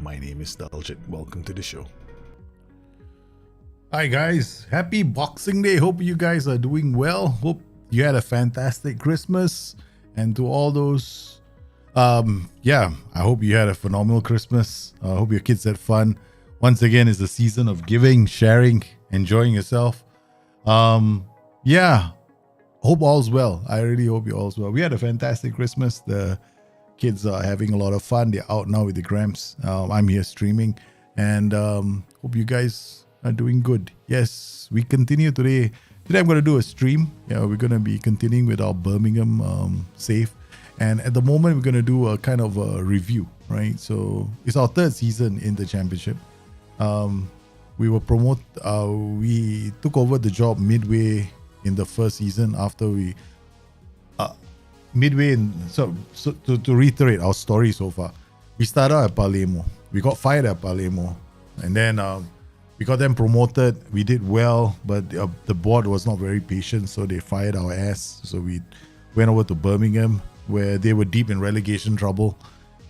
My name is Daljit. Welcome to the show. Hi guys, happy Boxing Day. Hope you guys are doing well. Hope you had a fantastic Christmas. And to all those, I hope you had a phenomenal Christmas. I hope your kids had fun. Once again, it's the season of giving, sharing, enjoying yourself. Hope all's well. I really hope you all's well. We had a fantastic Christmas. The kids are having a lot of fun. They're out now with the Gramps. I'm here streaming, and hope you guys are doing good. Yes, we continue today. Today I'm going to do a stream. We're going to be continuing with our Birmingham save, and at the moment we're going to do a kind of a review, right? So it's our third season in the championship. We took over the job midway in the first season after we to reiterate our story so far, we started at Palermo. We got fired at Palermo, and then we got them promoted. We did well, but the board was not very patient, so they fired our ass. So we went over to Birmingham, where they were deep in relegation trouble.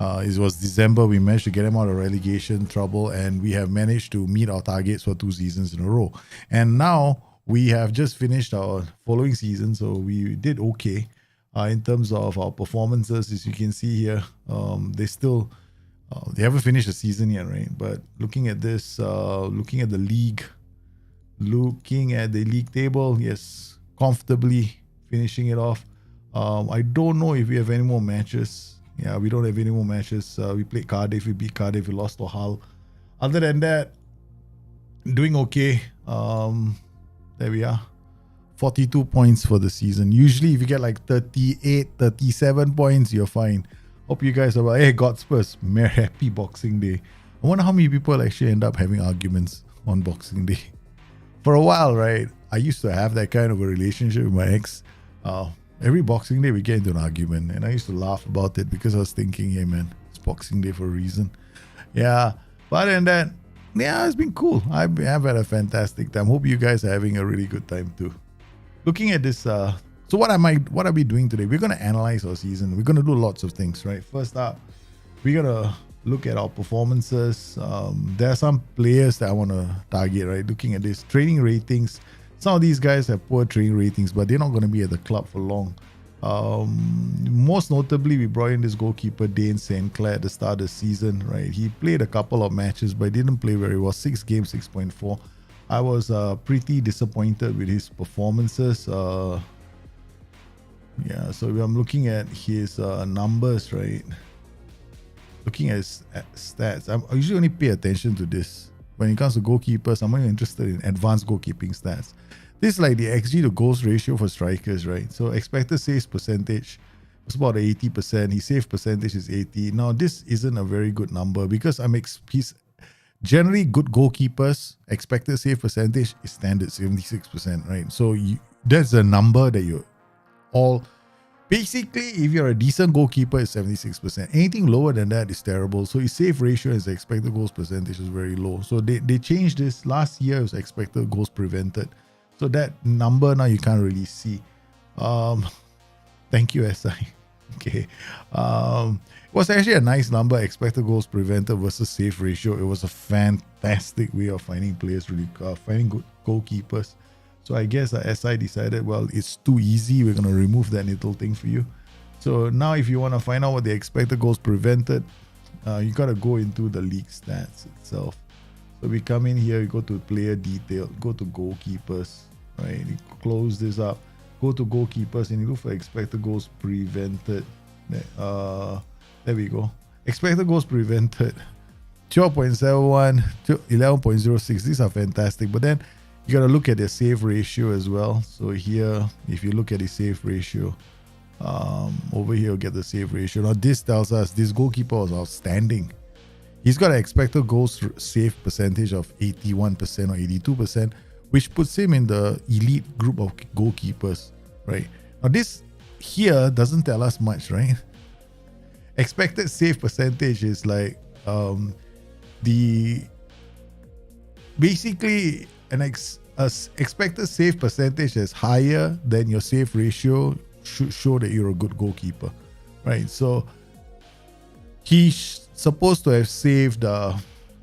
It was December. We managed to get them out of relegation trouble, and we have managed to meet our targets for 2 seasons in a row. And now we have just finished our following season, so we did okay. In terms of our performances, as you can see here, they haven't finished the season yet, right? But looking at this, looking at the league table, yes, comfortably finishing it off. I don't know if we have any more matches. Yeah, we don't have any more matches. We played Cardiff, we beat Cardiff, we lost to Hull. Other than that, doing okay. There we are. 42 points for the season. Usually if you get like 38, 37 points, you're fine. Hope you guys are well. Hey, Godspurs, happy Boxing Day. I wonder how many people actually end up having arguments on Boxing Day. For a while, right, I used to have that kind of a relationship with my ex. Every Boxing Day we get into an argument, and I used to laugh about it because I was thinking, hey man, it's Boxing Day for a reason. Yeah, but other than that, yeah, it's been cool. I've had a fantastic time. Hope you guys are having a really good time too. Looking at this, so what are we doing today? We're going to analyze our season. We're going to do lots of things, right? First up, we're going to look at our performances. There are some players that I want to target, right? Looking at this, training ratings. Some of these guys have poor training ratings, but they're not going to be at the club for long. Most notably, we brought in this goalkeeper, Dane St. Clair, at the start of the season, right? He played a couple of matches, but didn't play very well. 6 games, 6.4. I was pretty disappointed with his performances. So I'm looking at his numbers, right? Looking at his stats. I usually only pay attention to this. When it comes to goalkeepers, I'm only interested in advanced goalkeeping stats. This is like the XG to goals ratio for strikers, right? So expected saves percentage was about 80%. His save percentage is 80. Now, this isn't a very good number because he's generally good goalkeepers, expected save percentage is standard 76%, right? So that's a number that you all... Basically, if you're a decent goalkeeper, it's 76%. Anything lower than that is terrible. So his save ratio and expected goals percentage is very low. So they changed this. Last year, it was expected goals prevented. So that number now you can't really see. Thank you, SI. Okay. It was actually a nice number, expected goals prevented versus save ratio. It was a fantastic way of finding players, finding good goalkeepers. So I guess SI decided, well, it's too easy. We're going to remove that little thing for you. So now if you want to find out what the expected goals prevented, you got to go into the league stats itself. So we come in here, we go to player detail, go to goalkeepers, right? You close this up, go to goalkeepers and you look for expected goals prevented. There we go. Expected goals prevented, 12.71 to 11.06. These are fantastic. But then you got to look at their save ratio as well. So here, if you look at the save ratio, over here, you'll get the save ratio. Now, this tells us this goalkeeper was outstanding. He's got an expected goals save percentage of 81% or 82%, which puts him in the elite group of goalkeepers, right? Now this here doesn't tell us much, right? Expected save percentage is like basically an expected save percentage that's higher than your save ratio should show that you're a good goalkeeper, right? So he's supposed to have saved.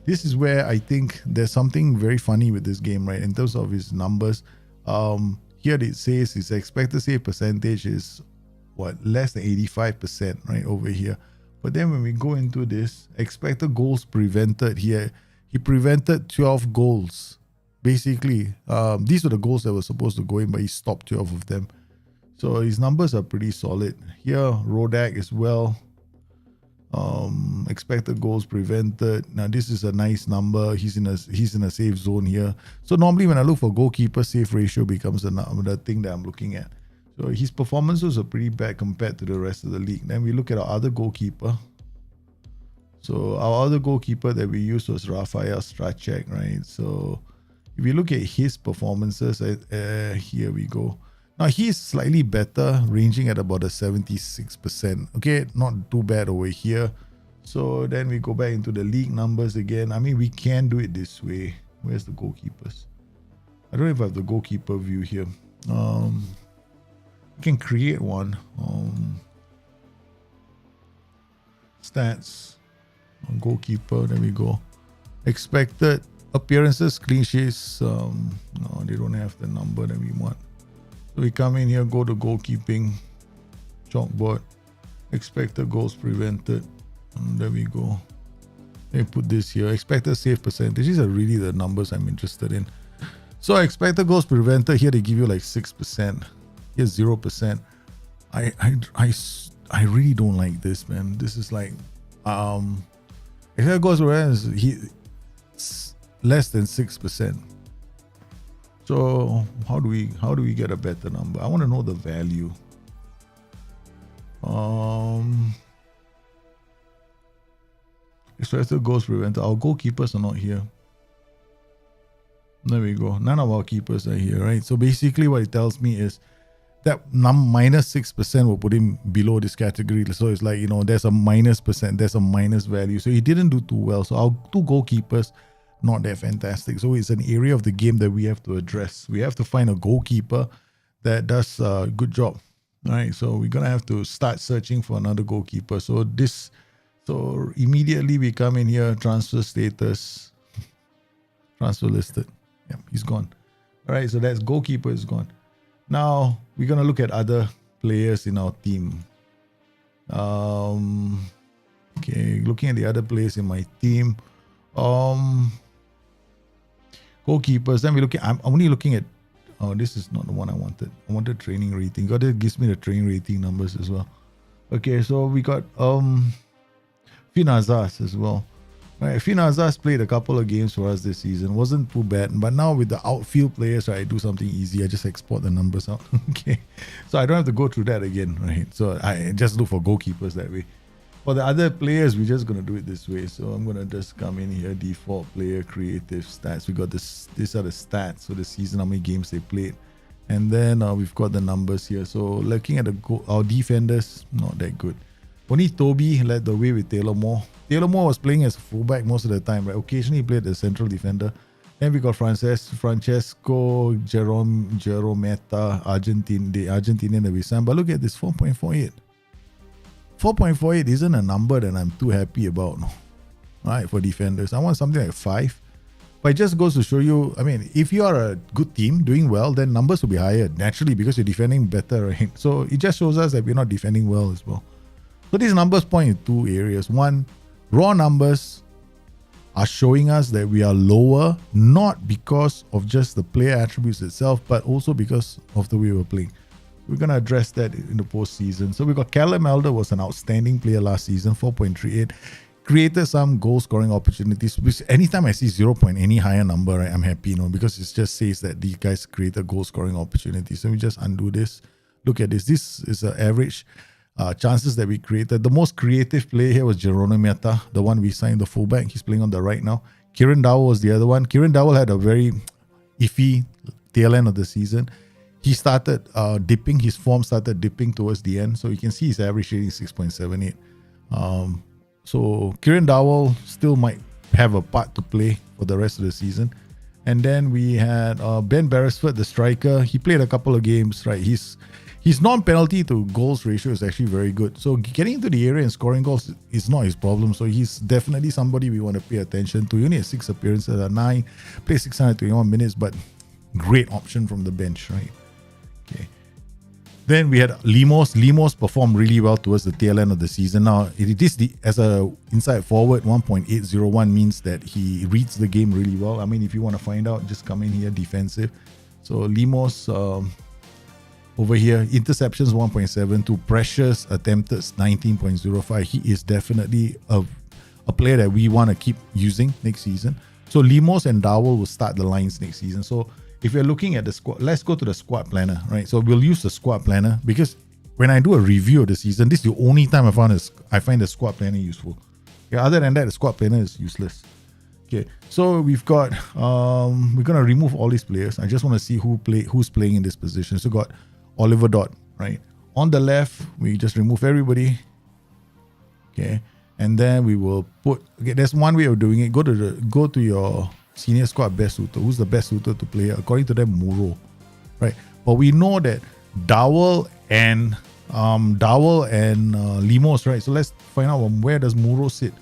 This is where I think there's something very funny with this game, right? In terms of his numbers, here it says his expected save percentage is less than 85%, right, over here. But then when we go into this expected goals prevented here, he prevented 12 goals. Basically, these were the goals that were supposed to go in, but he stopped 12 of them. So his numbers are pretty solid. Here, Rodak as well. Expected goals prevented. Now this is a nice number. He's in a safe zone here. So normally when I look for goalkeeper, save ratio becomes the thing that I'm looking at. So his performances are pretty bad compared to the rest of the league. Then we look at our other goalkeeper. So our other goalkeeper that we used was Rafael Stracek, right? So if you look at his performances, here we go. Now he's slightly better, ranging at about a 76%. Okay, not too bad over here. So then we go back into the league numbers again. I mean, we can do it this way. Where's the goalkeepers? I don't know if I have the goalkeeper view here. You can create one. Stats. Goalkeeper. There we go. Expected appearances, clean sheets. No, they don't have the number that we want. So we come in here, go to goalkeeping, chalkboard, expected goals prevented. There we go. They put this here. Expected save percentage. These are really the numbers I'm interested in. So expected goals prevented. Here they give you like 6%. Here's 0%. I really don't like this, man. This is like expected goals prevented is less than 6%. So how do we get a better number? I want to know the value. Expected goals prevented. Our goalkeepers are not here. There we go. None of our keepers are here, right? So basically what it tells me is that minus 6% will put him below this category. So it's like, there's a minus percent, there's a minus value. So he didn't do too well. So our two goalkeepers, not that fantastic. So it's an area of the game that we have to address. We have to find a goalkeeper that does a good job. All right. So we're going to have to start searching for another goalkeeper. So immediately we come in here, transfer status, transfer listed. Yeah, he's gone. All right. So that's goalkeeper is gone. Now we're going to look at other players in our team. Okay. Looking at the other players in my team. Goalkeepers. Then we look at. I'm only looking at. Oh, this is not the one I wanted. I wanted training rating. God, it gives me the training rating numbers as well. Okay, so we got Finazas as well. Right, Finazas played a couple of games for us this season. Wasn't too bad. But now with the outfield players, right, I do something easy. I just export the numbers out. Okay, so I don't have to go through that again, right? So I just look for goalkeepers that way. For the other players, we're just going to do it this way. So I'm going to just come in here, default player, creative stats. We got this. These are the stats. So the season, how many games they played. And then we've got the numbers here. So looking at our defenders, not that good. Only Toby led the way with Taylor Moore. Taylor Moore was playing as a fullback most of the time, right? Occasionally he played as central defender. Then we got Francesco Gerometta, the Argentinian that we signed. But look at this, 4.48. 4.48 isn't a number that I'm too happy about, no? Right, for defenders. I want something like 5. But it just goes to show you, I mean, if you are a good team doing well, then numbers will be higher naturally because you're defending better, right? So it just shows us that we're not defending well as well. So these numbers point in two areas. One, raw numbers are showing us that we are lower, not because of just the player attributes itself, but also because of the way we're playing. We're going to address that in the postseason. So we got Callum Elder, was an outstanding player last season, 4.38. Created some goal scoring opportunities. Which anytime I see 0. any higher number, right, I'm happy, because it just says that these guys created goal scoring opportunities. So we just undo this. Look at this. This is an average chances that we created. The most creative player here was Journeyman, the one we signed, the fullback. He's playing on the right now. Kieran Dowell was the other one. Kieran Dowell had a very iffy tail end of the season. He started dipping. His form started dipping towards the end. So you can see his average rating is 6.78. So Kieran Dowell still might have a part to play for the rest of the season. And then we had Ben Beresford, the striker. He played a couple of games, right? His non-penalty to goals ratio is actually very good. So getting into the area and scoring goals is not his problem. So he's definitely somebody we want to pay attention to. He only has 6 appearances at 9, played 621 minutes, but great option from the bench, right? Okay. Then we had Limos. Limos performed really well towards the tail end of the season. Now, it is as a inside forward, 1.801 means that he reads the game really well. I mean, if you want to find out, just come in here, defensive. So Limos, over here, interceptions 1.72, pressures attempted 19.05. He is definitely a player that we want to keep using next season. So Limos and Dowell will start the lines next season. So if you're looking at the squad, let's go to the squad planner, right? So we'll use the squad planner because when I do a review of the season, this is the only time I find the squad planner useful. Yeah, other than that, the squad planner is useless. Okay, so we've got we're gonna remove all these players. I just want to see who's playing in this position. So got Oliver Dodd, right? On the left, we just remove everybody. Okay, and then we will put. Okay, there's one way of doing it. Go to your senior squad best suitor. Who's the best suitor to play? According to them, Muro, right? But we know that Dowell and Limos, right? So let's find out where does Muro sit.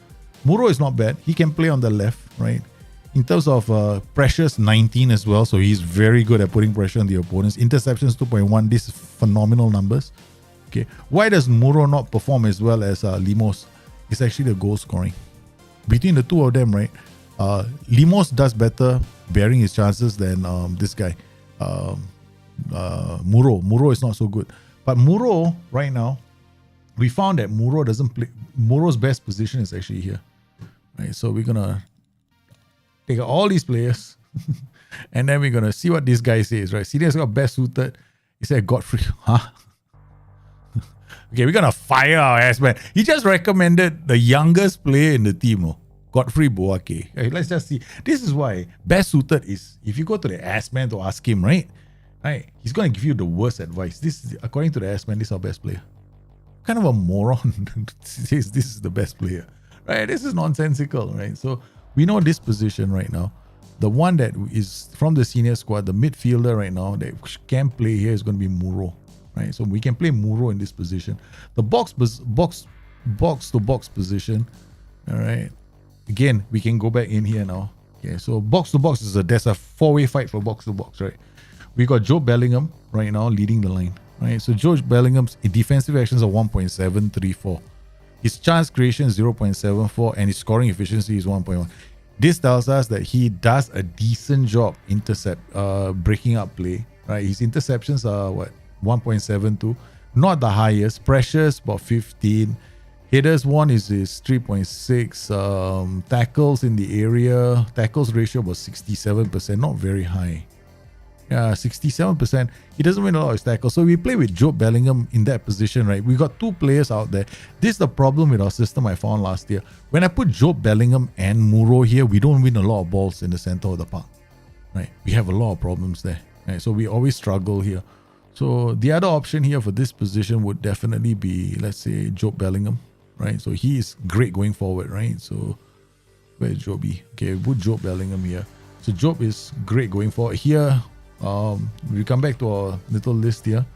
Muro is not bad. He can play on the left, right? In terms of pressures, 19 as well. So he's very good at putting pressure on the opponents. Interceptions, 2.1. This is phenomenal numbers. Okay. Why does Muro not perform as well as Limos? It's actually the goal scoring. Between the two of them, right? Limos does better bearing his chances than this guy. Muro. Muro is not so good. But Muro, right now, we found that Muro doesn't play. Muro's best position is actually here. Right. So we're going to take out all these players and then we're going to see what this guy says, right? Senior's got best suited. He said Godfrey. Huh? Okay, we're going to fire our ass man. He just recommended the youngest player in the team, Godfrey Boake. Okay, let's just see. This is why best suited is, if you go to the ass man to ask him, right? He's going to give you the worst advice. This is, according to the ass man, this is our best player. What kind of a moron says this is the best player, right? This is nonsensical, right? So we know this position right now. The one that is from the senior squad, the midfielder right now that can play here is going to be Muro, right? So we can play Muro in this position. The box to box position, all right? Again, we can go back in here now. Okay, so box to box there's a 4-way fight for box to box, right? We got Joe Bellingham right now leading the line, right? So Joe Bellingham's defensive actions are 1.734. His chance creation is 0.74 and his scoring efficiency is 1.1. This tells us that he does a decent job breaking up play, right? His interceptions are 1.72, not the highest. Pressures about 15. Headers won is 3.6. Tackles in the area, tackles ratio was 67%, not very high. Yeah, 67%. He doesn't win a lot of his tackles. So we play with Joe Bellingham in that position, right? We got two players out there. This is the problem with our system I found last year. When I put Joe Bellingham and Muro here, we don't win a lot of balls in the center of the park, right? We have a lot of problems there, right? So we always struggle here. So the other option here for this position would definitely be, let's say, Joe Bellingham, right? So he is great going forward, right? So where is Joby? Okay, we put Joe Bellingham here. So Job is great going forward. Here, we come back to our little list here.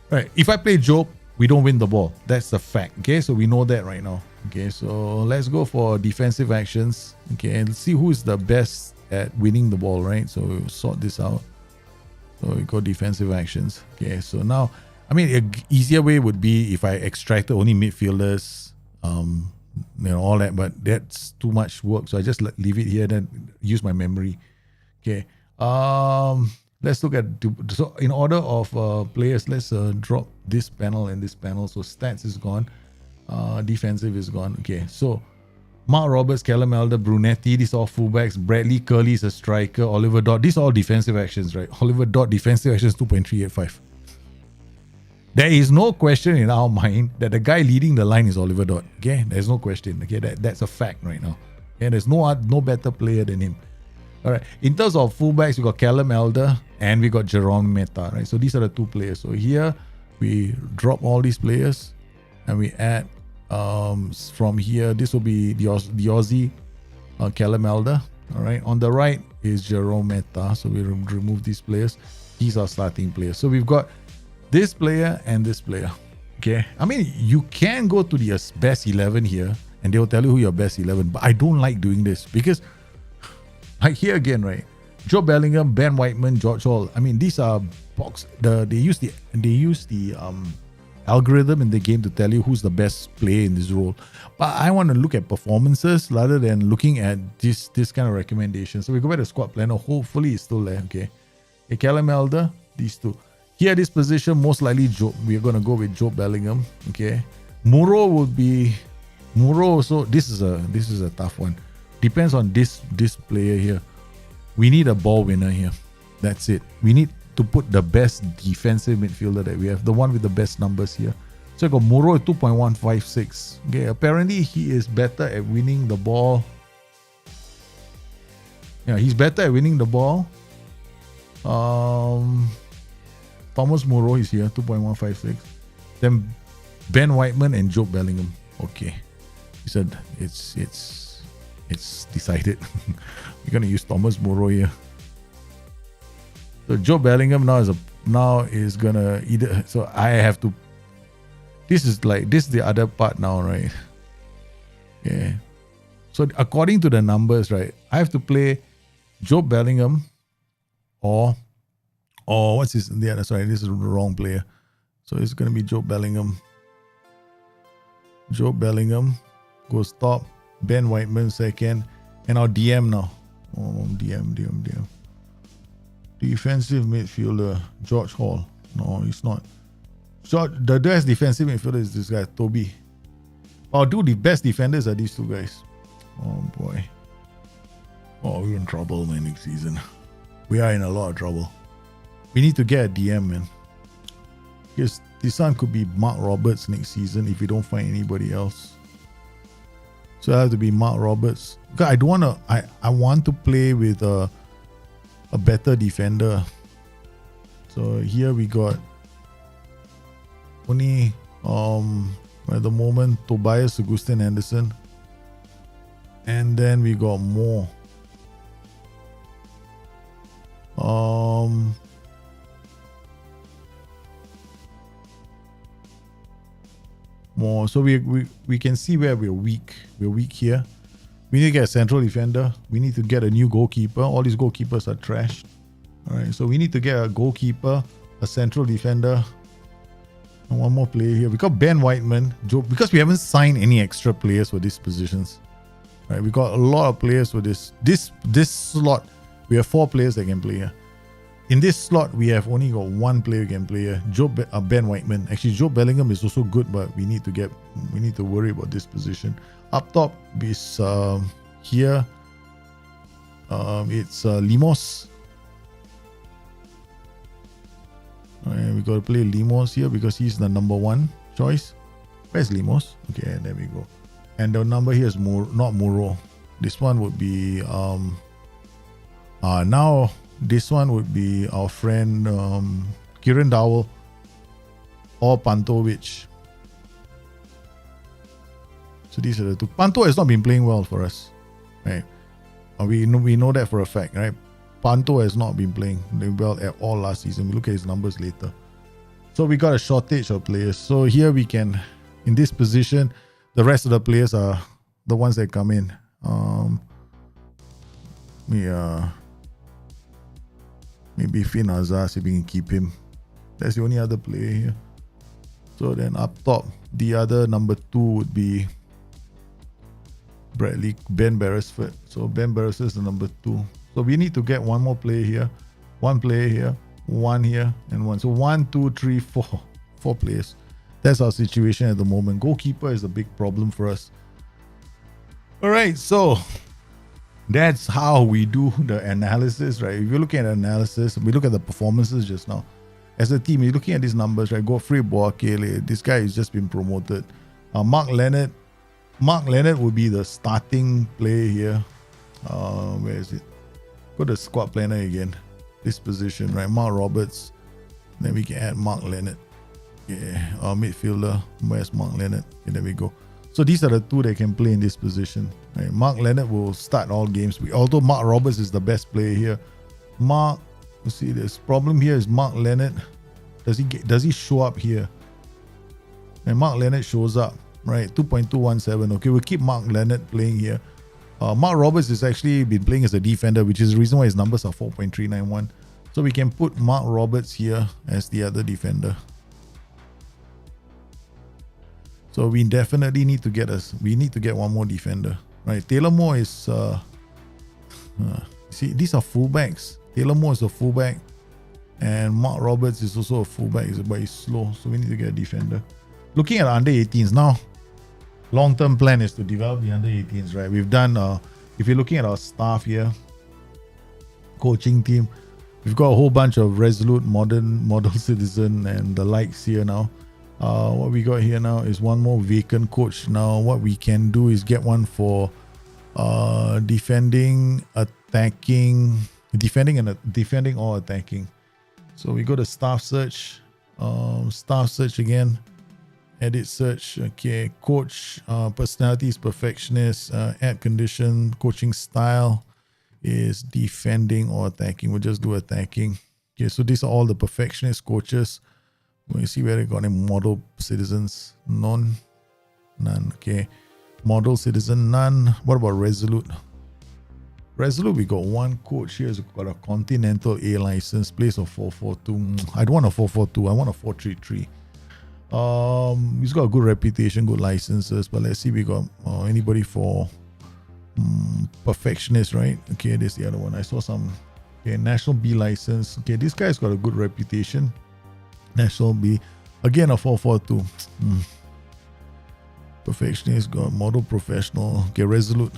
Right, if I play Job, we don't win the ball. That's a fact. Okay, so we know that right now. Okay, so let's go for defensive actions. Okay, and let's see who is the best at winning the ball, right? So we'll sort this out. So we go defensive actions. Okay, so now, I mean, an easier way would be if I extracted only midfielders, all that, but that's too much work. So I just leave it here, then use my memory. Okay. Let's look at, so in order of players, let's drop this panel and this panel. So stats is gone, defensive is gone. Okay, so Mark Roberts, Callum Elder, Brunetti, these are all fullbacks. Bradley Curley is a striker. Oliver Dodd, these are all defensive actions, right? Oliver Dodd defensive actions 2.385. There is no question in our mind that the guy leading the line is Oliver Dot. Okay, there's no question. Okay, that's a fact right now. Okay, there's no better player than him. All right. In terms of fullbacks, we got Callum Elder and we got Jerome Meta. Right. So these are the two players. So here we drop all these players and we add from here. This will be the Aussie Callum Elder. All right. On the right is Jerome Meta. So we remove these players. He's our starting player. So we've got this player and this player. Okay. I mean, you can go to the best 11 here and they'll tell you who your best 11. But I don't like doing this because, like here again, right? Joe Bellingham, Ben Whiteman, George Hall. I mean, these are box. They use the algorithm in the game to tell you who's the best player in this role. But I want to look at performances rather than looking at this kind of recommendation. So we go back to squad planner. Hopefully it's still there. Okay. Callum Elder, these two. Here, this position, most likely we're going to go with Joe Bellingham. Okay. Muro would be Muro. So this is a tough one. Depends on this player here. We need a ball winner here. That's it. We need to put the best defensive midfielder that we have. The one with the best numbers here. So I got Muro at 2.156. Okay. Apparently he is better at winning the ball. Yeah, he's better at winning the ball. Thomas Muro is here, 2.156. Then Ben Whiteman and Joe Bellingham. Okay. He said it's decided. We're gonna use Thomas Muro here. So Joe Bellingham now is gonna either, so I have to, this is the other part now, right? Yeah. So according to the numbers, right, I have to play Joe Bellingham or what's his, yeah, sorry, this is the wrong player. So it's gonna be Joe Bellingham. Joe Bellingham goes top, Ben Whiteman second, and our DM now. Oh, DM. Defensive midfielder, George Hall. No, he's not. So the best defensive midfielder is this guy, Toby. Oh, dude, the best defenders are these two guys. Oh boy. Oh, we're in trouble, man, next season. We are in a lot of trouble. We need to get a DM, man. Because this one could be Mark Roberts next season if we don't find anybody else. So I have to be Mark Roberts. Because I don't want to. I want to play with a better defender. So here we got only at the moment Tobias Augustin Anderson, and then we got more. More. So we can see where we're weak. We're weak here. We need to get a central defender. We need to get a new goalkeeper. All these goalkeepers are trash. All right. So we need to get a goalkeeper, a central defender, and one more player here. We got Ben Whiteman, Joe, because we haven't signed any extra players for these positions. All right. We got a lot of players for this slot. We have 4 players that can play here. In this slot, we have only got 1 player who can play here, Ben Whiteman. Actually, Joe Bellingham is also good, but we need to worry about this position. Up top is here. It's Limos. Alright, we got to play Limos here because he's the number 1 choice. Where's Limos? Okay, there we go. And the number here is not Muro. This one would be now. This one would be our friend Kieran Dowell or Pantovic. So these are the two. Panto has not been playing well for us, right? We know that for a fact, right? Panto has not been playing well at all last season. We look at his numbers later. So we got a shortage of players. So here we can, in this position, the rest of the players are the ones that come in. Maybe Finn Azaz, if we can keep him. That's the only other player here. So then up top, the other number 2 would be Ben Beresford. So Ben Beresford is the number 2. So we need to get one more player here, 1 player here, 1 here, and 1. So 1, 2, 3, 4. 4 players. That's our situation at the moment. Goalkeeper is a big problem for us. Alright, so that's how we do the analysis, right? If you look at analysis, we look at the performances just now. as a team, you're looking at these numbers, right? Godfrey Boakele, this guy has just been promoted. Mark Leonard would be the starting player here. Where is it? Go to squad planner again. This position, right? Mark Roberts. Then we can add Mark Leonard. Yeah, our midfielder. Where's Mark Leonard? Okay, there we go. So these are the two that can play in this position. Right? Mark Leonard will start all games. Although Mark Roberts is the best player here. You see, this problem here is Mark Leonard. Does he show up here? And Mark Leonard shows up, right? 2.217. Okay, we'll keep Mark Leonard playing here. Mark Roberts has actually been playing as a defender, which is the reason why his numbers are 4.391. So we can put Mark Roberts here as the other defender. So we definitely need to get one more defender, right? Taylor Moore is see, these are fullbacks. Taylor Moore is a fullback, and Mark Roberts is also a fullback, but he's slow, so we need to get a defender. Looking at under 18s now, long-term plan is to develop the under 18s, right? We've done if you're looking at our staff here, coaching team, we've got a whole bunch of Resolute, Model Citizen, and the likes here now. What we got here now is one more vacant coach. Now what we can do is get one for defending or attacking. So we go to staff search again, edit search. Okay, coach, personality is perfectionist, add condition, coaching style is defending or attacking. We'll just do attacking. Okay, so these are all the perfectionist coaches. We see where they got any model citizens. None. Okay. Model citizen, none. What about Resolute? Resolute, we got one coach here who's got a Continental A license, place of 442. I don't want a 442, I want a 433. He's got a good reputation, good licenses, but let's see, we got anybody for perfectionist, right? Okay, there's the other one. I saw some. Okay, National B license. Okay, this guy's got a good reputation. National B, again a 442. Perfectionist, got model professional. Okay, Resolute,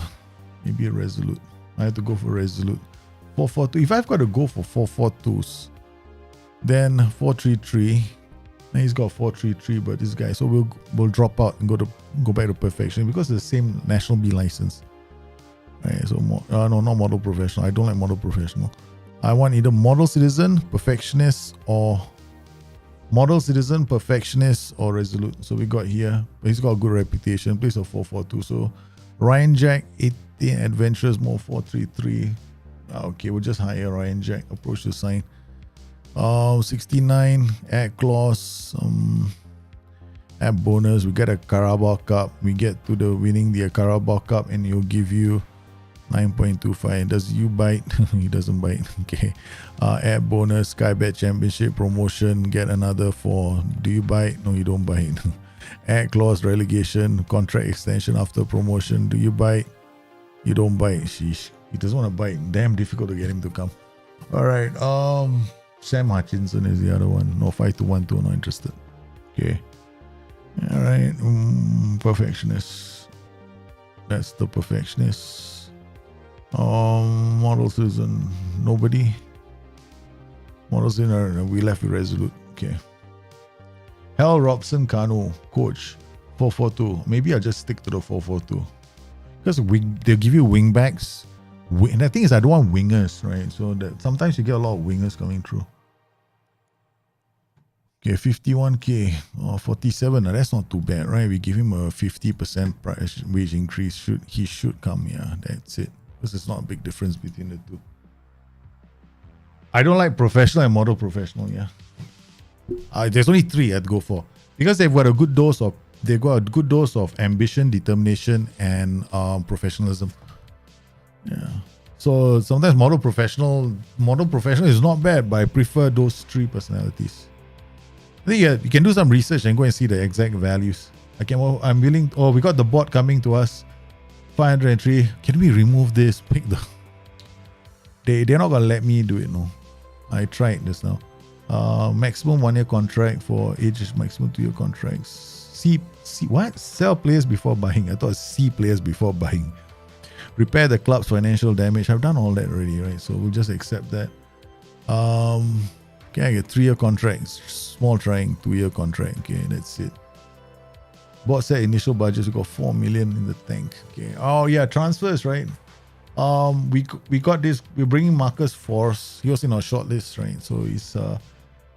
maybe a Resolute. I have to go for Resolute. 442. If I've got to go for 442s, then 433. And he's got 433, but this guy, so we'll drop out and go back to perfection because it's the same National B license. Right, so no, not model professional. I don't like model professional. I want either model citizen, perfectionist, or model citizen, perfectionist, or Resolute. So we got here, but he's got a good reputation. Place of 442. So Ryan Jack, 18, adventurous, more 433. Okay, we'll just hire Ryan Jack. Approach to sign. 69, add clause, add bonus. We get a Carabao Cup. We get to the winning the Carabao Cup, and he'll give you 9.25. Does you bite? He doesn't bite. Okay. Add bonus, Sky Bet Championship promotion. Get another 4. Do you bite? No, you don't bite. Add clause, relegation, contract extension after promotion. Do you bite? You don't bite. Sheesh. He doesn't want to bite. Damn difficult to get him to come. All right. Sam Hutchinson is the other one. No, 5212. Not interested. Okay. All right. Perfectionist. That's the perfectionist. Model citizen. Nobody. Model citizen. We left with Resolute. Okay. Hal Robson Kanu, coach. 442. Maybe I'll just stick to the 442. Because they'll give you wing backs. And the thing is, I don't want wingers, right? So that sometimes you get a lot of wingers coming through. Okay, 51k or 47. That's not too bad, right? We give him a 50% price wage increase. He should come. Yeah, that's it. Because it's not a big difference between the two. I don't like professional and model professional. Yeah, there's only 3 I'd go for because they've got a good dose of ambition, determination, and professionalism. Yeah. So sometimes model professional is not bad, but I prefer those 3 personalities. I think you can do some research and go and see the exact values. I'm willing. Oh, we got the bot coming to us. 503. Can we remove this? Pick the. They're not gonna let me do it. No, I tried this now. Maximum 1-year contract for ages. Maximum 2-year contracts. C what? Sell players before buying. I thought C players before buying. Repair the club's financial damage. I've done all that already, right? So we'll just accept that. Okay, I get 3-year contracts, small trying, 2-year contract. Okay, that's it. Board set initial budgets, we got 4 million in the tank. Okay. Oh yeah, transfers, right? We got this. We're bringing Marcus Force. He was in our shortlist, right? So he's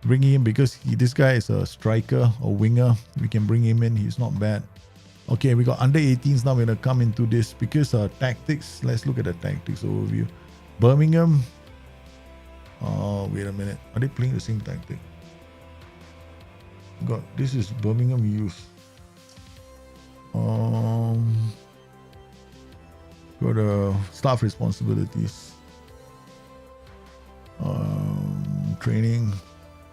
bringing him because this guy is a striker or winger. We can bring him in. He's not bad. Okay, we got under 18s now. We're gonna come into this because tactics. Let's look at the tactics overview. Birmingham. Oh, wait a minute. Are they playing the same tactic? God, this is Birmingham youth. Got staff responsibilities. Training.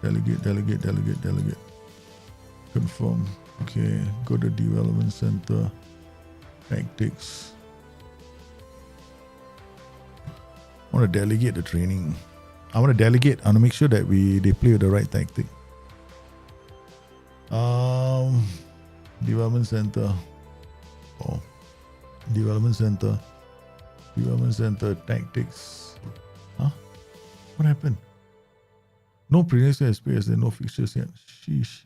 Delegate. Confirm. Okay, go to development center. Tactics. I want to delegate the training. I want to delegate. I want to make sure that they play with the right tactic. Development center. Oh, development center. Tactics. Huh? What happened? No previous experience. There are no fixtures yet. Sheesh.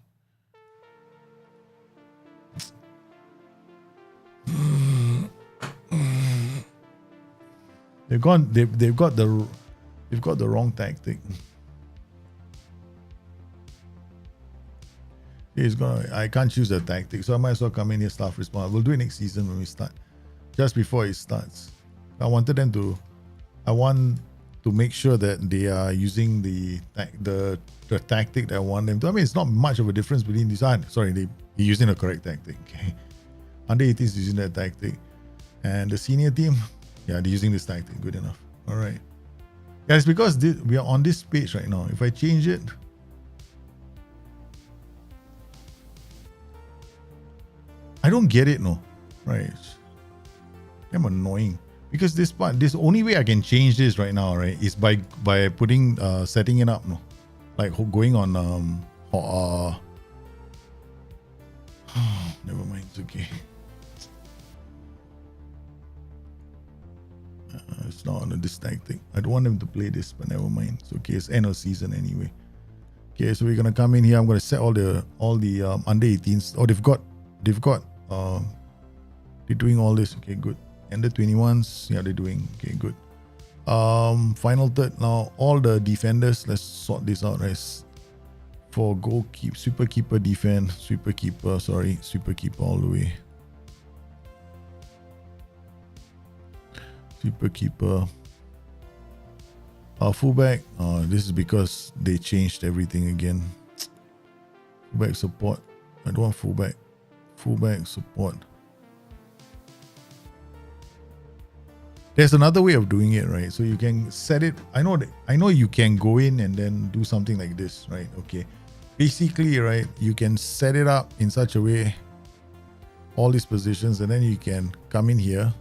They've got the wrong tactic. I can't choose the tactic, so I might as well come in here, staff response. We'll do it next season when we start. Just before it starts. I want to make sure that they are using the tactic that I want them to. I mean, it's not much of a difference between these. Sorry, they're using the correct tactic. Okay. Under 18 is using that tactic. And the senior team, yeah, they're using this tactic. Good enough. All right. Yeah, it's because we are on this page right now. If I change it, I don't get it, no. Right. I'm annoying. Because this only way I can change this right now, right, is by putting setting it up, no. Like going on never mind, it's okay. It's not on this tactic. I don't want them to play this, but never mind. It's okay. It's end of season anyway. Okay, so we're gonna come in here. I'm gonna set all the under 18s. Oh, they're doing all this. Okay, good. Under 21s, yeah, they're doing. Okay, good. Final third now. All the defenders. Let's sort this out, right? For goalkeeper, super keeper, defend, super keeper all the way. Super keeper. Fullback. This is because they changed everything again. Fullback support. I don't want fullback. Fullback support. There's another way of doing it, right? So you can set it. I know you can go in and then do something like this, right? Okay. Basically, right, you can set it up in such a way, all these positions, and then you can come in here.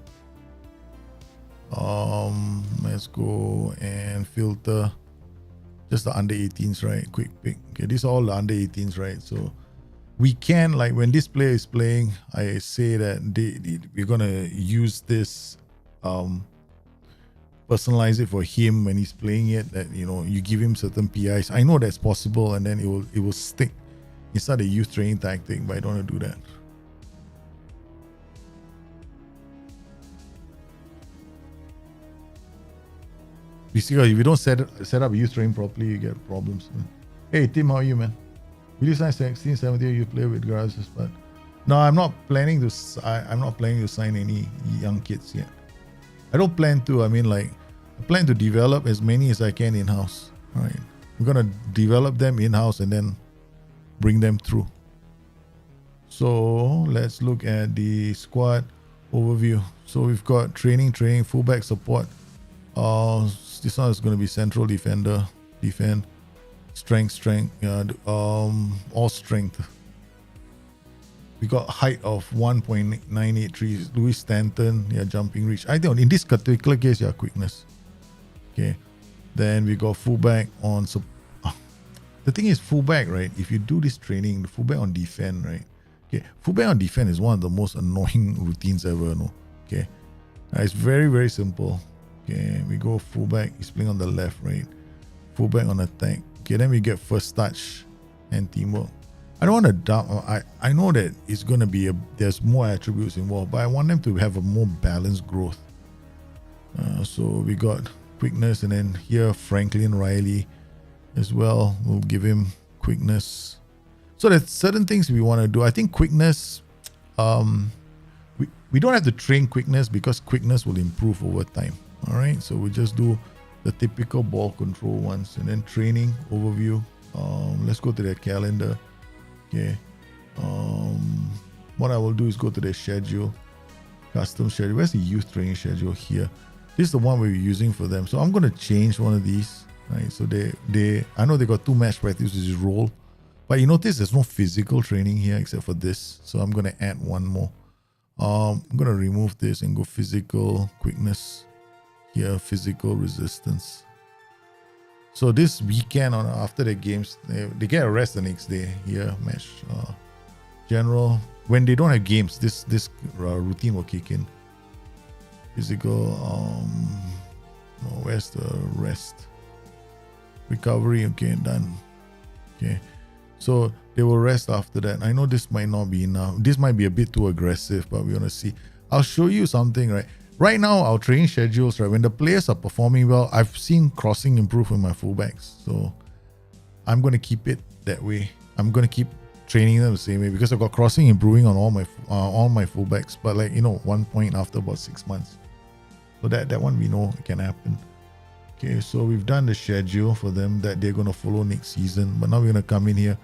Let's go and filter just the under 18s, right? Quick pick. Okay, these are all the under 18s, right? So we can, like, when this player is playing, I say that we're gonna use this, personalize it for him when he's playing it. That, you know, you give him certain PIs. I know that's possible, and then it will stick inside the youth training tactic, but I don't want to do that. Basically, if you don't set up youth training properly, you get problems. Hey Tim, how are you, man? Will you sign 16, 17? You play with garages, but no, I'm not planning to sign any young kids yet. I don't plan to. I mean, like, I plan to develop as many as I can in-house. All right, we're gonna develop them in-house and then bring them through. So let's look at the squad overview. So we've got training, fullback support. This one is going to be central defender, defend, strength. Yeah, all strength. We got height of 1.983. Louis Stanton, yeah, jumping reach. I think in this particular case, yeah, quickness. Okay. Then we got fullback on. The thing is, fullback, right? If you do this training, the fullback on defend, right? Okay, fullback on defend is one of the most annoying routines ever. No, okay, it's very, very simple. Okay, we go fullback. He's playing on the left, right? Fullback on attack. Okay, then we get first touch and teamwork. I don't want to dump. I know that it's going to be there's more attributes involved, but I want them to have a more balanced growth. So we got quickness, and then here Franklin Riley as well. We'll give him quickness. So there's certain things we want to do. I think quickness, we don't have to train quickness because quickness will improve over time. All right, so we just do the typical ball control ones, and then training overview. Let's go to their calendar. Okay. What I will do is go to their schedule, custom schedule. Where's the youth training schedule here? This is the one we're using for them. So I'm going to change one of these. Right. So I know they got 2 match practice, which is role, but you notice there's no physical training here except for this. So I'm going to add one more. I'm going to remove this and go physical quickness here, physical resistance. So this weekend or after the games, they get a rest the next day. Here, match general. When they don't have games, this routine will kick in. Physical. Where's the rest? Recovery. Okay, done. Okay, so they will rest after that. I know this might not be enough. This might be a bit too aggressive, but we want to see. I'll show you something, right? Right now, our training schedules, right, when the players are performing well, I've seen crossing improve with my fullbacks. So I'm going to keep it that way. I'm going to keep training them the same way because I've got crossing improving on all my fullbacks. But 1 point after about 6 months. So that one we know can happen. Okay, so we've done the schedule for them that they're going to follow next season. But now we're going to come in here.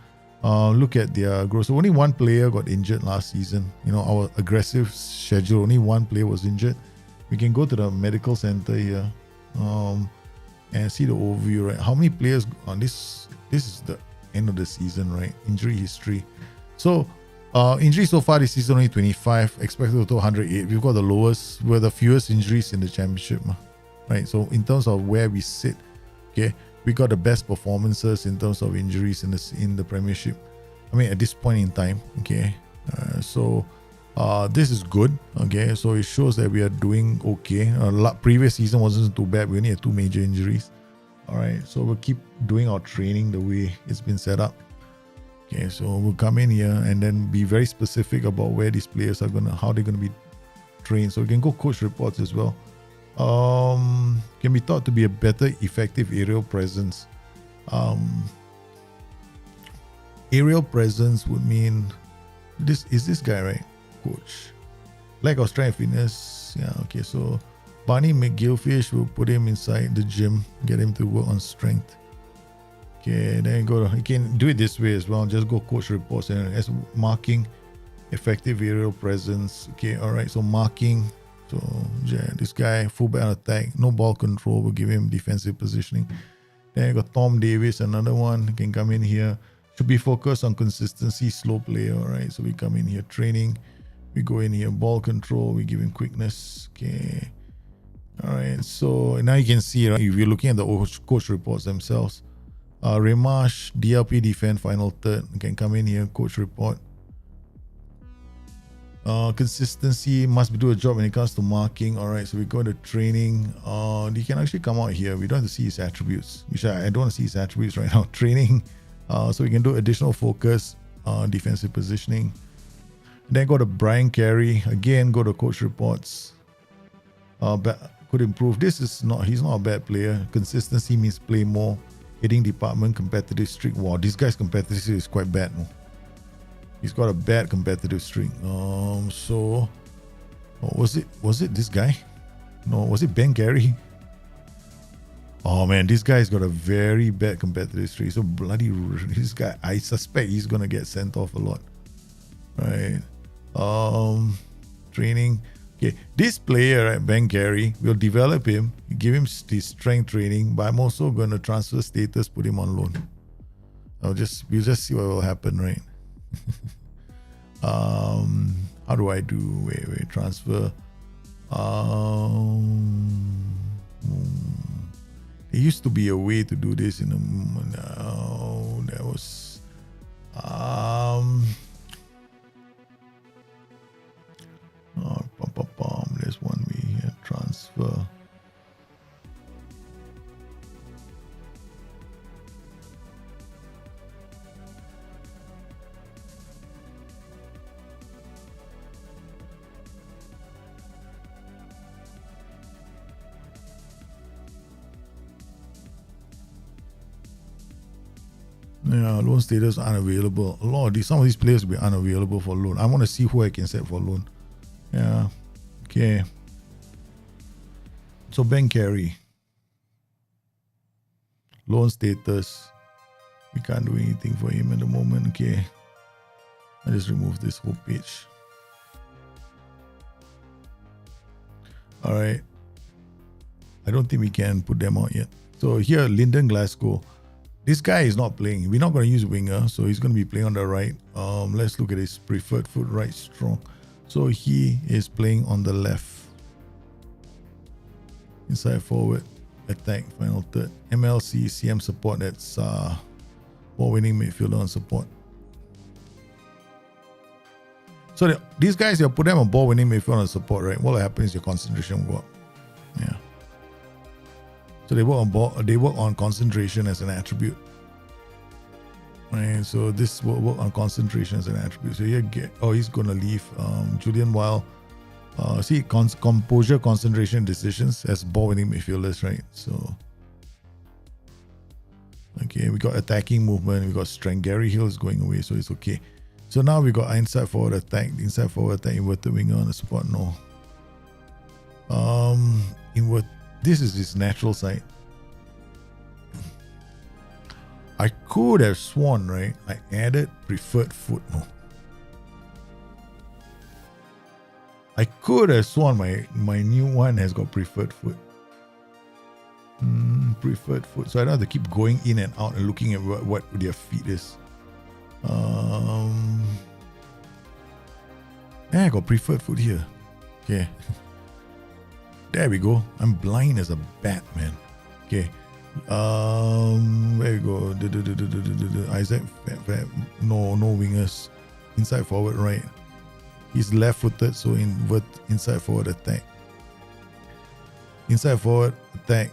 Look at their growth. So only one player got injured last season. Our aggressive schedule, only one player was injured. We can go to the medical center here and see the overview, right? How many players on this? This is the end of the season, right? Injury history. So injury so far this season only 25, expected total 108. We've got the lowest, we're the fewest injuries in the championship, right? So in terms of where we sit, okay, we got the best performances in terms of injuries in the Premiership. I mean, at this point in time, okay. So this is good, okay. So it shows that we are doing okay. Previous season wasn't too bad. We only had 2 major injuries. All right, so we'll keep doing our training the way it's been set up. Okay, so we'll come in here and then be very specific about where these players are how they're gonna be trained. So we can go coach reports as well. Can be thought to be a better effective aerial presence. Aerial presence would mean this guy, right? Coach. Lack of strength fitness. Yeah, okay. So Barney McGillfish will put him inside the gym, get him to work on strength. Okay, then you can do it this way as well. Just go coach reports and as marking effective aerial presence. Okay, all right. So marking. So yeah, this guy fullback attack, no ball control. We'll give him defensive positioning. Then you got Tom Davis, another one can come in here. Should be focused on consistency, slow play. All right. So we come in here training. We go in here ball control. We give him quickness. Okay. All right. So now you can see, right, if you're looking at the coach reports themselves, Remash, DLP defense, final third. You can come in here, coach report. Consistency must do a job when it comes to marking. All right, so we go to training. You can actually come out here. We don't have to see his attributes, which I don't want to see his attributes right now. Training. So we can do additional focus, defensive positioning. Then go to Brian Carey. Again, go to coach reports. Could improve. He's not a bad player. Consistency means play more. Hitting department, competitive streak. Wow, this guy's competitive streak is quite bad. No? He's got a bad competitive streak. So was it this guy? No, was it Ben Carey? Oh man, this guy's got a very bad competitive streak. So bloody this guy, I suspect he's gonna get sent off a lot. Right. Training. Okay, this player, right, Ben Carey, we'll develop him, give him his strength training, but I'm also gonna transfer status, put him on loan. We'll just see what will happen, right? How do I do? Wait, transfer. There used to be a way to do this there was there's one way here, transfer. Yeah, loan status unavailable. Some of these players will be unavailable for loan. I want to see who I can set for loan. Yeah. Okay. So Ben Carey. Loan status. We can't do anything for him at the moment. Okay. I just remove this whole page. Alright. I don't think we can put them out yet. So here, Lyndon Glasgow. This guy is not playing. We're not going to use winger, so he's going to be playing on the right. Let's look at his preferred foot, right strong. So he is playing on the left. Inside forward, attack, final third. MLC, CM support, that's ball-winning midfielder on support. So these guys, you put them on ball-winning midfielder on support, right? What happens is your concentration will go up. Yeah. So they work on ball. They work on concentration as an attribute. Right. So this will work on concentration as an attribute. So he's gonna leave. Julian Weil. See composure, concentration, decisions as ball-winning midfielders, right? So okay, we got attacking movement. We got strength. Gary Hill is going away, so it's okay. So now we got inside forward attack, inverted winger on the spot. No. This is his natural side. I could have sworn, right? I added preferred foot. No. I could have sworn my new one has got preferred foot. Preferred foot. So I don't have to keep going in and out and looking at what their feet is. I got preferred foot here. Okay. There we go. I'm blind as a bat, man. Okay. There we go. Isaac, no wingers. Inside forward right. He's left-footed, so invert inside forward attack. Inside forward attack.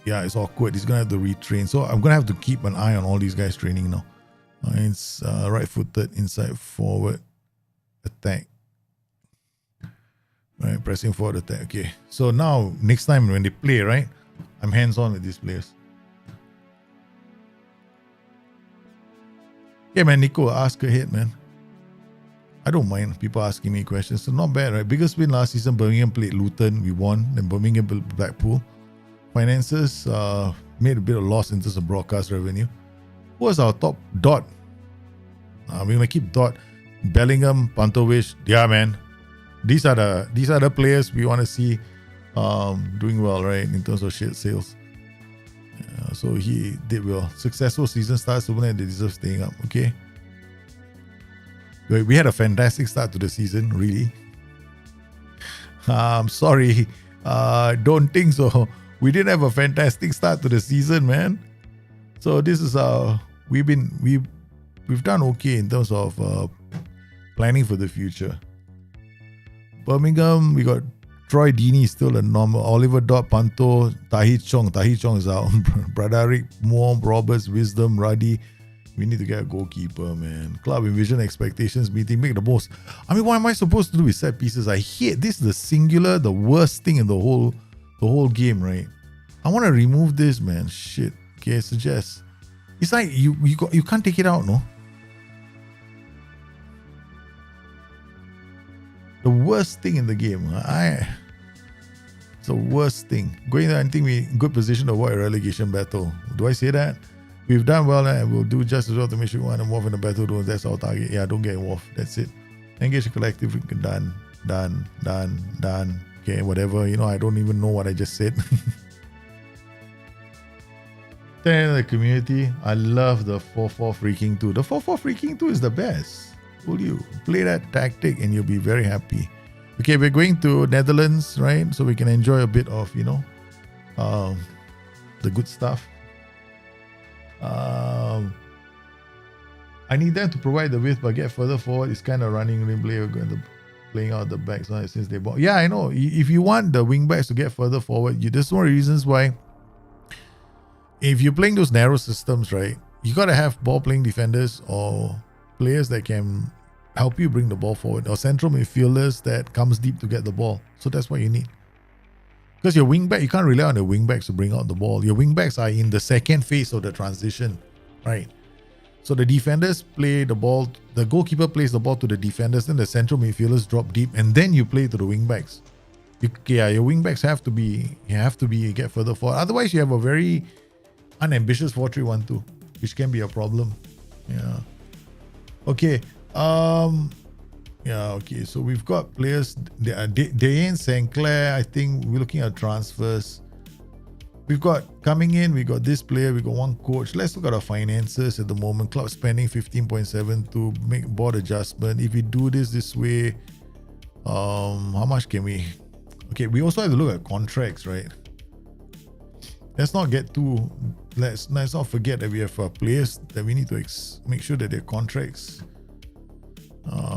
Yeah, it's awkward. He's gonna have to retrain. So I'm gonna have to keep an eye on all these guys training now. It's right-footed inside forward attack. Right, pressing forward attack. Okay. So now next time when they play, right, I'm hands-on with these players. Yeah, man, Nico, ask ahead, man. I don't mind people asking me questions. So not bad, right? Biggest win last season, Birmingham played Luton. We won. Then Birmingham played Blackpool. Finances made a bit of loss in terms of broadcast revenue. Who was our top? Dot. We're gonna keep Dot. Bellingham, Pantovic. Yeah, man. These are the players we want to see doing well, right? In terms of shirt sales. So he did well. Successful season start. So they deserve staying up. Okay. We had a fantastic start to the season, really. I'm sorry. Don't think so. We didn't have a fantastic start to the season, man. So this is we've done okay in terms of planning for the future. Birmingham, we got Troy Deeney still a normal. Oliver Dot, Panto, Tahi Chong. Tahi Chong is out. Bradaric, Moore, Roberts, Wisdom, Ruddy. We need to get a goalkeeper, man. Club envision expectations meeting, make the most. I mean, what am I supposed to do with set pieces? I hate this. The worst thing in the whole game, right? I want to remove this, man. Shit. Okay, suggest. It's like you can't take it out, no? The worst thing in the game. It's the worst thing. Going there, I think we're in good position to avoid a relegation battle. Do I say that? We've done well and we'll do just as well to make sure we want to move in the battle. That's our target. Yeah, don't get involved. That's it. Engage the collective. Done. Okay, whatever. I don't even know what I just said. Then the community. I love the 4-4 freaking 2. The 4-4 freaking 2 is the best. Will you play that tactic and you'll be very happy. Okay, we're going to Netherlands, right? So we can enjoy a bit of, the good stuff. I need them to provide the width, but get further forward. It's kind of running replay, playing out the backs since they bought. Yeah, I know. If you want the wing backs to get further forward, there's one of the reasons why. If you're playing those narrow systems, right, you got to have ball playing defenders or players that can help you bring the ball forward, or central midfielders that comes deep to get the ball. So that's what you need. Because your wing back, you can't rely on the wing backs to bring out the ball. Your wing backs are in the second phase of the transition. right? So the defenders play the ball, the goalkeeper plays the ball to the defenders, then the central midfielders drop deep, and then you play to the wing backs. Your wing backs have to get further forward. Otherwise, you have a very unambitious 4-3-1-2, which can be a problem. Yeah. Okay. Okay. So we've got players. Dayan Sinclair. I think we're looking at transfers. We've got coming in, we got this player, we got one coach. Let's look at our finances at the moment. Club spending 15.7 to make board adjustment. If we do this way, how much can we? Okay, we also have to look at contracts, right? Let's not forget that we have players that we need to make sure that their contracts,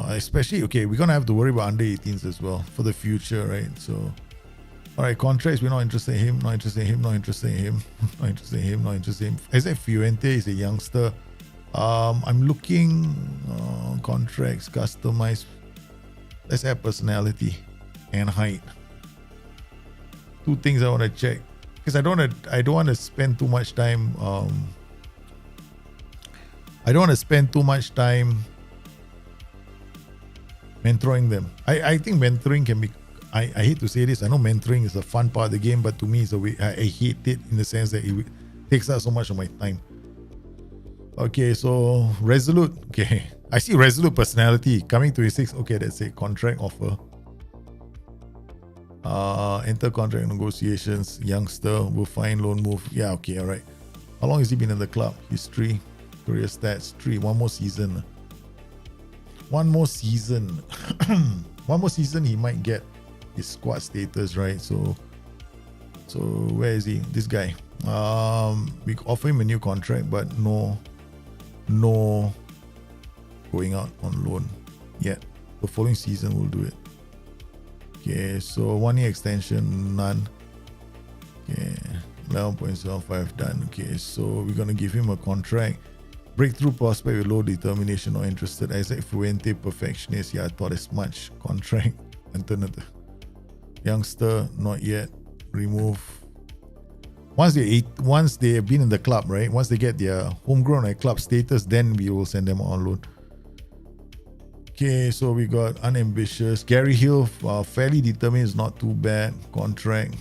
especially, okay, we're gonna have to worry about under 18s as well for the future, right? So. All right, contracts, we're not interested in him, not interested in him, not interested in him, not interested in him, not interested in him. As if Fuente is a youngster. I'm looking contracts, customized. Let's add personality and height. Two things I want to check. Because I don't want to spend too much time. I don't want to spend too much time mentoring them. I think mentoring can be. I hate to say this. I know mentoring is a fun part of the game, but to me, it's a way. I hate it in the sense that it takes up so much of my time. Okay, so Resolute. Okay, I see Resolute personality coming 26. Okay, that's it. Contract offer. Enter contract negotiations. Youngster will find loan move. Yeah, okay, all right. How long has he been in the club? History, career stats, 3. One more season. One more season. One more season. He might get his squad status, right? So where is he? This guy. We offer him a new contract, but no going out on loan yet. The following season we'll do it. Okay, so 1 year extension, none. Okay, 11.75 done. Okay, so we're gonna give him a contract. Breakthrough prospect with low determination, not interested. Isaac Fuente, perfectionist. Yeah, I thought as much. Contract. Alternative. Youngster, not yet. Remove. Once they have been in the club, right? Once they get their homegrown at club status, then we will send them on loan. Okay, so we got unambitious. Gary Hill, fairly determined, is not too bad. Contract.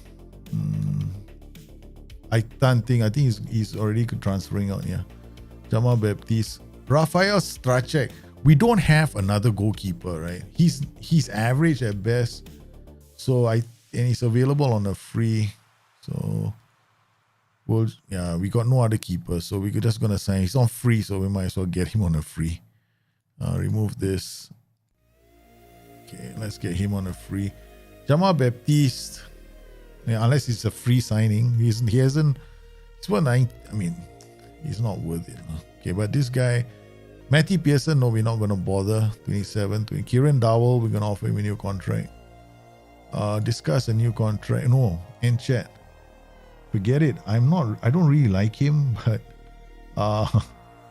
I think he's already transferring out. Yeah. Jamal Baptiste, Rafael Stracek. We don't have another goalkeeper, right? He's average at best. So and he's available on a free. So we got no other keeper. So we're just gonna sign. He's on free, so we might as well get him on a free. Remove this. Okay, let's get him on a free. Jamal Baptiste. Yeah, unless it's a free signing, he's not worth it. Okay, but this guy, Matty Pearson, no, we're not going to bother. 27. Kieran Dowell, we're going to offer him a new contract. Discuss a new contract. No, in chat. Forget it. I don't really like him, but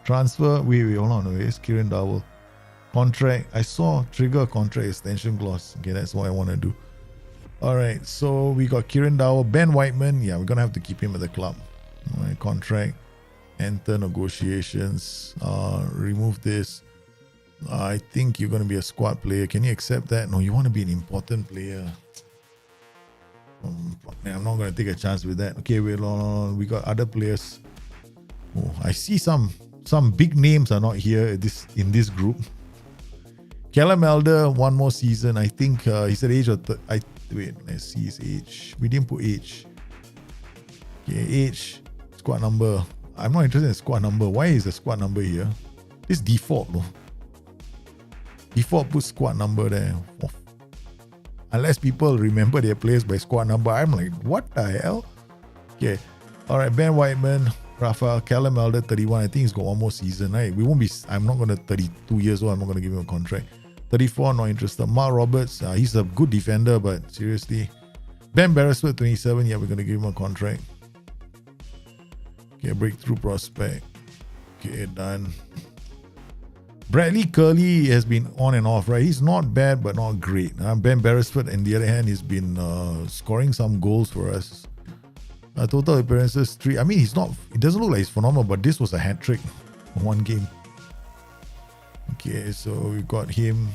transfer. Wait, hold on. Where's Kieran Dowell? Contract. I saw trigger contract extension clause. Okay, that's what I want to do. All right, so we got Kieran Dowell, Ben Whiteman. Yeah, we're going to have to keep him at the club. All right, contract. Enter negotiations. Remove this. I think you're going to be a squad player. Can you accept that? No, you want to be an important player. I'm not going to take a chance with that. Okay, we got other players. Oh, I see some big names are not here in this group. Callum Elder, one more season. I think he's at age of wait, let's see his age. We didn't put age. Okay, age, squad number. I'm not interested in squad number. Why is the squad number here? This default, though. Default put squad number there. Oh. Unless people remember their players by squad number, I'm like, what the hell? Okay. All right, Ben Whiteman, Rafael, Callum Elder, 31. I think he's got one more season, right? I'm not going to 32 years old. I'm not going to give him a contract. 34, not interested. Mark Roberts, he's a good defender, but seriously. Ben Beresford, 27. Yeah, we're going to give him a contract. Okay, breakthrough prospect. Okay, done. Bradley Curley has been on and off, right? He's not bad, but not great. Ben Beresford, on the other hand, he's been scoring some goals for us. Total appearances 3. I mean, it doesn't look like he's phenomenal, but this was a hat trick in one game. Okay, so we got him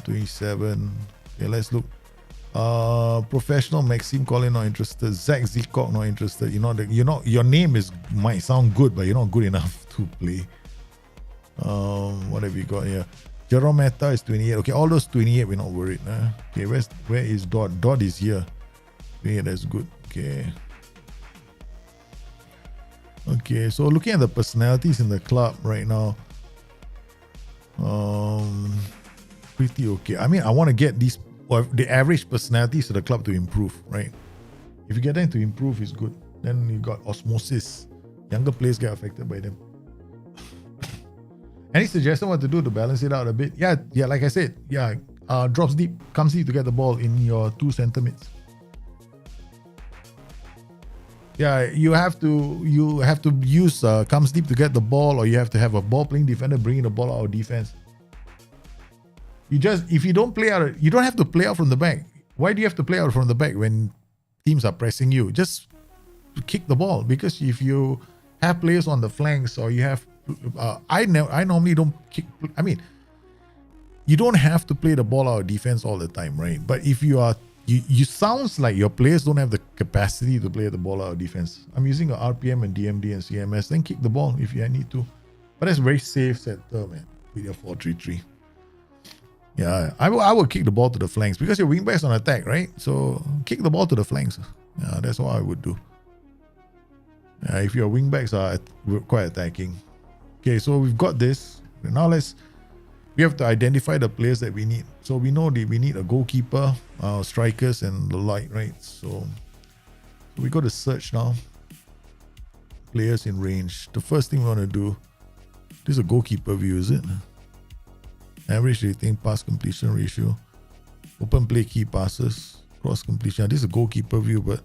27. Okay, let's look. Professional Maxime Collin not interested. Zach Zikok not interested. Your name might sound good, but you're not good enough to play. What have we got here? Jerome Meta is 28. Okay, all those 28 we're not worried. Okay, where is Dodd? Dodd is here. Okay, that's good. Okay, so looking at the personalities in the club right now, pretty okay. I mean, I want to get the average personalities of the club to improve, right? If you get them to improve, it's good. Then you got osmosis. Younger players get affected by them. Any suggestion what to do to balance it out a bit? Yeah, like I said, drops deep, comes deep to get the ball in your 2 center mids. Yeah, you have to use comes deep to get the ball, or you have to have a ball playing defender bringing the ball out of defense. If you don't play out, you don't have to play out from the back. Why do you have to play out from the back when teams are pressing you? Just kick the ball, because if you have players on the flanks, or you have, I normally don't kick. I mean, you don't have to play the ball out of defense all the time, right? But if you are, you sounds like your players don't have the capacity to play the ball out of defense. I'm using a RPM and DMD and CMS, then kick the ball if you need to. But that's very safe setter, man, with your 4-3-3. Yeah, I will kick the ball to the flanks, because your wingbacks on attack, right? So kick the ball to the flanks. Yeah, that's what I would do. If your wingbacks are quite attacking. Okay, so we've got this. Now we have to identify the players that we need. So we know that we need a goalkeeper, strikers, and the like, right? So we go to search now. Players in range. The first thing we want to do, this is a goalkeeper view, is it? Average rating, pass completion ratio, open play key passes, cross completion. This is a goalkeeper view, but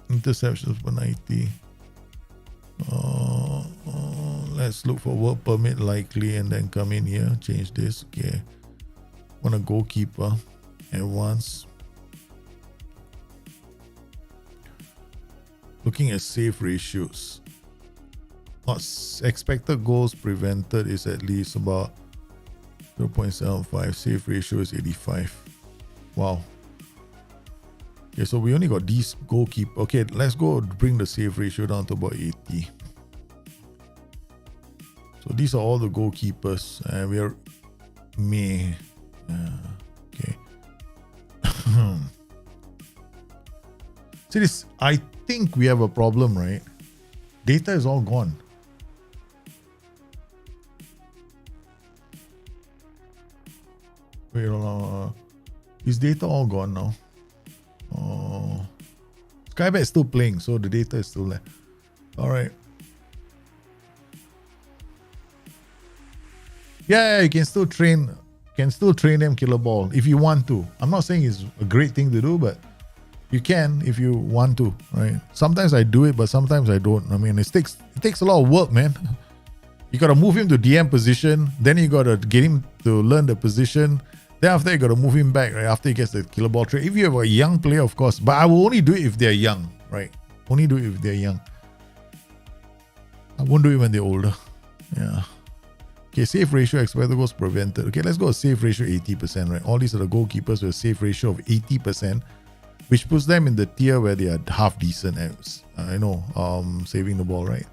interceptions per 90. Let's look for work permit likely, and then come in here, change this. Okay, want a goalkeeper at once. Looking at save ratios. Expected goals prevented is at least about 0.75. Save ratio is 85. Wow. Okay, so we only got these goalkeeper. Okay, let's go bring the save ratio down to about 80. So these are all the goalkeepers, and we are May. Okay. See this? I think we have a problem, right? Data is all gone. Wait, is data all gone now? Skybet is still playing, so the data is still there. All right. Yeah, you can still train them killer ball if you want to. I'm not saying it's a great thing to do, but you can if you want to, right? Sometimes I do it, but sometimes I don't. I mean, it takes a lot of work, man. You gotta move him to DM position, then you gotta get him to learn the position. Then after you gotta move him back, right? After he gets the killer ball trade. If you have a young player, of course, but I will only do it if they're young, right? Only do it if they're young. I won't do it when they're older. Yeah. Okay, save ratio, expected goals prevented. Okay, let's go save ratio 80%, right? All these are the goalkeepers with a save ratio of 80%, which puts them in the tier where they are half decent at, saving the ball, right?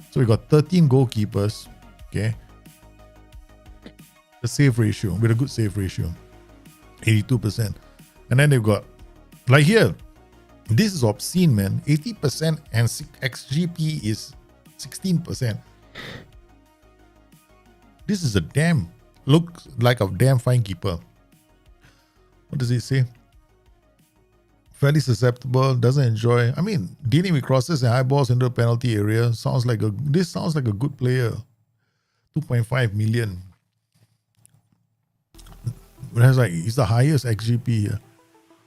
So we got 13 goalkeepers, okay? The save ratio, with a good save ratio, 82%. And then they've got, like here, this is obscene, man. 80% and XGP is 16%. This is looks like a damn fine keeper. What does it say? Fairly susceptible, doesn't enjoy. I mean, dealing with crosses and high balls into the penalty area this sounds like a good player. 2.5 million. It's the highest XGP here.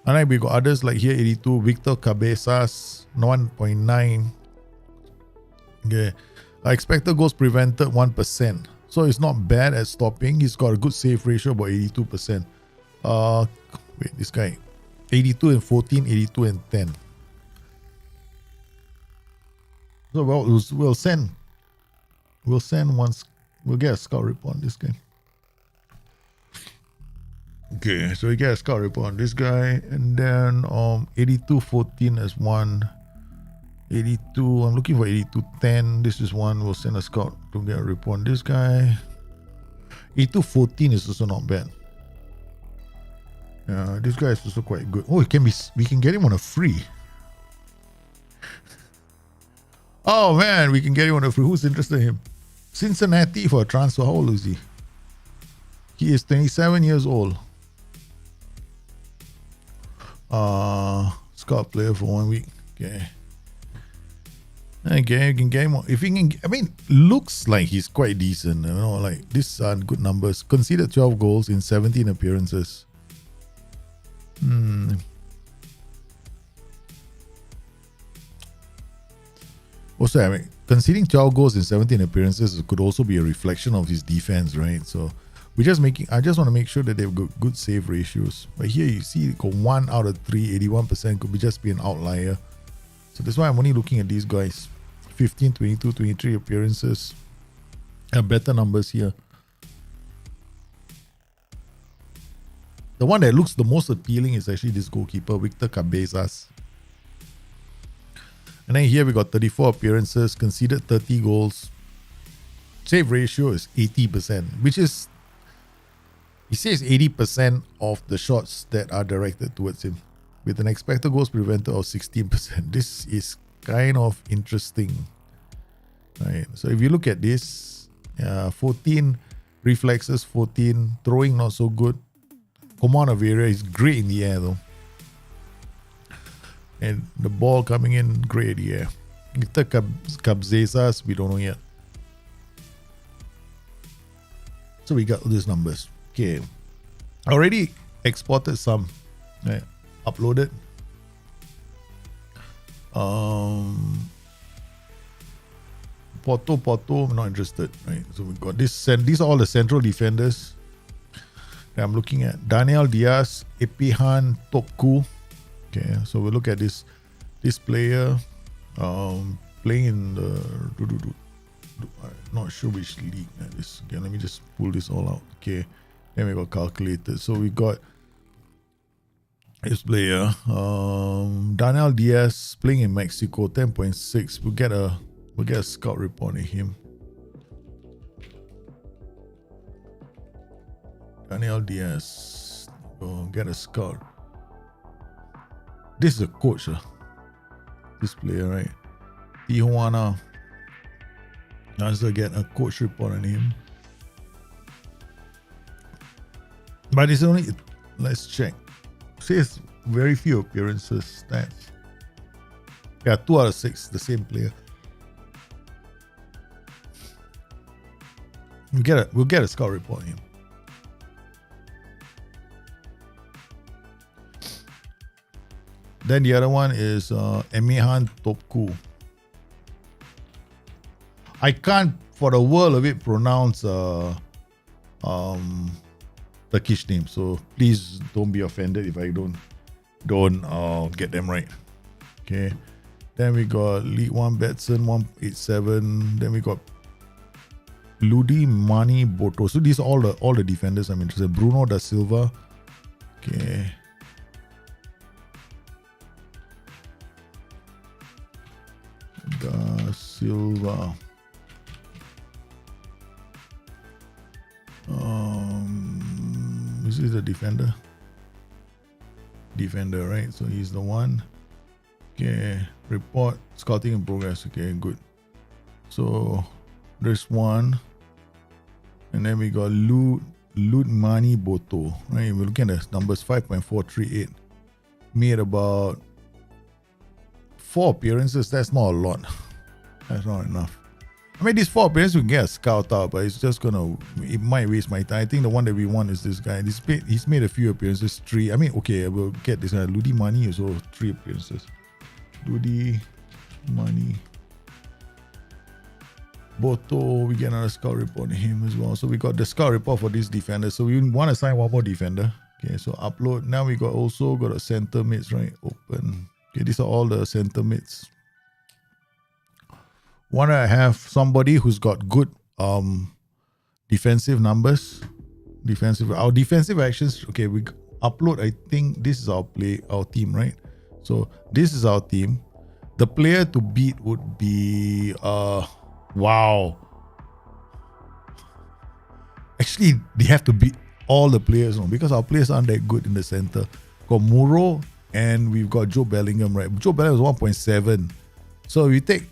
And then we got others like here 82, Victor Cabezas 1.9. Okay. Expected goals prevented 1%. So it's not bad at stopping. He's got a good save ratio, about 82%. This guy. 82 and 14, 82 and 10. So we'll send once. We'll get a scout report on this guy. Okay, so we get a scout report on this guy, and then 82-14 is one. 82, I'm looking for 82-10. This is one. We'll send a scout to get a report on this guy. 82-14 is also not bad. Yeah, this guy is also quite good. Oh, we can get him on a free. Oh man, we can get him on a free. Who's interested in him? Cincinnati for a transfer. How old is he? He is 27 years old. Scout player for 1 week. Okay. Okay, you can get him. If he can, I mean, looks like he's quite decent. You know, like these are good numbers. Conceded 12 goals in 17 appearances. Also, I mean, conceding 12 goals in 17 appearances could also be a reflection of his defense, right? So I just want to make sure that they've got good save ratios. But here you see, got 1 out of 3, 81% could just be an outlier. So that's why I'm only looking at these guys. 15, 22, 23 appearances. Better numbers here. The one that looks the most appealing is actually this goalkeeper, Victor Cabezas. And then here we got 34 appearances, conceded 30 goals. Save ratio is 80%, which is, he says 80% of the shots that are directed towards him, with an expected goals prevented of 16%. This is kind of interesting, right? So if you look at this, 14 reflexes, 14 throwing not so good. Command of area is great in the air though, and the ball coming in great in the air. Victor Cabezas, we don't know yet. So we got these numbers. Okay, already exported some, right? Uploaded. Porto, I'm not interested, right? So we got this. These are all the central defenders that I'm looking at. Daniel Diaz, Epihan Topku. Okay, so we'll look at this player playing in the. I'm not sure which league that is. Okay, let me just pull this all out. Okay, then we got calculated. So we got this player, Daniel Diaz, playing in Mexico, 10.6. We'll get a scout report on him. Daniel Diaz, get a scout. This is a coach, this player, right? Tijuana. Now let's get a coach report on him. But it's only, let's check. Says very few appearances, stats. Yeah, 2 out of 6, the same player. We'll get a scout report on him. Then the other one is Emihan Topku. I can't for the world of it pronounce Turkish name, so please don't be offended if I don't get them right. Okay. Then we got League One Betson 187. Then we got Ludi Mani Boto. So these are all the defenders I'm interested in. Bruno da Silva. Okay. Da Silva. This is the defender. Defender, right? So he's the one. Okay. Report scouting in progress. Okay, good. So there's one. And then we got Ludmani Boto. Right? We're looking at the numbers 5.438. Made about 4 appearances. That's not a lot. That's not enough. I mean, these 4 appearances we can get a scout out, but it's just it might waste my time. I think the one that we want is this guy. He's made a few appearances, 3. I mean, okay, we'll get this guy. Ludi Mani also 3 appearances. Ludi Mani Boto, we get another scout report on him as well. So we got the scout report for this defender. So we want to sign one more defender. Okay, so upload. Now we got a center mids, right? Open. Okay, these are all the center mids. want to have somebody who's got good defensive numbers. Our defensive actions. Okay, we upload. I think this is our team, right? So this is our team. The player to beat would be wow. Actually, they have to beat all the players, because our players aren't that good in the center. Got Muro and we've got Joe Bellingham, right? Joe Bellingham is 1.7. So we take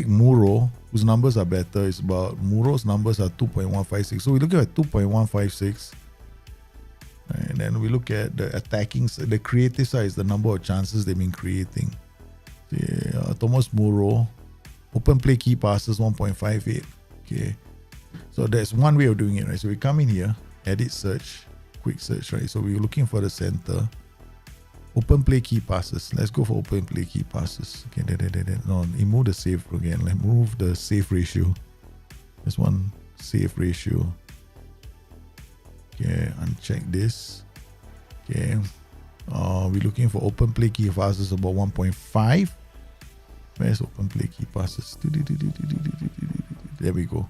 Muro, whose numbers are better. It's about Muro's numbers are 2.156. So we look at 2.156. And then we look at the attacking, the creative side is the number of chances they've been creating. Yeah, Thomas Muro, open play key passes 1.58. Okay. So that's one way of doing it, right? So we come in here, edit search, quick search, right? So we're looking for the center. Open play key passes. Let's go for open play key passes. Okay, no, remove the save again. Let's move the save ratio. There's one save ratio. Okay, uncheck this. Okay. We're looking for open play key passes about 1.5. Where's open play key passes? There we go.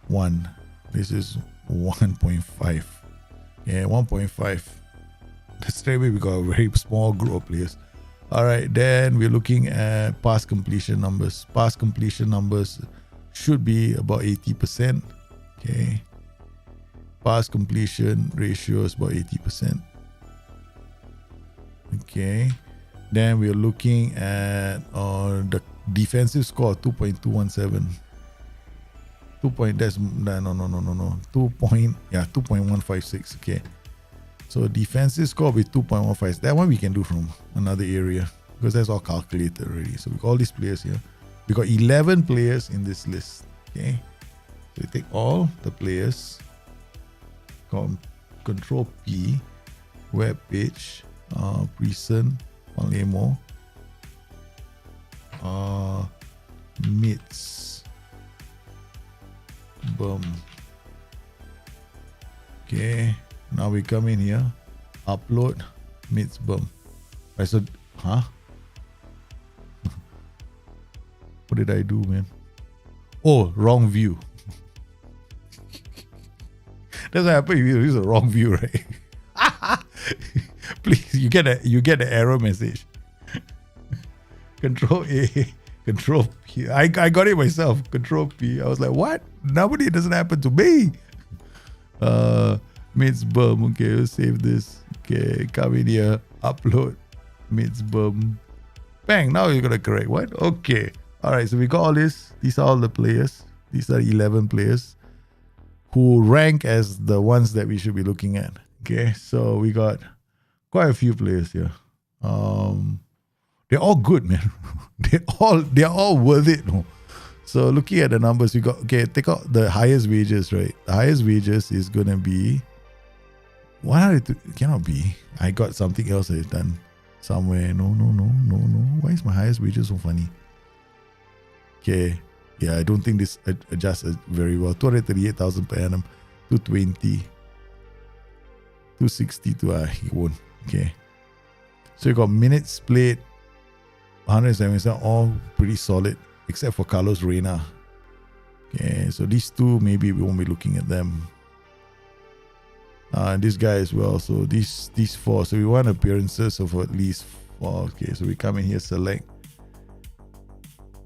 1. This is 1.5. Yeah, 1.5. Straight away we got a very small group of players. Alright, then we're looking at pass completion numbers. Pass completion numbers should be about 80%. Okay. Pass completion ratio is about 80%. Okay. Then we're looking at the defensive score 2.217. 2.156. Okay. So defensive score with 2.15. That one we can do from another area because that's all calculated already. So we got all these players here. We got 11 players in this list. Okay. So we take all the players. Control P. Web page. Prison. Palemo. Mids. Boom. Okay. Now we come in here, upload, mids boom. Right, so, what did I do, man? Oh, wrong view. That's what happens if you use the wrong view, right? Please, you get the error message. Control A, Control P. I got it myself. Control P. I was like, what? Nobody, it doesn't happen to me. Mids boom. Okay, we'll save this. Okay, come in here, upload, mids boom. Bang, now you're gonna correct what? Okay. Alright, so we got all this. These are all the players. These are 11 players who rank as the ones that we should be looking at. Okay, so we got quite a few players here. They're all good, man. they're all worth it. No? So looking at the numbers, we got, okay, take out the highest wages, right? The highest wages is gonna be 100. Cannot be. I got something else I've done somewhere. No. Why is my highest wages so funny? Okay. Yeah, I don't think this adjusts very well. 238,000 per annum. 220. 262. It won't. Okay. So you got minutes played. 177, all pretty solid. Except for Carlos Reina. Okay, so these two, maybe we won't be looking at them. And this guy as well. So these four. So we want appearances of at least 4. Okay, so we come in here, select.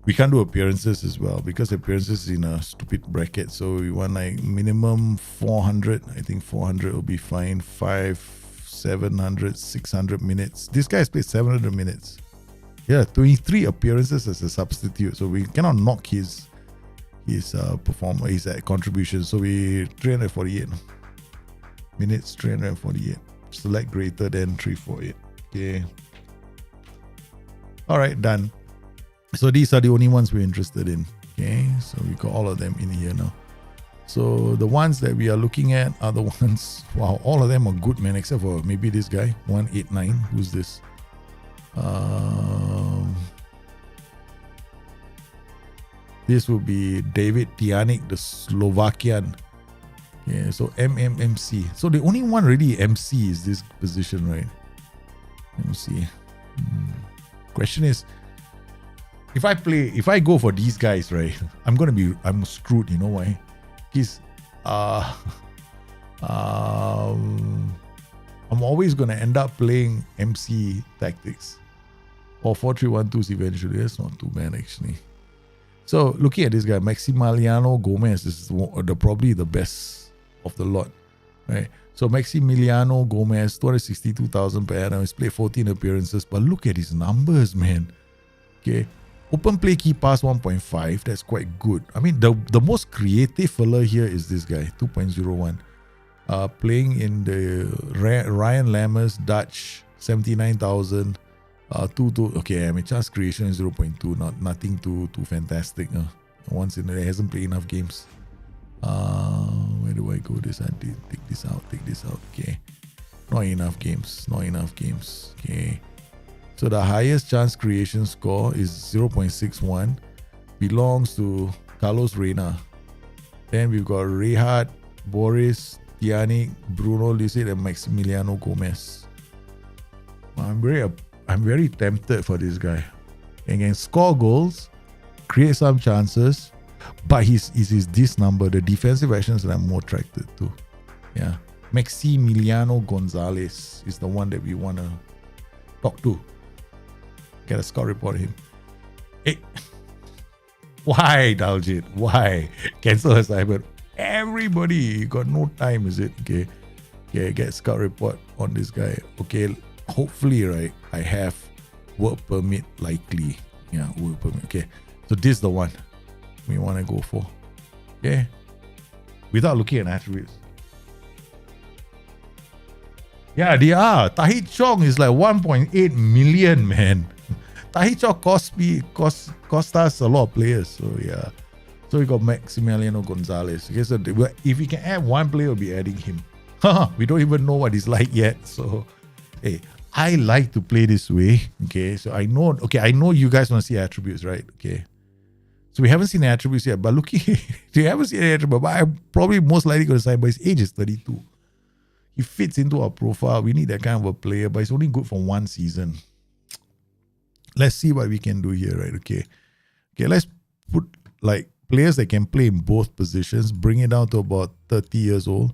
We can't do appearances as well because appearances is in a stupid bracket. So we want like minimum 400. I think 400 will be fine. 700, 600 minutes. This guy's played 700 minutes. Yeah, 23 appearances as a substitute. So we cannot knock his performance, his contribution. So we 348 minutes, 348. Select greater than 348. Okay. All right, done. So these are the only ones we're interested in. Okay, so we got all of them in here now. So the ones that we are looking at are the ones, wow, all of them are good, man, except for maybe this guy, 189. Who's this? This will be David Tianik, the Slovakian. Yeah, so MMMC. So the only one really MC is this position, right? MC. Question is, if I go for these guys, right, I'm screwed. You know why? He's I'm always gonna end up playing MC tactics or 4-3-1-2s eventually. That's not too bad actually. So looking at this guy, Maximiliano Gomez is probably the best of the lot, right? So Maximiliano Gomez, 262,000 per annum. He's played 14 appearances, but look at his numbers, man. Okay, open play key pass 1.5. That's quite good. I mean, the most creative fella here is this guy, 2.01. Playing in the Ryan Lammers Dutch, 79,000. Okay, I mean, chance creation is 0.2, nothing too fantastic. Once in it hasn't played enough games. Where do I go? Take this out. Okay, not enough games. Okay, so the highest chance creation score is 0.61, belongs to Carlos Reina. Then we've got Rehat, Boris, Tianik, Bruno Lucid, and Maximiliano Gomez. I'm very tempted for this guy. He can score goals, create some chances, but is this number, the defensive actions that I'm more attracted to. Yeah. Maximiliano Gonzalez is the one that we want to talk to. Get a score report of him. Hey. Why, Daljit? Why? Cancel assignment. Everybody got no time, is it? Okay, get scout report on this guy. Okay, hopefully, right, I have work permit likely. Yeah, work permit. Okay, so this is the one we want to go for. Okay, without looking at attributes. Yeah, they are. Tahit Chong is like 1.8 million, man. Tahit Chong cost us a lot of players. So yeah. So we got Maximiliano Gonzalez. Okay, so if we can add one player, we'll be adding him. We don't even know what he's like yet. So, hey, I like to play this way. Okay, so I know you guys want to see attributes, right? Okay. So we haven't seen the attributes yet, but looking, you haven't seen the attributes, but I'm probably most likely going to sign, but his age is 32. He fits into our profile. We need that kind of a player, but it's only good for one season. Let's see what we can do here, right? Okay, let's put like players that can play in both positions, bring it down to about 30 years old.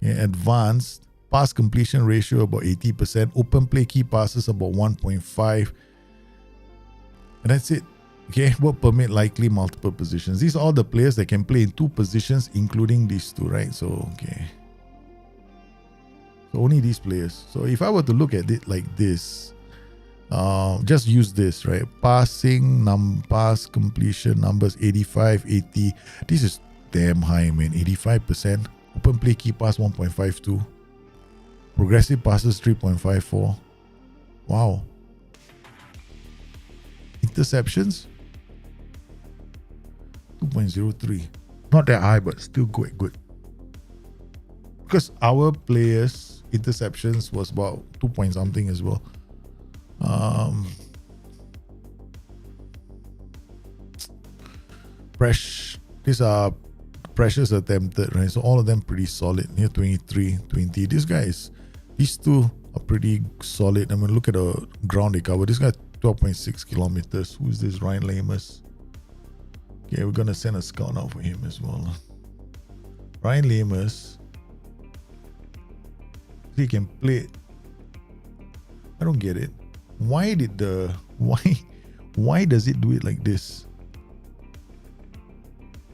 Okay, advanced, pass completion ratio about 80%, open play key passes about 1.5. And that's it. Okay, work permit likely multiple positions. These are all the players that can play in two positions, including these two, right? So, okay. So only these players. So if I were to look at it like this, just use this, right? Pass completion numbers 85, 80. This is damn high, man. 85%. Open play key pass 1.52. Progressive passes 3.54. Wow. Interceptions 2.03. Not that high, but still quite good. Because our players' interceptions was about 2 point something as well. These are pressures attempted, right? So all of them pretty solid. Here 23, 20. These two are pretty solid. I mean, look at the ground they cover. This guy 12.6 kilometers. Who is this? Ryan Lammers. Okay, we're gonna send a scout out for him as well. Ryan Lammers. He can play. I don't get it. Why does it do it like this?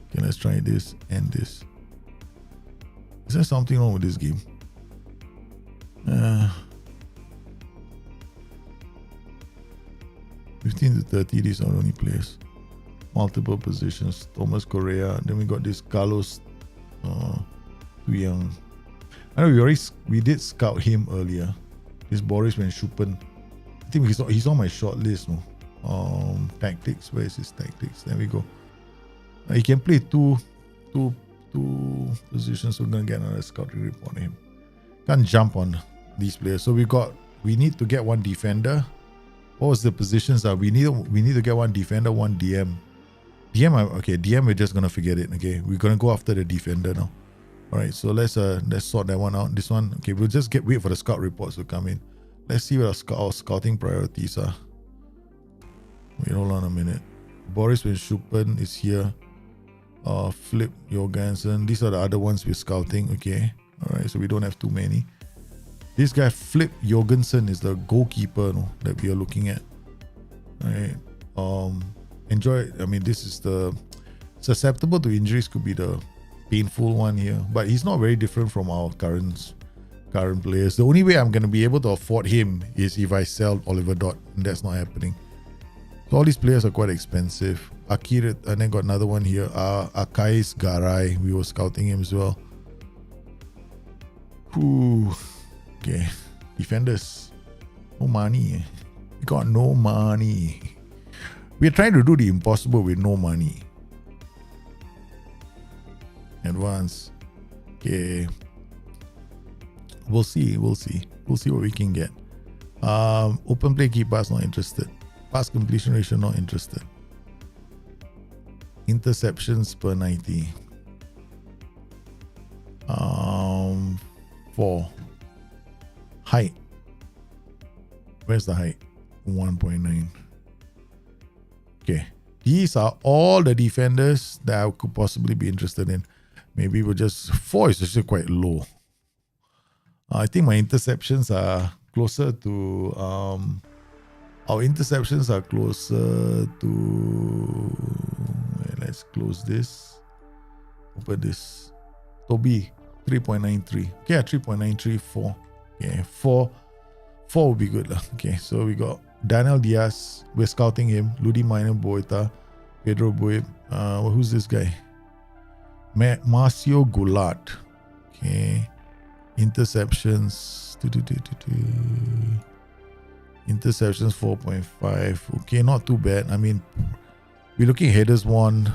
Okay, let's try this and this. Is there something wrong with this game? 15 to 30, these are only players. Multiple positions. Thomas Correa. Then we got this Carlos too young. I know we did scout him earlier. This Boris Van Schuppen. I think he's on my short list. No, tactics. Where is his tactics? There we go. He can play two positions. So we're gonna get another scouting report on him. Can't jump on these players. So we need to get one defender. What was the positions that we need to get one defender, one DM. DM we're just gonna forget it. Okay, we're gonna go after the defender now. All right, so let's sort that one out. This one, okay, we'll just wait for the scout reports to come in. Let's see what our scouting priorities are. Wait, hold on a minute. Boris Schuppen is here. Flip Jorgensen. These are the other ones we're scouting. Okay. Alright, so we don't have too many. This guy, Flip Jorgensen, is the goalkeeper that we are looking at. Alright. Enjoy. I mean, this is the susceptible to injuries, could be the painful one here. But he's not very different from our current players. The only way I'm going to be able to afford him is if I sell Oliver Dot, and that's not happening. So all these players are quite expensive. Akir, and then got another one here. Akais Garai, we were scouting him as well. Ooh. Okay, defenders, no money. We got no money. We're trying to do the impossible with no money. Advance. Okay. We'll see what we can get. Open play keepers not interested. Pass completion ratio not interested. Interceptions per 90. 4. Height. Where's the height? 1.9. Okay. These are all the defenders that I could possibly be interested in. Maybe we'll just... 4 is actually quite low. I think my interceptions are closer to... our interceptions are closer to... Let's close this. Open this. Toby, 3.93. Okay, 3.934. Okay, 4 would be good. Okay, so we got Daniel Diaz. We're scouting him. Ludi Minor Boita. Pedro Buib. Who's this guy? Marcio Goulart. Okay. Interceptions. Interceptions 4.5. Okay, not too bad. I mean, we're looking at headers 1.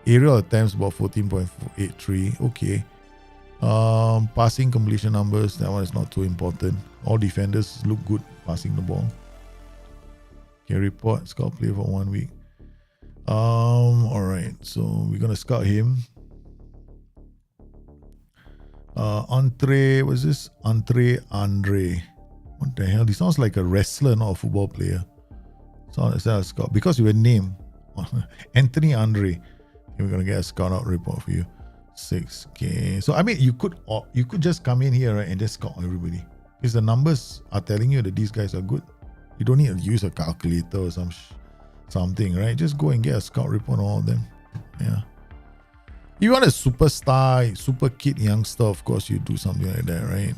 Aerial attempts about 14.83. Okay. Passing completion numbers, that one is not too important. All defenders look good passing the ball. Okay, report scout player for 1 week. Alright, so we're gonna scout him. Andre, what's this? Andre. What the hell? He sounds like a wrestler, not a football player. So it's a scout because you were named Anthony Andre. Okay, we're gonna get a scout out report for you. 6K. So I mean, you could just come in here, right, and just scout everybody because the numbers are telling you that these guys are good. You don't need to use a calculator or something, right? Just go and get a scout report on all of them. Yeah. You want a superstar, super kid youngster, of course you do something like that, right?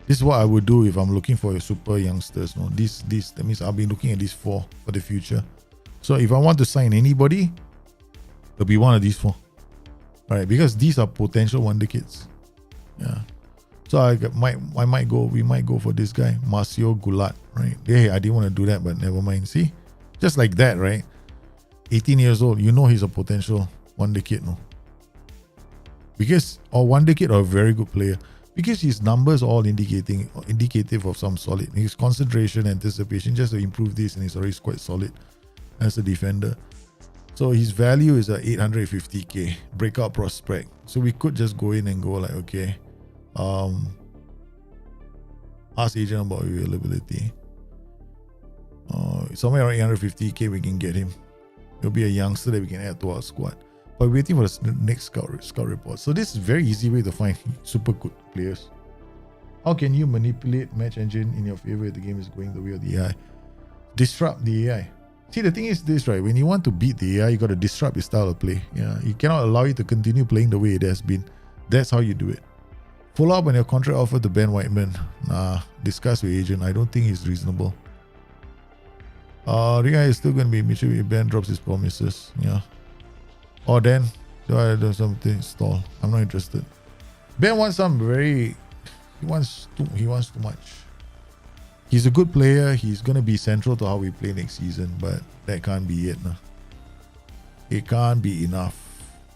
This is what I would do if I'm looking for a super youngsters. No, that means I'll be looking at these 4 for the future. So if I want to sign anybody, it'll be one of these 4. Right, because these are potential wonder kids. Yeah. So we might go for this guy, Marcio Goulart, right? Hey, I didn't want to do that, but never mind. See? Just like that, right? 18 years old, you know he's a potential wonder kid, no? Because, or wonder kid or a very good player. Because his numbers are all indicative of some solid. His concentration, anticipation, just to improve this, and he's already quite solid as a defender. So his value is 850k breakout prospect. So we could just go in and go like, okay, ask agent about availability. Somewhere around 850k we can get him. He'll be a youngster that we can add to our squad. But we're waiting for the next scout report. So this is a very easy way to find super good players. How can you manipulate match engine in your favor if the game is going the way of the AI? Disrupt the AI. See, the thing is this, right? When you want to beat the AI, you got to disrupt your style of play. Yeah, you cannot allow it to continue playing the way it has been. That's how you do it. Follow up on your contract offer to Ben Whiteman. Nah, discuss with agent. I don't think he's reasonable. Ria is still going to be Mitchell if Ben drops his promises. Yeah. Or then, do I do something stall? I'm not interested. Ben wants he wants too much. He's a good player. He's going to be central to how we play next season, but that can't be it. Nah. It can't be enough.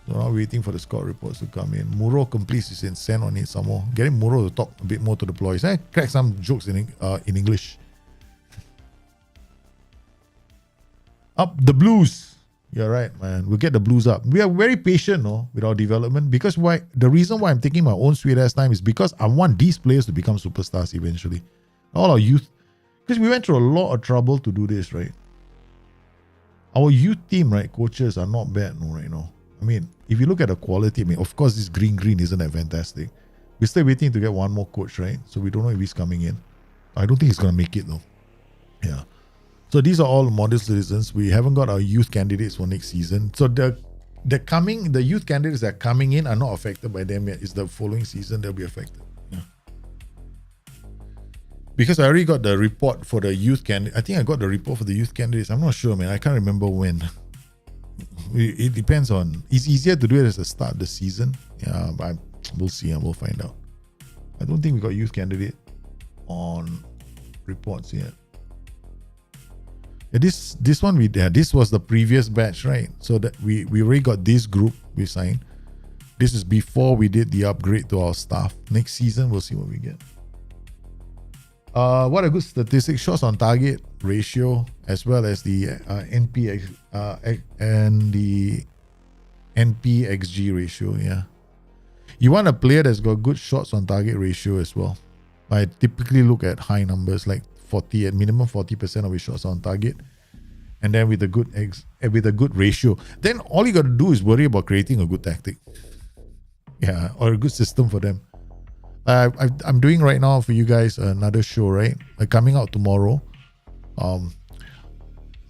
So now waiting for the scout reports to come in. Muro completes his incent on it some more. Getting Muro to talk a bit more to the ploys. Crack some jokes in English. Up the Blues. You're right, man. We'll get the Blues up. We are very patient, with our development, because the reason why I'm taking my own sweet ass time is because I want these players to become superstars eventually. All our youth, because we went through a lot of trouble to do this, right? Our youth team, right, coaches are not bad right now. I mean, if you look at the quality, I mean, of course, this green isn't that fantastic. We're still waiting to get one more coach, right? So we don't know if he's coming in. I don't think he's going to make it though. Yeah. So these are all model citizens. We haven't got our youth candidates for next season. So the youth candidates that are coming in are not affected by them yet. It's the following season they'll be affected. Yeah. Because I already got the report for the youth candidate. I think I got the report for the youth candidates. I'm not sure, man. I can't remember when. It depends on. It's easier to do it at the start of the season. Yeah, but we'll see and we'll find out. I don't think we got youth candidate on reports yet. Yeah, this one this was the previous batch, right? So that we already got this group we signed. This is before we did the upgrade to our staff. Next season we'll see what we get. What a good statistic, shots on target ratio, as well as the NP and the NPXG ratio. Yeah, you want a player that's got good shots on target ratio as well. I typically look at high numbers like 40, at minimum 40% of his shots on target, and then with a good ratio. Then all you got to do is worry about creating a good tactic, yeah, or a good system for them. I'm doing right now for you guys another show, right? Coming out tomorrow.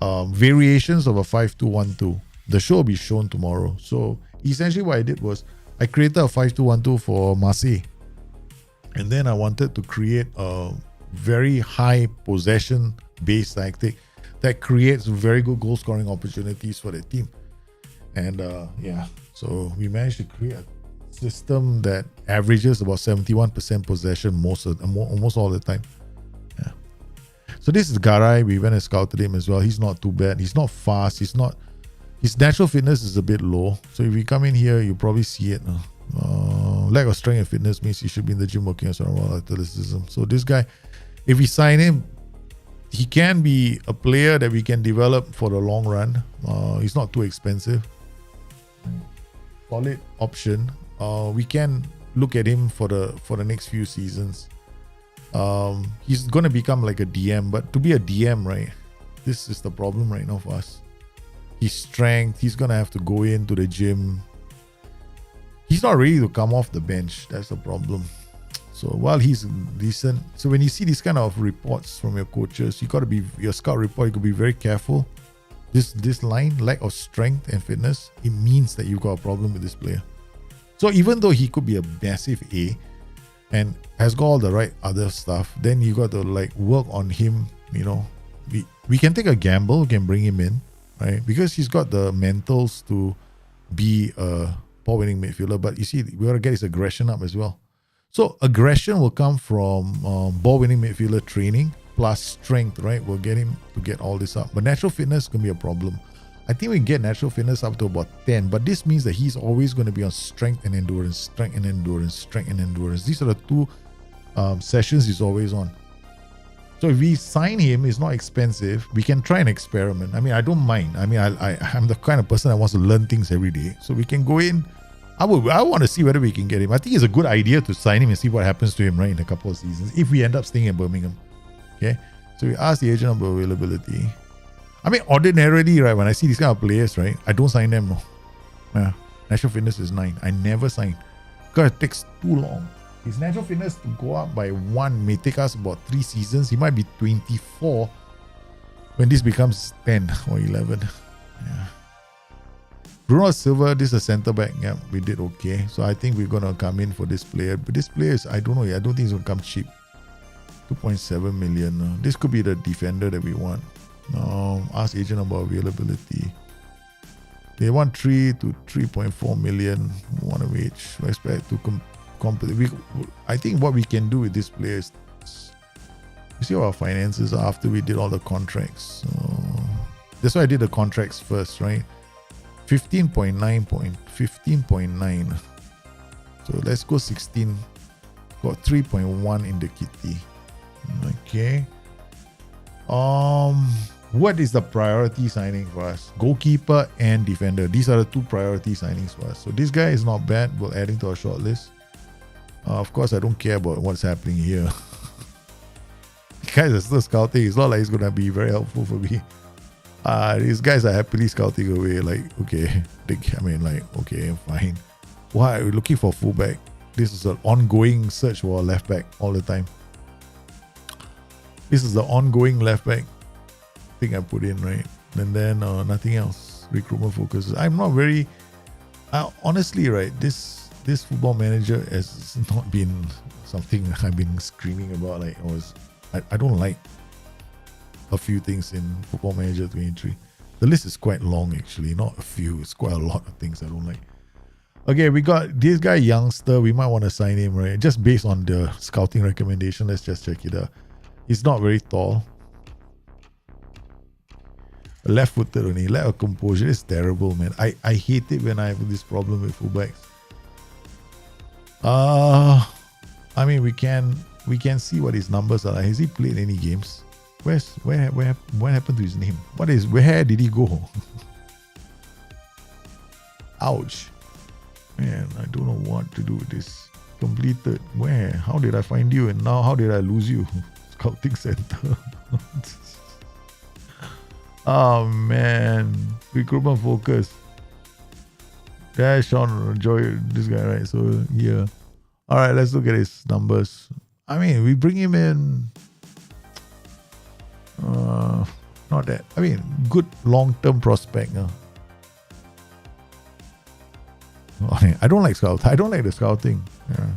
Variations of a 5-2-1-2. The show will be shown tomorrow. So essentially what I did was I created a 5-2-1-2 for Marseille. And then I wanted to create a very high possession based tactic that creates very good goal scoring opportunities for the team. And yeah, so we managed to create a system that averages about 71% possession almost all the time. Yeah. So this is Garay. We went and scouted him as well. He's not too bad. He's not fast. His natural fitness is a bit low. So if you come in here, you probably see it. Lack of strength and fitness means he should be in the gym working on some athleticism. So this guy, if we sign him, he can be a player that we can develop for the long run. He's not too expensive. Solid option. We can look at him for the next few seasons. He's going to become like a DM, but to be a DM, right, this is the problem right now for us. His strength, he's going to have to go into the gym. He's not ready to come off the bench. That's the problem. So while he's decent, so when you see these kind of reports from your coaches, you got to be, your scout report, you got to be very careful. This line, lack of strength and fitness, it means that you've got a problem with this player. So even though he could be a massive A and has got all the right other stuff, then you got to like work on him. You know, we can take a gamble, we can bring him in, right? Because he's got the mentals to be a ball-winning midfielder. But you see, we got to get his aggression up as well. So aggression will come from ball-winning midfielder training plus strength, right? We'll get him to get all this up. But natural fitness can be a problem. I think we can get natural fitness up to about 10, but this means that he's always going to be on strength and endurance, strength and endurance, strength and endurance. These are the two sessions he's always on. So if we sign him, it's not expensive. We can try an experiment. I mean, I don't mind. I mean, I'm the kind of person that wants to learn things every day. So we can go in. I want to see whether we can get him. I think it's a good idea to sign him and see what happens to him, right, in a couple of seasons, if we end up staying in Birmingham. Okay. So we ask the agent about availability. I mean, ordinarily, right, when I see these kind of players, right, I don't sign them. No. Yeah. Natural fitness is 9. I never sign because it takes too long. His natural fitness to go up by 1 may take us about 3 seasons. He might be 24 when this becomes 10 or 11. Yeah. Bruno Silva, this is a centre back. Yeah, we did okay. So I think we're going to come in for this player. But this player is, I don't know. I don't think it's going to come cheap. 2.7 million. This could be the defender that we want. Ask agent about availability. They want 3 to 3.4 million, one of each. We expect to compete. I think what we can do with this player is, you see what our finances are after we did all the contracts. That's why I did the contracts first, right? 15.9. So let's go 16. Got 3.1 in the kitty. Okay. What is the priority signing for us? Goalkeeper and defender. These are the 2 priority signings for us. So this guy is not bad. We'll add him to our short list. Of course, I don't care about what's happening here. Guys are still scouting. It's not like it's going to be very helpful for me. These guys are happily scouting away. Like, okay, okay, fine. Why are we looking for fullback? This is an ongoing search for a left back all the time. This is the ongoing left back thing I put in, right? And then nothing else. Recruitment focuses. I'm not very. Honestly, right? This football manager has not been something I've been screaming about. Like, I don't like a few things in Football Manager 23. The list is quite long, actually. Not a few. It's quite a lot of things I don't like. Okay, we got this guy, youngster. We might want to sign him, right? Just based on the scouting recommendation. Let's just check it out. He's not very tall. Left-footed only. Lack of composure. It's terrible, man. I hate it when I have this problem with fullbacks. I mean, we can see what his numbers are. Has he played any games? What happened to his name? Where did he go? Ouch. Man, I don't know what to do with this. Completed. Where? How did I find you? And now how did I lose you? Scouting center. Oh man. Recruitment focus. That's Sean Joy, this guy, right? So yeah. Alright, let's look at his numbers. I mean, we bring him in. Not that. I mean, good long-term prospect. I don't like scouting. I don't like the scouting. Yeah.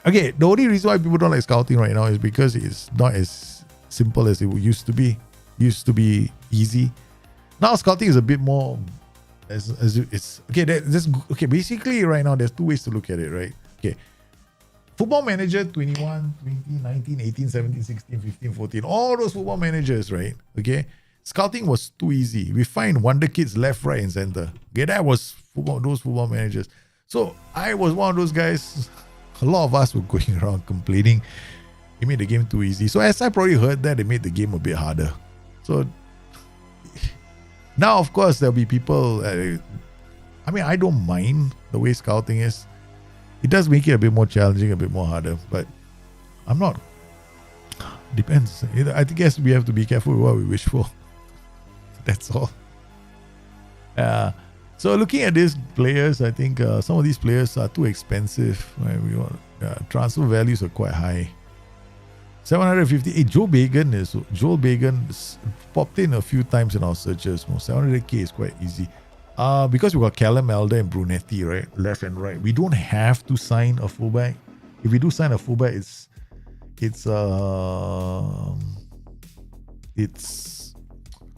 Okay, the only reason why people don't like scouting right now is because it's not as simple as it used to be. Used to be easy. Now scouting is a bit more. It's okay. Okay. Basically, right now there's two ways to look at it. Right. Okay. Football Manager 21, 20, 19, 18, 17, 16, 15, 14. All those football managers, right? Okay. Scouting was too easy. We find wonder kids left, right, and center. Okay, that was those football managers. So I was one of those guys. A lot of us were going around complaining it made the game too easy. So as I probably heard that, it made the game a bit harder. So now, of course, there'll be people. I mean, I don't mind the way scouting is. It does make it a bit more challenging, a bit more harder. But I'm not. Depends. I guess we have to be careful with what we wish for. That's all. So looking at these players, I think some of these players are too expensive. Right? Transfer values are quite high. 750. Joel Bagan popped in a few times in our searches. 700k is quite easy. Because we got Callum Elder and Brunetti, right? Left and right. We don't have to sign a fullback. If we do sign a fullback, it's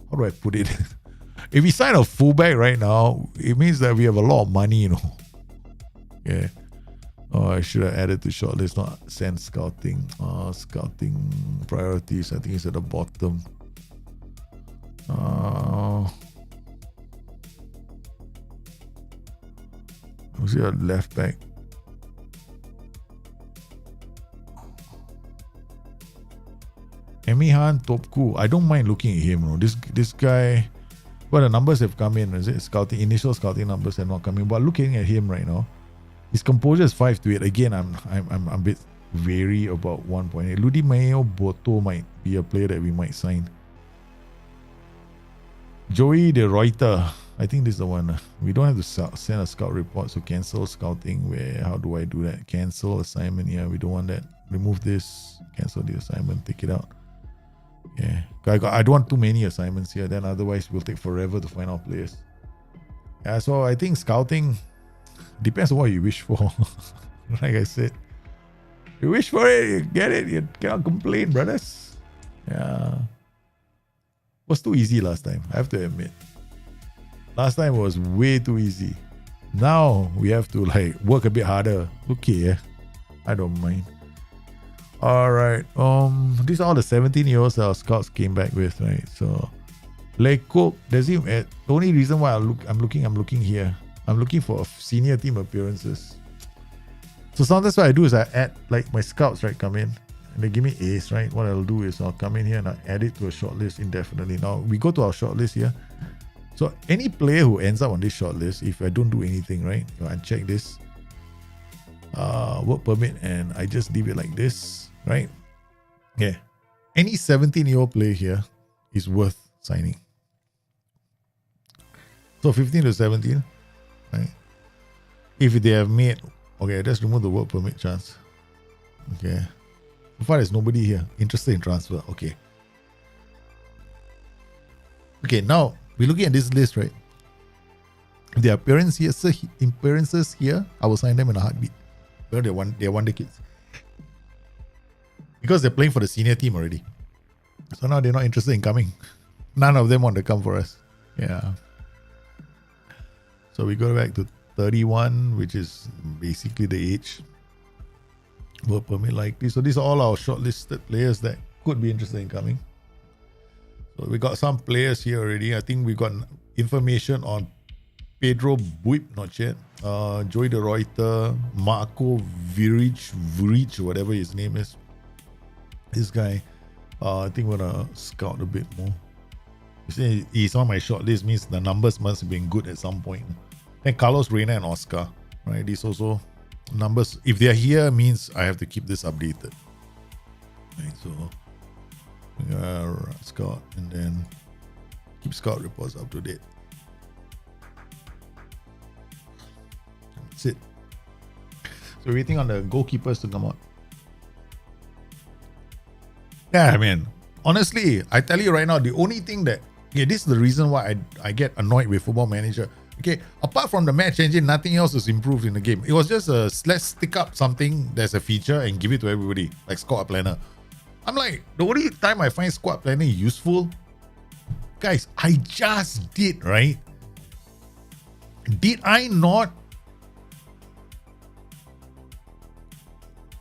how do I put it? If we sign a fullback right now, it means that we have a lot of money, you know. Yeah. Oh, I should have added to shortlist, not send scouting. Scouting priorities, I think it's at the bottom. Who's your left back? Emihan Topku. I don't mind looking at him. You know. This guy. Well, the numbers have come in. Is it scouting? Initial scouting numbers have not come in. But looking at him right now, his composure is 5 to 8. Again, I'm a bit wary about 1.8. Ludimeo Boto might be a player that we might sign. Joey De Reuter. I think this is the one. We don't have to send a scout report, so cancel scouting. How do I do that? Cancel assignment. Yeah, we don't want that. Remove this. Cancel the assignment. Take it out. Yeah, I don't want too many assignments here. Then otherwise, we'll take forever to find out players. Yeah, so I think scouting depends on what you wish for. Like I said, you wish for it, you get it. You cannot complain, brothers. Yeah, it was too easy last time. I have to admit. Last time it was way too easy. Now we have to work a bit harder. Okay, I don't mind. Alright, these are all the 17-year-olds that our scouts came back with, right? So Lekop, there's him at the only reason why I'm looking here. I'm looking for senior team appearances. So sometimes what I do is I add my scouts, right, come in and they give me A's, right? What I'll do is I'll come in here and I'll add it to a shortlist indefinitely. Now we go to our shortlist here. So any player who ends up on this shortlist, if I don't do anything, right? You uncheck this work permit and I just leave it like this, right? Yeah. Any 17-year-old player here is worth signing. So 15 to 17, right? If they have made, okay, let's remove the work permit chance. Okay. So far, there's nobody here interested in transfer. Okay. Okay, now we're looking at this list, right? If there are appearances here, I will sign them in a heartbeat. Well, they're wonder kids. Because they're playing for the senior team already. So now they're not interested in coming. None of them want to come for us. Yeah. So we go back to 31, which is basically the age. Work permit likely. So these are all our shortlisted players that could be interested in coming. So we got some players here already. I think we got information on Pedro Buip, not yet. Joey de Ruyter, Marco Vuric, whatever his name is. This guy, I think we're gonna scout a bit more. You see, he's on my short list, means the numbers must have been good at some point. Then Carlos Reyna and Oscar, right? These also numbers. If they're here, means I have to keep this updated. Right, so scout and then keep scout reports up to date. That's it. So we're waiting on the goalkeepers to come out. Yeah, I mean, honestly, I tell you right now, the only thing that, this is the reason why I get annoyed with Football Manager. Okay, apart from the match engine, nothing else is improved in the game. It was just let's stick up something that's a feature and give it to everybody, like squad planner. I'm like, the only time I find squad planning useful, guys, I just did, right? Did I not?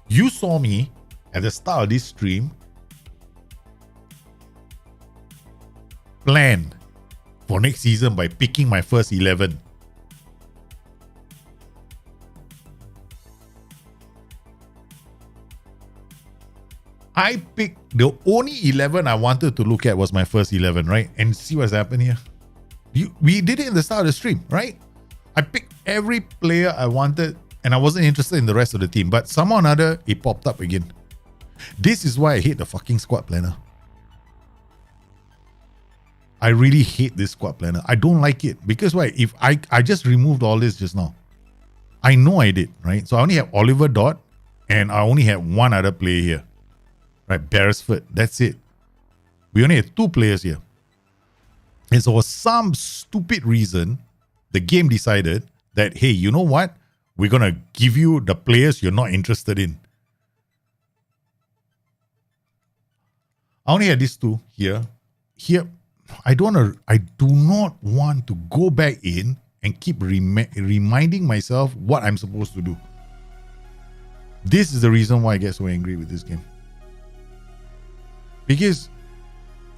You saw me at the start of this stream plan for next season by picking my first 11. I picked the only 11 I wanted to look at was my first 11, right? And see what's happened here. We did it in the start of the stream, right? I picked every player I wanted and I wasn't interested in the rest of the team, but somehow or another, it popped up again. This is why I hate the fucking squad planner. I really hate this squad planner. I don't like it because why? If I just removed all this just now. I know I did, right? So I only have Oliver Dot and I only have one other player here. Right, Beresford. That's it. We only have two players here. And so for some stupid reason, the game decided that, hey, you know what? We're going to give you the players you're not interested in. I only had these two here. Here, I do not want to go back in and keep reminding myself what I'm supposed to do. This is the reason why I get so angry with this game. Because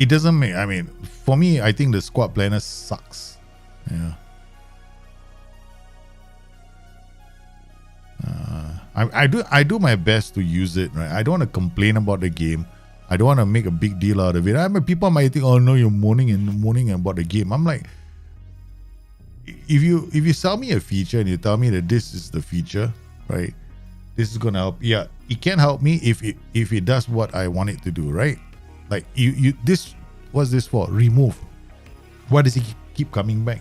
it doesn't make, I mean, for me, I think the squad planner sucks. Yeah. I do my best to use it, right? I don't want to complain about the game. I don't want to make a big deal out of it. I mean, people might think, oh no, you're moaning about the game. I'm like, if you sell me a feature and you tell me that this is the feature, right? This is gonna help. Yeah, it can help me if it does what I want it to do, right? Like this, what's this for? Remove. Why does it keep coming back?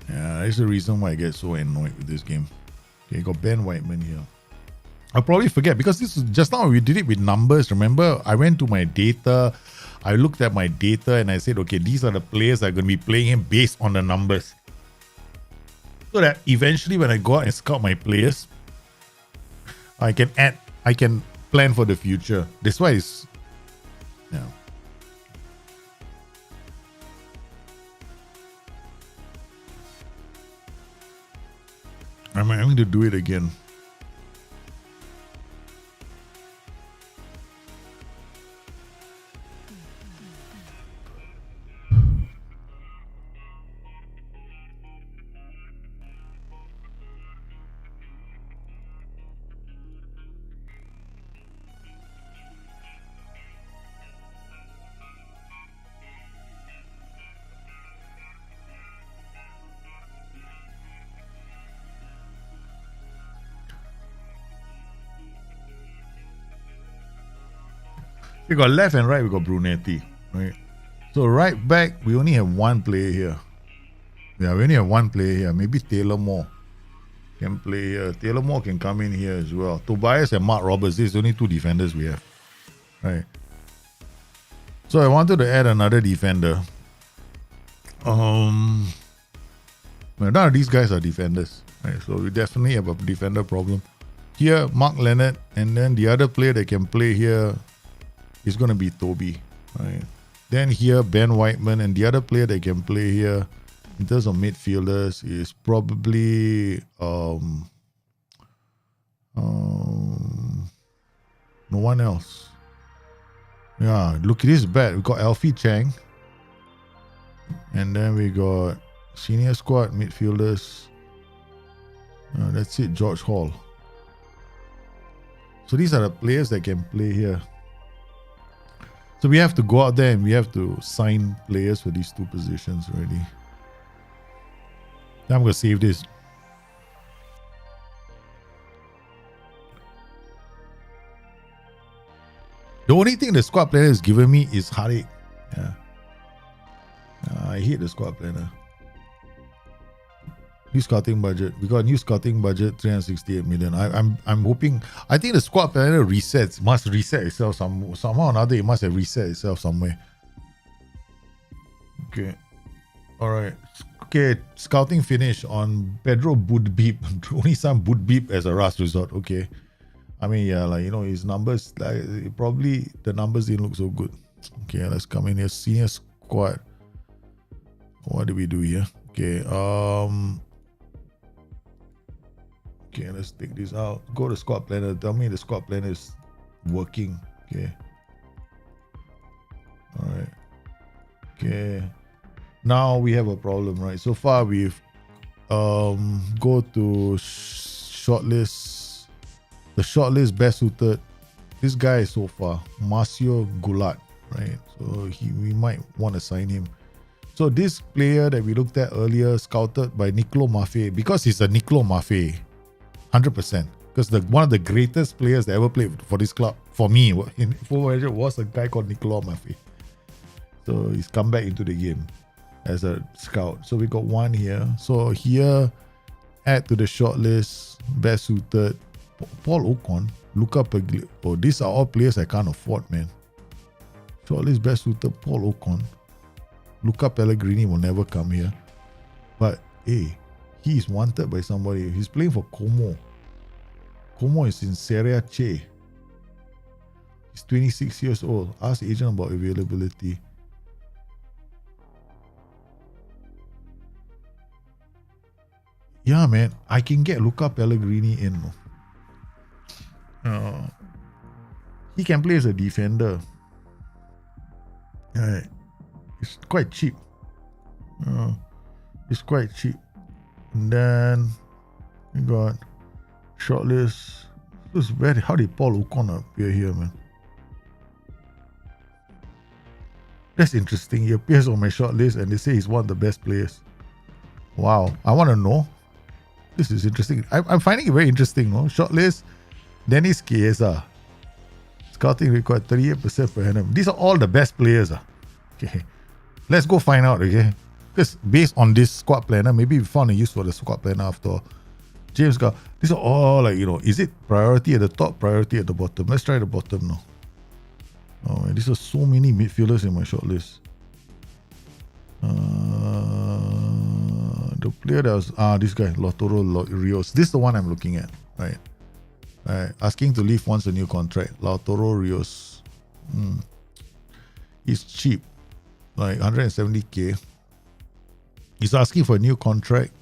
Yeah, that's the reason why I get so annoyed with this game. Okay, got Ben Whiteman here. I'll probably forget because this is just now we did it with numbers. Remember, I went to my data, I looked at my data and I said, okay, these are the players that are going to be playing him based on the numbers. So that eventually when I go out and scout my players, I can plan for the future. That's why it's, yeah. I'm having to do it again. We got left and right, we got Brunetti, right? So right back, we only have one player here. Yeah, we only have one player here. Maybe Taylor Moore can play here. Taylor Moore can come in here as well. Tobias and Mark Roberts, these are only two defenders we have, right? So I wanted to add another defender. None of these guys are defenders, right? So we definitely have a defender problem. Here, Mark Leonard, and then the other player that can play here is going to be Toby, right? Then here, Ben Whiteman, and the other player that can play here in terms of midfielders is probably no one else. Yeah, look, this is bad. We got Alfie Chang, and then we got senior squad midfielders. That's it, George Hall. So these are the players that can play here. So we have to go out there and we have to sign players for these two positions already. Now I'm going to save this. The only thing the squad planner has given me is heartache. Yeah. I hate the squad planner. New scouting budget. We got a new scouting budget, 368 million. I'm hoping. I think the squad planner must reset itself somehow or another. It must have reset itself somewhere. Okay. All right. Okay. Scouting finish on Pedro Budbeep. Only some Budbeep as a last resort. Okay. I mean, yeah, like, you know, his numbers, like, probably the numbers didn't look so good. Okay, let's come in here. Senior squad. What do we do here? Okay, okay, let's take this out. Go to squad planner. Tell me the squad planner is working. Okay. All right. Okay. Now we have a problem, right? So far we've go to shortlist. The shortlist best suited. This guy is so far Marcio Gulat, right? So we might want to sign him. So this player that we looked at earlier, scouted by Nicolo Maffei, because he's a Nicolo Maffei, 100%. Because one of the greatest players that ever played for this club, for me, in Football Manager, was a guy called Nicolo Maffei. So he's come back into the game as a scout. So we got one here. So here, add to the shortlist, best suited. Paul Ocon, Luca Pagli. Oh, these are all players I can't afford, man. Shortlist best suited, Paul Ocon. Luca Pellegrini will never come here. But, hey, he is wanted by somebody. He's playing for Como. Como is in Serie C. He's 26 years old. Ask the agent about availability. Yeah, man. I can get Luca Pellegrini in. He can play as a defender. Right. It's quite cheap. It's quite cheap. And then we got shortlist. How did Paul Ocon appear here, man? That's interesting. He appears on my shortlist and they say he's one of the best players. Wow. I want to know. This is interesting. I'm finding it very interesting. No? Shortlist. Dennis Chiesa. Scouting record 38% per annum. These are all the best players. Okay. Let's go find out, okay? Because based on this squad planner, maybe we found a use for the squad planner after all. James Gar. These are all like, you know, is it priority at the top, priority at the bottom? Let's try the bottom now. Oh man, these are so many midfielders in my shortlist. The player that was this guy, Lautaro Rios. This is the one I'm looking at, right? Right, asking to leave once a new contract. Lautaro Rios. He's cheap, like 170k. He's asking for a new contract.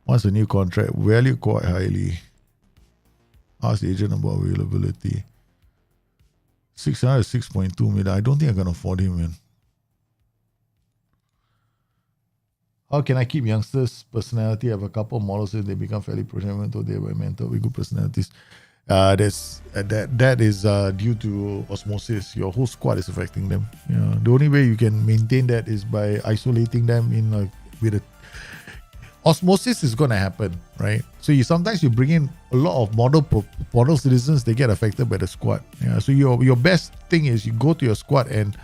Wants a new contract. Value quite highly. Ask the agent about availability. 606.2 million. I don't think I can afford him, man. How can I keep youngsters' personality? I have a couple of models and they become fairly professional. They were mentored with good personalities. That is due to osmosis. Your whole squad is affecting them. The only way you can maintain that is by isolating them in with a osmosis is going to happen, right? So sometimes you bring in a lot of model citizens, they get affected by the squad. Yeah. So your best thing is you go to your squad and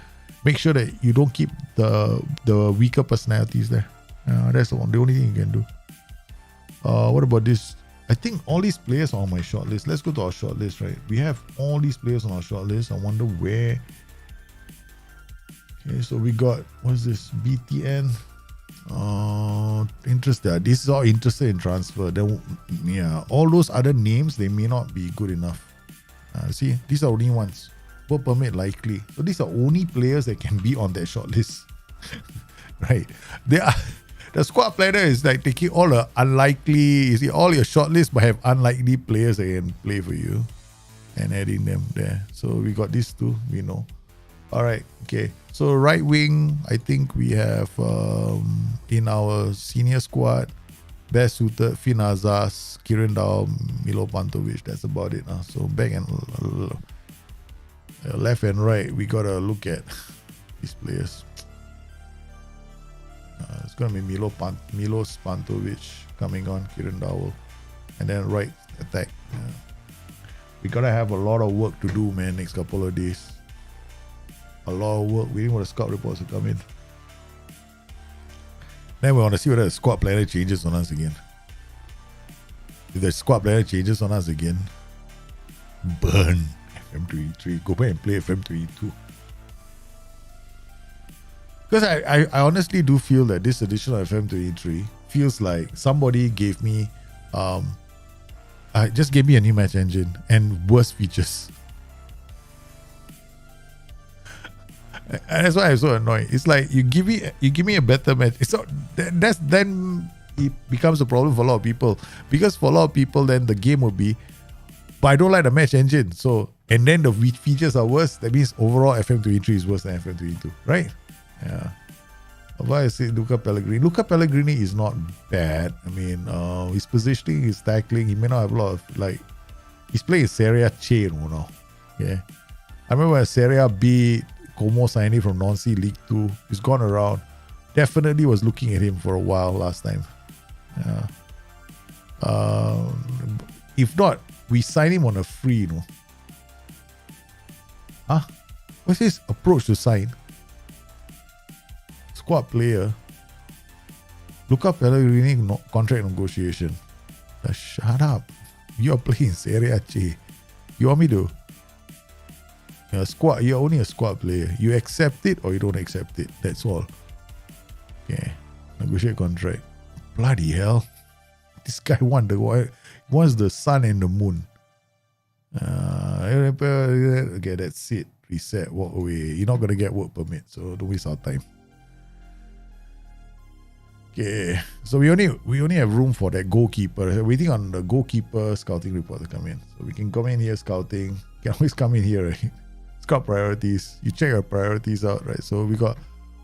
make sure that you don't keep the weaker personalities there. That's the only thing you can do. What about this? I think all these players are on my shortlist. Let's go to our shortlist, right? We have all these players on our shortlist. I wonder where. Okay, so we got, what's this? BTN. Interested. This is all interested in transfer. Then, yeah, all those other names, they may not be good enough. See, these are only ones. Work permit likely. So these are only players that can be on that shortlist. Right? The squad planner is like taking all the unlikely, you see, all your shortlist but have unlikely players that can play for you and adding them there. So we got these two, we know. Alright, okay. So right wing, I think we have in our senior squad, best suited, Finn Azaz, Kirindal, Milo Pantovic. That's about it. So back and left and right, we gotta look at these players. It's gonna be Milos Pantovic coming on, Kirindal, and then right attack. We gotta have a lot of work to do, man, next couple of days. A lot of work, waiting for the scout reports to come in. Then we want to see whether the squad planner changes on us again. If the squad planner changes on us again, burn FM23. Go back and play FM22. Because I honestly do feel that this edition of FM23 feels like somebody gave me, just gave me a new match engine and worse features. And that's why I'm so annoyed. It's like you give me a better match. It's not then it becomes a problem for a lot of people, because for a lot of people then the game will be, but I don't like the match engine. So and then the features are worse. That means overall FM23 is worse than FM22, right? Yeah. Why I say Luca Pellegrini? Luca Pellegrini is not bad. I mean, his positioning, his tackling, he may not have a lot of he's playing Serie A C, you know. Yeah. I remember when Serie B, Como signed from Non-C League 2. He's gone around. Definitely was looking at him for a while last time. Yeah. If not, we signed him on a free, you know. Huh? What's his approach to sign? Squad player. Luca Pellegrini contract negotiation. Shut up. You're playing Serie A C. You want me to? Squad, you're only a squad player. You accept it or you don't accept it. That's all. Okay. Negotiate contract. Bloody hell. This guy wants the sun and the moon. Okay, that's it. Reset, walk away. You're not gonna get work permit, so don't waste our time. Okay. So we only have room for that goalkeeper. We're waiting on the goalkeeper scouting report to come in. So we can come in here scouting. You can always come in here, right? Scout priorities. You check your priorities out, right? So we got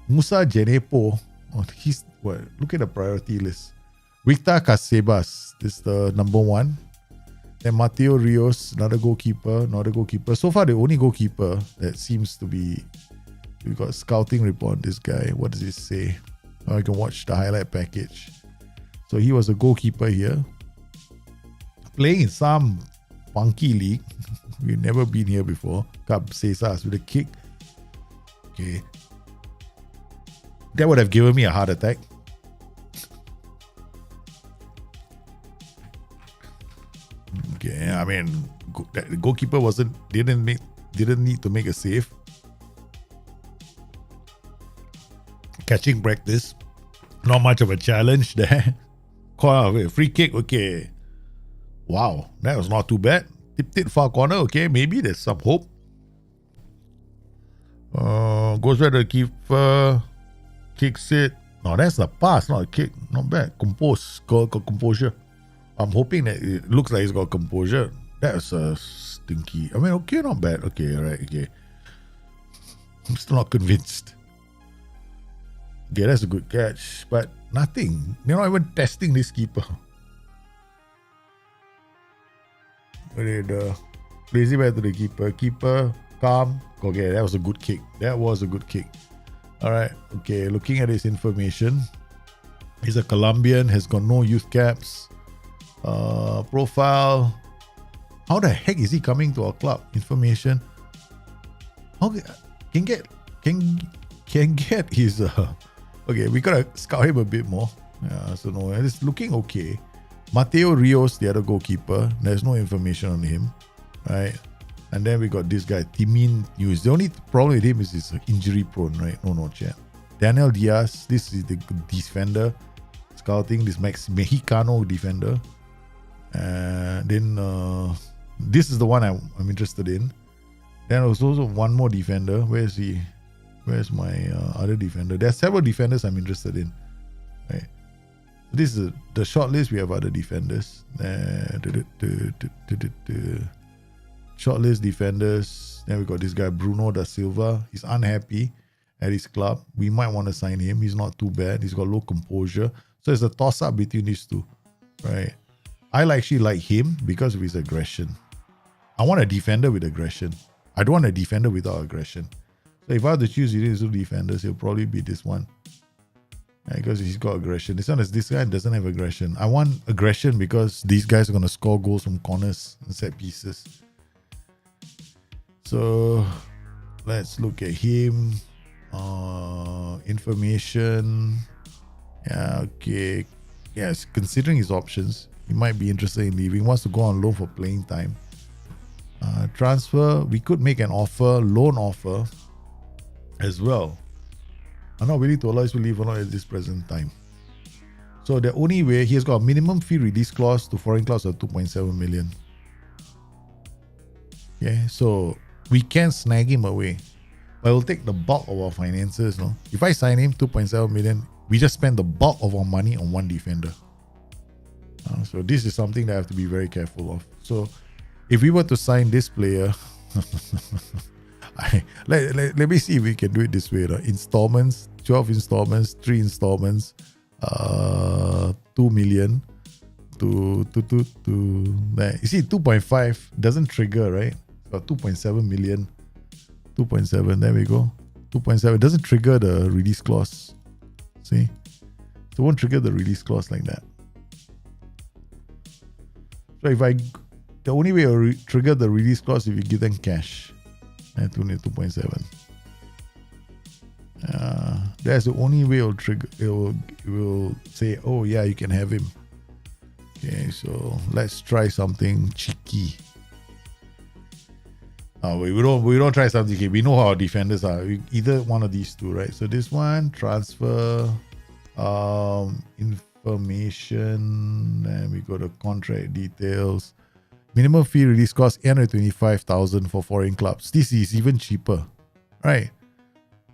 Musa Jenepo. Oh, look at the priority list. Victor Casebas, this is the number one. Then Mateo Rios, another goalkeeper. So far, the only goalkeeper that seems to be. We got scouting report on this guy. What does it say? Oh, I can watch the highlight package. So he was a goalkeeper here, playing in some funky league. We've never been here before. Cabezas with a kick. Okay. That would have given me a heart attack. Okay, I mean, the goalkeeper didn't need to make a save. Catching practice, not much of a challenge there. Free kick, okay. Wow, that was not too bad. Tipped it far corner, okay, maybe there's some hope. Goes right to the keeper, kicks it. No, that's a pass, not a kick. Not bad. Got composure. I'm hoping that it looks like he's got composure. That's a stinky. I mean, okay, not bad. Okay, alright, okay. I'm still not convinced. Okay, that's a good catch, but nothing. They're not even testing this keeper. Lazy back to the keeper. Keeper, calm. Okay, that was a good kick. Alright, okay, looking at this information. He's a Colombian, has got no youth caps. Profile. How the heck is he coming to our club? Information. How can get his okay, we gotta scout him a bit more. Yeah, so no, it's looking okay. Mateo Rios, the other goalkeeper, there's no information on him, right? And then we got this guy, Timin News. The only problem with him is he's injury prone, right? No chat. Daniel Diaz, this is the defender. Scouting this Mexicano defender. Then this is the one I'm interested in. Then there's also one more defender. Where is he? Where's my other defender? There are several defenders I'm interested in. Right. This is the short list. We have other defenders. Shortlist defenders. Then we got this guy Bruno da Silva. He's unhappy at his club. We might want to sign him. He's not too bad. He's got low composure. So it's a toss-up between these two, right? I actually like him because of his aggression. I want a defender with aggression. I don't want a defender without aggression. So if I have to choose between two defenders, he'll probably be this one. Yeah, because he's got aggression. This guy doesn't have aggression. I want aggression because these guys are going to score goals from corners and set pieces. So let's look at him. Information. Yeah, okay. Yes, considering his options, he might be interested in leaving. Wants to go on loan for playing time. Transfer, we could make an offer, loan offer as well. I'm not willing to allow us to leave or not at this present time. So the only way, he has got a minimum fee release clause to foreign clubs of 2.7 million. Yeah, so we can snag him away. But it will take the bulk of our finances. No? If I sign him 2.7 million, we just spend the bulk of our money on one defender. So this is something that I have to be very careful of. So if we were to sign this player, let me see if we can do it this way. Installments, 12 installments, 3 installments, 2 million to you see 2.5 doesn't trigger, right? So 2.7 million, 2.7, there we go. 2.7 doesn't trigger the release clause. See? So it won't trigger the release clause like that. So the only way I'll trigger the release clause if you give them cash. And 2.7. That's the only way it'll trigger. It will say, oh yeah, you can have him. Okay, so let's try something cheeky. We don't try something cheeky. We know how our defenders are. Either one of these two, right? So this one, transfer, information, and we go to contract details. Minimum fee release cost 825,000 for foreign clubs. This is even cheaper, right?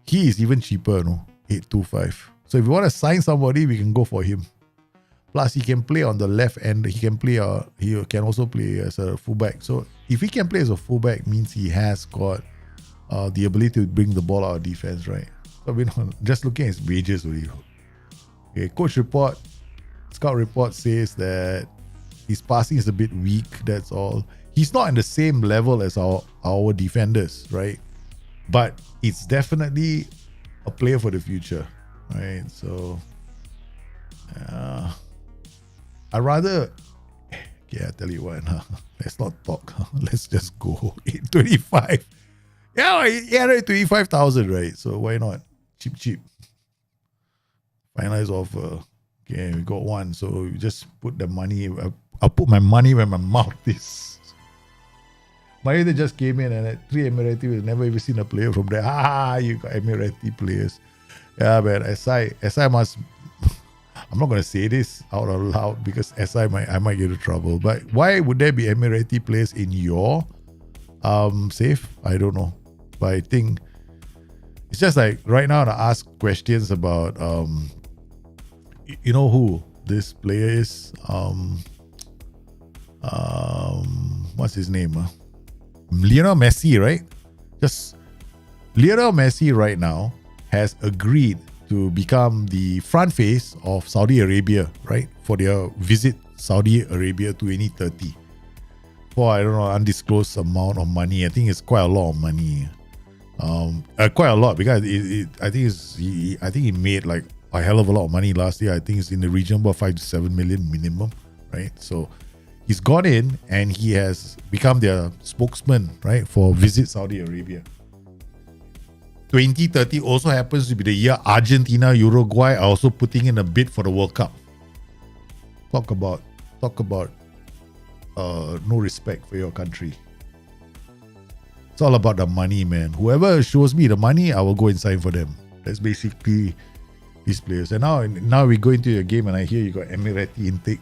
He is even cheaper, no? 825. So if you want to sign somebody, we can go for him. Plus, he can play on the left end. He can play. He can also play as a fullback. So if he can play as a fullback, means he has got the ability to bring the ball out of defense, right? So we're not just looking at his wages already. Okay, coach report, scout report says that his passing is a bit weak. That's all. He's not in the same level as our defenders, right? But it's definitely a player for the future, right? So, I rather. Yeah, I tell you what. Let's not talk. Let's just go 825. Yeah, 825,000, right? So why not? Cheap. Finalize offer. Okay, we got one. So we just put the money. I'll put my money where my mouth is. My other just came in and at 3 Emirati, we've never even seen a player from there. You got Emirati players. Yeah, but SI must. I'm not going to say this out loud because I might get into trouble. But why would there be Emirati players in your safe? I don't know. But I think it's just like right now to ask questions about you know who this player is. What's his name? Lionel Messi, right? Just Lionel Messi right now has agreed to become the front face of Saudi Arabia, right? For their visit Saudi Arabia 2030. For, I don't know, undisclosed amount of money. I think it's quite a lot of money. Quite a lot because I think he made like a hell of a lot of money last year. I think it's in the region of about 5 to 7 million minimum, right? So he's gone in and he has become their spokesman, right, for Visit Saudi Arabia. 2030 also happens to be the year Argentina, Uruguay are also putting in a bid for the World Cup. Talk about no respect for your country. It's all about the money, man. Whoever shows me the money, I will go and sign for them. That's basically these players. And now we go into your game and I hear you got Emirati intake.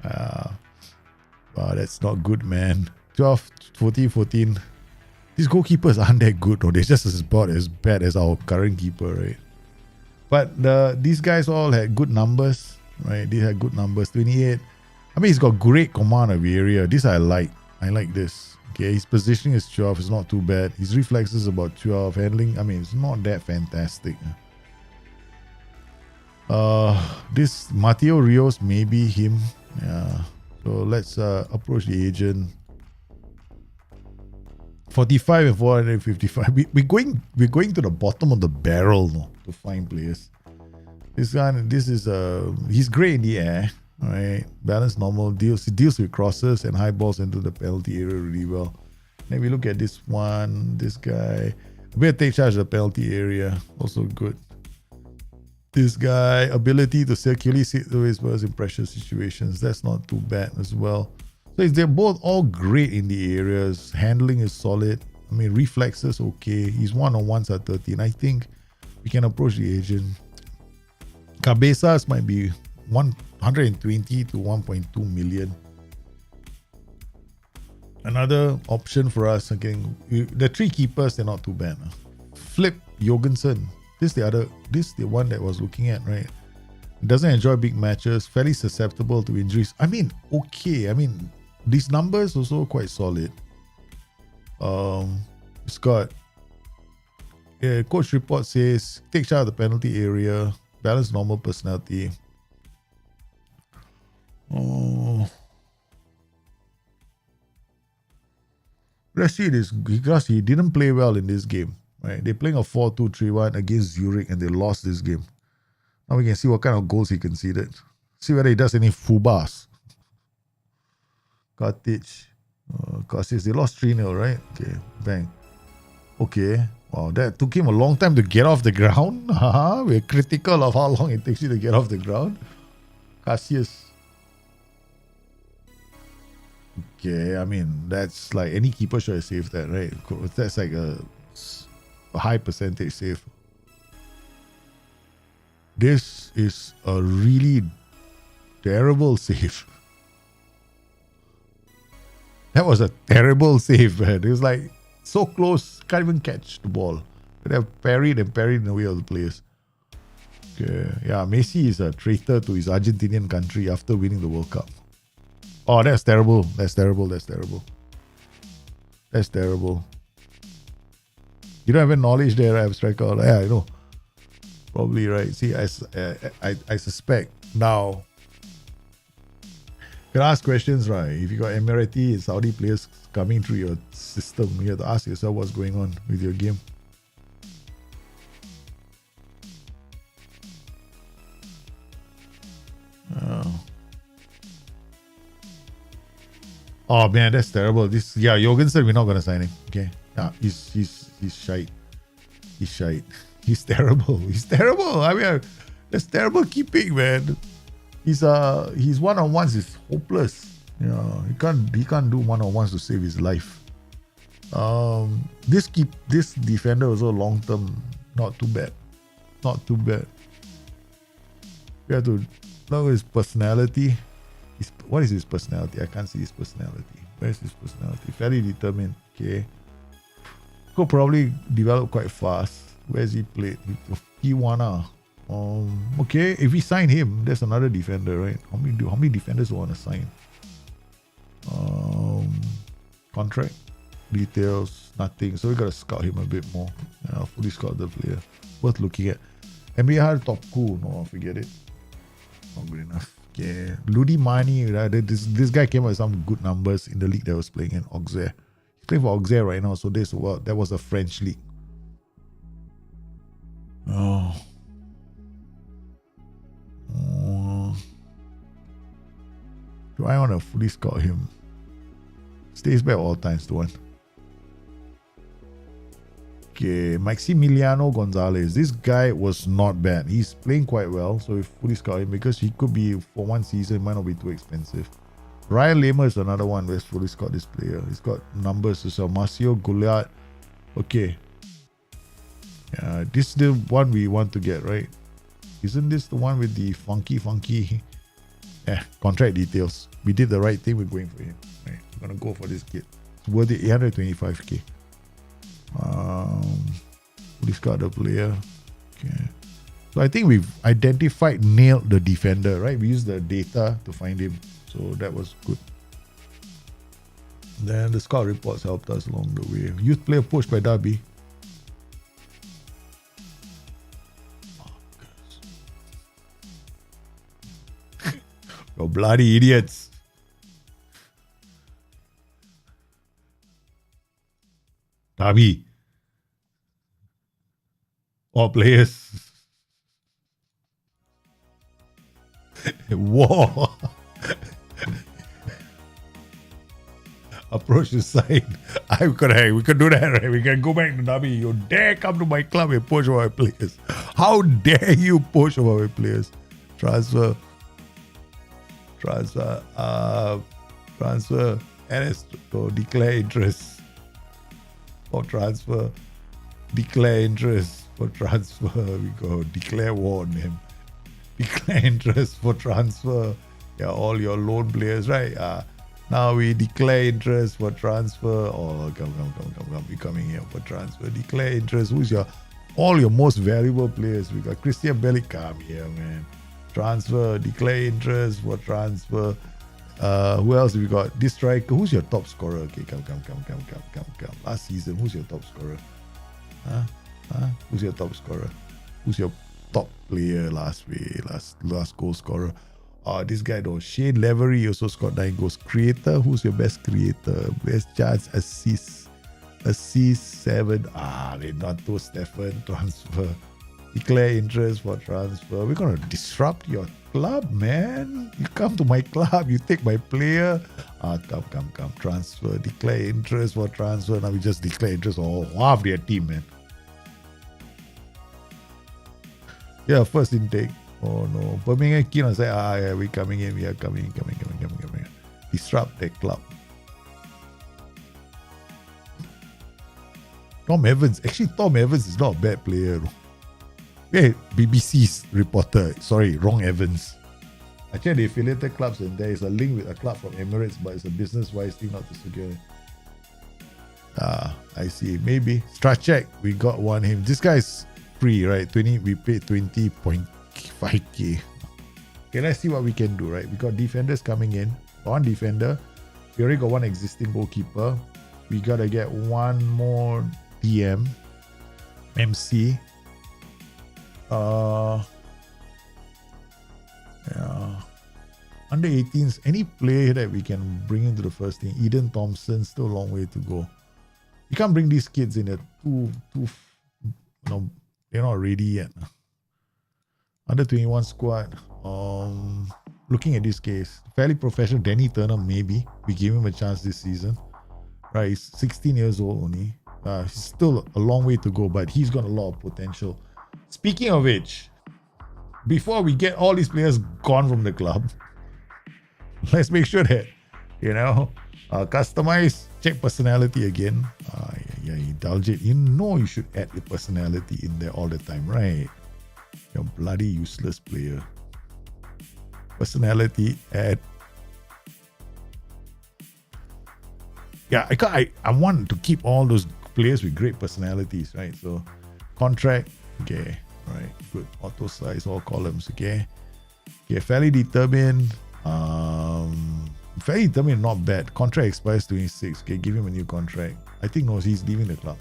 Wow, that's not good, man. 12, 14. These goalkeepers aren't that good, though. They're just about as bad as our current keeper, right? But these guys all had good numbers, right? They had good numbers. 28. I mean, he's got great command of area. This I like. I like this. Okay, his positioning is 12. It's not too bad. His reflexes about 12. Handling, I mean, it's not that fantastic. This Mateo Rios, maybe him. Yeah. So let's approach the agent. 45 and 455. We're going to the bottom of the barrel now to find players. This guy, he's great in the air. All right, balance normal, deals with crosses and high balls into the penalty area really well. Then we look at this one, this guy, a bit of take charge of the penalty area, also good. This guy, ability to circulate sideways in pressure situations, that's not too bad as well. So they're both all great in the areas. Handling is solid. I mean, reflexes okay. His one-on-ones are 13. I think we can approach the agent. Cabezas might be 120 to 1.2 million. Another option for us, again, the three keepers, they're not too bad. Flip Jorgensen. This is the one that I was looking at, right? Doesn't enjoy big matches, fairly susceptible to injuries. I mean, okay. I mean, these numbers also quite solid. It's got coach report says take charge of the penalty area, balance normal personality. Let's see this because he didn't play well in this game. Right? They're playing a 4-2-3-1 against Zurich and they lost this game. Now we can see what kind of goals he conceded. See whether he does any fubas. Kartic. They lost 3-0, right? Okay, bang. Okay. Wow, that took him a long time to get off the ground. We're critical of how long it takes you to get off the ground. Cassius. Okay, I mean, that's like any keeper should have saved that, right? That's like a high percentage save. This is a really terrible save. That was a terrible save, man. It was like so close, can't even catch the ball. But they have parried in the way of the players. Okay, yeah, Messi is a traitor to his Argentinian country after winning the World Cup. Oh, that's terrible. That's terrible. You don't have any knowledge there, right? Striker. Yeah, I know. Probably right. See, I suspect now. You can ask questions, right? If you got Emirati and Saudi players coming through your system, you have to ask yourself what's going on with your game. Oh man, that's terrible. Jorgensen, we're not gonna sign him. Okay, yeah, he's shite. He's shite. He's terrible. I mean, that's terrible keeping, man. His one-on-ones is hopeless. You know, he can't do one-on-ones to save his life. This defender also long term not too bad. We have to look at his personality. What is his personality? I can't see his personality. Where's his personality? Fairly determined. Okay. Could probably develop quite fast. Where's he played? P1. Okay, if we sign him, there's another defender, right? How many defenders do you want to sign? Contract details, nothing. So we gotta scout him a bit more. Fully scout the player. Worth looking at. MBR top cool. No, forget it. Not good enough. Yeah, Ludi Mani, right? This guy came up with some good numbers in the league that was playing in Auxerre. He's playing for Auxerre right now, so that was a French league. Oh. Do I want to fully scout him? Stays back all times to one. Okay, Maximiliano Gonzalez. This guy was not bad. He's playing quite well, so we fully scout him because he could be, for one season, might not be too expensive. Ryan Lamer is another one. Let's fully scout this player. He's got numbers as well. Marcio Gouliart. Okay. This is the one we want to get, right? Isn't this the one with the funky contract details? We did the right thing. We're going for him. Right. We're gonna go for this kid. It's worth it. 825k. Please got the player. Okay. So I think we've nailed the defender, right? We used the data to find him. So that was good. Then the scout reports helped us along the way. Youth player poached by Derby. You bloody idiots. Derby. All players. War. Approach the side. We could do that, right? We can go back to Derby. You dare come to my club and poach over my players. How dare you poach over my players? Transfer. NS to declare interest for transfer. Declare interest for transfer. We go declare war on him. Declare interest for transfer. Yeah, all your loan players, right? Now we declare interest for transfer. Oh, come. We're coming here for transfer. Declare interest. All your most valuable players? We got Christian Bellic. Come here, man. Transfer. Declare interest for transfer. Who else we got? This striker. Who's your top scorer? Okay, come. Last season, who's your top scorer? Who's your top scorer? Who's your top player last goal scorer? This guy though, Shane Lavery also scored 9 goals. Creator, who's your best creator? Best chance, assist 7. Renato Stefan, transfer. Declare interest for transfer. We're gonna disrupt your club, man. You come to my club, you take my player. Come. Transfer. Declare interest for transfer. Now we just declare interest for half their team, man. Yeah, first intake. Oh no. Birmingham keen on say, yeah, we coming in. We are coming. Disrupt that club. Tom Evans. Actually, Tom Evans is not a bad player. Hey, BBC's reporter. Sorry, wrong Evans. I checked the affiliated clubs and there is a link with a club from Emirates, but it's a business-wise thing, not to secure. I see. Maybe. Strachek, we got one him. This guy's free, right? We paid 20.5k. Okay, let's see what we can do, right? We got defenders coming in. One defender. We already got one existing goalkeeper. We gotta get one more DM. MC. Under 18s, any player that we can bring into the first team. Eden Thompson, still a long way to go. You can't bring these kids in at they're not ready yet. Under 21 squad. Looking at this case, fairly professional. Danny Turner, maybe we gave him a chance this season. Right, he's 16 years old only. He's still a long way to go, but he's got a lot of potential. Speaking of which, before we get all these players gone from the club, let's make sure that, customize, check personality again. Indulge it. You should add your personality in there all the time, right? You're a bloody useless player. Personality, add. Yeah, I want to keep all those players with great personalities, right? So, contract, okay, right, good. Auto size, all columns, okay. Fairly determined. Fairly determined, not bad. Contract expires 26. Okay, give him a new contract. I think no, he's leaving the club.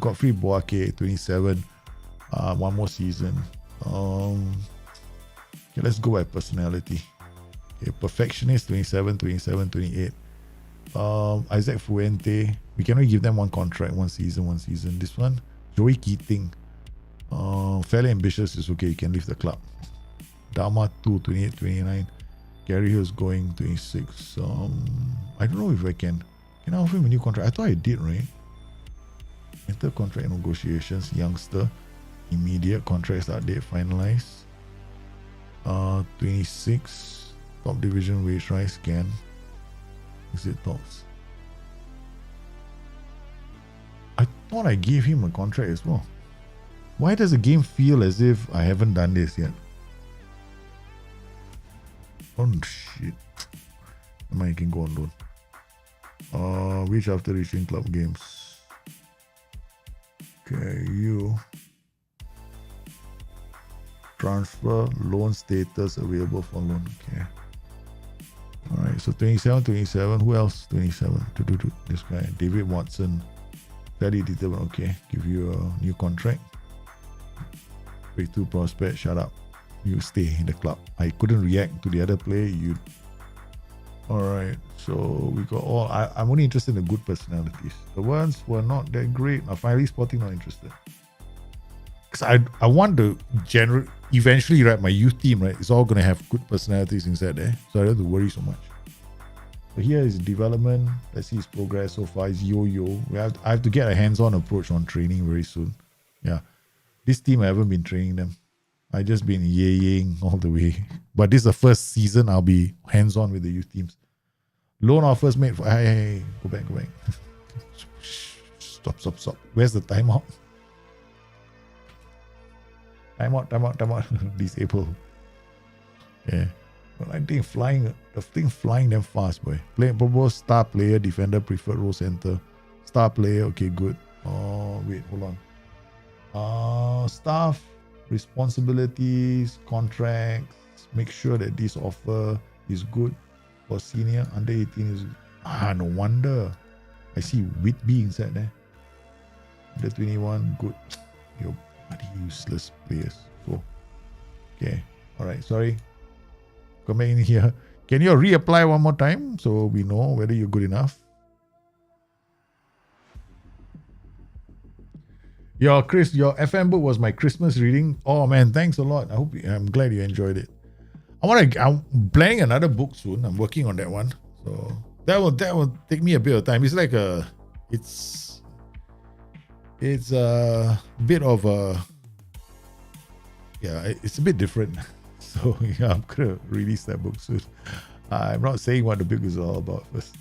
Godfrey Boake, 27. One more season. Okay, let's go by personality. Okay, perfectionist, 27, 28. Isaac Fuente. We can only give them one contract, one season. This one, Joey Keating. Fairly ambitious is okay. You can leave the club. Dama 2, 28, 29. Gary Hill's going 26. I don't know if I can. Can I offer him a new contract? I thought I did, right? Enter contract negotiations. Youngster. Immediate contract start date finalized. 26. Top division wage rise. Can. Exit talks. I thought I gave him a contract as well. Why does the game feel as if I haven't done this yet? Oh shit. I can go on loan. Which after reaching club games? Okay, you. Transfer loan status available for loan. Okay. Alright, so 27. Who else? 27. This guy, David Watson. Fairly determined. Okay, give you a new contract. Break 2 prospect, shut up. You stay in the club. I couldn't react to the other player. You. Alright, so we got all. I'm only interested in the good personalities. The ones who are not that great, finally Sporting not interested. Because I want to eventually, right, my youth team, right, it's all going to have good personalities inside there. So I don't have to worry so much. So here is development. Let's see his progress so far. It's yo-yo. I have to get a hands-on approach on training very soon. Yeah. This team, I haven't been training them. I just been yaying all the way. But this is the first season I'll be hands-on with the youth teams. Loan offers made for... Hey, go back. Stop. Where's the timeout? Timeout. Disable. Yeah. Well, I think the thing flying them fast, boy. Play propose star player, defender, preferred role center. Star player, okay, good. Oh, wait, hold on. Staff, responsibilities, contracts. Make sure that this offer is good for senior. Under 18 is... no wonder. I see Whitby inside there. Under 21, good. You're bloody useless players. So, okay. Alright, sorry. Come back in here. Can you reapply one more time so we know whether you're good enough? Your FM book was my Christmas reading. Oh man, thanks a lot. I'm glad you enjoyed it. I'm planning another book soon. I'm working on that one. So that will take me a bit of time. It's like it's a bit of a, it's a bit different. So yeah, I'm gonna release that book soon. I'm not saying what the book is all about first.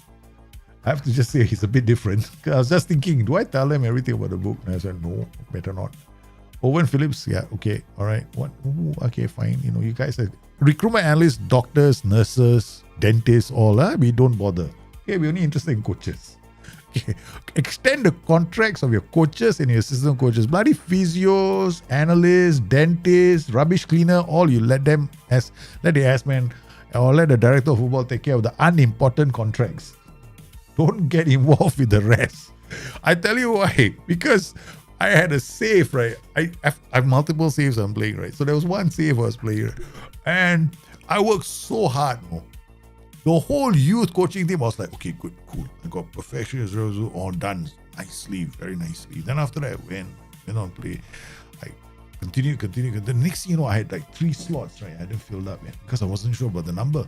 I have to just say it's a bit different. I was just thinking, do I tell them everything about the book? And I said, no, better not. Owen Phillips, yeah, okay, all right. What? Ooh, okay, fine. You guys are recruitment analysts, doctors, nurses, dentists, all. We don't bother. Okay, we're only interested in coaches. Okay. Extend the contracts of your coaches and your assistant coaches. Bloody physios, analysts, dentists, rubbish cleaner, all you let the ass man or let the director of football take care of the unimportant contracts. Don't get involved with the rest. I tell you why. Because I had a save, right? I have multiple saves I'm playing, right? So there was one save I was playing, and I worked so hard. The whole youth coaching team was like, okay, good, cool. I got perfection, all done nicely, very nicely. Then after that, I went on play. I continued. The next thing you know, I had like 3 slots, right? I didn't fill up yet because I wasn't sure about the number.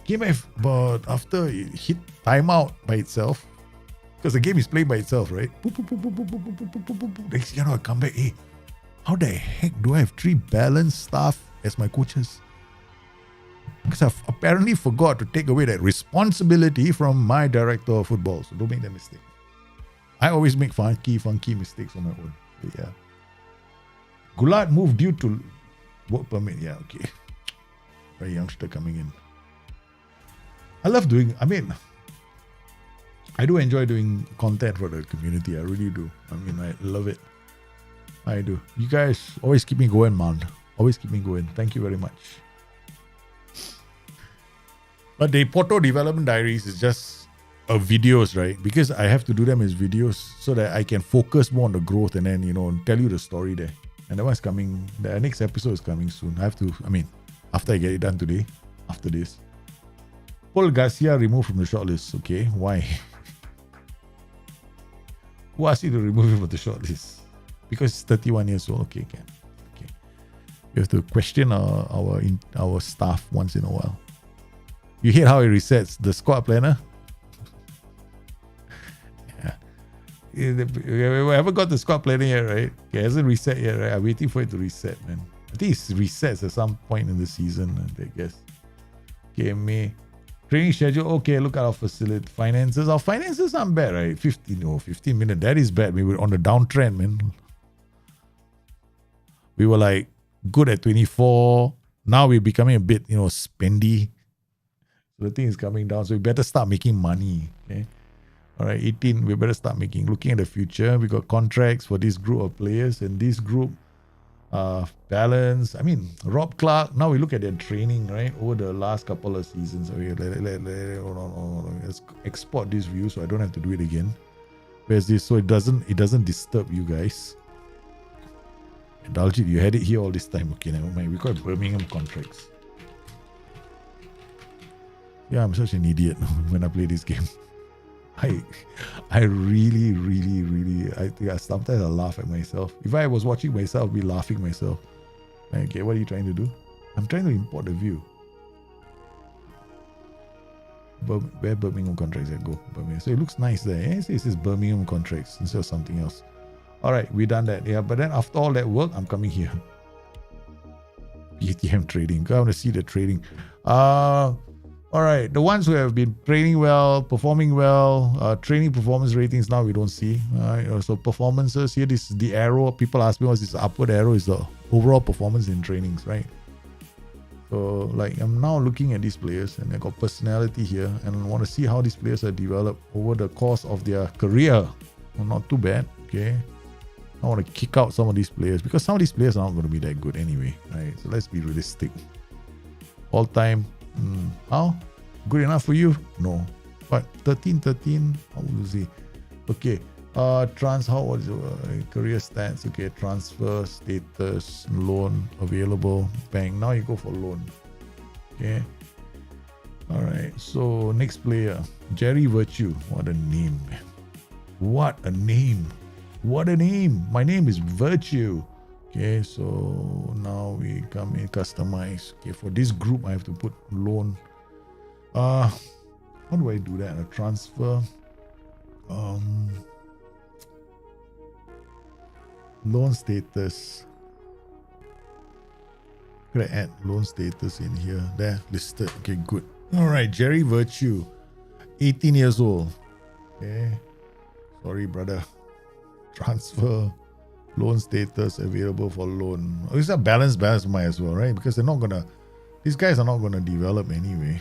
Came but after it hit timeout by itself, because the game is played by itself, right? Next thing you know, I come back, hey, how the heck do I have 3 balanced staff as my coaches? Because I've apparently forgot to take away that responsibility from my director of football. So don't make that mistake. I always make funky mistakes on my own. But yeah. Goulart moved due to work permit. Yeah, okay. A youngster coming in. I do enjoy doing content for the community. I really do. I love it. I do. You guys always keep me going, man. Always keep me going. Thank you very much. But the Porto Development Diaries is just videos, right? Because I have to do them as videos so that I can focus more on the growth and then, tell you the story there. And that one's coming. The next episode is coming soon. I have to, after I get it done today, after this. Paul Garcia removed from the shortlist. Okay, why? Who asked you to remove him from the shortlist? because it's 31 years old. Okay, can. Okay. We have to question our staff once in a while. You hate how it resets the squad planner? Yeah. We haven't got the squad planner yet, right? It hasn't reset yet, right? I'm waiting for it to reset, man. I think it resets at some point in the season, I guess. Okay, May. Training schedule, okay, look at our facility. Finances. Our finances aren't bad, right? 15 minutes. That is bad. We were on the downtrend, man. We were like good at 24. Now we're becoming a bit, spendy. So the thing is coming down. So we better start making money. Okay. All right, 18. We better start looking at the future. We got contracts for this group of players, and this group balance. I mean, Rob Clark. Now we look at their training, right, over the last couple of seasons. Okay, hold on. Let's export this view so I don't have to do it again. Where's this? So it doesn't disturb you guys. Daljit, you had it here all this time. Okay, never mind. We got Birmingham contracts. Yeah, I'm such an idiot when I play this game. I really, I think sometimes I laugh at myself. If I was watching myself, I'd be laughing myself. Okay, what are you trying to do? I'm trying to import the view. Where Birmingham contracts at? Go Birmingham. So it looks nice there. It says Birmingham contracts instead of something else. Alright, we done that. Yeah, but then after all that work, I'm coming here. PTM trading. I want to see the trading. Alright, the ones who have been training well, performing well, training performance ratings now we don't see. So performances here, this is the arrow. People ask me what's this upward arrow is the overall performance in trainings, right? So like I'm now looking at these players and I got personality here and I want to see how these players are developed over the course of their career. Well, not too bad, okay? I want to kick out some of these players because some of these players are not going to be that good anyway, right? So let's be realistic. All time. How? Good enough for you? No. But 13. How would you see? Okay. How was career stats? Okay. Transfer status, loan available, bank. Now you go for loan. Okay. All right. So next player, Jerry Virtue. What a name, man. What a name. What a name. My name is Virtue. Okay, so now we come in customize. Okay, for this group I have to put loan. How do I do that? A transfer. Loan status. Could I add loan status in here? There, listed. Okay, good. Alright, Jerry Virtue. 18 years old. Okay. Sorry, brother. Transfer. Loan status available for loan. It's a balance might as well, right? Because these guys are not gonna develop anyway.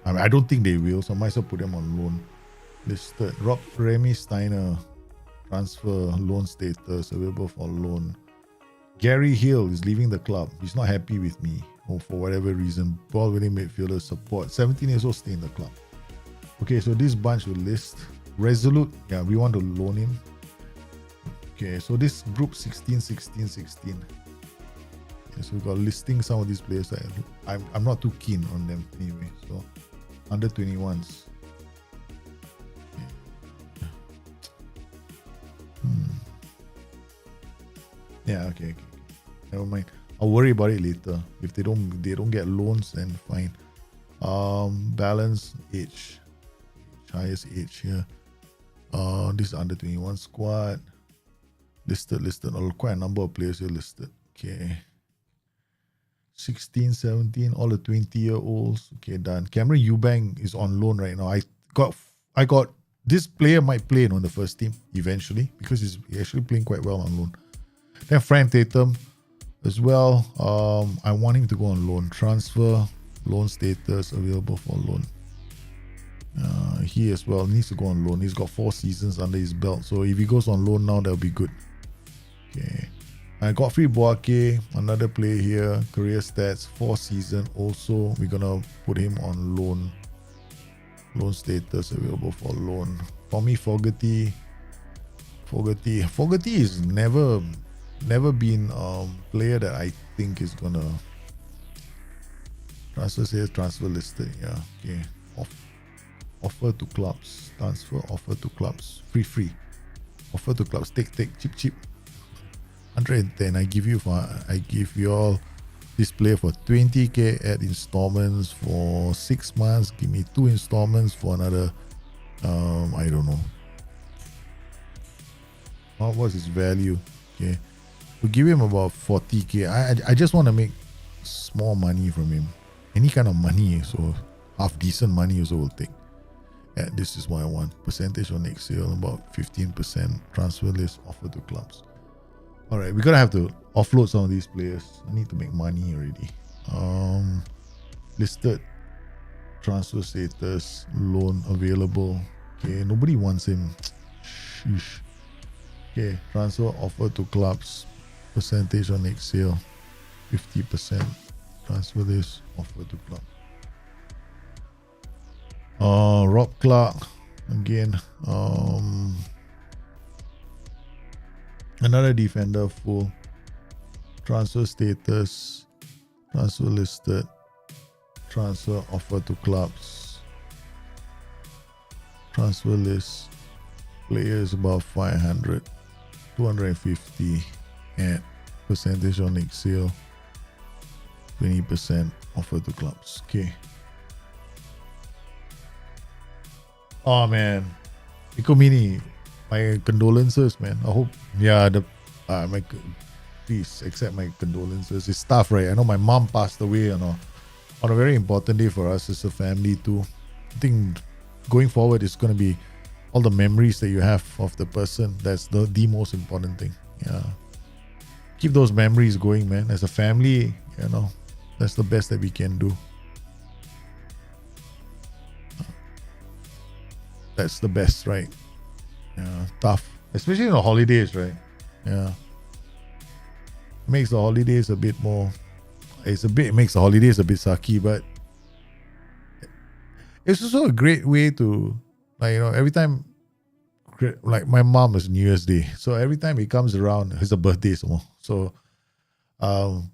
I mean, I don't think they will, so I might as well put them on loan. Listed. Rob Remy Steiner. Transfer, loan status, available for loan. Gary Hill is leaving the club. He's not happy with me, or for whatever reason. Ball winning midfielder support. 17 years old, stay in the club. Okay, so this bunch will list. Resolute, yeah, we want to loan him. Okay, so this group 16. Okay, so we got listing some of these players. I'm not too keen on them anyway. So under 21s. Yeah, okay. Never mind. I'll worry about it later. If they don't get loans, then fine. Balance age. Highest age here. This is under 21 squad. Listed. Quite a number of players here listed. Okay. 16, 17, all the 20-year-olds. Okay, done. Cameron Eubank is on loan right now. I got this player might play on the first team eventually because he's actually playing quite well on loan. Then Frank Tatum as well. I want him to go on loan. Transfer, loan status, available for loan. He as well needs to go on loan. He's got 4 seasons under his belt. So if he goes on loan now, that'll be good. Okay. Godfrey Boake, another player here. Career stats, 4 seasons. Also, we're gonna put him on loan. Loan status, available for loan. Tommy Fogarty is never been a player that I think is gonna transfer listed. Yeah, okay. Offer to clubs. Transfer offer to clubs. Free. Offer to clubs. Take. Cheap. 110. I give you all this player for 20k at installments for 6 months. Give me 2 installments for another I don't know. What was his value? Okay. We'll give him about 40k. I just want to make small money from him. Any kind of money, so half decent money also will take. Yeah, this is what I want. Percentage on next sale, about 15%. Transfer list offer to clubs. Alright, we're gonna have to offload some of these players. I need to make money already. Listed transfer status, loan available. Okay, nobody wants him. Sheesh. Okay, transfer offer to clubs. Percentage on next sale, 50%. Transfer list offer to club. Rob Clark again. Another defender full. Transfer status, transfer listed, transfer offer to clubs, transfer list, players above 500, 250 at percentage on next sale, 20% offer to clubs. Okay. Oh man, Iko Mini, my condolences, man. I hope, please accept my condolences. It's tough, right? I know my mom passed away, on a very important day for us as a family too. I think going forward, it's going to be all the memories that you have of the person. That's the most important thing. Yeah. Keep those memories going, man. As a family, that's the best that we can do. That's the best, right? Yeah, tough. Especially in the holidays, right? Yeah. Makes the holidays a bit more, makes the holidays a bit sucky, but it's also a great way to, every time, like my mom is New Year's Day. So every time it comes around, it's a birthday some more. So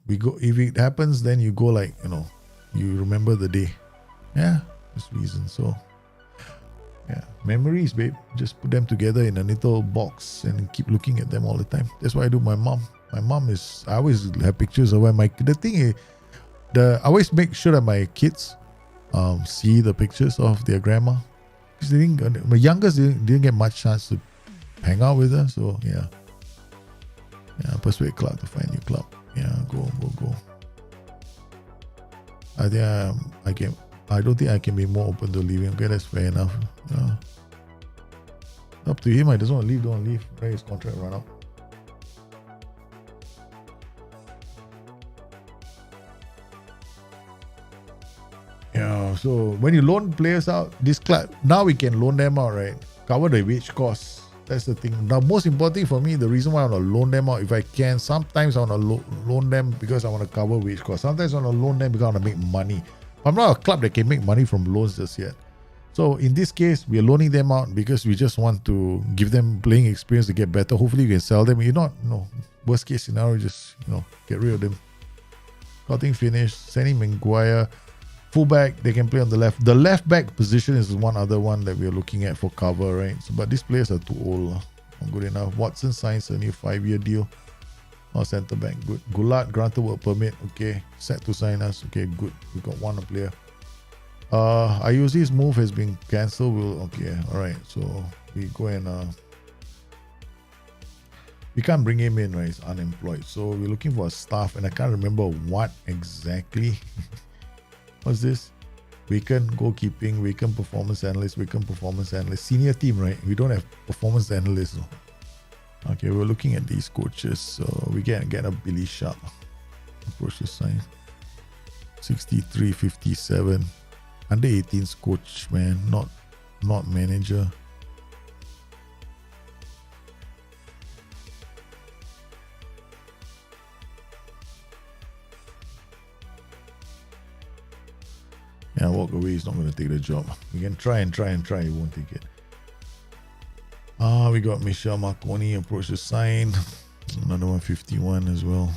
we go, if it happens, then you go you remember the day. Yeah, this reason. So yeah, memories, babe. Just put them together in a little box and keep looking at them all the time. That's what I do. My mom is, I always have pictures of I always make sure that my kids see the pictures of their grandma. Because my youngest didn't get much chance to hang out with her. So yeah, persuade club to find new club. Yeah, go. I don't think I can be more open to leaving. Okay, that's fair enough. Up to him. I doesn't want to leave, don't leave. Let his contract run out. Yeah, so when you loan players out, this club, now we can loan them out, right? Cover the wage costs. That's the thing. Now, most important thing for me, the reason why I want to loan them out, if I can, sometimes I want to loan them because I want to cover wage costs. Sometimes I want to loan them because I want to make money. I'm not a club that can make money from loans just yet. So in this case, we are loaning them out because we just want to give them playing experience to get better. Hopefully we can sell them. Worst case scenario, just, get rid of them. Cutting finish, Sandy Maguire. Fullback, they can play on the left. The left back position is one other one that we're looking at for cover, right? So, but these players are too old. Not good enough. Watson signs a new 5-year deal. Centre back, good. Gulat granted work permit. Okay, set to sign us. Okay, good. We got one player. Ayuzi's move has been cancelled. Alright. So we go and we can't bring him in, right? He's unemployed. So we're looking for a staff, and I can't remember what exactly. What's this? Weekend goalkeeping, weekend performance analyst, senior team, right? We don't have performance analysts. No. Okay, we're looking at these coaches. So we can get a Billy Sharp. Approach the sign. 63, 57. Under 18's coach, man. Not manager. Yeah, walk away. He's not going to take the job. We can try. He won't take it. We got Michelle Marconi, approach the sign. Another 151 as well.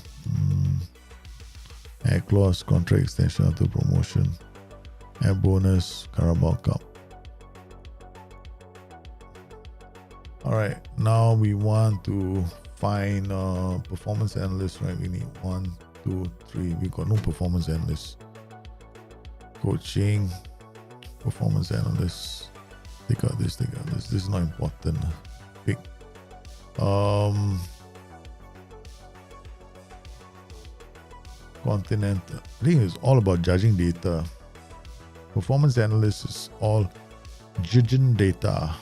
Air clause, contract extension after promotion. Air bonus, Carabao Cup. Alright, now we want to find performance analyst, right? We need 1, 2, 3. We got no performance analyst. Coaching, performance analyst. Take out this. This is not important. Pick. Continental. I think it's all about judging data. Performance analyst is all judging data.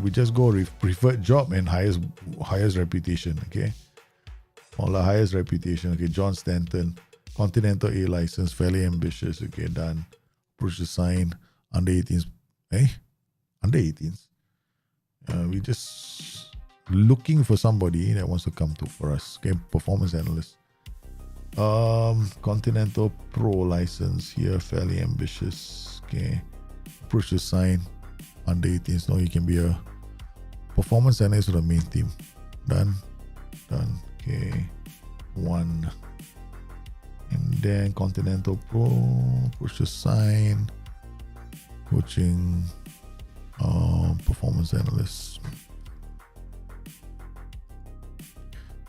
We just go preferred job and highest reputation. Okay, all the highest reputation. Okay, John Stanton, Continental A license, fairly ambitious. Okay, done. Push the sign. Under 18s. Under 18s. We just looking for somebody that wants to come to for us. Okay, performance analyst. Continental Pro license here, fairly ambitious. Okay, push the sign. Under 18s. No, you can be a performance analyst for the main team. Done. Okay, 1. And then Continental Pro, push the sign. Coaching, performance analyst.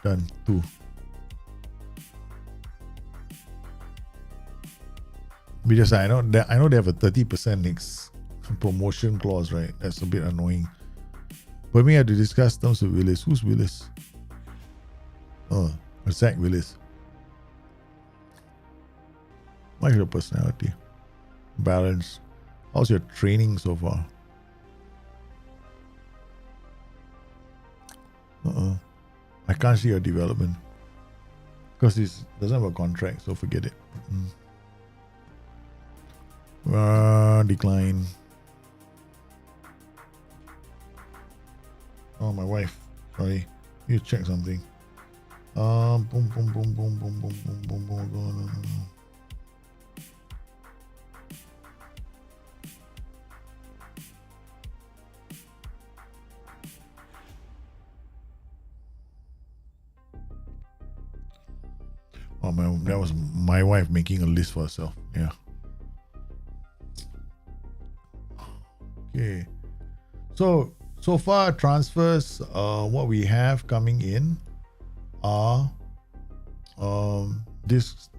Done. 2. Because I know they have a 30% next promotion clause, right? That's a bit annoying. But we have to discuss terms with Willis. Who's Willis? Oh, Zach Willis. What's your personality? Balance. How's your training so far? I can't see your development. Because it doesn't have a contract, so forget it. Decline. Oh, my wife. Sorry. You check something. Boom. Oh, that was my wife making a list for herself. Yeah. Okay. So far transfers, what we have coming in are this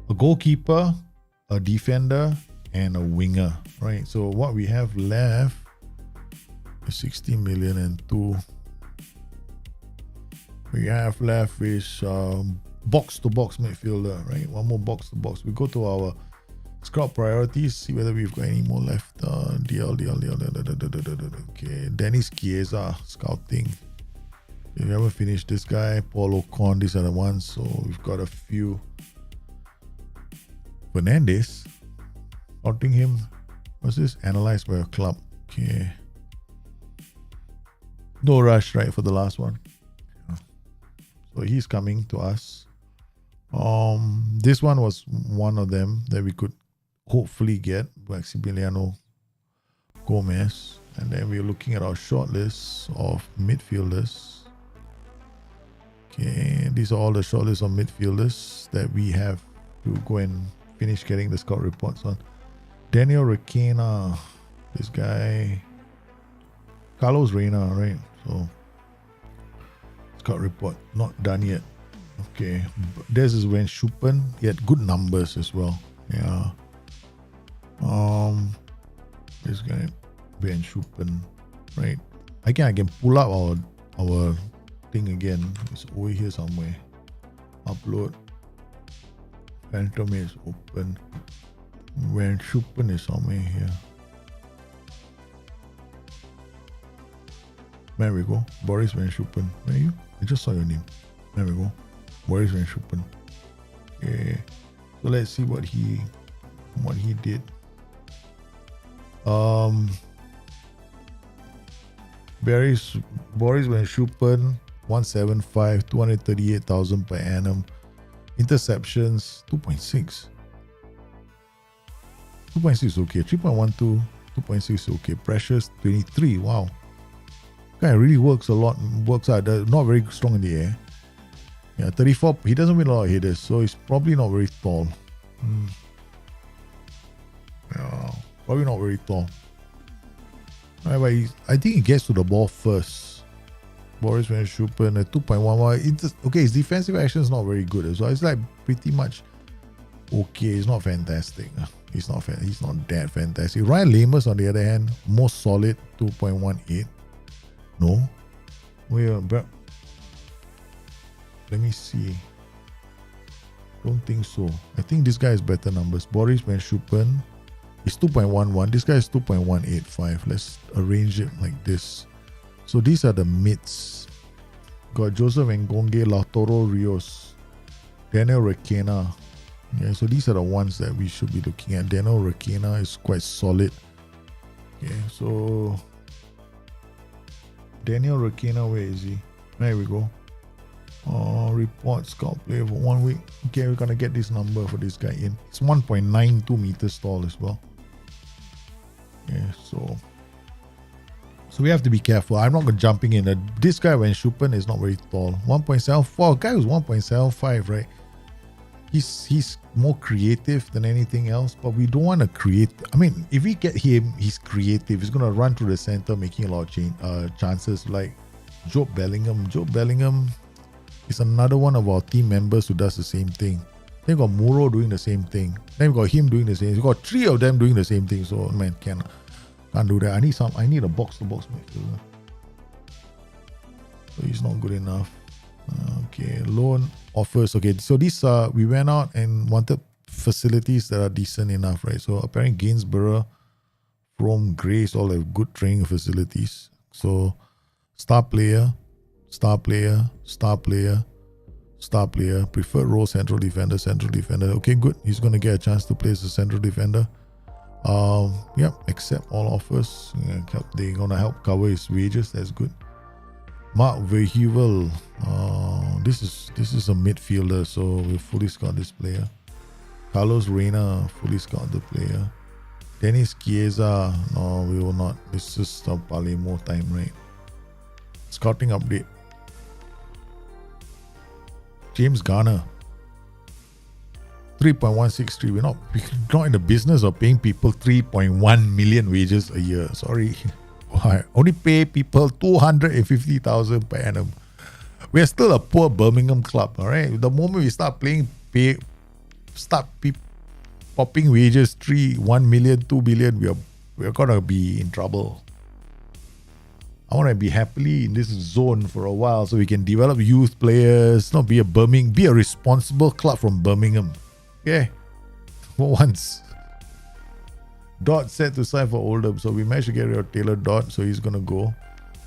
a goalkeeper, a defender, and a winger, right? So what we have left is 60 million and 2. We have left is box-to-box midfielder, right? One more box-to-box. We go to our scout priorities, see whether we've got any more left. DL. Okay, Dennis Chiesa, scouting. We haven't finished this guy. Paul Ocon, these are the ones. So we've got a few. Fernandez, scouting him. What's this? Analyzed by a club. Okay. No rush, right, for the last one. So he's coming to us. This one was one of them that we could hopefully get, Maximiliano Gomez. And then we're looking at our shortlist of midfielders. Okay, these are all the shortlist of midfielders that we have to go and finish getting the scout reports on. Daniel Requena, this guy, Carlos Reyna, right? So scout report not done yet. Okay, this is when Schuppen, he had good numbers as well. Yeah. This guy Ben Schuppen, right? I can pull up our thing again. It's over here somewhere. Upload. Phantom is open. When Schuppen is somewhere here. There we go. Boris Van Schuppen. Where are you? I just saw your name. There we go. Boris Van Schuppen. Okay. So let's see what he did. Boris Van Schuppen, 175, 238,000 per annum. Interceptions, 2.6. 2.6 is okay. 3.12, 2.6 is okay. Pressures, 23. Wow. Guy really works a lot. Works hard. Not very strong in the air. Yeah, 34. He doesn't win a lot of headers, so he's probably not very tall. Yeah, probably not very tall. Right, but I think he gets to the ball first. Boris Van Schuppen at 2.11. Okay, his defensive action is not very good as well. It's like pretty much okay. It's not fantastic. He's not that fantastic. Ryan Lammers, on the other hand, more solid, 2.18. No? Let me see. Don't think so. I think this guy has better numbers. Boris Van Schuppen is 2.11. This guy is 2.185. Let's arrange it like this. So these are the mids. Got Joseph Ngonge, Lautaro Rios, Daniel Requena. Yeah, so these are the ones that we should be looking at. Daniel Requena is quite solid. Okay, so Daniel Requena, where is he? There we go. Report scout player for 1 week. Okay, we're gonna get this number for this guy in. It's 1.92 meters tall as well. Yeah, so we have to be careful. I'm not jumping in. This guy, when Schuppen, is not very tall. 1.74. Guy was 1.75, right? He's more creative than anything else, but we don't want to create. I mean, if we get him, he's creative. He's gonna run through the center, making a lot of chances. Like Job Bellingham. Job Bellingham is another one of our team members who does the same thing. Then we got Muro doing the same thing. Then we got him doing the same. We got 3 of them doing the same thing. So man, can't do that. I need a box-to-box midfielder. So he's not good enough. Okay, loan offers. Okay, so these we went out and wanted facilities that are decent enough, right? So apparently Gainsborough, From, Grace all have good training facilities. So star player, preferred role central defender. Okay, good. He's gonna get a chance to play as a central defender. Accept all offers. They're gonna help cover his wages. That's good. Mark Verheuvel. This is a midfielder, so we fully scout this player. Carlos Reina, fully scout the player. Dennis Chiesa, no, we will not. This is probably more time, right? Scouting update. James Garner, 3.163. We're not in the business of paying people 3.1 million wages a year. Sorry. I only pay people 250,000 per annum. We're still a poor Birmingham club, all right? The moment we start popping wages 1 million, 2 billion, we're gonna be in trouble. I want to be happily in this zone for a while so we can develop youth players, not be a responsible club from Birmingham. Okay? For once. Dot set to sign for Oldham, so we managed to get rid of Taylor Dot, so he's gonna go.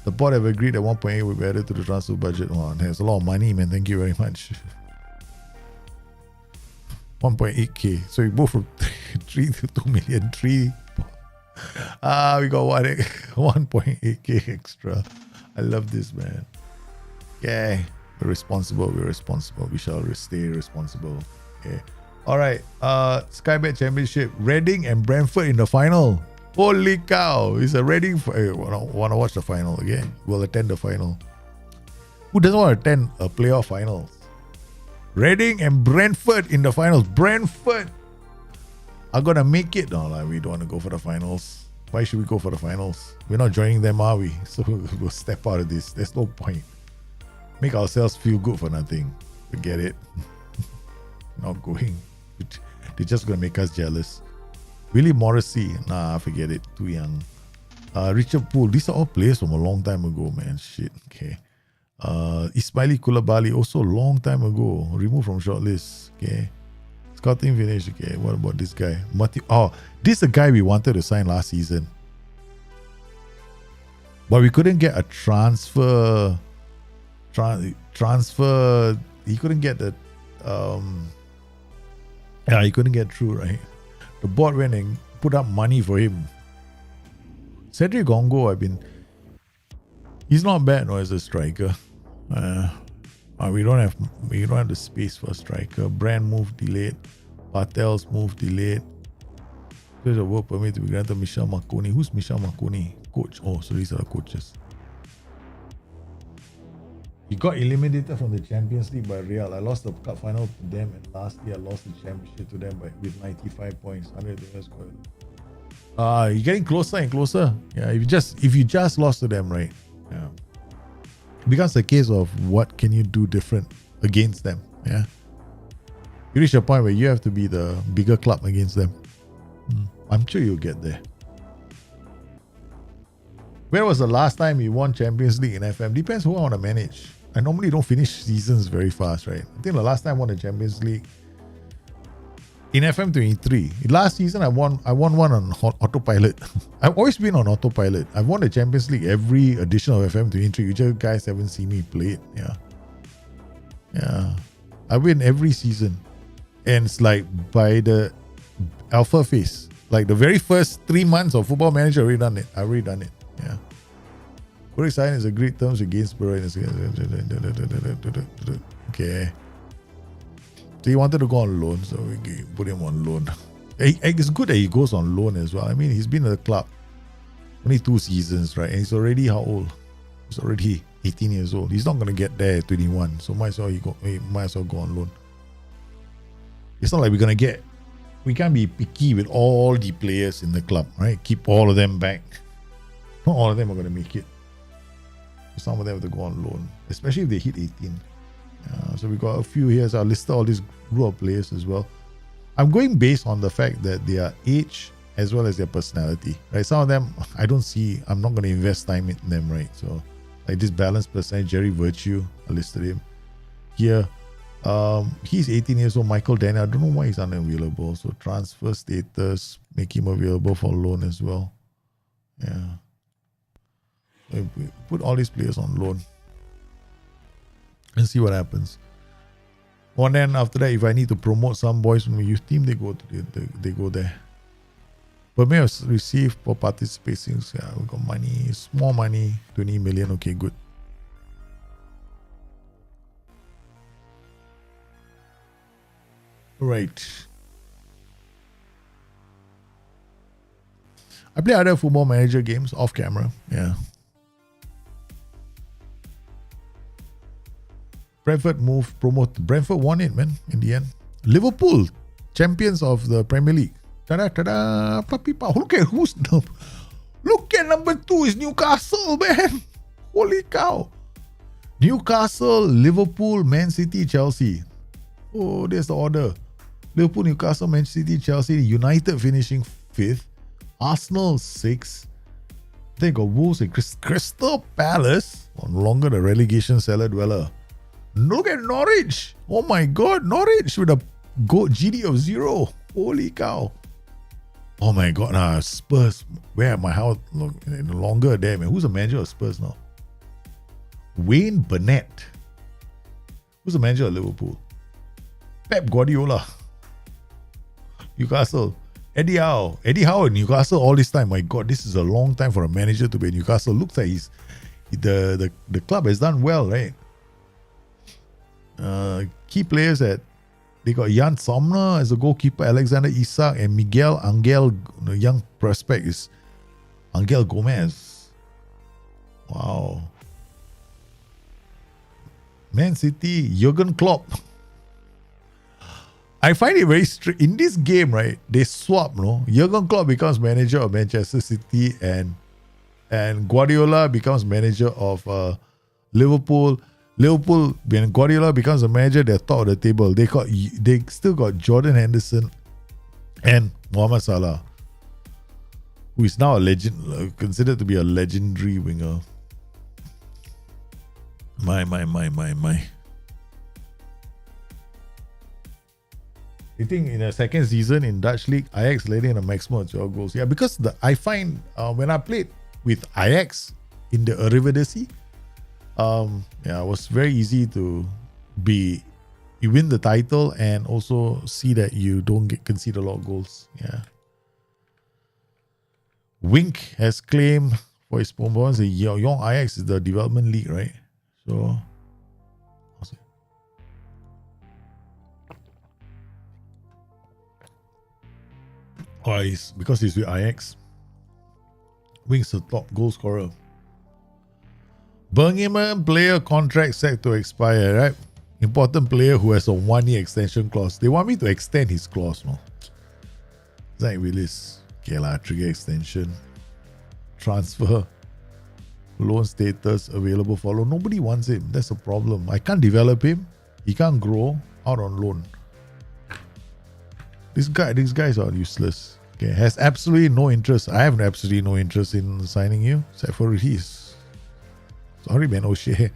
The board have agreed that 1.8 will be added to the transfer budget. Oh, there's a lot of money, man. Thank you very much. 1.8k. So we moved from 3 to 2 million. We got 1.8k extra. I love this, man. Yeah, we're responsible. We shall stay responsible. Okay. All right. Sky Bet Championship. Reading and Brentford in the final. Holy cow! It's a Reading. Want to watch the final again? We'll attend the final. Who doesn't want to attend a playoff finals? Reading and Brentford in the finals. Brentford are gonna make it. No, we don't want to go for the finals. Why should we go for the finals? We're not joining them, are we? So we'll step out of this. There's no point. Make ourselves feel good for nothing. Forget it. Not going. They're just gonna make us jealous. Willie Morrissey, nah, forget it. Too young. Richard Poole, these are all players from a long time ago, man. Shit. Okay. Ismaili Koulibaly, also a long time ago. Removed from shortlist. Okay. Scouting finish. Okay. What about this guy? This is a guy we wanted to sign last season. But we couldn't get a transfer. He couldn't get the he couldn't get through, right? The board went and put up money for him. Cedric Gongo, he's not bad, no, as a striker. We don't have the space for a striker. Brand move delayed. Patel's move delayed. There's a work permit to be granted Michel Marconi. Who's Michel Marconi? Coach. Oh, so these are the coaches. He got eliminated from the Champions League by Real. I lost the cup final to them, and last year I lost the championship to them with 95 points. 100 you're getting closer and closer. Yeah, if you just lost to them, right? Yeah. it becomes a case of what can you do different against them. Yeah. You reach a point where you have to be the bigger club against them. I'm sure you'll get there. When was the last time you won Champions League in FM? Depends who I want to manage. I normally don't finish seasons very fast, right? I think the last time I won the Champions League in FM 23. Last season I won one on autopilot. I've always been on autopilot. I've won the Champions League every edition of FM 23. You just guys haven't seen me play it. Yeah. I win every season. And it's like by the alpha phase. Like the very first 3 months of Football Manager, I've already done it. Yeah. Good sign is agreed terms against Borough. Okay. So he wanted to go on loan, so we put him on loan. It's good that he goes on loan as well. I mean, he's been at the club only 2 seasons, right? And he's already how old? He's already 18 years old. He's not going to get there at 21, so might as well go on loan. It's not like we can't be picky with all the players in the club, right? Keep all of them back. Not all of them are going to make it. Some of them have to go on loan, especially if they hit 18. So we got a few here. So I listed all these group of players as well. I'm going based on the fact that their age as well as their personality, right? Some of them I'm not going to invest time in them, right? So like this balanced percentage, Jerry Virtue, I listed him here. He's 18 years old. Michael Daniel, I don't know why he's unavailable. So transfer status, make him available for loan as well. Yeah. We put all these players on loan and see what happens. And then after that, if I need to promote some boys from the youth team, they go there. But may have received for participating. Yeah, we got money, small money, 20 million. Okay, good. Right. I play other Football Manager games off camera. Yeah. Brentford Brentford won it, man, in the end. Liverpool, champions of the Premier League. Ta-da. Look at number 2 is Newcastle, man. Holy cow. Newcastle, Liverpool, Man City, Chelsea. Oh, there's the order. Liverpool, Newcastle, Man City, Chelsea, United finishing 5th. Arsenal 6th. They got Wolves and Crystal Palace. No longer the relegation cellar dweller. Look at Norwich. Oh my God, Norwich with a GD of 0. Holy cow. Oh my God, Spurs. Where am I? How no longer there, man? Who's the manager of Spurs now? Wayne Burnett. Who's the manager of Liverpool? Pep Guardiola. Newcastle. Eddie Howe in Newcastle all this time. My God, this is a long time for a manager to be in Newcastle. Looks like the club has done well, right? Key players they got Jan Sommer as a goalkeeper, Alexander Isak, and Miguel Angel. The young prospect is Angel Gomez. Wow. Man City, Jurgen Klopp. I find it very strange. In this game, right, they swap, no? Jurgen Klopp becomes manager of Manchester City and Guardiola becomes manager of Liverpool. When Guardiola becomes a manager, they're top of the table. They still got Jordan Henderson and Mohamed Salah, who is now a legend, considered to be a legendary winger. My. You think in the second season in Dutch League, Ajax led in a maximum of 12 goals? Yeah, because I find when I played with Ajax in the Eredivisie, it was very easy to you win the title and also see that you don't concede a lot of goals. Yeah. Wink has claimed for his performance that Young Ajax is the development league, right? So, because he's with Ajax. Wink's the top goal scorer. Birmingham player contract set to expire, right? Important player who has a 1-year extension clause. They want me to extend his clause, no? Zach Willis. Okay lah, trigger extension. Transfer. Loan status available for loan. Nobody wants him. That's a problem. I can't develop him. He can't grow out on loan. These guys are useless. Okay, has absolutely no interest. I have absolutely no interest in signing you, except for his. Sorry, man, O'Shea.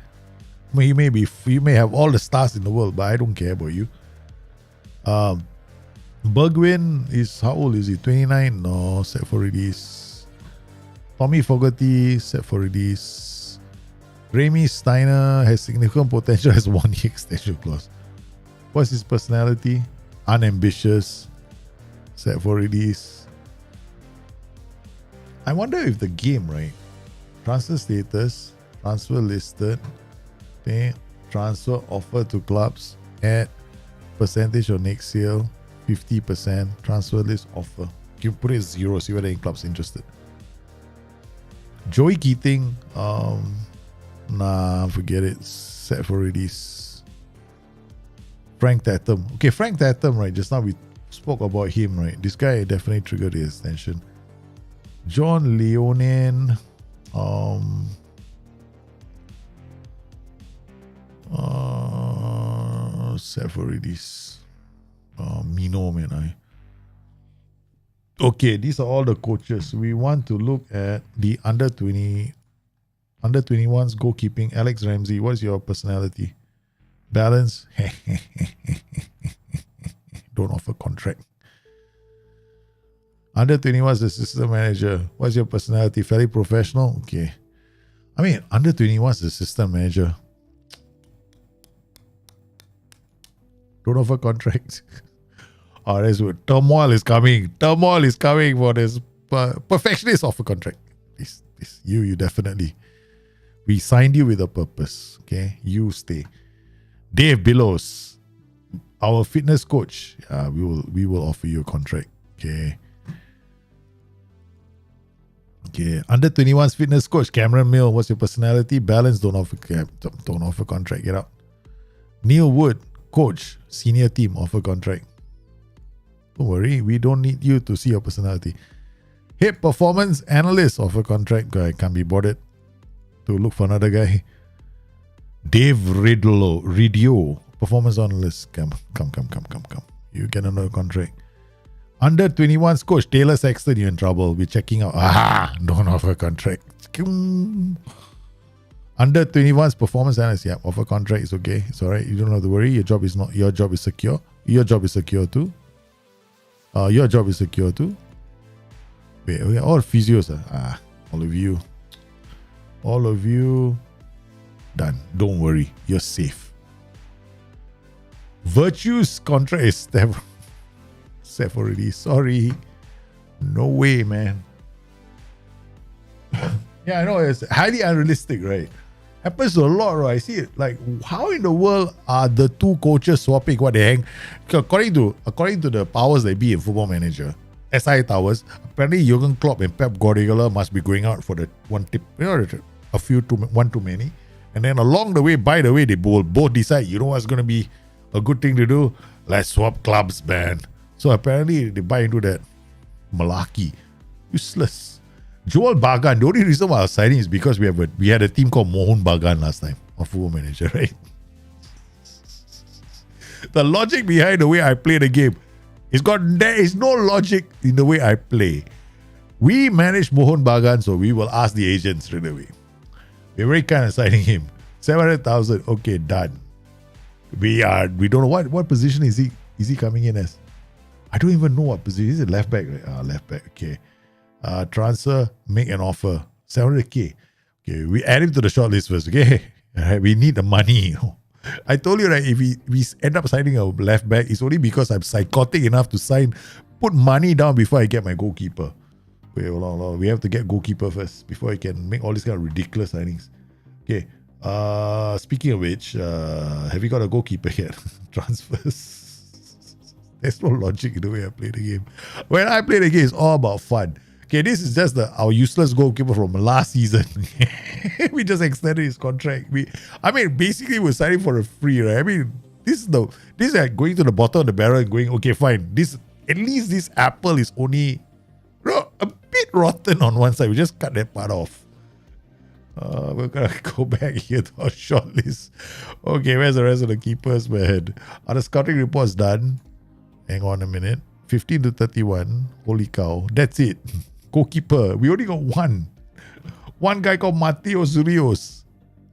You may have all the stars in the world, but I don't care about you. Bergwijn is, how old is he? 29? No, set for release. Tommy Fogarty, set for release. Remy Steiner has significant potential, has 1 year extension clause. What's his personality? Unambitious, set for release. I wonder if the game, right? Transfer status, transfer listed, okay, transfer offer to clubs, add percentage of next sale, 50%, transfer list offer. You put it 0, see whether any club's interested. Joey Keating, nah, forget it. Set for release. Frank Tatum. Okay, Frank Tatum, right? Just now we spoke about him, right? This guy definitely triggered the extension. John Leonin. Set for release. Mino, man. Okay, these are all the coaches. We want to look at the under 21's goalkeeping. Alex Ramsey, what's your personality? Balance. Don't offer contract. Under 21's assistant manager. What's your personality? Fairly professional? Okay. I mean, under 21's assistant manager. Don't offer contracts. Oh, that's good. Turmoil is coming. Turmoil is coming for this. Perfectionist offer contract. This you definitely. We signed you with a purpose. Okay, you stay. Dave Billows, our fitness coach. We will offer you a contract. Okay. Okay. Under 21's fitness coach Cameron Mill. What's your personality? Balance. Don't offer contract. Get out. Neil Wood, coach, senior team, offer contract. Don't worry, we don't need you to see your personality. Head performance analyst, offer contract. I can't be bothered to look for another guy. Dave Ridio, performance analyst. Come. You get another contract. Under 21's coach Taylor Sexton, you're in trouble. We're checking out. Don't offer contract. Under 21's performance analyst, yeah, offer contract is okay. It's alright. You don't have to worry. Your job is secure. Your job is secure too. Your job is secure too. Wait, all physios. All of you. Done. Don't worry. You're safe. Virtue's contract is set for release. Sorry. No way, man. Yeah, I know. It's highly unrealistic, right? Happens a lot, right? I see it. Like, how in the world are the two coaches swapping? What the heck? According to the powers that be in Football Manager, SI Towers, apparently Jurgen Klopp and Pep Guardiola must be going out for the one tip, one too many. And then along the way, by the way, they will both decide, you know what's going to be a good thing to do? Let's swap clubs, man. So apparently they buy into that malarkey. Useless. Joel Bagan, the only reason why I was signing is because we had a team called Mohun Bagan last time on Football Manager, right? The logic behind the way I play the game there is no logic in the way I play. We manage Mohun Bagan, so we will ask the agent straight away. We're very kind of signing him. 700,000, okay, done. We don't know what position is he coming in as? I don't even know what position. Is it left back, right? Left back, okay. Transfer, make an offer, 700k. Okay, we add him to the shortlist first. Okay, right, we need the money. I told you, right? If we end up signing a left back, it's only because I'm psychotic enough to put money down before I get my goalkeeper. Wait, hold on. We have to get goalkeeper first before I can make all these kind of ridiculous signings. Okay. Speaking of which, have you got a goalkeeper yet? Transfers. There's no logic in the way I play the game. When I play the game, it's all about fun. Okay, this is just our useless goalkeeper from last season. We just extended his contract. Basically we're signing for a free, right? I mean, this is like going to the bottom of the barrel and going, okay, fine. At least this apple is only a bit rotten on one side. We just cut that part off. We're gonna go back here to our short list. Okay, where's the rest of the keepers, man? Are the scouting reports done? Hang on a minute. 15 to 31. Holy cow. That's it. Goalkeeper. We only got one. One guy called Mateo Rios.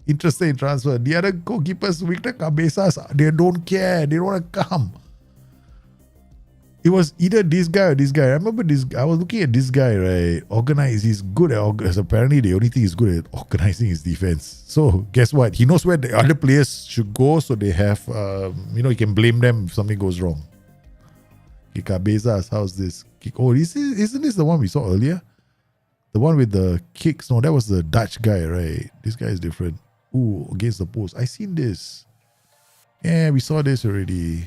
Interested in transfer. The other goalkeepers, Victor Cabezas, they don't care. They don't want to come. It was either this guy or this guy. I remember this. I was looking at this guy, right? Organized. He's good at organizing. Apparently, the only thing he's good at organizing is defense. So, guess what? He knows where the other players should go, so they have, he can blame them if something goes wrong. Okay, Cabezas, how's this? Oh, isn't this the one we saw earlier? The one with the kicks? No, that was the Dutch guy, right? This guy is different. Ooh, against the post. I seen this. Yeah, we saw this already.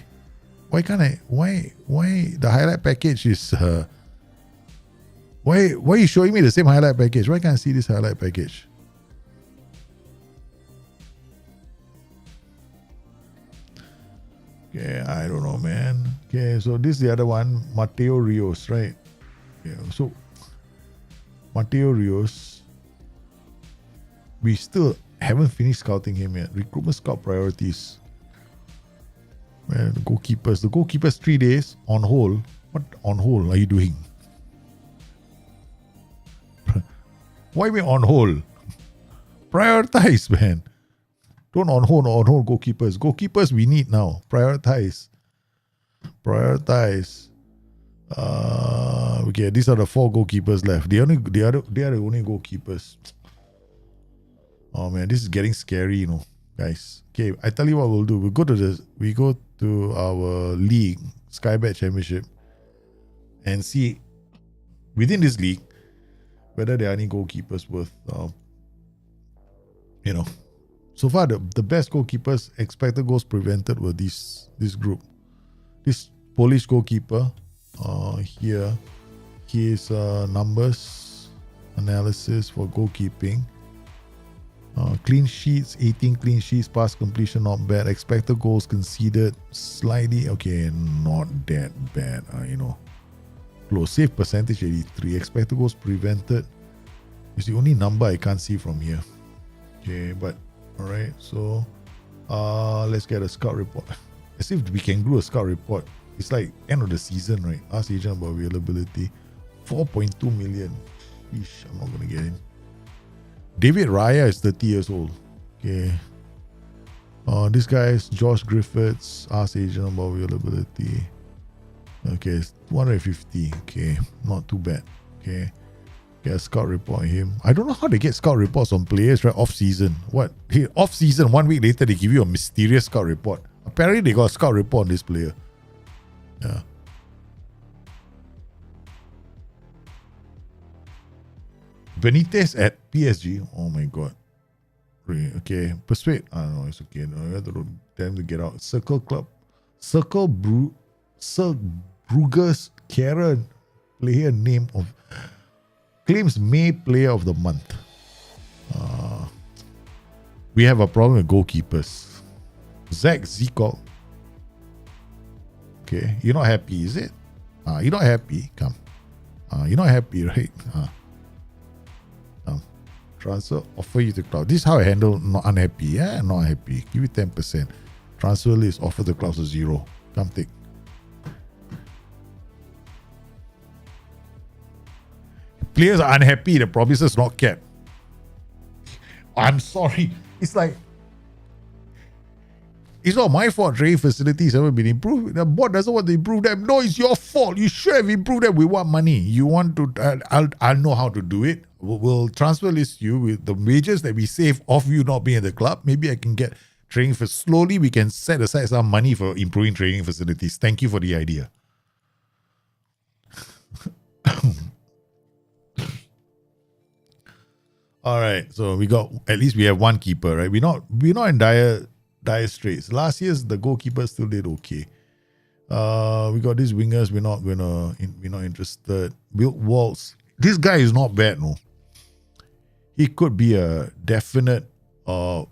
Why can't I? Why the highlight package is why are you showing me the same highlight package? Why can't I see this highlight package? Okay, I don't know, man. Okay, so this is the other one, Mateo Rios, right? Yeah, so Mateo Rios, we still haven't finished scouting him yet. Recruitment scout priorities. Man, the goalkeepers 3 days on hold. What on hold are you doing? Why we on hold? Prioritize, man. Don't on hold goalkeepers. Goalkeepers we need now. Prioritize. Okay, these are the 4 goalkeepers left. They are the only goalkeepers. Oh man, this is getting scary, guys. Okay, I tell you what we'll do. We go to our league, Skybet Championship, and see within this league whether there are any goalkeepers worth so far the best goalkeepers, expected goals prevented, were this group. This Polish goalkeeper here, his numbers analysis for goalkeeping. Clean sheets, 18 clean sheets, pass completion not bad. Expected goals conceded slightly, okay, not that bad. Close. Save percentage 83. Expected goals prevented is the only number I can't see from here. Okay, but alright, so let's get a scout report. As if we can do a scout report. It's like end of the season, right? Ask agent about availability. 4.2 million. Eesh, I'm not gonna get in. David Raya is 30 years old. Okay. This guy is Josh Griffiths. Ask agent about availability. Okay, it's 250. Okay, not too bad. Okay. Get a scout report on him. I don't know how they get scout reports on players right off season. What? Hey, off season, 1 week later, they give you a mysterious scout report. Apparently, they got a scout report on this player. Yeah. Benitez at PSG. Oh my god. Okay. Persuade. No, it's okay. No, I have to tell them to get out. Circle Brugger's Karen player name of claims May player of the month. We have a problem with goalkeepers. Zach Zikok. Okay. You're not happy, is it? You're not happy. Come. You're not happy, right? Transfer, offer you the cloud. This is how I handle not unhappy. Yeah, not happy. Give you 10%. Transfer list, offer the cloud to 0. Come take. Players are unhappy. The promises not kept. I'm sorry. It's like, it's not my fault training facilities haven't been improved. The board doesn't want to improve them. No, it's your fault. You should have improved them. We want money. You want to, I'll know how to do it. We'll transfer list you with the wages that we save off you not being at the club. Maybe I can get training for slowly. We can set aside some money for improving training facilities. Thank you for the idea. All right. So at least we have one keeper, right? We're not in dire straits. Last year's the goalkeeper still did okay. We got these wingers. We're not interested. Wilt Waltz. This guy is not bad, no. He could be a definite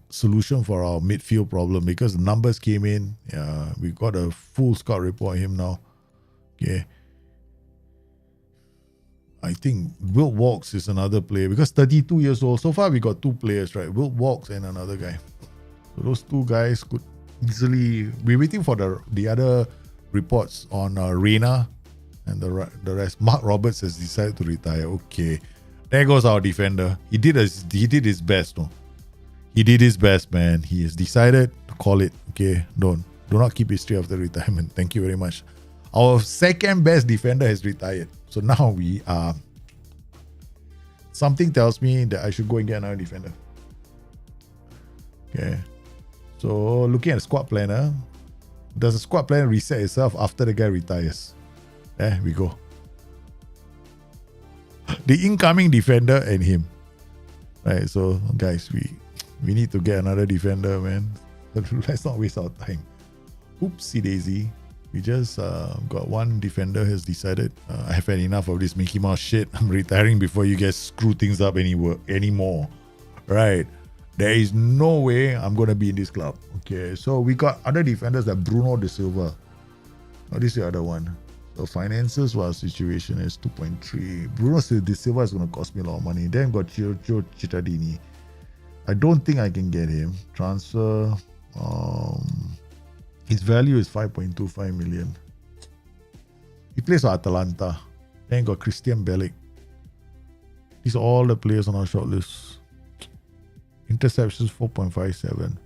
solution for our midfield problem because the numbers came in. We got a full scout report on him now. Okay. I think Wilt Walks is another player because 32 years old. So far we got 2 players, right? Wilt Walks and another guy. So those 2 guys could easily. We're waiting for the other reports on Reina and the rest. Mark Roberts has decided to retire. Okay, there goes our defender. He did his best. No, he did his best, man. He has decided to call it. Okay, do not keep history after retirement. Thank you very much. Our second best defender has retired. So now we are. Something tells me that I should go and get another defender. Okay. So looking at the squad planner, does the squad planner reset itself after the guy retires? There we go. The incoming defender and him. Right. So guys, we need to get another defender, man. Let's not waste our time. Oopsie daisy. We just got one defender has decided I have had enough of this Mickey Mouse shit. I'm retiring before you guys screw things up anymore. Right. There is no way I'm going to be in this club. Okay. So we got other defenders like Bruno De Silva. Oh, this is the other one. So finances, situation is 2.3. Bruno De Silva is going to cost me a lot of money. Then got Giorgio Cittadini. I don't think I can get him. Transfer. His value is 5.25 million. He plays for Atalanta. Then got Christian Belic. These are all the players on our shortlist. Interceptions 4.57.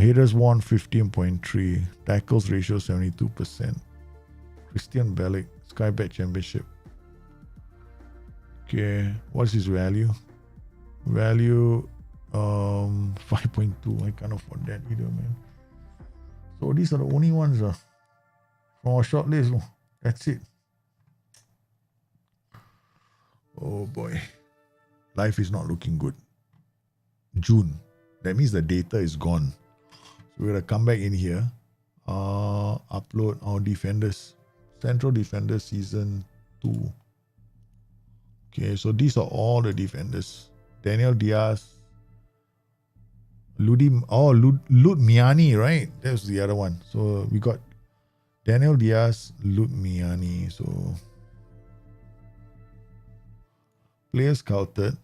Headers won 15.3. Tackles ratio 72%. Christian Belic, Sky Bet Championship. Okay, what's his value? Value 5.2. I can't afford that either, man. So these are the only ones from our short list. That's it. Oh boy. Life is not looking good. June. That means the data is gone. So we're going to come back in here. Upload our defenders. Central Defenders Season 2. Okay, so these are all the defenders. Daniel Diaz. Ludmiani, right? That's the other one. So we got Daniel Diaz, Ludmiani. So players scouted.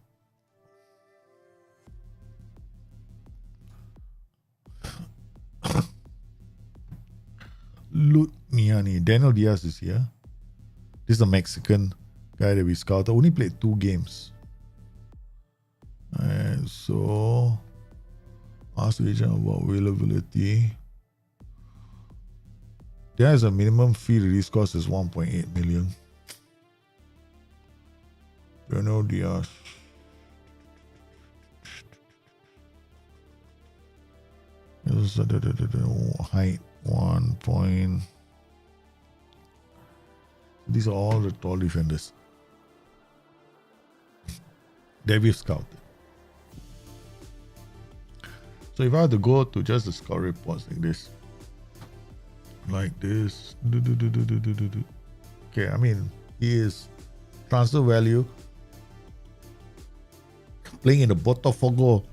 Ludmiani. Daniel Diaz is here. This is a Mexican guy that we scouted. Only played 2 games. And so ask the agent about availability. There is a minimum fee release cost is 1.8 million. Daniel Diaz. Height 1 point. These are all the tall defenders that we've scouted. So if I were to go to just the scout reports like this, okay, I mean, he is transfer value playing in the Botafogo.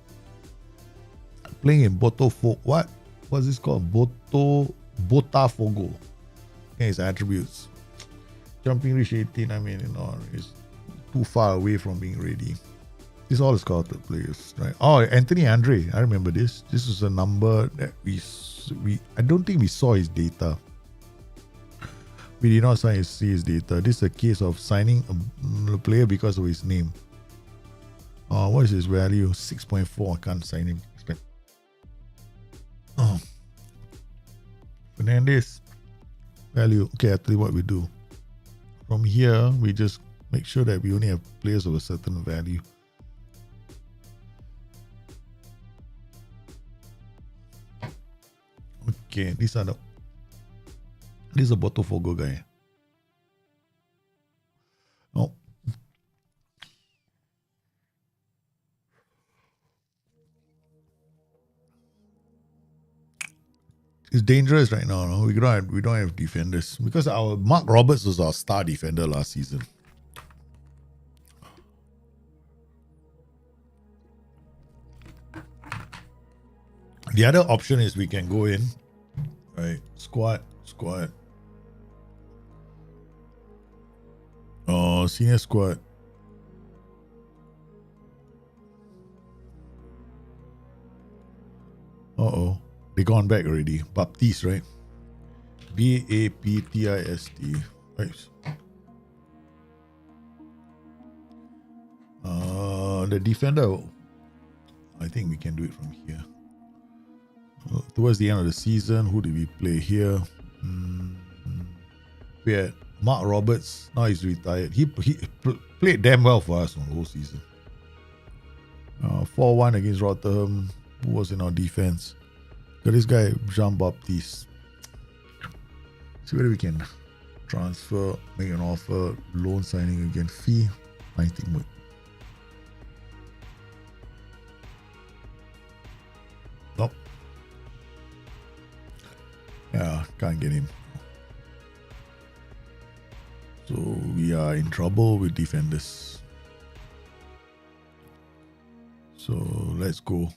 Playing in Botafogo. What's this called? Botafogo. Okay, his attributes. Jumping reach 18, I mean, it's too far away from being ready. These are all the scouted players, right? Oh, Anthony Andre. I remember this. This is a number that we I don't think we saw his data. We did not see his data. This is a case of signing a player because of his name. What is his value? 6.4. I can't sign him. Fernandez value. Okay, I'll tell you what we do. From here, we just make sure that we only have players of a certain value. Okay, this is a Botafogo guy. No. It's dangerous right now. No? We don't have defenders because our Mark Roberts was our star defender last season. The other option is we can go in, right? Squad. Oh, senior squad. Uh-oh. They gone back already. Baptiste, right? Baptist. Right. The defender, I think we can do it from here. Towards the end of the season, who did we play here? We had Mark Roberts. Now he's retired. He played damn well for us on the whole season. 4-1 against Rotherham. Who was in our defense? Got this guy, Jean-Baptiste. See whether we can transfer, make an offer, loan signing again. Fee, 90 million. Nope. Yeah, can't get him. So we are in trouble with defenders. So let's go.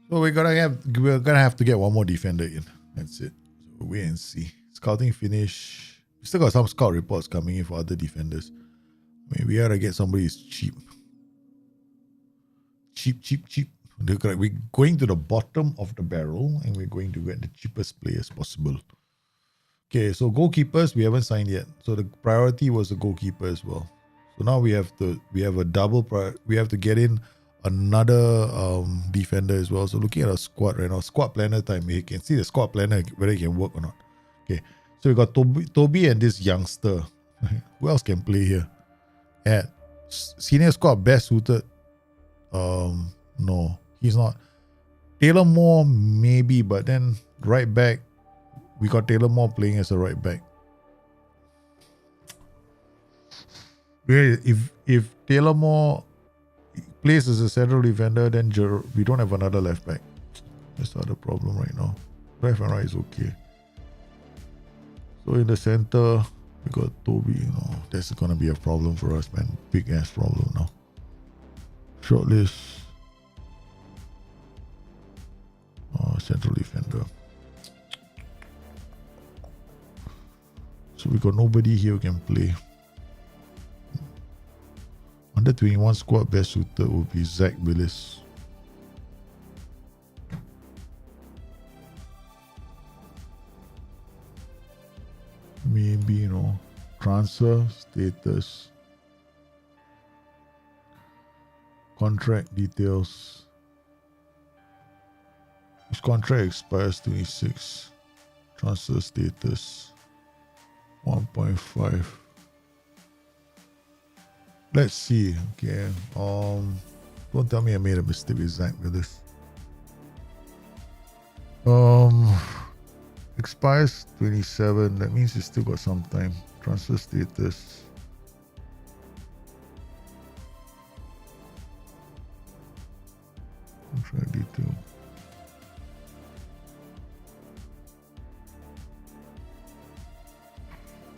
So we're gonna have to get one more defender in. That's it. So wait and see. Scouting finish. We still got some scout reports coming in for other defenders. I mean, we gotta get somebody who's cheap. Cheap. We're going to the bottom of the barrel and we're going to get the cheapest players possible. Okay, so goalkeepers we haven't signed yet. So the priority was the goalkeeper as well. So now we have a double we have to get in another defender as well. So looking at our squad right now, squad planner time, you can see the squad planner whether it can work or not. Okay, so we got Toby and this youngster. Who else can play here? At senior squad best suited. No, he's not. Taylor Moore maybe, but then right back, we got Taylor Moore playing as a right back. If Taylor Moore plays as a central defender, then we don't have another left back. That's not the problem right now. Left and right is okay. So in the center, we got Toby. That's gonna be a problem for us, man. Big ass problem now. Shortlist. Central defender. So we got nobody here who can play. Under 21 squad best suited would be Zach Willis. Maybe, transfer status, contract details. His contract expires 26. Transfer status 1.5. Let's see. Okay. Don't tell me I made a mistake with Zach with this. Expires 27. That means you still got some time. Transfer status. Contract detail.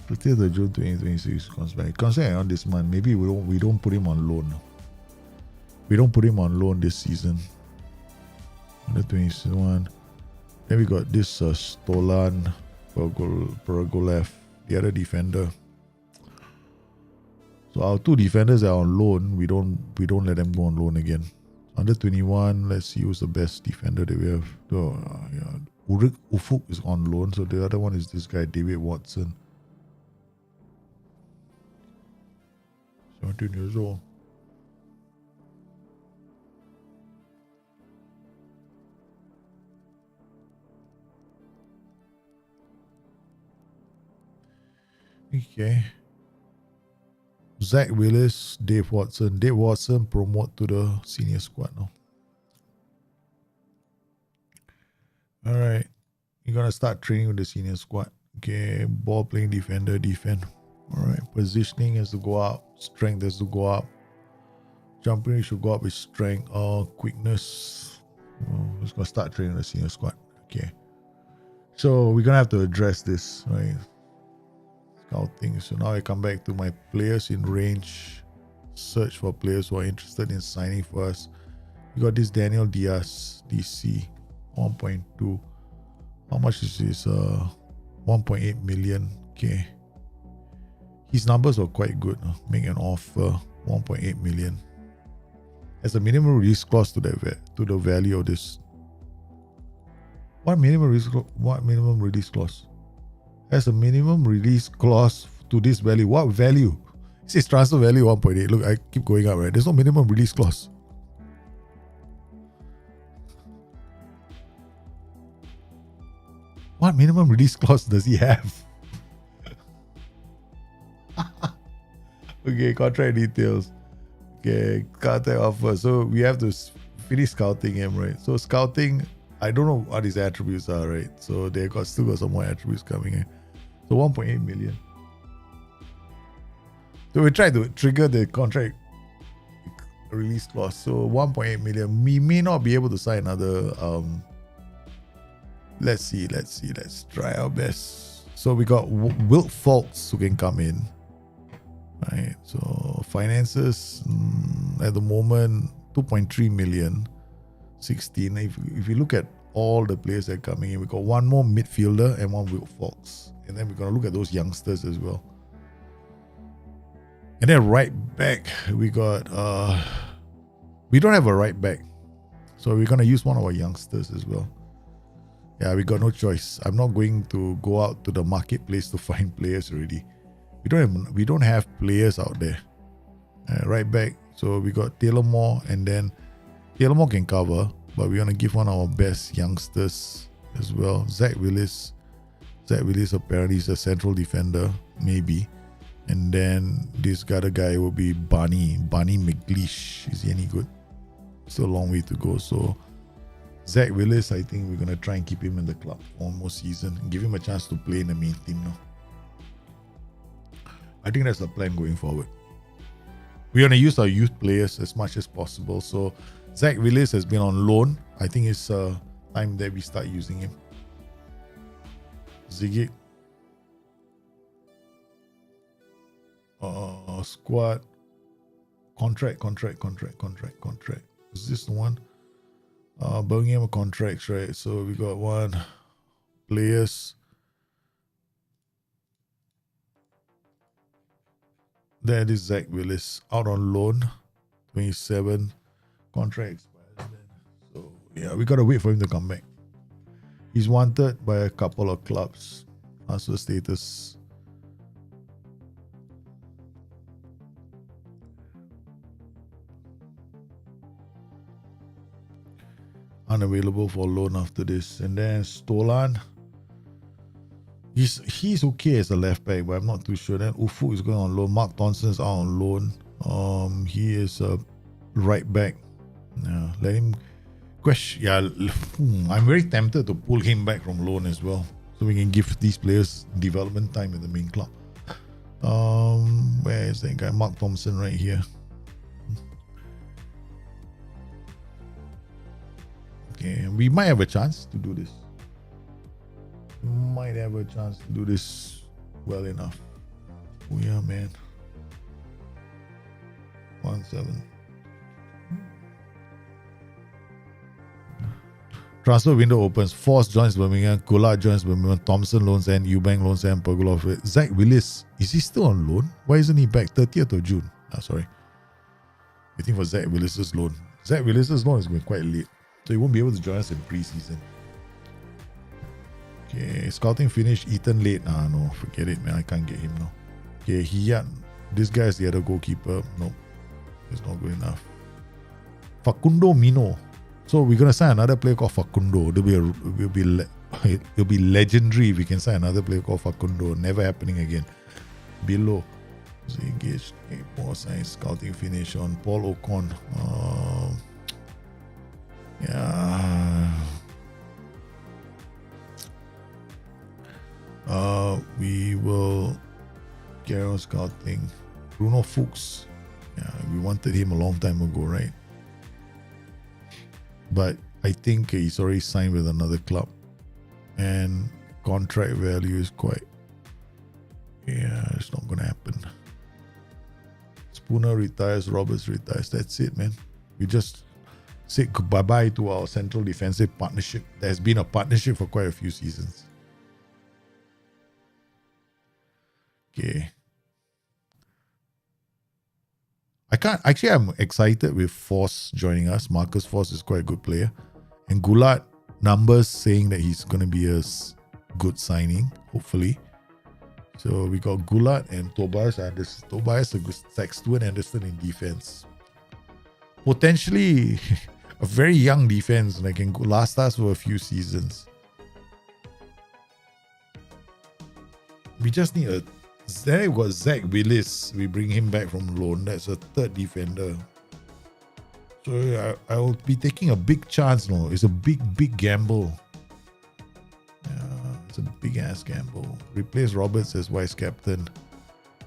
The 30th of June 2026 comes back. It comes back on this month. Maybe we don't put him on loan. We don't put him on loan this season. Under 21. Then we got this Stolan Pergolev, the other defender. So our two defenders are on loan. We don't let them go on loan again. Under 21, let's see who's the best defender that we have. Ulrich Ufuk is on loan. So the other one is this guy, David Watson. 17 years old. Okay. Zach Willis, Dave Watson. Dave Watson promote to the senior squad now. Alright. You're gonna start training with the senior squad. Okay, ball playing defender, defend. Alright, positioning has to go up, strength has to go up. Jumping should go up with strength or quickness. It's gonna start training the senior squad. Okay. So we're gonna have to address this, right? Scouting. So now I come back to my players in range. Search for players who are interested in signing for us. We got this Daniel Diaz, DC, 1.2. How much is his 1.8 million? Okay. His numbers were quite good. Make an offer 1.8 million. As a minimum release clause to the value of this. What minimum release clause? As a minimum release clause to this value. What value? It says transfer value 1.8. Look, I keep going up, right? There's no minimum release clause. What minimum release clause does he have? Okay, contract details. Okay, contract offer. So we have to finish scouting him, right? So scouting, I don't know what his attributes are, right? So they still got some more attributes coming in. So 1.8 million. So we try to trigger the contract release clause. So 1.8 million. We may not be able to sign another. Let's see. Let's try our best. So we got Wilt Fultz who can come in. Right. So finances at the moment 2.3 million. 16. If you look at all the players that are coming in, we got one more midfielder and one Wilt Fultz. And then we're gonna look at those youngsters as well. And then right back, we got we don't have a right back. So we're gonna use one of our youngsters as well. Yeah, we got no choice. I'm not going to go out to the marketplace to find players already. We don't have players out there. Right back. So we got Taylor Moore, and then Taylor Moore can cover, but we're gonna give one of our best youngsters as well. Zach Willis apparently is a central defender, maybe. And then this other guy will be Barney McLeish. Is he any good? Still a long way to go. So Zach Willis, I think we're gonna try and keep him in the club one more season and give him a chance to play in the main team now. I think that's the plan going forward. We're gonna use our youth players as much as possible. So Zach Willis has been on loan. I think it's time that we start using him. Ziggy. Squad. Contract. Is this the one? Birmingham contracts, right? So we got one. Players. That is Zach Willis. Out on loan. 27. Contract expires then. So yeah, we gotta wait for him to come back. He's wanted by a couple of clubs. Transfer status. Unavailable for loan after this. And then Stolan. He's okay as a left back, but I'm not too sure. Then Ufu is going on loan. Mark Thompson's out on loan. He is a right back. Yeah, let him question. Yeah, I'm very tempted to pull him back from loan as well, so we can give these players development time in the main club. Where is that guy? Mark Thompson right here. Okay, we might have a chance to do this. Might have a chance to do this well enough. Oh yeah, man. 1-7. Transfer window opens. Force joins Birmingham. Kula joins Birmingham. Thompson loans and Eubank loans and Pergolov. Zach Willis, is he still on loan? Why isn't he back? 30th of June. Sorry. Waiting for Zach Willis's loan. Zach Willis's loan is going quite late, so he won't be able to join us in pre-season. Okay, scouting finished. Ethan late. No, forget it, man. I can't get him now. Okay, this guy is the other goalkeeper. Nope, it's not good enough. Facundo Mino. So we're gonna sign another player called Facundo. It'll be legendary if we can sign another player called Facundo. Never happening again. Below. So engaged. Okay, more signs. Scouting finish on Paul Ocon. Yeah. We will carry on scouting. Bruno Fuchs. Yeah, we wanted him a long time ago, right? But I think he's already signed with another club, and contract value is quite. Yeah, it's not gonna happen. Spooner retires, Roberts retires. That's it, man. We just say bye-bye to our central defensive partnership. There's been a partnership for quite a few seasons. Okay. I'm excited with Force joining us. Marcus Force is quite a good player. And Gulat, numbers saying that he's going to be a good signing, hopefully. So we got Gulat and Tobias Anderson. Tobias stacks Stuart Anderson in defense. Potentially a very young defense that can last us for a few seasons. We just need Then we've got Zach Willis. We bring him back from loan. That's a third defender. So I will be taking a big chance. No, it's a big gamble. Yeah, it's a big ass gamble. Replace Roberts as vice captain.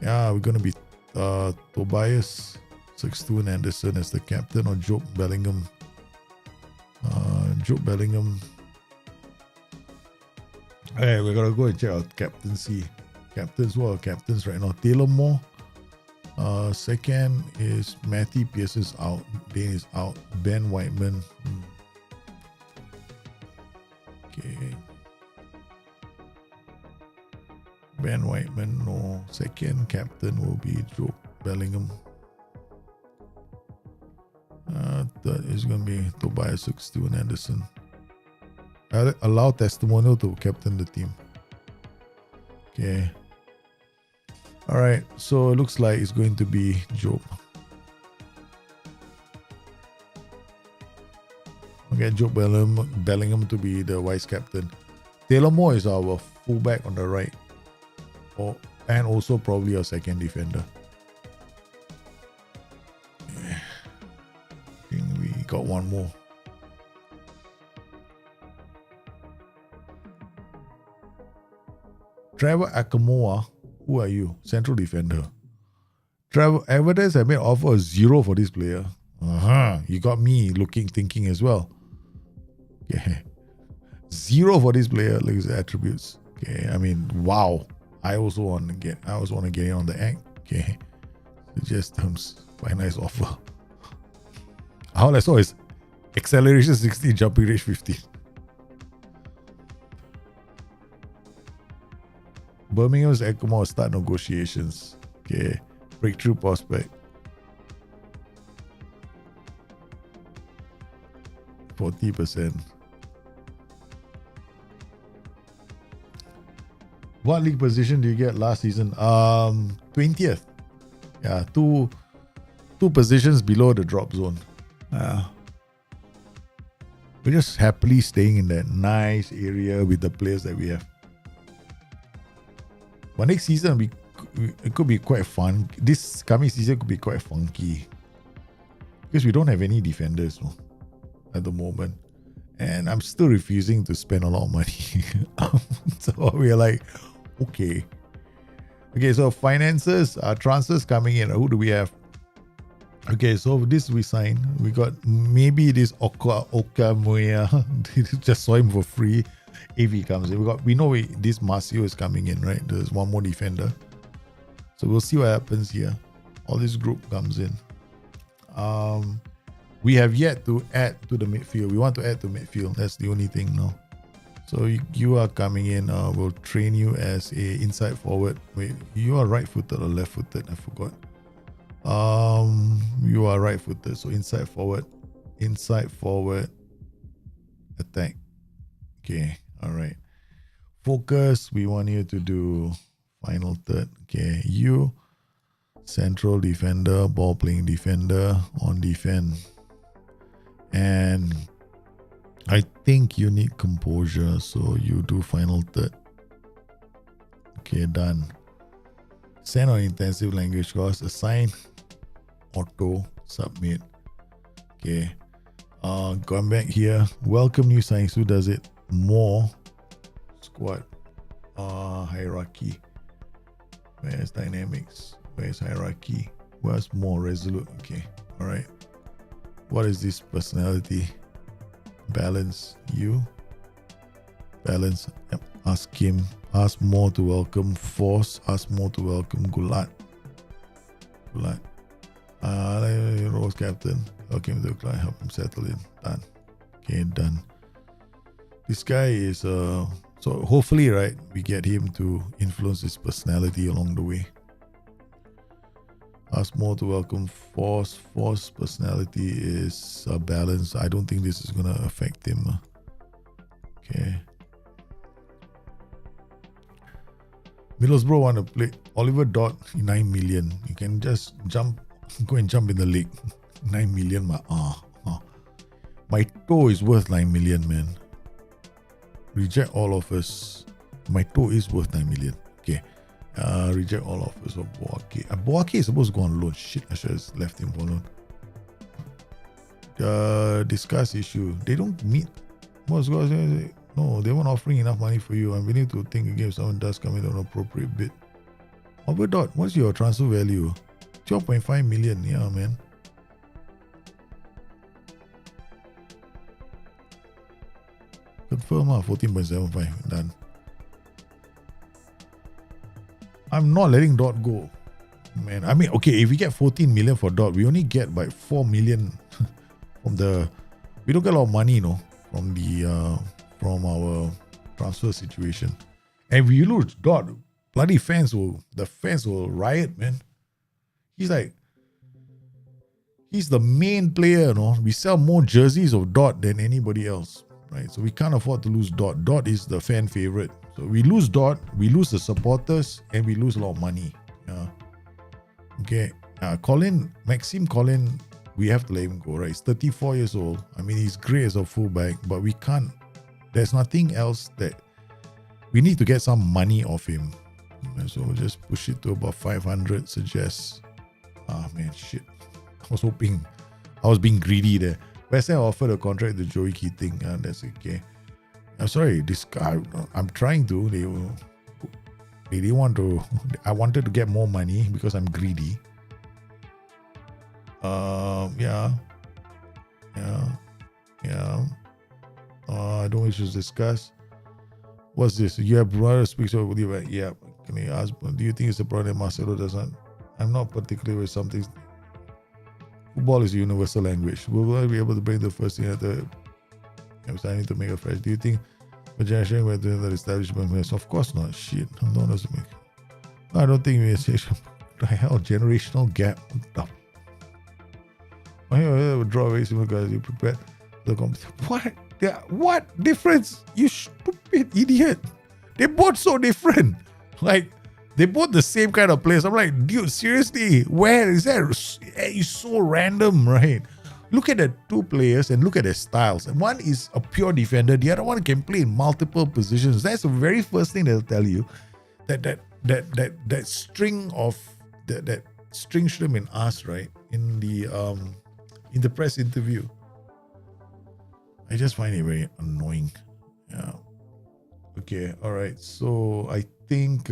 Yeah, we're gonna be Tobias Sexton Anderson as the captain, or Joe Bellingham. Joe Bellingham. Hey, we're gonna go and check our captaincy. Captains, who are captains right now? Taylor Moore. Second is Matty Pierce is out. Dane is out. Ben Whiteman. Okay. Ben Whiteman, no. Second captain will be Joe Bellingham. Third is going to be Tobias Sexton Anderson. Allow testimonial to captain the team. Okay. Alright, so it looks like it's going to be Job. Okay, Joe Bellingham to be the vice captain. Taylor Moore is our fullback on the right. And also probably our second defender. I think we got one more. Trevor Akamoa. Who are you? Central defender. Trevor, evidence I made offer a 0 for this player. You got me thinking as well. Okay. 0 for this player. Look at his attributes. Okay. I mean, wow. I also want to get in on the act. Okay. Suggest terms. Quite nice offer. All I saw is acceleration 60, jumping range 50. Birmingham's Ekamo start negotiations. Okay. Breakthrough prospect. 40%. What league position did you get last season? 20th. Yeah, two positions below the drop zone. We're just happily staying in that nice area with the players that we have. But next season, it could be quite fun. This coming season could be quite funky. Because we don't have any defenders at the moment. And I'm still refusing to spend a lot of money. So we're like, okay. Okay, so finances, transfers coming in. Who do we have? Okay, so this we signed. We got maybe this Okamuya. Just saw him for free. If he comes in, we know this Marcio is coming in, right? There's one more defender, so we'll see what happens here. All this group comes in. We have yet to add to the midfield. We want to add to midfield. That's the only thing now. So you are coming in. We'll train you as a inside forward. Wait, you are right-footed or left-footed? I forgot. You are right-footed, so inside forward, attack. Okay. All right. Focus. We want you to do final third. Okay. You, central defender, ball playing defender, on defend. And I think you need composure. So you do final third. Okay. Done. Send on intensive language course. Assign. Auto. Submit. Okay. Going back here. Welcome new signings. Who does it? More squad hierarchy. Where's dynamics? Where's hierarchy? Where's more resolute? Okay, all right. What is this personality? Balance. You balance. Yep. Ask him. Ask more to welcome. Force. Ask more to welcome. Gulat. Rose captain. Welcome to the client. Help him settle in. Done. Okay, done. This guy is so hopefully, right, we get him to influence his personality along the way. Ask more to welcome Force. Force personality is balanced. I don't think this is gonna affect him. Okay. Middlesbrough want to play Oliver Dot 9 million. You can just go and jump in the league. 9 million, my toe is worth 9 million, man. Reject all offers. My toe is worth 9 million. Okay. Reject all offers of Boake. Boake is supposed to go on loan. Shit, I should have left him for loan. Discuss issue. They don't meet. Most guys say, no, they weren't offering enough money for you. I'm willing to think again if someone does come in on an appropriate bid. Overdot, what's your transfer value? 12.5 million. Yeah, man. Confirm, 14.75. Done. I'm not letting Dot go. Man, I mean, okay, if we get 14 million for Dot, we only get like 4 million from the... We don't get a lot of money, you know, from our transfer situation. And if we lose Dot, bloody the fans will riot, man. He's the main player, you know. We sell more jerseys of Dot than anybody else, right? So we can't afford to lose Dot. Dot is the fan favorite. So we lose Dot, we lose the supporters, and we lose a lot of money. Yeah. Okay. Maxime Colin, we have to let him go, right? He's 34 years old. I mean, he's great as a fullback, but we can't. There's nothing else that we need to get some money off him. So we'll just push it to about 500, suggest. Man, shit. I was being greedy there. West Ham offered a contract to Joey Keating. That's okay. I'm sorry, this guy, I'm trying to. They didn't want to. I wanted to get more money because I'm greedy. Yeah. I don't wish to discuss. What's this? You have brother speaks over the yeah. Can I ask? Do you think it's a problem Marcelo doesn't? I'm not particular with something. Football is a universal language. Will I be able to bring the first thing at the? I'm starting to make a fresh. Do you think the generation we're doing that establishment mess? Of course not. Shit. I don't think we say the hell generational gap. I would draw very similar guys. You prepared the competition. What? Yeah, what difference? You stupid idiot. They both so different. Like they both the same kind of players. I'm like, dude, seriously, where is that? It's so random, right? Look at the two players and look at their styles. And one is a pure defender. The other one can play in multiple positions. That's the very first thing they'll tell you. That string of that string should have been asked, right? In the press interview. I just find it very annoying. Yeah. Okay. All right. So I think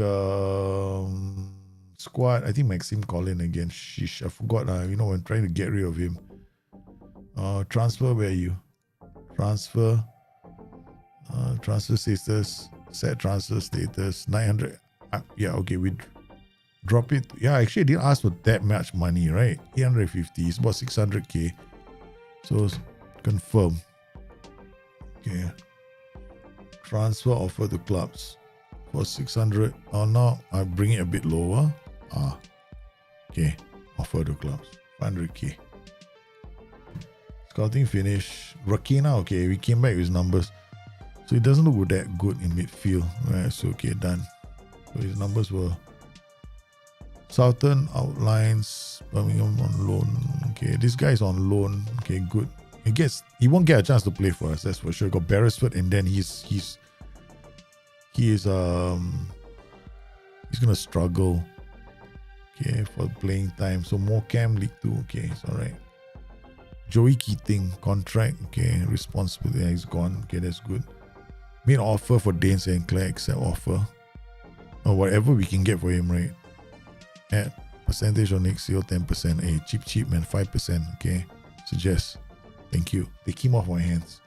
squad. I think Maxime Colin again. Sheesh. I forgot. I'm trying to get rid of him. Transfer. Where are you? Transfer. Transfer status. Set transfer status. 900. Yeah. Okay. We drop it. Yeah. Actually, I didn't ask for that much money, right? 850. It's about 600k. So confirm. Okay. Transfer offer to clubs for 600. Oh no, I bring it a bit lower. Okay. Offer to clubs 500k. Scouting finish. Rakina. Okay, we came back with numbers, so it doesn't look that good in midfield. Right. So okay, done. So his numbers were Southern outlines. Birmingham on loan. Okay, this guy is on loan. Okay, good. He won't get a chance to play for us, that's for sure. Got Beresford, and then he's gonna struggle. Okay, for playing time. So more Cam League 2. Okay, it's alright. Joey Keating, contract. Okay, responsibility. Yeah, he's gone. Okay, that's good. Made offer for Dane St. Clair, accept offer. Or whatever we can get for him, right? At percentage on next year, 10%. Hey, cheap man, 5%. Okay, suggest. Thank you. Take him off my hands.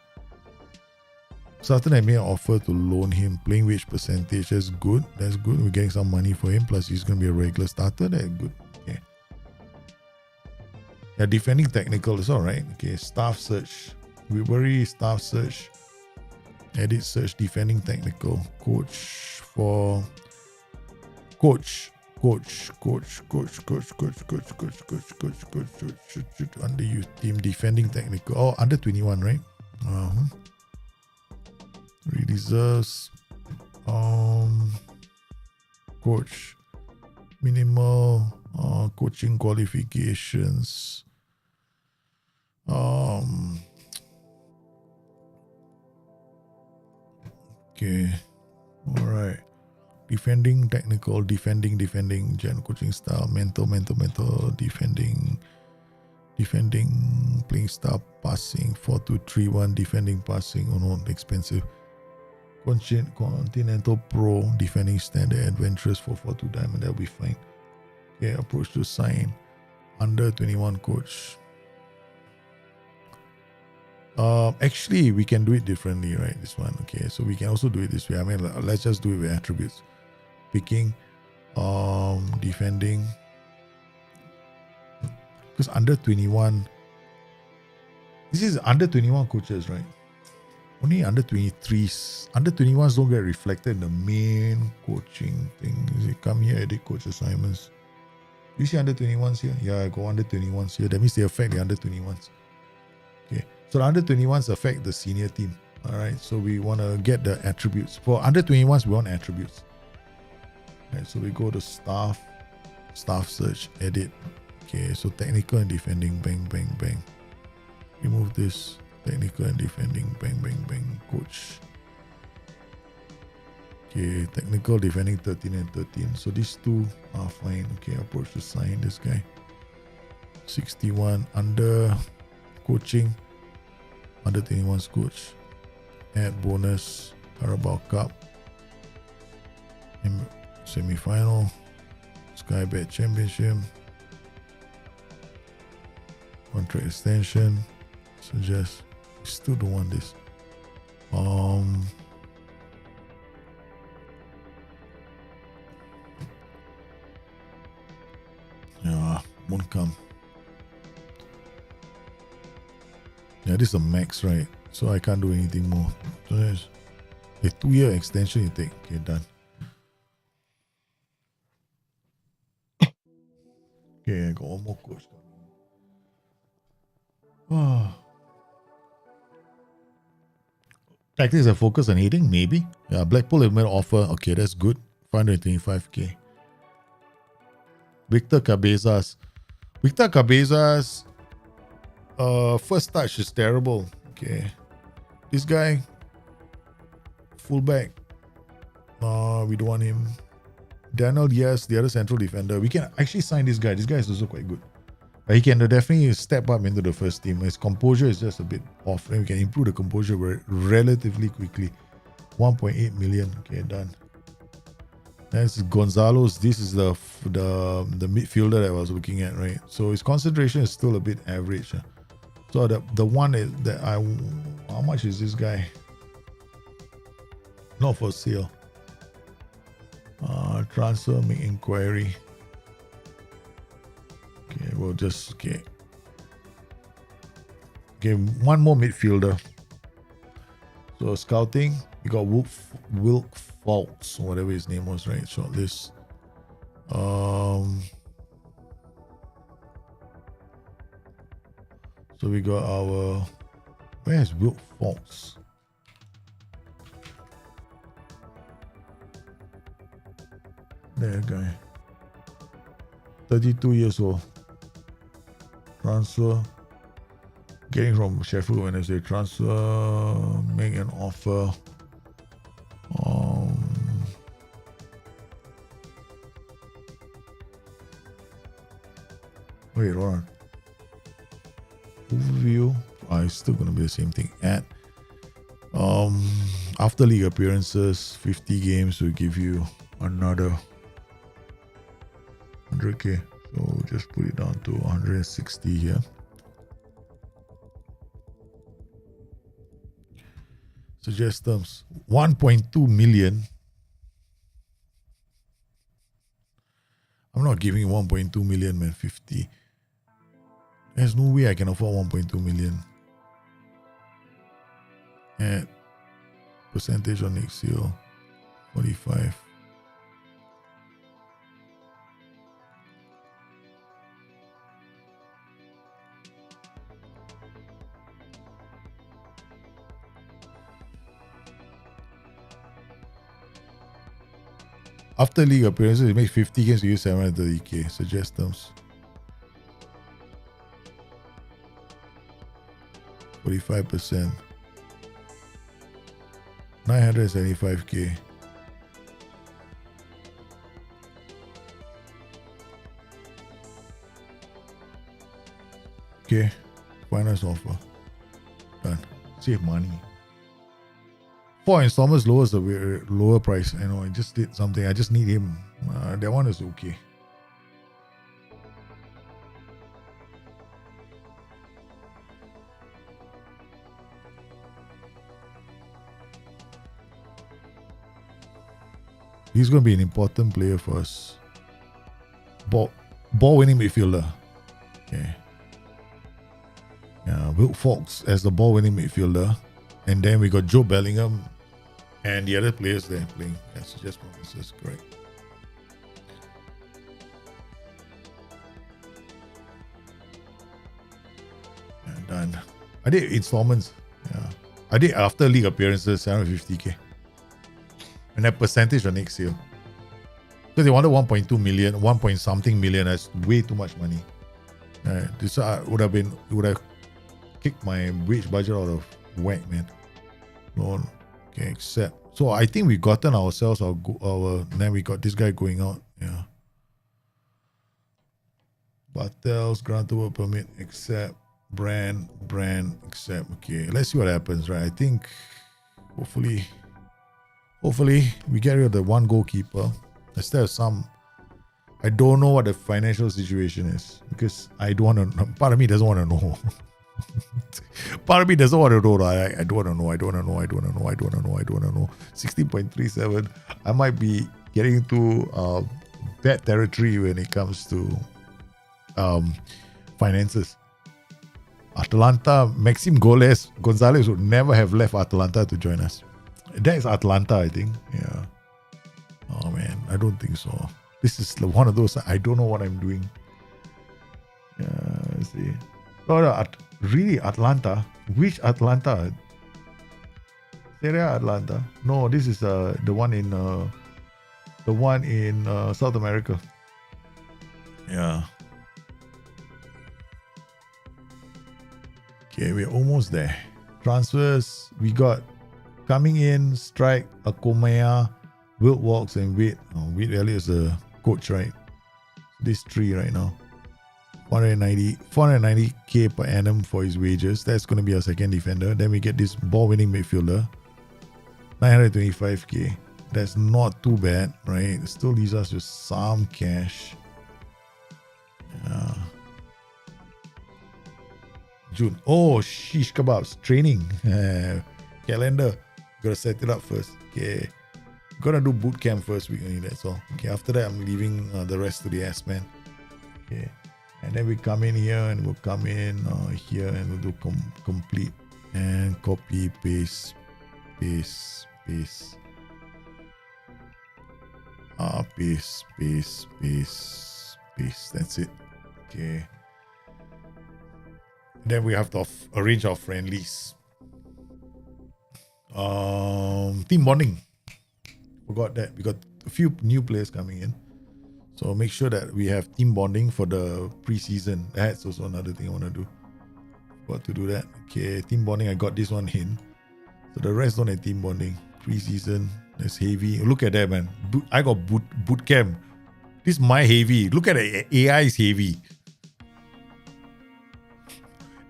Sutton had made an offer to loan him. Playing wage percentage. That's good. That's good. We're getting some money for him. Plus, he's going to be a regular starter. That's good. Okay. Yeah, defending technical is all right. Okay, staff search. We worry staff search. Edit search, defending technical. Coach for coach. Under youth team, defending technical. Oh, under 21, right? Reserves. Coach. Minimal coaching qualifications. Okay. All right. Defending technical, defending, gen coaching style, mental, defending, playing style, passing, 4-2-3-1, defending, passing, oh no, expensive. Continental Pro, defending standard, adventurous, 4-4-2 diamond, that'll be fine. Okay, approach to sign, under 21 coach. Actually, we can do it differently, right? This one, okay. So we can also do it this way. I mean, let's just do it with attributes. Picking, defending. Because under 21, this is under 21 coaches, right? Only under 23s. Under 21s don't get reflected in the main coaching thing. You come here, edit coach assignments. You see under 21s here? Yeah, I go under 21s here. That means they affect the under 21s. Okay. So the under 21s affect the senior team. Alright, so we want to get the attributes. For under 21s, we want attributes. Right, so we go to staff search, edit. Okay, so technical and defending, bang. Remove this, technical and defending, bang, coach. Okay, technical, defending 13 and 13. So these two are fine. Okay, approach to sign this guy. 61, under coaching, under 21's coach. Add bonus, Carabao Cup. Semi-final, Sky Bet Championship, contract extension. Suggest still don't want this. Yeah, won't come. Yeah, this is a max, right? So I can't do anything more. So there's a 2-year extension you take. Okay, done. Okay, I got one more coach coming. Tactics are focused on hitting, maybe. Yeah, Blackpool have made an offer. Okay, that's good. 525k. Victor Cabezas. First touch is terrible. Okay. This guy, fullback. We don't want him. Daniel, yes, the other central defender. We can actually sign this guy. This guy is also quite good. But he can definitely step up into the first team. His composure is just a bit off. And we can improve the composure relatively quickly. 1.8 million. Okay, done. That's Gonzalo's. This is the midfielder that I was looking at, right? So his concentration is still a bit average. So the one is that how much is this guy? Not for sale. Transfer, make inquiry. Okay, we'll just okay, one more midfielder. So scouting, you got Wilk Faults, or whatever his name was, right? Shortlist. So we got our, where's Wilk Faults? There, guy. 32 years old. Transfer. Getting from Sheffield Wednesday. Transfer. Make an offer. Wait, hold on. Overview. It's still gonna be the same thing. Add. After league appearances, 50 games will give you another 100k. So we'll just put it down to 160 here. Suggest terms. 1.2 million. I'm not giving 1.2 million, man. 50. There's no way I can afford 1.2 million. At percentage on next year, 45. After league appearances, it makes 50 games to use 730k. Suggest terms. 45%. 975k. Okay. Finance offer. Done. Save money. 4 installments lowers the lower price. I know, I just did something. I just need him. That one is okay. He's going to be an important player for us. Ball winning midfielder. Okay. Yeah, Will Fox as the ball winning midfielder. And then we got Joe Bellingham and the other players there playing. That's just promises, correct. And done. I did installments. Yeah. I did after league appearances, 750k. And that percentage for next year. Because they wanted 1.2 million, 1 point something million. That's way too much money. This would have kicked my wage budget out of whack, man. No, okay, accept. So I think we gotten ourselves then we got this guy going out. Yeah. Bartels, grant work permit, accept. Brand, accept. Okay, let's see what happens, right? I think hopefully we get rid of the one goalkeeper. Instead of some, I don't know what the financial situation is because I don't want to. Part of me doesn't want to know. Part of me doesn't want to know. I don't want to know. I don't want to know. 16.37. I might be getting into bad territory when it comes to finances. Atalanta, Maxime Gonzalez would never have left Atalanta to join us. That is Atlanta, I think. Yeah. Oh man, I don't think so. This is one of those, I don't know what I'm doing. Yeah, let's see. Oh, really Atlanta? Which Atlanta? Serie A Atlanta? No, this is the one in South America. Yeah. Okay, we're almost there. Transfers, we got coming in, Strike, Akomaya, Wilt Walks, and Wade. Wade Elliott is the coach, right? This three right now. 490k per annum for his wages. That's going to be our second defender. Then we get this ball-winning midfielder. 925k. That's not too bad, right? It still leaves us with some cash. June. Oh, shish kebabs. Training. Calendar. Gotta set it up first. Okay. Gonna do boot camp first week only, that's all. Okay, after that I'm leaving the rest to the S-Man. Okay. And then we come in here and we'll come in here and we'll do complete and copy, paste. Paste. That's it. Okay. Then we have to arrange our friendlies. Team bonding. Forgot that. We got a few new players coming in. So make sure that we have team bonding for the preseason. That's also another thing I want to do. Got to do that. Okay, team bonding. I got this one in. So the rest don't have team bonding. Preseason. That's heavy. Look at that, man. I got boot camp. This is my heavy. Look at the AI is heavy.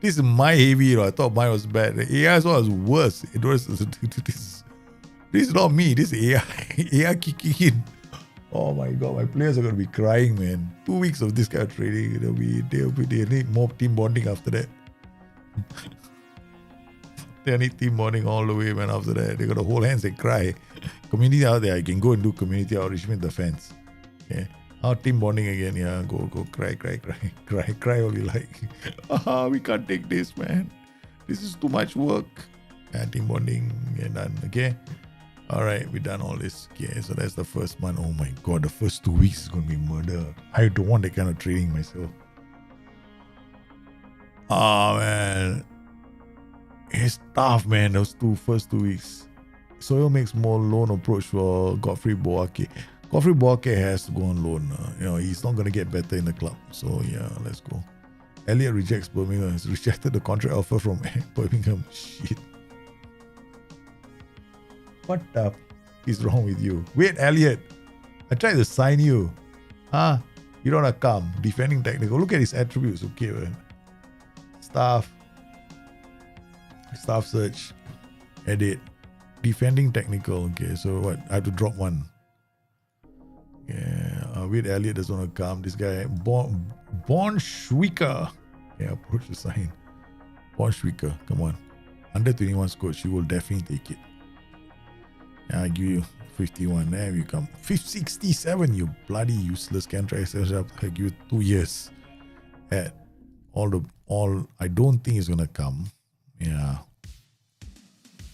This is my heavy. You know, I thought mine was bad. The AI was worse. This is not me. This is AI. AI kicking in. Oh my god, my players are gonna be crying, man. 2 weeks of this kind of training. They need more team bonding after that. They need team bonding all the way, man. After that, they gotta hold hands and cry. Community out there, I can go and do community outreach with the fans. Okay. Team bonding again. Yeah, go cry. Will be like, we can't take this, man. This is too much work. Yeah, team bonding. Yeah, done. Okay. All right, we done all this. Okay, so that's the first month. Oh my god, the first 2 weeks is gonna be murder. I don't want that kind of training myself. Oh man, it's tough, man. Those first 2 weeks. Soil makes more loan approach for Godfrey Boake. Godfrey Boake has to go on loan. He's not gonna get better in the club. So yeah, let's go. Elliot rejects Birmingham. He's rejected the contract offer from Birmingham. Shit. What the is wrong with you? Wait, Elliot. I tried to sign you. You don't want to come. Defending technical. Look at his attributes. Okay, man. Staff search. Edit. Defending technical. Okay, so what? I have to drop one. Yeah. Wait, Elliot doesn't want to come. This guy. Born Schwicker. Yeah, approach the sign. Born Schwicker. Come on. Under 21 coach. You will definitely take it. I give you 51. There you come. 67. You bloody useless. Can't try yourself. I give you 2 years. At all. I don't think it's gonna come. Yeah.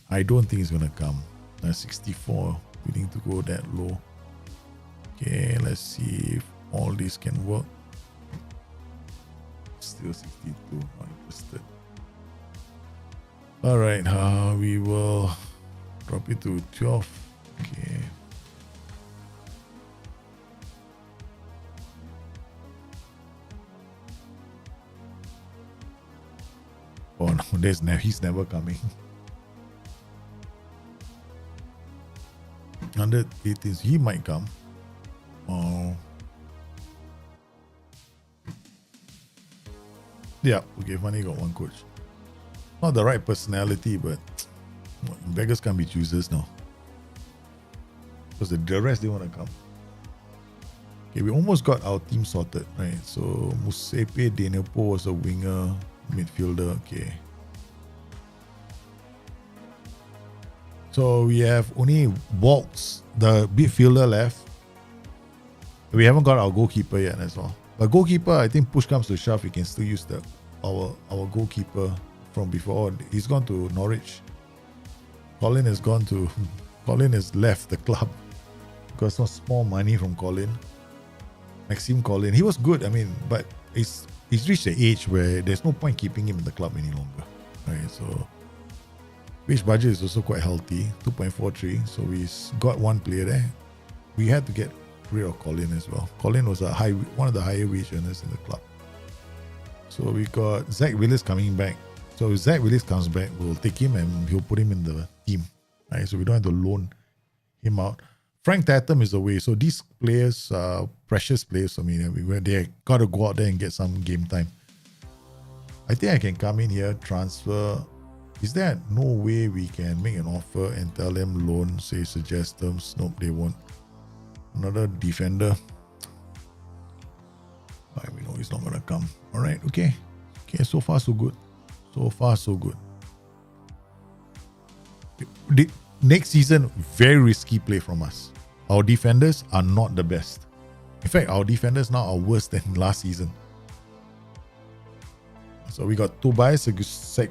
I don't think it's gonna come. 64. Willing to go that low. Okay, let's see if all this can work. Still 62. Not interested. All right. We will drop it to 12. Okay. Oh no, he's never coming. Under 18, he might come. Oh. Yeah, okay, finally got one coach. Not the right personality, but beggars can't be choosers now. Because the rest, they want to come. Okay, we almost got our team sorted, right? So, Musepe Denepo was a winger, midfielder. Okay. So, we have only Walks, the midfielder, left. We haven't got our goalkeeper yet, that's all. But goalkeeper, I think push comes to shove, we can still use our goalkeeper from before. He's gone to Norwich. Colin has left the club because some small money from Colin. Maxime Colin. He was good, but he's reached the age where there's no point keeping him in the club any longer. Right, so wage budget is also quite healthy, 2.43. So we got one player there. We had to get rid of Colin as well. Colin was one of the higher wage earners in the club. So we got Zach Willis coming back. So if Zach Willis comes back, we'll take him and he'll put him in the team. Right? So we don't have to loan him out. Frank Tatum is away. So these players are precious players for me. They got to go out there and get some game time. I think I can come in here, transfer. Is there no way we can make an offer and tell them loan, say suggest terms? Nope, they won't. Another defender. We know he's not going to come. All right, okay. Okay, so far so good. So far so good. Next season, very risky play from us. Our defenders are not the best. In fact, our defenders now are worse than last season. So we got Tobias,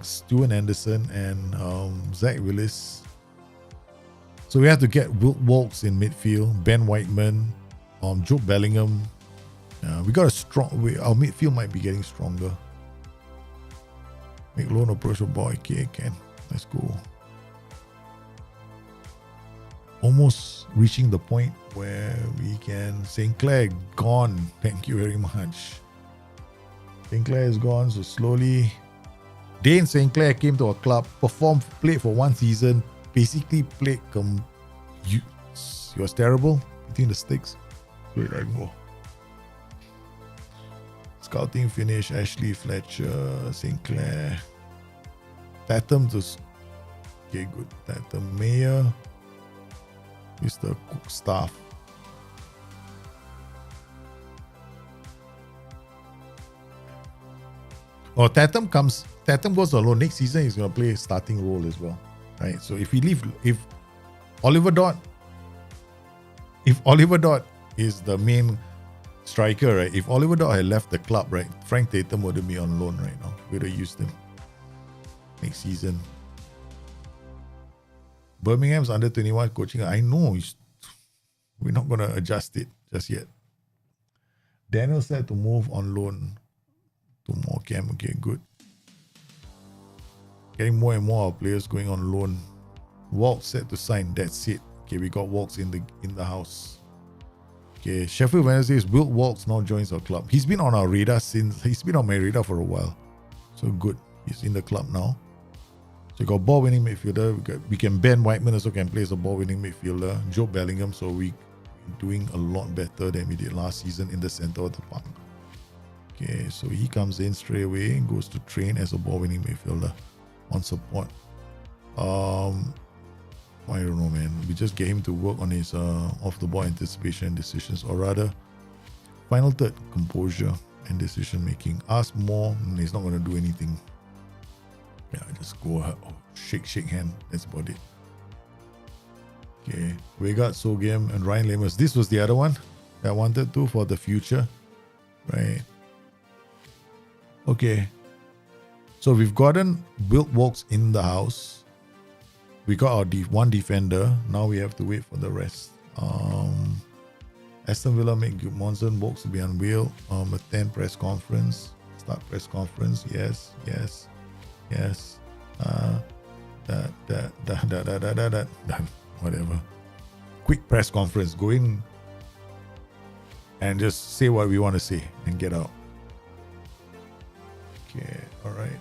Stuart Anderson, and Zach Willis. So we have to get Wilt Walks in midfield, Ben Whiteman, Joe Bellingham. We got our midfield might be getting stronger. Make loan approach of boy. Okay, can. Let's go. Almost reaching the point where we can. St. Clair gone. Thank you very much. St. Clair is gone, so slowly. Dane St. Clair came to our club, played for 1 season, basically played he was terrible between the sticks. Wait, I go. Scouting finish, Ashley Fletcher, St. Clair. Tatum just okay, good. Tatum Mayer. Mr. Cook staff. Oh, Tatum goes alone. Next season he's gonna play a starting role as well. Right? So if Oliver Dot is the main striker, right? If Oliver Dog had left the club, right, Frank Tatum wouldn't be on loan right now. We'd have used him next season. Birmingham's under 21 coaching. I know we're not going to adjust it just yet. Daniel said to move on loan to more camp. Okay, good. Getting more and more our players going on loan. Walks set to sign. That's it. Okay, we got Walks in the house. Okay, Sheffield Wednesday's Wilt Walks now joins our club. He's been on our radar he's been on my radar for a while. So good. He's in the club now. So we got ball winning midfielder. We can Ben Whiteman also can play as a ball winning midfielder. Joe Bellingham, so we're doing a lot better than we did last season in the center of the park. Okay, so he comes in straight away and goes to train as a ball winning midfielder on support. I don't know, man. We just get him to work on his off the ball anticipation decisions, or rather, final third, composure and decision making. Ask more, and he's not going to do anything. Yeah, just go shake hand. That's about it. Okay, Weigart, Sogam, and Ryan Lammers. This was the other one that I wanted to for the future, right? Okay, so we've gotten Wilt Walks in the house. We got our one defender. Now we have to wait for the rest. Aston Villa make Monson Walks to be unveiled. A 10 press conference. Start press conference. Yes. Whatever. Quick press conference. Go in and just say what we want to say and get out. Okay, alright.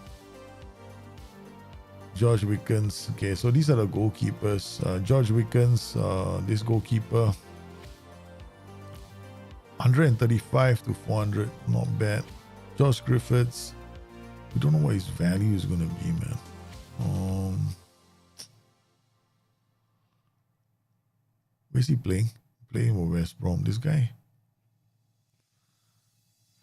George Wickens. Okay, so these are the goalkeepers. George Wickens, this goalkeeper, 135 to 400, not bad. Josh Griffiths, we don't know what his value is going to be, man. Where's he playing? Playing for West Brom. This guy?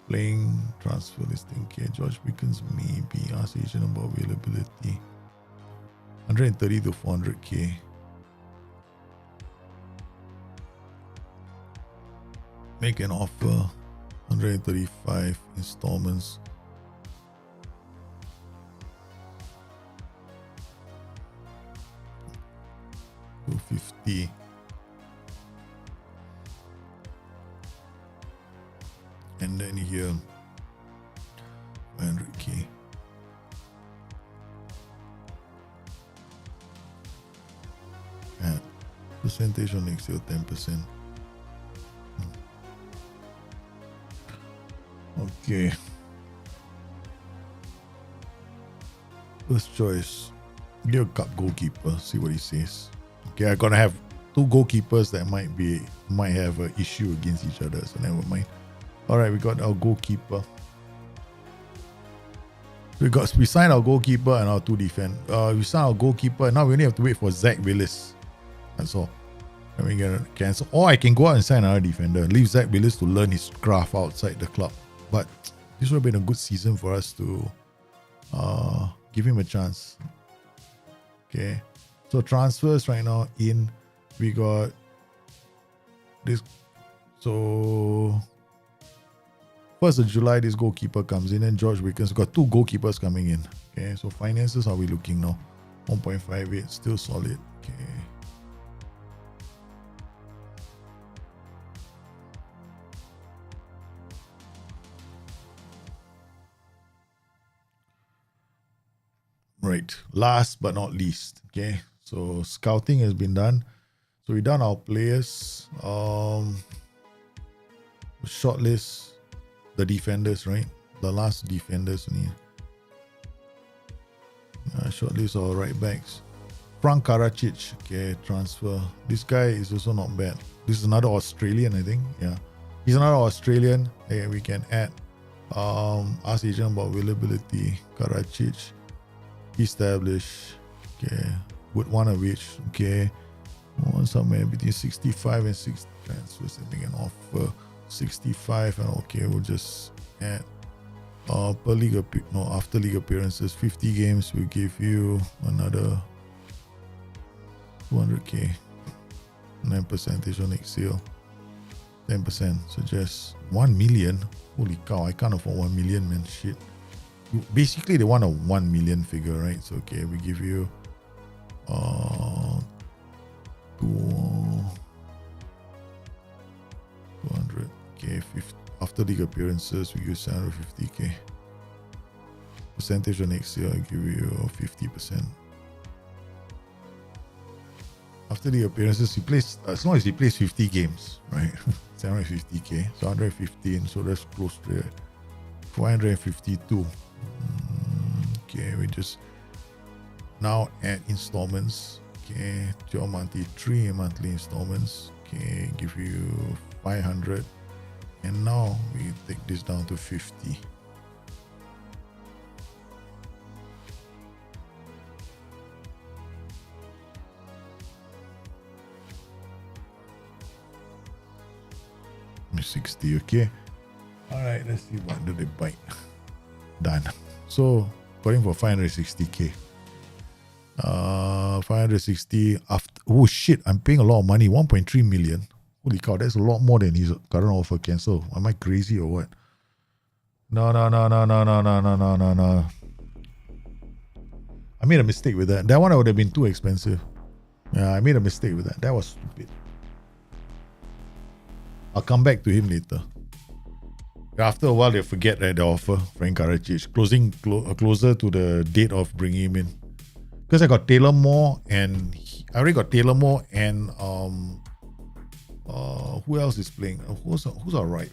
Playing transfer listing. Okay, George Wickens maybe. Ask agent about availability. 130 to 400k. Make an offer. 135 installments. To 50. And then here 500k. Percentage on next year, 10%. Okay. First choice. Give a cup goalkeeper. See what he says. Okay, I'm gonna have two goalkeepers that might have an issue against each other, so never mind. Alright, we got our goalkeeper. We signed our goalkeeper and our two defend. We signed our goalkeeper and now we only have to wait for Zach Willis. That's all. And we can cancel. Or I can go out and sign another defender. Leave Zach Willis to learn his craft outside the club. But this would have been a good season for us to give him a chance. Okay. So transfers right now in. We got this. So 1st of July, this goalkeeper comes in, and George Wickens. Got two goalkeepers coming in. Okay. So finances, how are we looking now? 1.58, still solid. Okay. Right, last but not least, okay, so scouting has been done. So we done our players, shortlist, the defenders, right? The last defenders only. Shortlist our right backs. Frank Karacic, okay, transfer. This guy is also not bad. This is another Australian, I think. Yeah, he's another Australian. Okay, we can add. Ask agent about availability. Karacic. Established. Okay, would want to reach. Okay, want somewhere between 65 and 60 transfers. I think an offer 65, and okay, we'll just add per league after league appearances 50 games. We'll give you another 200k, 9% on next sale, 10%. Suggest 1 million. Holy cow, I can't afford 1 million, man. Shit. Basically, they want a 1 million figure, right? So, okay, we give you 200. Okay, after league appearances, we use 750k. Percentage of next year, I give you 50%. After the appearances, he plays, as long as he plays 50 games, right? 750k, so 115, so that's close to 452. Okay, we just now add installments. Okay, 12 monthly, 3 monthly installments. Okay, give you 500, and now we take this down to 50. $60, okay. All right, let's see what do they bite. Done. So going for 560k. 560 after. Oh shit! I'm paying a lot of money. 1.3 million. Holy cow! That's a lot more than his current offer. Cancel. Am I crazy or what? No. I made a mistake with that. That one would have been too expensive. Yeah, I made a mistake with that. That was stupid. I'll come back to him later. After a while, they forget that the offer, Frank Karacic, closer to the date of bringing him in. Because I got Taylor Moore and I already got Taylor Moore and who else is playing? Who's our right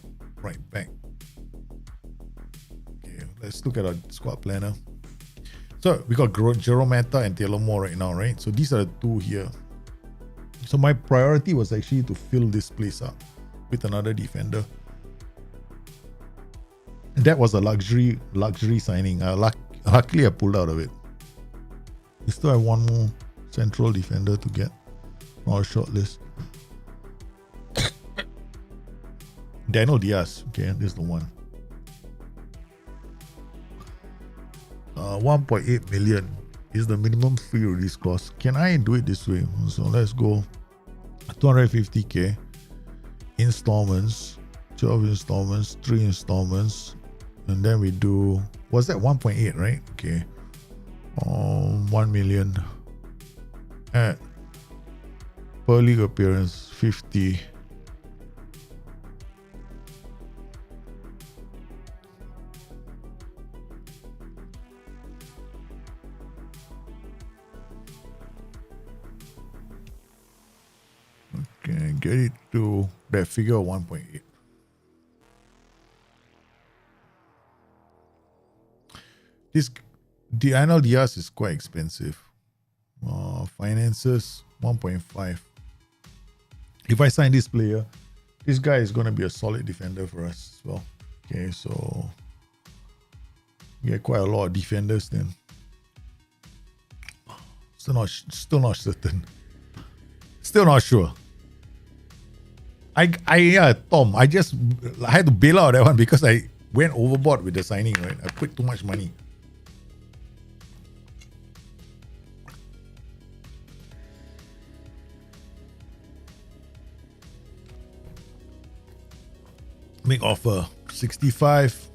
back? Okay, let's look at our squad planner. So we got Jerome Mata and Taylor Moore right now, right? So these are the two here. So my priority was actually to fill this place up with another defender. And that was a luxury signing. Luckily, I pulled out of it. We still have one more central defender to get on our short list. Daniel Diaz. Okay, this is the one. 1.8 million is the minimum free release cost. Can I do it this way? So let's go 250k. Installments, 12 installments, 3 installments, and then we do, what's that, 1.8, right? Okay, 1 million at per league appearance 50. Okay, get it to that figure of 1.8. This Daniel Diaz is quite expensive. Finances 1.5. If I sign this player, this guy is going to be a solid defender for us as well. Okay, so we get quite a lot of defenders then. Still not certain. Still not sure. Tom, I had to bail out that one because I went overboard with the signing, right? I put too much money. Make offer 65.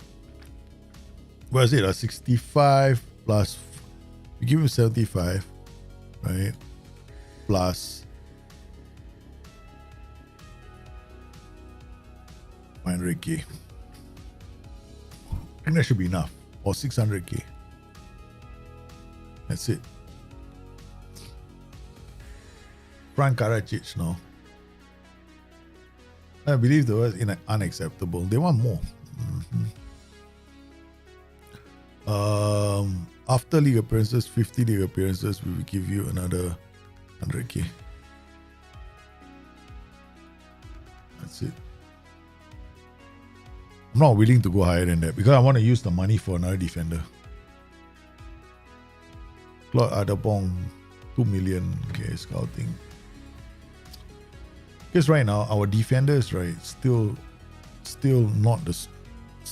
What is it? 65 plus, we give him 75, right? Plus 500k. I think that should be enough. Or 600k. That's it. Frank Karacic now. I believe the word is unacceptable. They want more. After league appearances, 50 league appearances, we will give you another 100k. That's it. I'm not willing to go higher than that because I want to use the money for another defender. Claude Adabong, 2 million. Okay, scouting. Because right now our defenders, right, still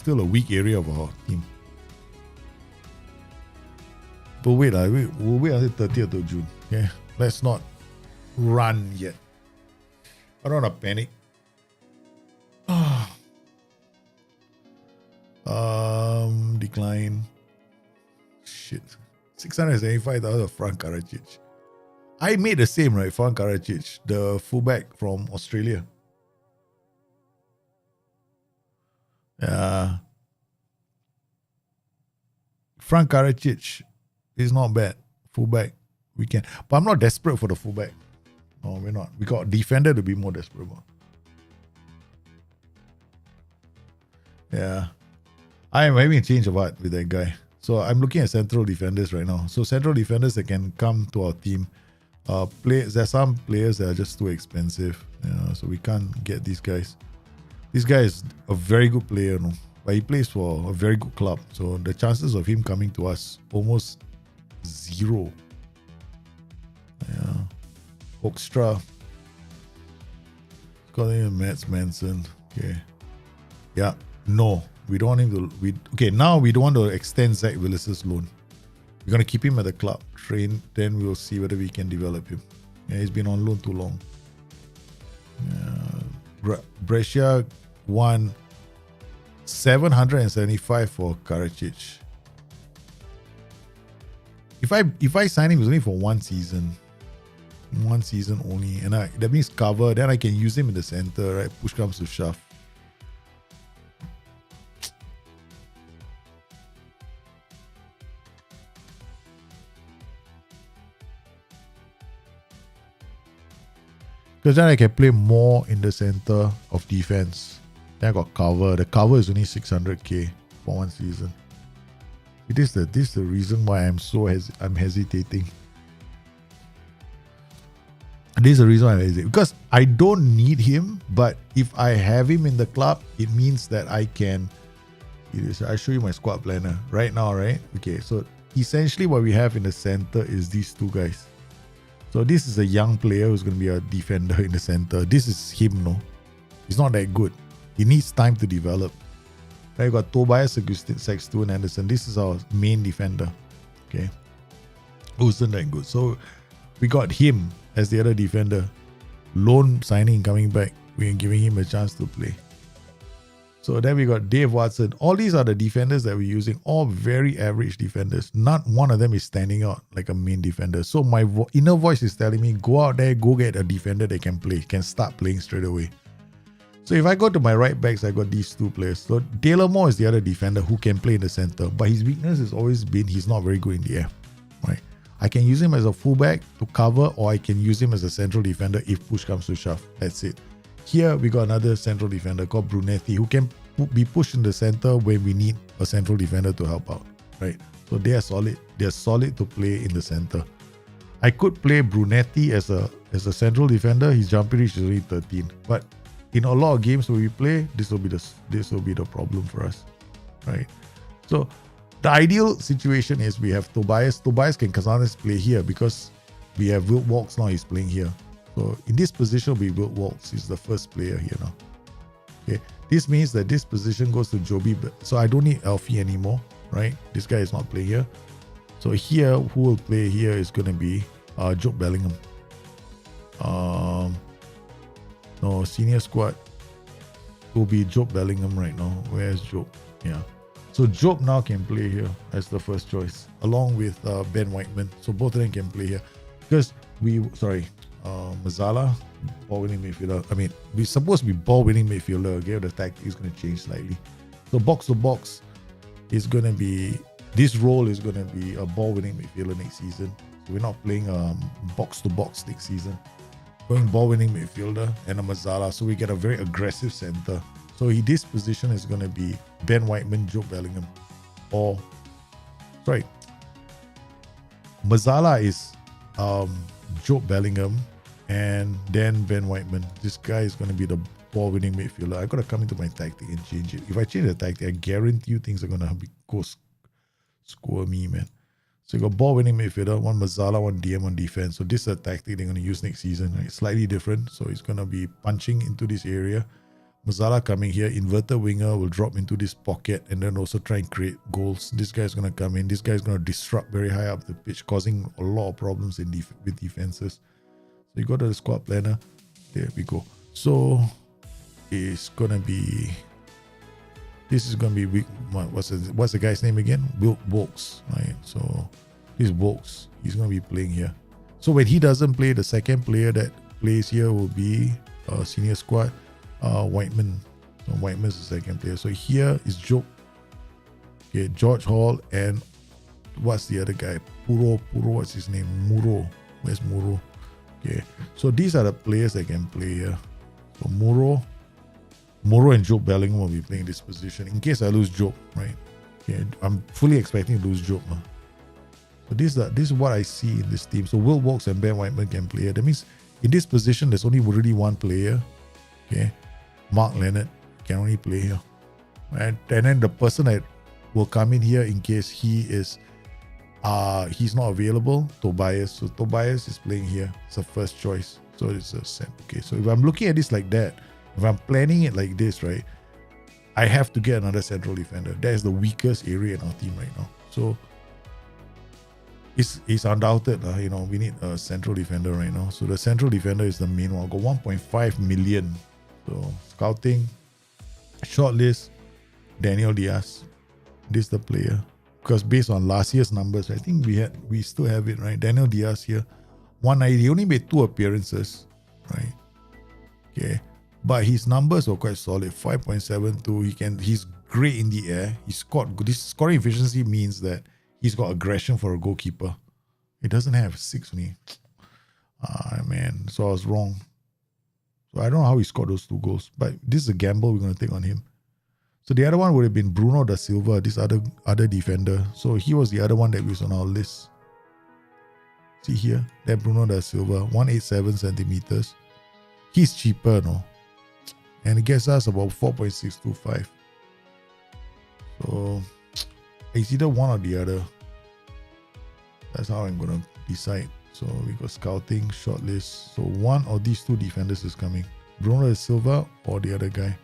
a weak area of our team. But wait, we'll wait until 30th of June. Okay, let's not run yet. I don't want to panic. Decline. Shit. 675,000 Frank Karacic. I made the same, right? Frank Karacic, the fullback from Australia. Yeah. Frank Karacic is not bad. Fullback. We can. But I'm not desperate for the fullback. No, we're not. We got defender to be more desperate about. Yeah. I am having a change of heart with that guy. So I'm looking at central defenders right now. So central defenders that can come to our team. There's some players that are just too expensive. So we can't get these guys. This guy is a very good player, no? But he plays for a very good club. So the chances of him coming to us almost zero. Yeah. Hoekstra. Calling him Mats Manson. Okay. Yeah. No. We don't want him to. Now we don't want to extend Zach Willis's loan. We're going to keep him at the club. Train. Then we'll see whether we can develop him. Yeah, he's been on loan too long. Brescia won 775 for Karacic. If I sign him, it's only for one season. One season only. And that means cover. Then I can use him in the center, right? Push comes to shove. Because then I can play more in the center of defense. Then I got cover. The cover is only 600k for one season. This is the reason why I'm hesitating. This is the reason why I'm hesitating. Because I don't need him, but if I have him in the club, it means that I can. I'll show you my squad planner right now, right? Okay, so essentially what we have in the center is these two guys. So this is a young player who's going to be a defender in the center. This is him, no? He's not that good. He needs time to develop. Right, we got Tobias Sexton Anderson. This is our main defender. Okay. Wasn't that good. So we got him as the other defender. Loan signing coming back. We're giving him a chance to play. So then we got Dave Watson. All these are the defenders that we're using. All very average defenders. Not one of them is standing out like a main defender. So my inner voice is telling me, go out there, go get a defender that can play, can start playing straight away. So if I go to my right backs, I got these two players. So Taylor Moore is the other defender who can play in the center. But his weakness has always been he's not very good in the air. Right? I can use him as a fullback to cover, or I can use him as a central defender if push comes to shove. That's it. Here we got another central defender called Brunetti who can be pushed in the center when we need a central defender to help out, right? So they are solid. They are solid to play in the center. I could play Brunetti as a central defender. His jumping reach is only 13. But in a lot of games where we play, this will be the problem for us, right? So the ideal situation is we have Tobias. Tobias can Kazanis play here because we have Wilt Walks now. He's playing here. So in this position, we Wilt Walks. He's the first player here now. Okay, this means that this position goes to Joby. So I don't need Alfie anymore, right? This guy is not playing here. So here, who will play here is going to be Job Bellingham. No, senior squad will be Job Bellingham right now. Where's Job? Yeah. So Job now can play here as the first choice, along with Ben Whiteman. So both of them can play here. Because Mazzala, ball-winning midfielder. I mean, we're supposed to be ball-winning midfielder. Okay, the tactic is going to change slightly. So box-to-box is going to be, this role is going to be a ball-winning midfielder next season. So we're not playing box-to-box next season. Going ball-winning midfielder and a Mazzala. So we get a very aggressive center. So this position is going to be Ben Whiteman, Joe Bellingham. Mazzala is Joe Bellingham and then Ben Whiteman. This guy is going to be the ball-winning midfielder. I got to come into my tactic and change it. If I change the tactic, I guarantee you things are going to go squirmy, man. So you got ball-winning midfielder, one Mazzala, one DM on defense. So this is a tactic they're going to use next season. Right? Slightly different. So he's going to be punching into this area. Mazzala coming here, inverted winger will drop into this pocket and then also try and create goals. This guy's going to come in. This guy's going to disrupt very high up the pitch, causing a lot of problems with defenses. So you go to the squad planner. There we go. So it's going to be This is going to be what's the guy's name again? Wilkes, right? So this Wilkes, he's going to be playing here. So when he doesn't play, the second player that plays here will be senior squad, Whiteman. So Whiteman's the second player. So here is Joe. Okay, George Hall and what's the other guy? Puro, what's his name? Muro. Where's Muro? Okay, so these are the players that can play here. So Muro and Joe Bellingham will be playing this position in case I lose Joe, right? Okay, I'm fully expecting to lose Joe. So this is what I see in this team. So Will Wilkes and Ben Whiteman can play here. That means in this position, there's only really one player. Okay, Mark Leonard can only play here. And then the person that will come in here in case he's not available, Tobias. So Tobias is playing here. It's a first choice. So it's a set. Okay, so if I'm looking at this like that, if I'm planning it like this, right, I have to get another central defender. That is the weakest area in our team right now. So it's undoubted, we need a central defender right now. So the central defender is the main one. I've got 1.5 million. So scouting, shortlist, Daniel Diaz. This is the player. Because based on last year's numbers, I think we still have it, right? Daniel Diaz here, 190. He only made 2 appearances, right? Okay. But his numbers were quite solid. 5.72. He's great in the air. He scored good. This scoring efficiency means that he's got aggression for a goalkeeper. He doesn't have 6 only. Man. So I was wrong. So I don't know how he scored those 2 goals. But this is a gamble we're going to take on him. So the other one would have been Bruno da Silva, this other defender. So he was the other one that was on our list. See here, that Bruno da Silva, 187 centimeters. He's cheaper, no? And it gets us about 4.625. So it's either one or the other. That's how I'm going to decide. So we got scouting, shortlist. So one of these 2 defenders is coming. Bruno da Silva or the other guy.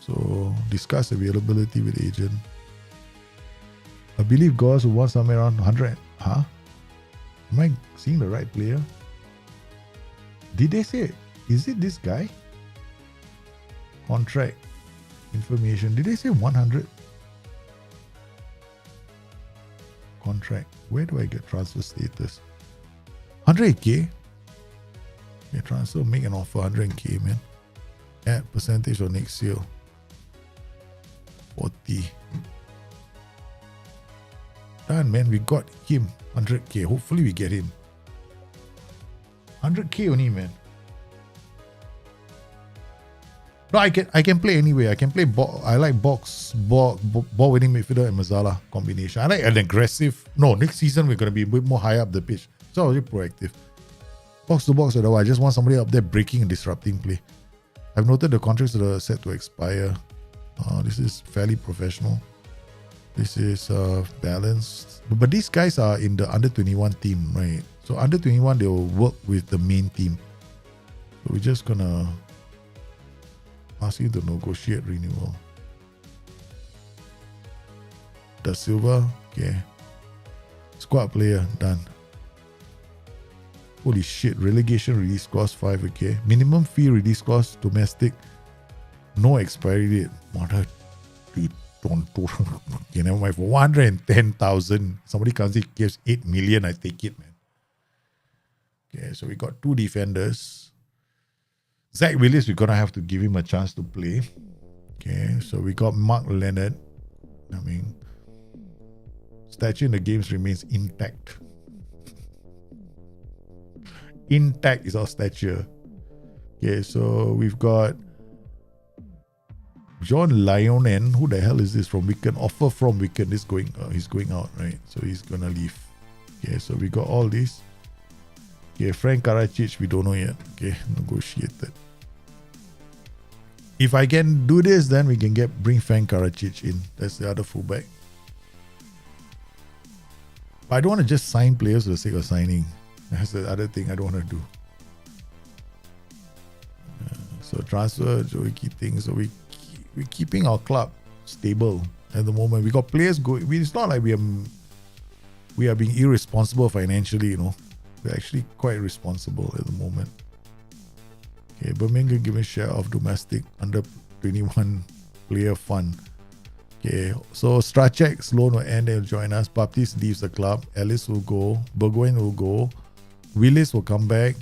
So discuss availability with agent. I believe Gauss will want somewhere around 100. Huh? Am I seeing the right player? Did they say, is it this guy? Contract information. Did they say 100? Contract. Where do I get transfer status? 100k? Yeah, transfer, make an offer, 100k, man. Add percentage on next sale. 40. Done, man. We got him. 100k. Hopefully we get him. 100k only, man. No, I can play anyway. I can play I like ball winning midfielder and Mazzala combination. I like an aggressive. No, next season we're gonna be a bit more higher up the pitch. So I was really proactive. Box to box, I just want somebody up there breaking and disrupting play. I've noted the contracts that are set to expire. This is fairly professional. This is balanced. But these guys are in the under 21 team, right? So under 21, they will work with the main team. So we're just gonna ask you to negotiate renewal. Da Silva, okay. Squad player, done. Holy shit, relegation release clause 5, okay. Minimum fee release clause, domestic. No expiry date. Okay, never mind. For 110,000, somebody comes in, gives 8 million, I take it, man. Okay, so we got 2 defenders. Zach Willis, we're going to have to give him a chance to play. Okay, so we got Mark Leonard. I mean, stature in the games remains intact. Intact is our stature. Okay, so we've got John Lyonen. Who the hell is this from Wigan? Offer from Wigan. He's going out, right? So he's gonna leave. Okay, so we got all these. Okay, Frank Karacic, we don't know yet. Okay, negotiated. If I can do this, then we can bring Frank Karacic in. That's the other fullback. But I don't want to just sign players for the sake of signing. That's the other thing I don't want to do. So transfer, Joey Keating. So we're keeping our club stable at the moment. We got players going. It's not like we are being irresponsible financially, you know. We're actually quite responsible at the moment. Okay, Birmingham given share of domestic under 21 player fund. Okay, so Strachek, Sloan will end and join us. Baptiste leaves the club. Ellis will go. Burgoyne will go. Willis will come back.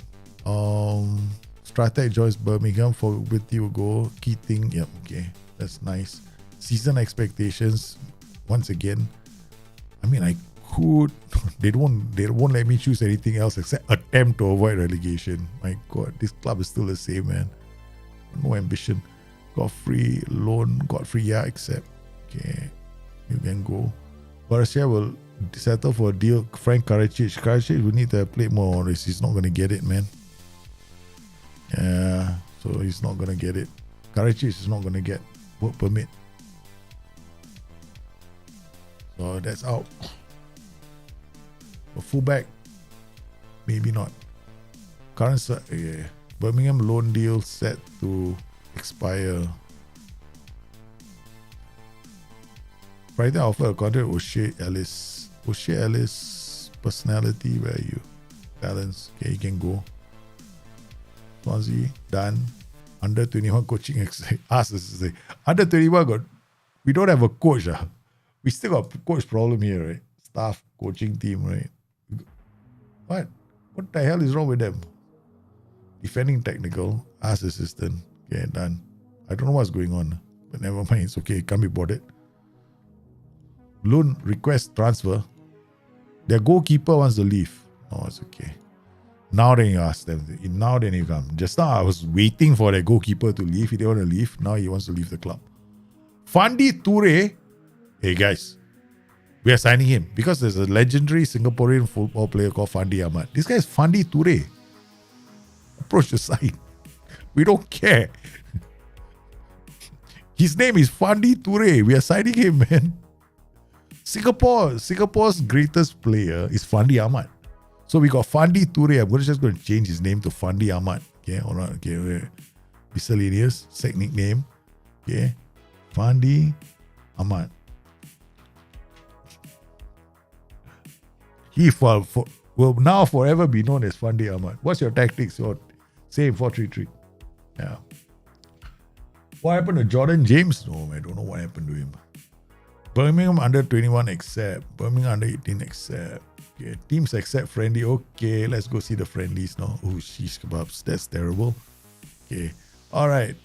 Stratek joins Birmingham. Fogarty will go. Keating, yep, okay, that's nice. Season expectations, once again. I mean, I could. They won't let me choose anything else except attempt to avoid relegation. My God, this club is still the same, man. No ambition. Godfrey, loan. Godfrey, yeah, accept. Okay, you can go. Borussia will settle for a deal. Frank Karacic. Karacic will need to play more on this. He's not going to get it, man. Yeah, so he's not going to get it. Karacic is not going to get work permit. So that's out. For fullback, maybe not. Current Birmingham loan deal set to expire. Friday offer a contract O'Shea Ellis. O'Shea Ellis, personality, where are you? Balance, okay, you can go. Swansea, done. Under 21 coaching. Ask us to say. Under 21 got, we don't have a coach. We still got a coach problem here, right? Staff, coaching team, right? What the hell is wrong with them? Defending technical, ask assistant. Okay, done. I don't know what's going on, but never mind. It's okay. Can't be bothered. Loan request transfer. Their goalkeeper wants to leave. Oh, it's okay. Now then you ask them. Now then you come. Just now I was waiting for their goalkeeper to leave. He didn't want to leave. Now he wants to leave the club. Fandi Toure. Hey guys, we are signing him because there's a legendary Singaporean football player called Fandi Ahmad. This guy is Fandi Toure. Approach the side. We don't care. His name is Fandi Toure. We are signing him, man. Singapore's greatest player is Fandi Ahmad. So we got Fandi Toure. I'm just going to change his name to Fandi Ahmad. Okay, all right. Okay, miscellaneous, sick nickname. Okay, Fandi Ahmad. He will now forever be known as Fandi Ahmad. What's your tactics? Same 4-3-3. Yeah. What happened to Jordan James? No, I don't know what happened to him. Birmingham under 21 accept. Birmingham under 18 accept. Okay, teams accept friendly. Okay, let's go see the friendlies now. Oh, sheesh kebabs. That's terrible. Okay. All right.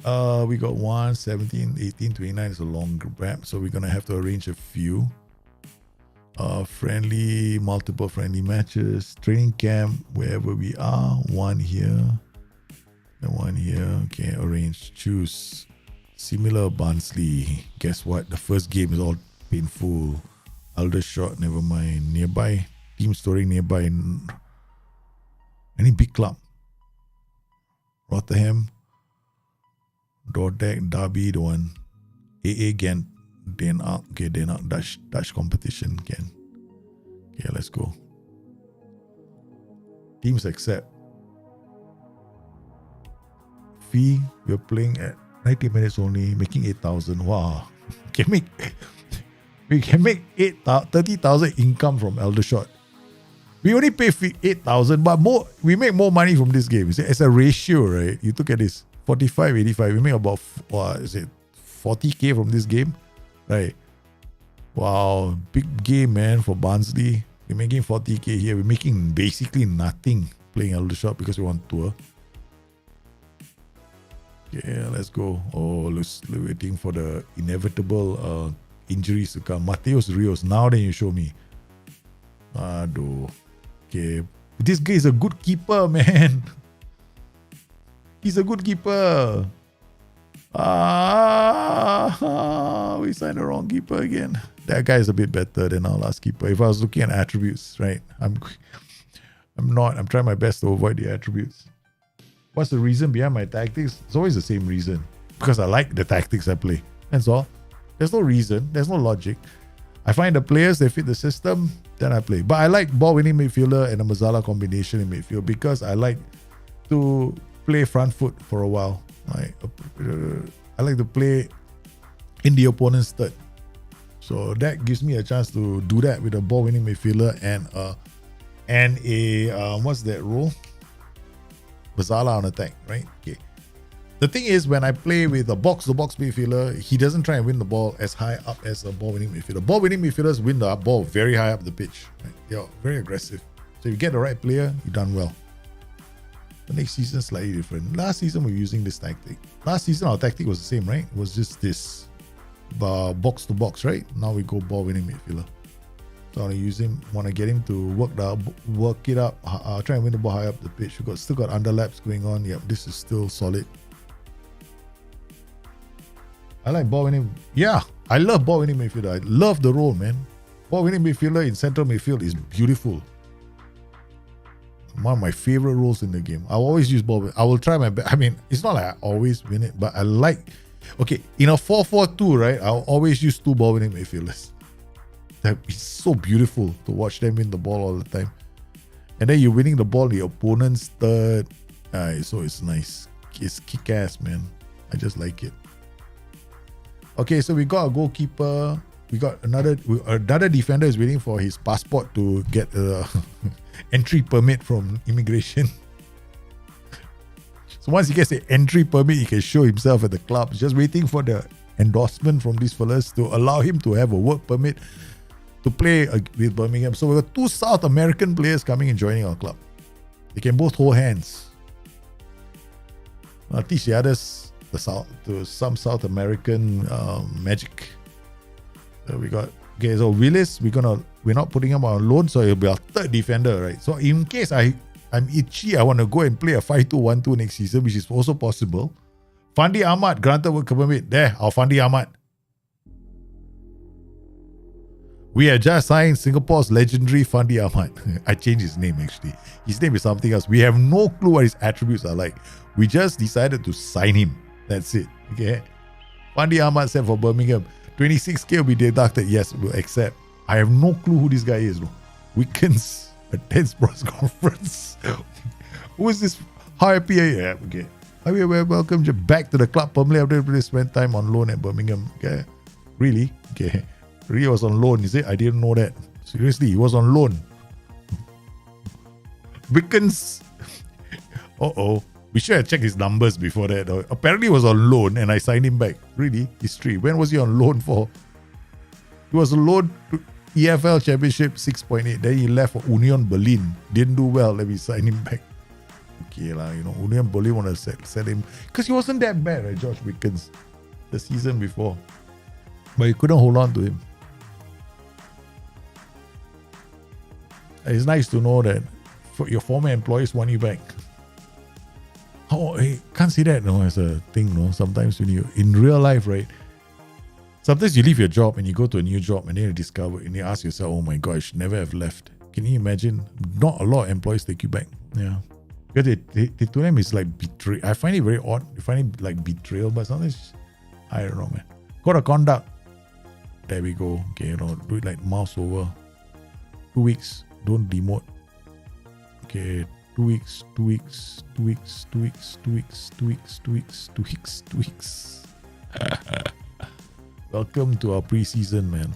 We got 1, 17, 18, 29 is a long gap. So we're going to have to arrange a few. Friendly, multiple friendly matches. Training camp, wherever we are. One here. And one here. Okay, arrange. Choose. Similar Barnsley. Guess what? The first game is all painful. Aldershot, never mind. Nearby. Team story nearby. Any big club? Rotherham. Dordrecht, Derby, the one. AA Ghent. Den Haag. Okay, Den Haag. Dutch competition. Again. Okay, let's go. Teams accept. Fee, we're playing at 90 minutes only, making 8,000. Wow. We can make 30,000 income from Aldershot. We only pay 8,000, but we make more money from this game. It's a ratio, right? You look at this, 45, 85. We make about 40k from this game, right? Wow, big game, man, for Barnsley. We're making 40k here. We're making basically nothing playing Aldershot because we want tour. Yeah, let's go. Oh, let's waiting for the inevitable injuries to come. Mateus Rios. Now then you show me. Aduh. Okay. This guy is a good keeper, man. He's a good keeper. We signed the wrong keeper again. That guy is a bit better than our last keeper. If I was looking at attributes, right? I'm not. I'm trying my best to avoid the attributes. What's the reason behind my tactics? It's always the same reason. Because I like the tactics I play. That's all. There's no reason. There's no logic. I find the players, they fit the system, then I play. But I like ball-winning midfielder and a Mazzala combination in midfield because I like to play front foot for a while. I like to play in the opponent's third. So that gives me a chance to do that with a ball-winning midfielder and a what's that role? Mazzala on attack, right? Okay. The thing is, when I play with a box-to-box midfielder, he doesn't try and win the ball as high up as a ball-winning midfielder. Ball-winning midfielders win the ball very high up the pitch. Right? They're very aggressive. So if you get the right player, you've done well. The next season is slightly different. Last season, we were using this tactic. Last season, our tactic was the same, right? It was just this box-to-box, right? Now we go ball-winning midfielder. So I want to use him, want to get him to work it up, try and win the ball high up the pitch. We still got underlaps going on. Yep, this is still solid. I like ball winning. Yeah, I love ball winning midfielder. I love the role, man. Ball winning midfielder in central midfield is beautiful. One of my favorite roles in the game. I'll always use ball. I will try my best. I mean, it's not like I always win it, but I like. Okay, in a 4-4-2, right? I'll always use 2 ball winning midfielders. It's so beautiful to watch them win the ball all the time. And then you're winning the ball, the opponent's third. So it's nice. It's kick ass, man. I just like it. Okay, so we got a goalkeeper. We got another defender is waiting for his passport to get a entry permit from immigration. So once he gets the entry permit, he can show himself at the club. He's just waiting for the endorsement from these fellas to allow him to have a work permit to play with Birmingham. So we got 2 South American players coming and joining our club. They can both hold hands. I'll teach the others some South American magic. So we got so Willis. We're not putting him on loan, so he'll be our 3rd defender, right? So in case I'm itchy, I want to go and play a 5-2-1-2 next season, which is also possible. Fandi Ahmad granted work permit. There, our Fandi Ahmad. We have just signed Singapore's legendary Fandi Ahmad. I changed his name actually. His name is something else. We have no clue what his attributes are like. We just decided to sign him. That's it. Okay. Fandi Ahmad said for Birmingham, 26k will be deducted. Yes, we'll accept. I have no clue who this guy is, bro. Weekends attends press conference. Who is this? How happy are you? Yeah, okay. Welcome back to the club permanently after they spent time on loan at Birmingham. Okay. Really? Okay. Really was on loan, is it? I didn't know that. Seriously, he was on loan. Wickens. We should have checked his numbers before that. Apparently he was on loan and I signed him back. Really? History. When was he on loan for? He was on loan to EFL Championship 6.8. Then he left for Union Berlin. Didn't do well. Let me sign him back. Okay lah, Union Berlin want to sell him. Because he wasn't that bad, right, Josh Wickens? The season before. But you couldn't hold on to him. It's nice to know that your former employees want you back. Oh, hey, can't say that, no, as a thing, no. Sometimes when you, in real life, right? Sometimes you leave your job and you go to a new job and then you discover and you ask yourself, oh my God, I should never have left. Can you imagine? Not a lot of employees take you back. Yeah. Because to them, it's like betrayal. I find it very odd. I find it like betrayal, but sometimes, I don't know, man. Code of conduct. There we go. Okay, do it like mouse over. 2 weeks. Don't demote. Okay, 2 weeks, 2 weeks, 2 weeks, 2 weeks, 2 weeks, 2 weeks, 2 weeks, 2 weeks, 2 weeks. Welcome to our preseason, man.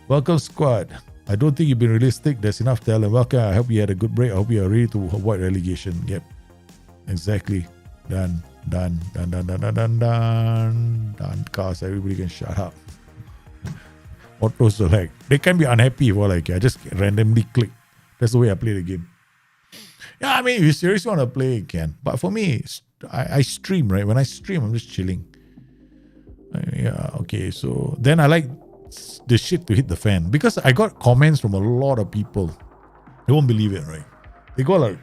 Welcome, squad. I don't think you've been realistic. There's enough talent. Welcome. I hope you had a good break. I hope you are ready to avoid relegation. Yep. Exactly. Done. Cars, everybody can shut up. Auto select. They can be unhappy for I just randomly click. That's the way I play the game. Yeah, I mean, if you seriously want to play, you can. But for me, I stream, right? When I stream, I'm just chilling. Yeah, okay. So then I like the shit to hit the fan. Because I got comments from a lot of people. You won't believe it, right? They go like,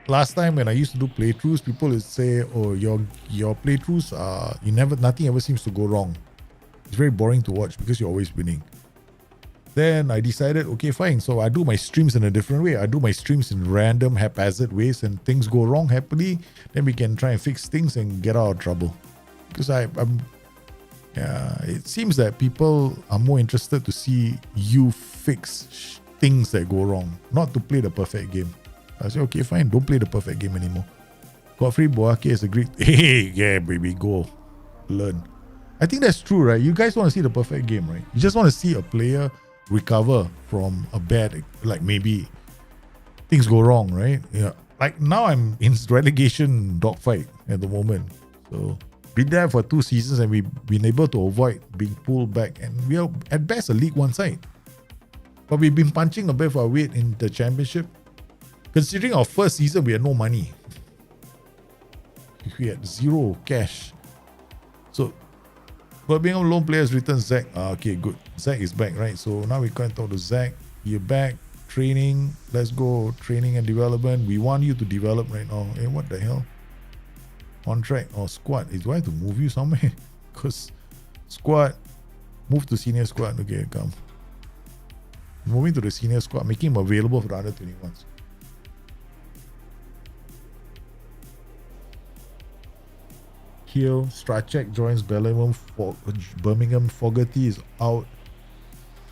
last time when I used to do playthroughs, people would say, oh, your playthroughs nothing ever seems to go wrong. It's very boring to watch because you're always winning. Then I decided, okay, fine. So I do my streams in a different way. I do my streams in random, haphazard ways, and things go wrong happily. Then we can try and fix things and get out of trouble. Because it seems that people are more interested to see you fix things that go wrong, not to play the perfect game. I say, okay, fine, don't play the perfect game anymore. Godfrey Boake has agreed. Hey, yeah, baby, go learn. I think that's true, right? You guys want to see the perfect game, right? You just want to see a player recover from a bad, like maybe things go wrong, right? Yeah. Like now I'm in relegation dogfight at the moment. So been there for 2 seasons and we've been able to avoid being pulled back. And we are at best a League One side. But we've been punching above our weight in the championship. Considering our first season, we had no money. We had 0 cash. So, Birmingham loan players return Zach. Okay, good. Zach is back, right? So now we can talk to Zach. You're back. Training. Let's go. Training and development. We want you to develop right now. Hey, what the hell? Contract or squad. Do I have to move you somewhere? Because squad. Move to senior squad. Okay, come. Moving to the senior squad. Making him available for the under 21s. Hill, Stracek joins Birmingham. Fogarty is out.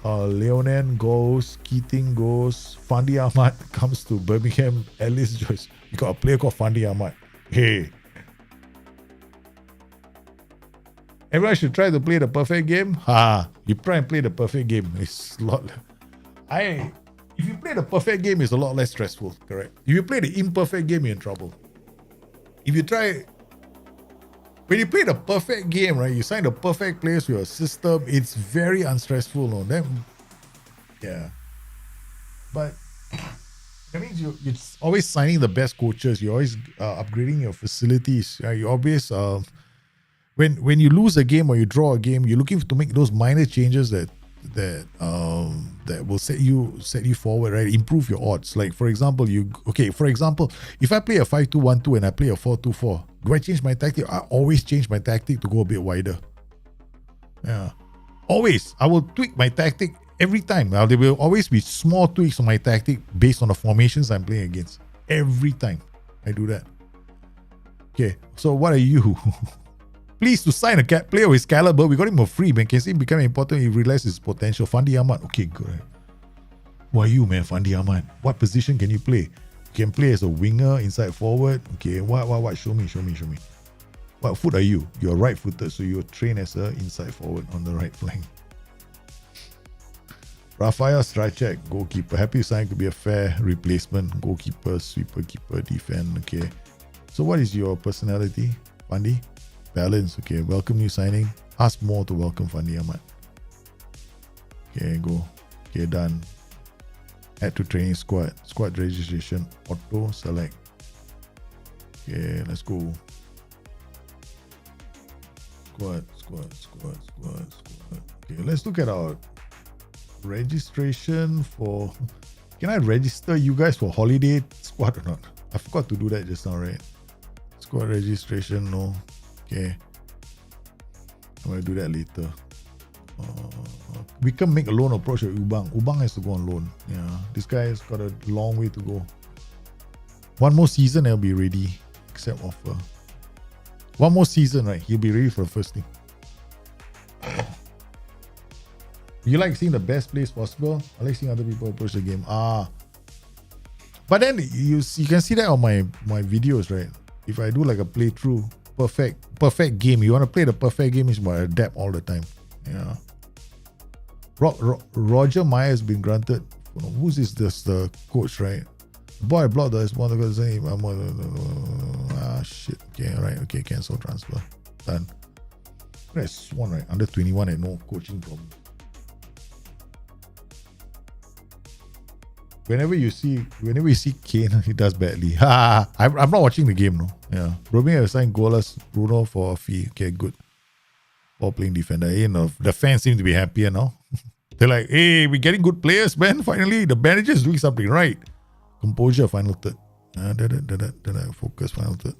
Leonen goes. Keating goes. Fandi Ahmad comes to Birmingham. Ellis Joyce. You got a player called Fandi Ahmad. Hey. Everyone should try to play the perfect game. You try and play the perfect game. It's a lot. If you play the perfect game, it's a lot less stressful. Correct. If you play the imperfect game, you're in trouble. If you try. When you play the perfect game, right, you sign the perfect players with your system, it's very unstressful. No? Yeah. But that means you're always signing the best coaches. You're always upgrading your facilities. You always, when you lose a game or you draw a game, you're looking to make those minor changes that will set you forward, right? Improve your odds. Like for example, if I play a 5-2-1-2 and I play a 4-2-4, do I change my tactic? I always change my tactic to go a bit wider. Yeah, always. I will tweak my tactic every time. Now there will always be small tweaks on my tactic based on the formations I'm playing against. Every time I do that. Okay, so what are you? Please to sign a player with caliber. We got him for free, man. Can see him become important. He realized his potential. Fandi Ahmad. Okay, good. Who are you, man? Fandi Ahmad. What position can you play? You can play as a winger, inside forward. Okay, what? Show me. What foot are you? You're right-footed, so you're trained as an inside forward on the right flank. Rafael Stracek, goalkeeper. Happy to sign, could be a fair replacement. Goalkeeper, sweeper, keeper, defend. Okay. So what is your personality, Fandi? Balance. Okay, welcome new signing. Ask more to welcome Fandi Ahmad. Okay, go. Okay, done. Add to training squad. Squad registration. Auto select. Okay, let's go. Squad. Okay, let's look at our registration for. Can I register you guys for holiday squad or not? I forgot to do that just now, right? Squad registration, no. Okay. I'm going to do that later. We can make a loan approach with Ubang. Ubang has to go on loan. Yeah. This guy has got a long way to go. One more season, he'll be ready. Accept offer. One more season, right? He'll be ready for the first team. You like seeing the best plays possible? I like seeing other people approach the game. But then you can see that on my videos, right? If I do like a playthrough, perfect game. You want to play the perfect game, is about adapt all the time. Yeah. Roger Meyer has been granted. Who's the coach, right? Boy, I blocked the one because shit. Okay, right. Okay, cancel transfer. Done. That's one, right? Under 21 and no coaching problem. Whenever you see Kane, he does badly. I'm not watching the game, no. Yeah. Birmingham signed goalless Bruno for a fee. Okay, good. Ball playing defender. You know, the fans seem to be happier now. They're like, hey, we're getting good players, man. Finally, the manager is doing something right. Composure, final third. Focus, final third.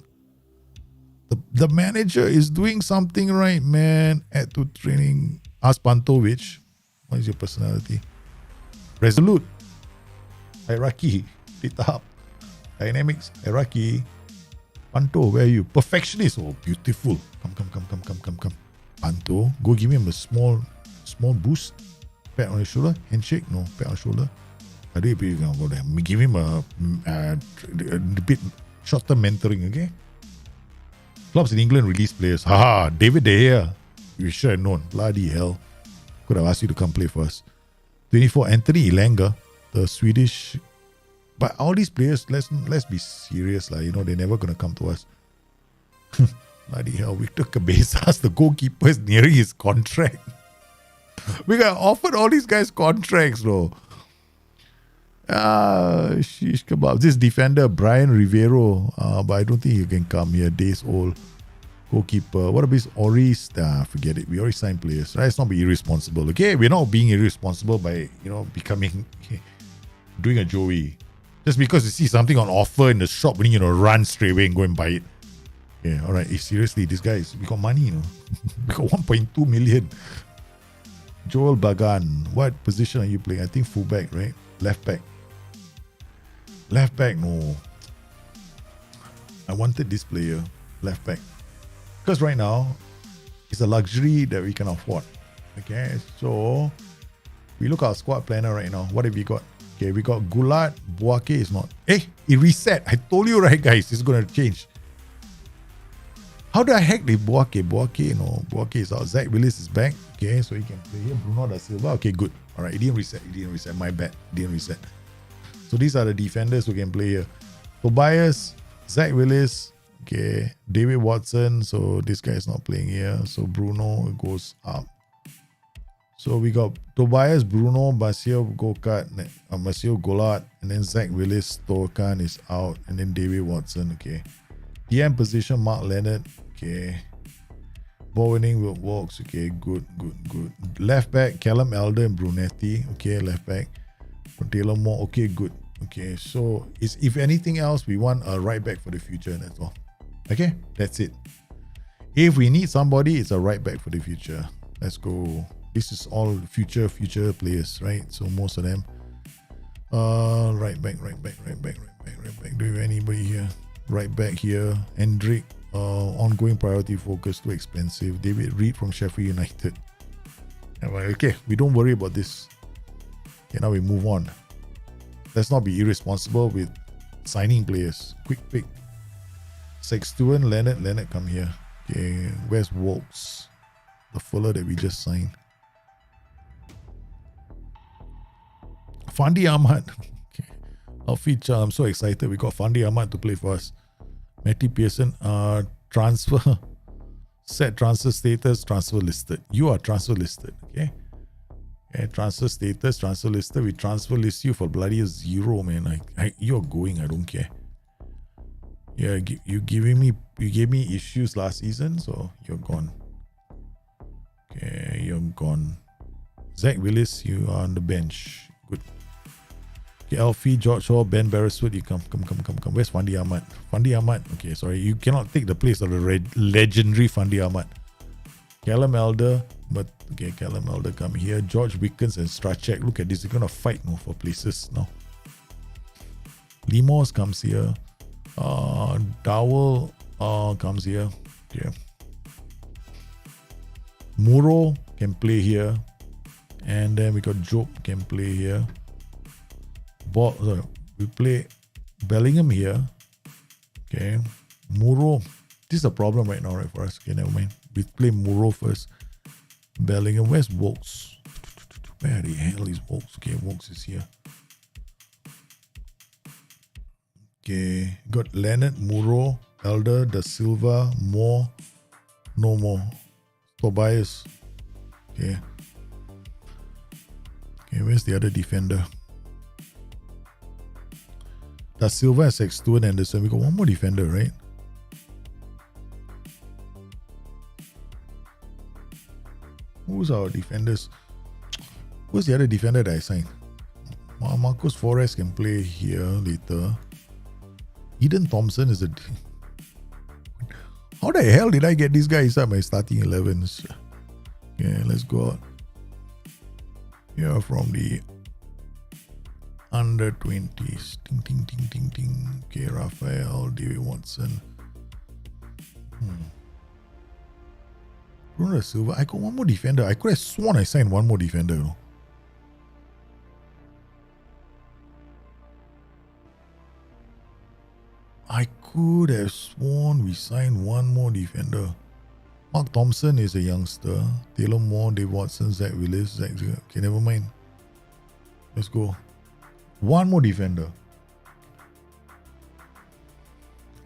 The manager is doing something right, man. Add to training. Ask Pantovic. What is your personality? Resolute. Hierarchy. Data. Dynamics. Hierarchy. Panto, where are you? Perfectionist. Oh, beautiful. Come. Panto. Go give him a small boost. Pat on his shoulder. Handshake. No, pat on shoulder. I do go there. Give him a bit short-term mentoring, okay? Clubs in England release players. David De Gea. You should have known. Bloody hell. Could have asked you to come play for us. 24, Anthony Elanga, the Swedish. But all these players, let's be serious, they're never gonna come to us. Bloody hell, Victor Cabezas, the goalkeeper, is nearing his contract. We got offered all these guys contracts, though. Shish kebab. This defender, Brian Rivero, but I don't think he can come here. Days old. Goalkeeper. What about this Oris? Forget it. We already signed players. Let's not be irresponsible. Okay, we're not being irresponsible by becoming doing a Joey. Just because you see something on offer in the shop, we need to run straight away and go and buy it. Yeah, all right. Seriously, these guys, we got money, we got 1.2 million. Joel Bagan, what position are you playing? I think fullback, right? Left back. Left back, no. I wanted this player, left back. Because right now, it's a luxury that we can afford. Okay, so we look at our squad planner right now. What have we got? Okay, we got Gulat. Buake is not. It reset. I told you, right, guys? It's going to change. How do I hack the Buake? Buake is out. Zach Willis is back. Okay, so he can play here. Bruno da Silva. Okay, good. All right, it didn't reset. My bad. It didn't reset. So these are the defenders who can play here. Tobias, Zach Willis. Okay, David Watson. So this guy is not playing here. So Bruno goes up. So we got Tobias, Bruno, Masio Golat, and then Zach Willis, Torkan is out, and then David Watson. Okay. DM position, Mark Leonard. Okay. Ball winning with Walks. Okay, good. Left back, Callum Elder and Brunetti. Okay, left back. Taylor Moore. Okay, good. Okay, so if anything else, we want a right back for the future. That's all. Okay, that's it. If we need somebody, it's a right back for the future. Let's go. This is all future players, right? So most of them. Right back. Do we have anybody here? Right back here. Hendrik. Ongoing priority focus, too expensive. David Reed from Sheffield United. Okay, we don't worry about this. Okay, now we move on. Let's not be irresponsible with signing players. Quick pick. Sextuan, Leonard, come here. Okay, where's Wolves? The fuller that we just signed. Fandi Ahmad. Okay. Alfie I'm so excited. We got Fandi Ahmad to play for us. Matty Pearson, transfer. Set transfer status, transfer listed. You are transfer listed, okay? Okay, transfer status, transfer listed. We transfer list you for bloody 0, man. You're going, I don't care. Yeah, you gave me issues last season, so you're gone. Okay, you're gone. Zach Willis, you are on the bench. Good. Okay, Alfie, George Hall, Ben Beresford, you come. Where's Fandi Ahmad? Fandi Ahmad. Okay, sorry, you cannot take the place of the legendary Fandi Ahmad. Callum Elder, but okay, Callum Elder come here. George Wickens and Strachek. Look at this, they're gonna fight for places now. Limos comes here. Dowell comes here. Okay. Muro can play here. And then we got Job can play here. We play Bellingham here. Okay. Muro. This is a problem right now, right, for us. Okay, never mind. We play Muro first. Bellingham. Where's Volks? Where the hell is Volks? Okay, Volks is here. Okay. Got Leonard, Muro, Elder, Da Silva, Moore. No more. Tobias. Okay. Okay, where's the other defender? Da Silva and Sextuan Anderson. We got one more defender, right? Who's our defenders? Who's the other defender that I signed? Marcus Forrest can play here later. Eden Thompson is a... How the hell did I get this guy inside my starting 11s? Okay, let's go out. Here from the under 20s. Ting. Okay, Raphael, David Watson. Bruno Silva. I got one more defender. I could have sworn I signed one more defender. I could have sworn we signed one more defender. Mark Thompson is a youngster. Taylor Moore, Dave Watson, Zach Willis. Okay, never mind. Let's go. One more defender.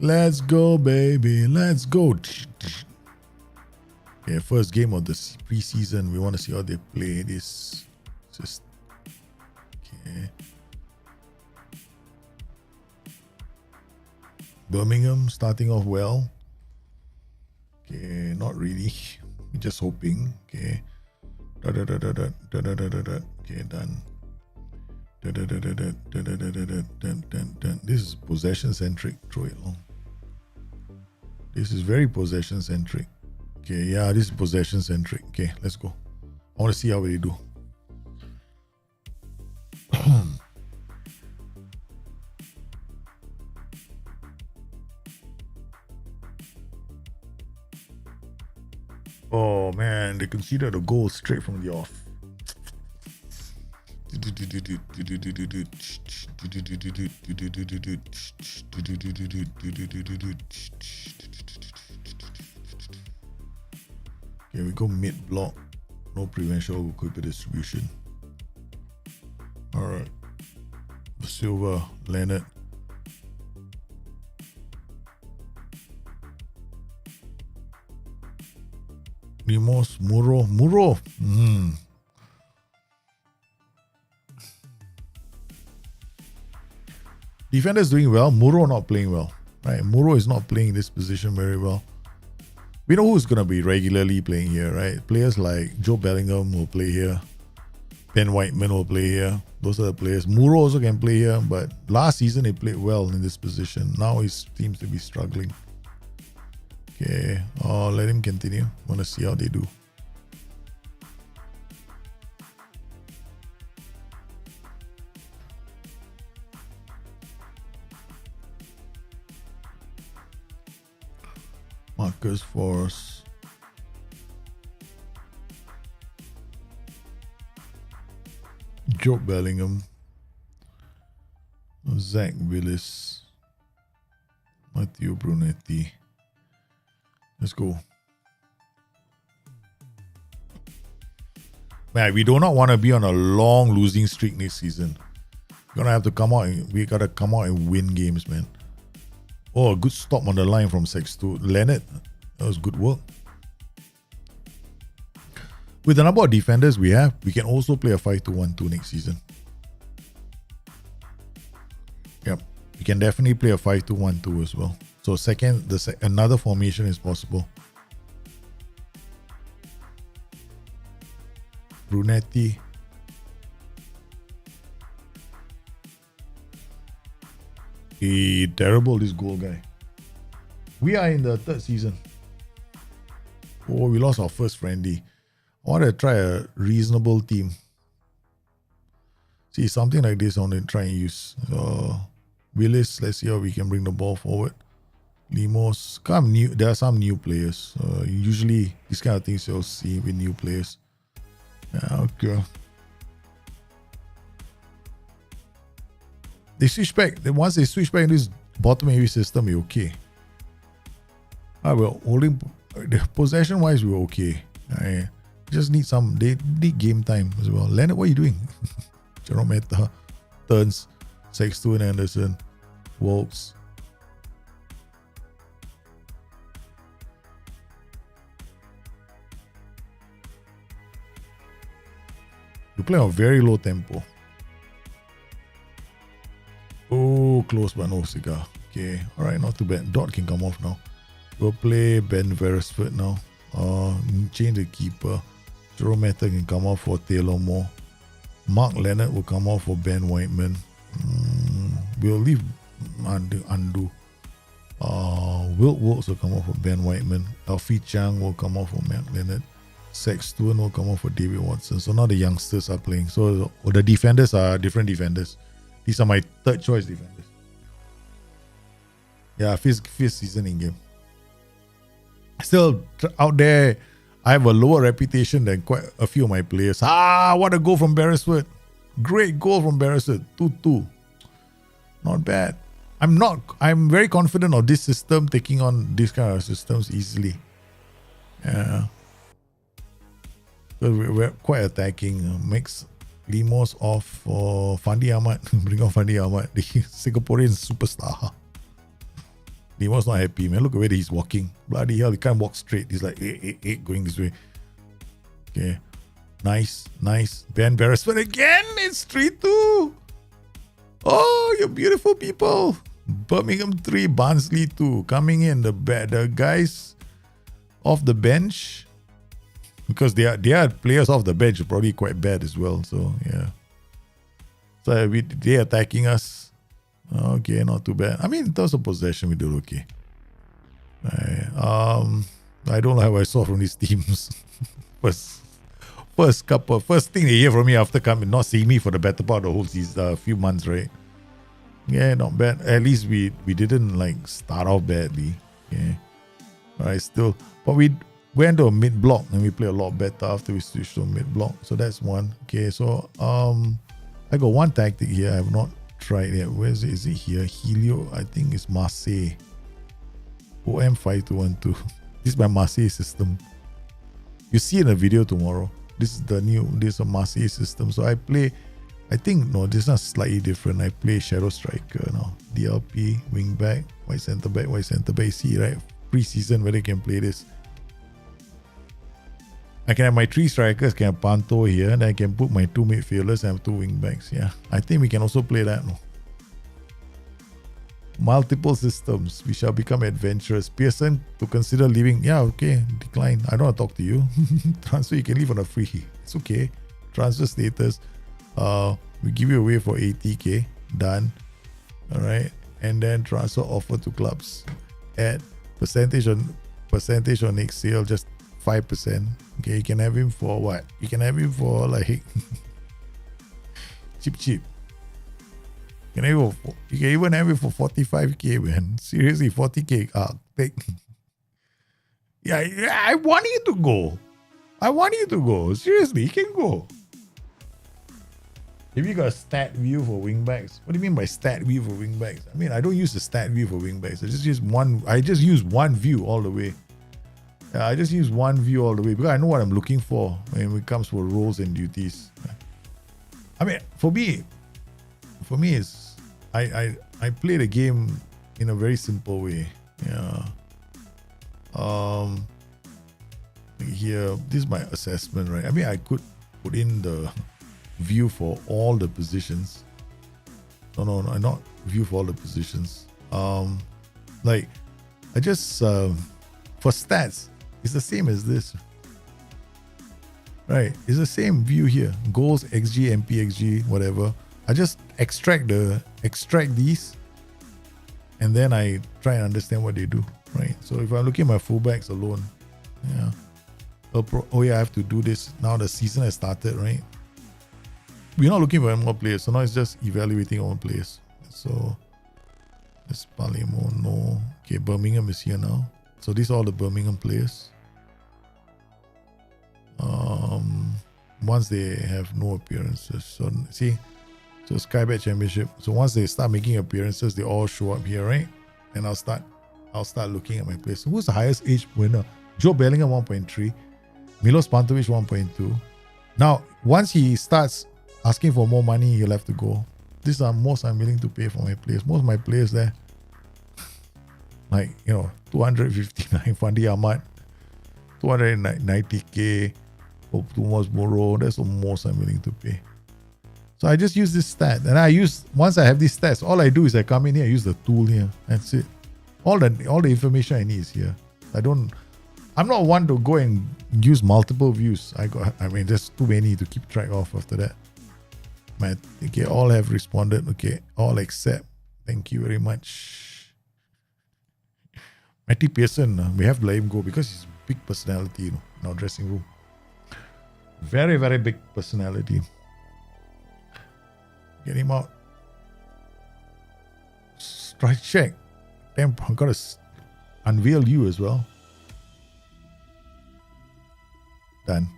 Let's go, baby. Let's go. Okay, first game of the preseason. We want to see how they play this. Just okay. Birmingham starting off well. Okay, not really. We're just hoping. Okay. Okay, done. This is possession centric. Throw it long. This is very possession centric. Okay, yeah, this is possession centric. Okay, let's go. I want to see how they do. Oh man, they conceded a goal straight from the off. Okay, we go mid block. No prevention, we'll keep the distribution. Alright. Silva, Leonard. Limos, Muro. Defenders doing well. Muro not playing well. Right? Muro is not playing this position very well. We know who's going to be regularly playing here, right? Players like Joe Bellingham will play here. Ben Whiteman will play here. Those are the players. Muro also can play here, but last season he played well in this position. Now he seems to be struggling. Okay, let him continue. Want to see how they do. Marcus Force. Joe Bellingham. Zach Willis. Matteo Brunetti. Let's go. Man, we do not want to be on a long losing streak next season. We're gonna have to come out. We gotta come out and win games, man. Oh, a good stop on the line from Sextu. Leonard, that was good work. With the number of defenders we have, we can also play a 5-2-1-2 next season. Yep, we can definitely play a 5-2-1-2 as well. So another formation is possible. Brunetti. Terrible, this goal guy. We are in the third season. Oh, we lost our first friendly. I want to try a reasonable team. See, something like this I want to try and use. Willis, let's see how we can bring the ball forward. Limos, there are some new players. Usually, these kind of things you'll see with new players. Yeah, okay. They switch back. Once they switch back in this bottom heavy system, we're okay. Well, holding possession wise, we're okay. I just need they need game time as well. Leonard, what are you doing? Jerome Meta, Turns, Sextu and Anderson, Wolves. You play on very low tempo. Oh, close but no cigar. Okay, alright, not too bad. Dot can come off now. We'll play Ben Beresford now. Change the keeper. Jerome Meta can come off for Taylor Moore. Mark Leonard will come off for Ben Whiteman. We'll leave Andu. Wilt Wilkes will come off for Ben Whiteman. Alfie Chang will come off for Mark Leonard. Sexton will come off for David Watson. So now the youngsters are playing. So the defenders are different defenders. These are my third choice defenders. Yeah, fifth season in game. Still out there, I have a lower reputation than quite a few of my players. What a goal from Beresford. Great goal from Beresford. 2-2. Not bad. I'm very confident of this system taking on these kind of systems easily. Yeah. So we're quite attacking. Makes Limos off for Fandi Ahmad. Bring on Fandi Ahmad, the Singaporean superstar. Nemo's not happy, man. Look at where he's walking. Bloody hell, he can't walk straight. He's like, going this way. Okay. Nice. Ben Beresford again. It's 3-2. Oh, you beautiful people. Birmingham 3, Barnsley 2. Coming in, the guys off the bench. Because they are players off the bench, probably quite bad as well. So, yeah. So, they're attacking us. Okay, not too bad. I mean, in terms of possession, we do okay. I don't know how I saw from these teams. First thing they hear from me after coming, not seeing me for the better part of the whole season, few months, right? Yeah, not bad. At least we didn't like start off badly. Okay. Alright, still. But we went to a mid block and we play a lot better after we switched to a mid block. So that's one. Okay, so I got one tactic here I have not tried yet. Where is it? Is it here? Helio, I think it's Marseille. OM5212. This is my Marseille system. You see in the video tomorrow. This is a Marseille system. So I play, this is not slightly different. I play Shadow Striker now. DLP, wing back, white centre back. You see, right? Pre-season where they can play this. I can have my 3 strikers, can have Panto here, and I can put my 2 midfielders and have 2 wing backs. Yeah, I think we can also play that. No? Multiple systems. We shall become adventurous. Pearson to consider leaving. Yeah, okay. Decline. I don't want to talk to you. Transfer, you can leave on a free. It's okay. Transfer status. We give you away for 80k. Done. Alright. And then transfer offer to clubs. Add percentage on next sale, just 5%. Okay, you can have him for what? You can have him for like cheap. You can even have it for 45k, man. Seriously, 40k. Take. Yeah, I want you to go. Seriously, you can go. If you got a stat view for wingbacks, what do you mean by stat view for wingbacks? I mean, I don't use the stat view for wingbacks. I just use one view all the way. Yeah, I just use one view all the way because I know what I'm looking for when it comes for roles and duties. I mean, for me, it's I play the game in a very simple way. Yeah. Here, this is my assessment, right? I mean, I could put in the view for all the positions. No, not view for all the positions. Like, I just for stats, it's the same as this. Right, it's the same view here. Goals, XG, MP, XG, whatever. I just extract these, and then I try and understand what they do. Right. So if I'm looking at my fullbacks alone, yeah. I have to do this now. The season has started, right? We're not looking for more players, so now it's just evaluating our players. So this Palemo, no. Okay, Birmingham is here now. So these are all the Birmingham players. Once they have no appearances. So see, so Sky Bet Championship. So once they start making appearances, they all show up here, right? And I'll start looking at my players. So who's the highest age winner? Joe Bellingham 1.3, Milos Pantovic 1.2. Now, once he starts asking for more money, he'll have to go. These are most I'm willing to pay for my players. Most of my players there, like, 259 Fandi Ahmad, 290k for Thomas Moro. That's the most I'm willing to pay. So I just use this stat, and once I have these stats, all I do is I come in here, I use the tool here. That's it. All the information I need is here. I'm not one to go and use multiple views. There's too many to keep track of after that. Okay, all have responded. Okay, all accept. Thank you very much. Matty Pearson, we have to let him go because he's a big personality, in our dressing room. Very, very big personality. Get him out. Strike check. Damn, I'm gonna unveil you as well. Done.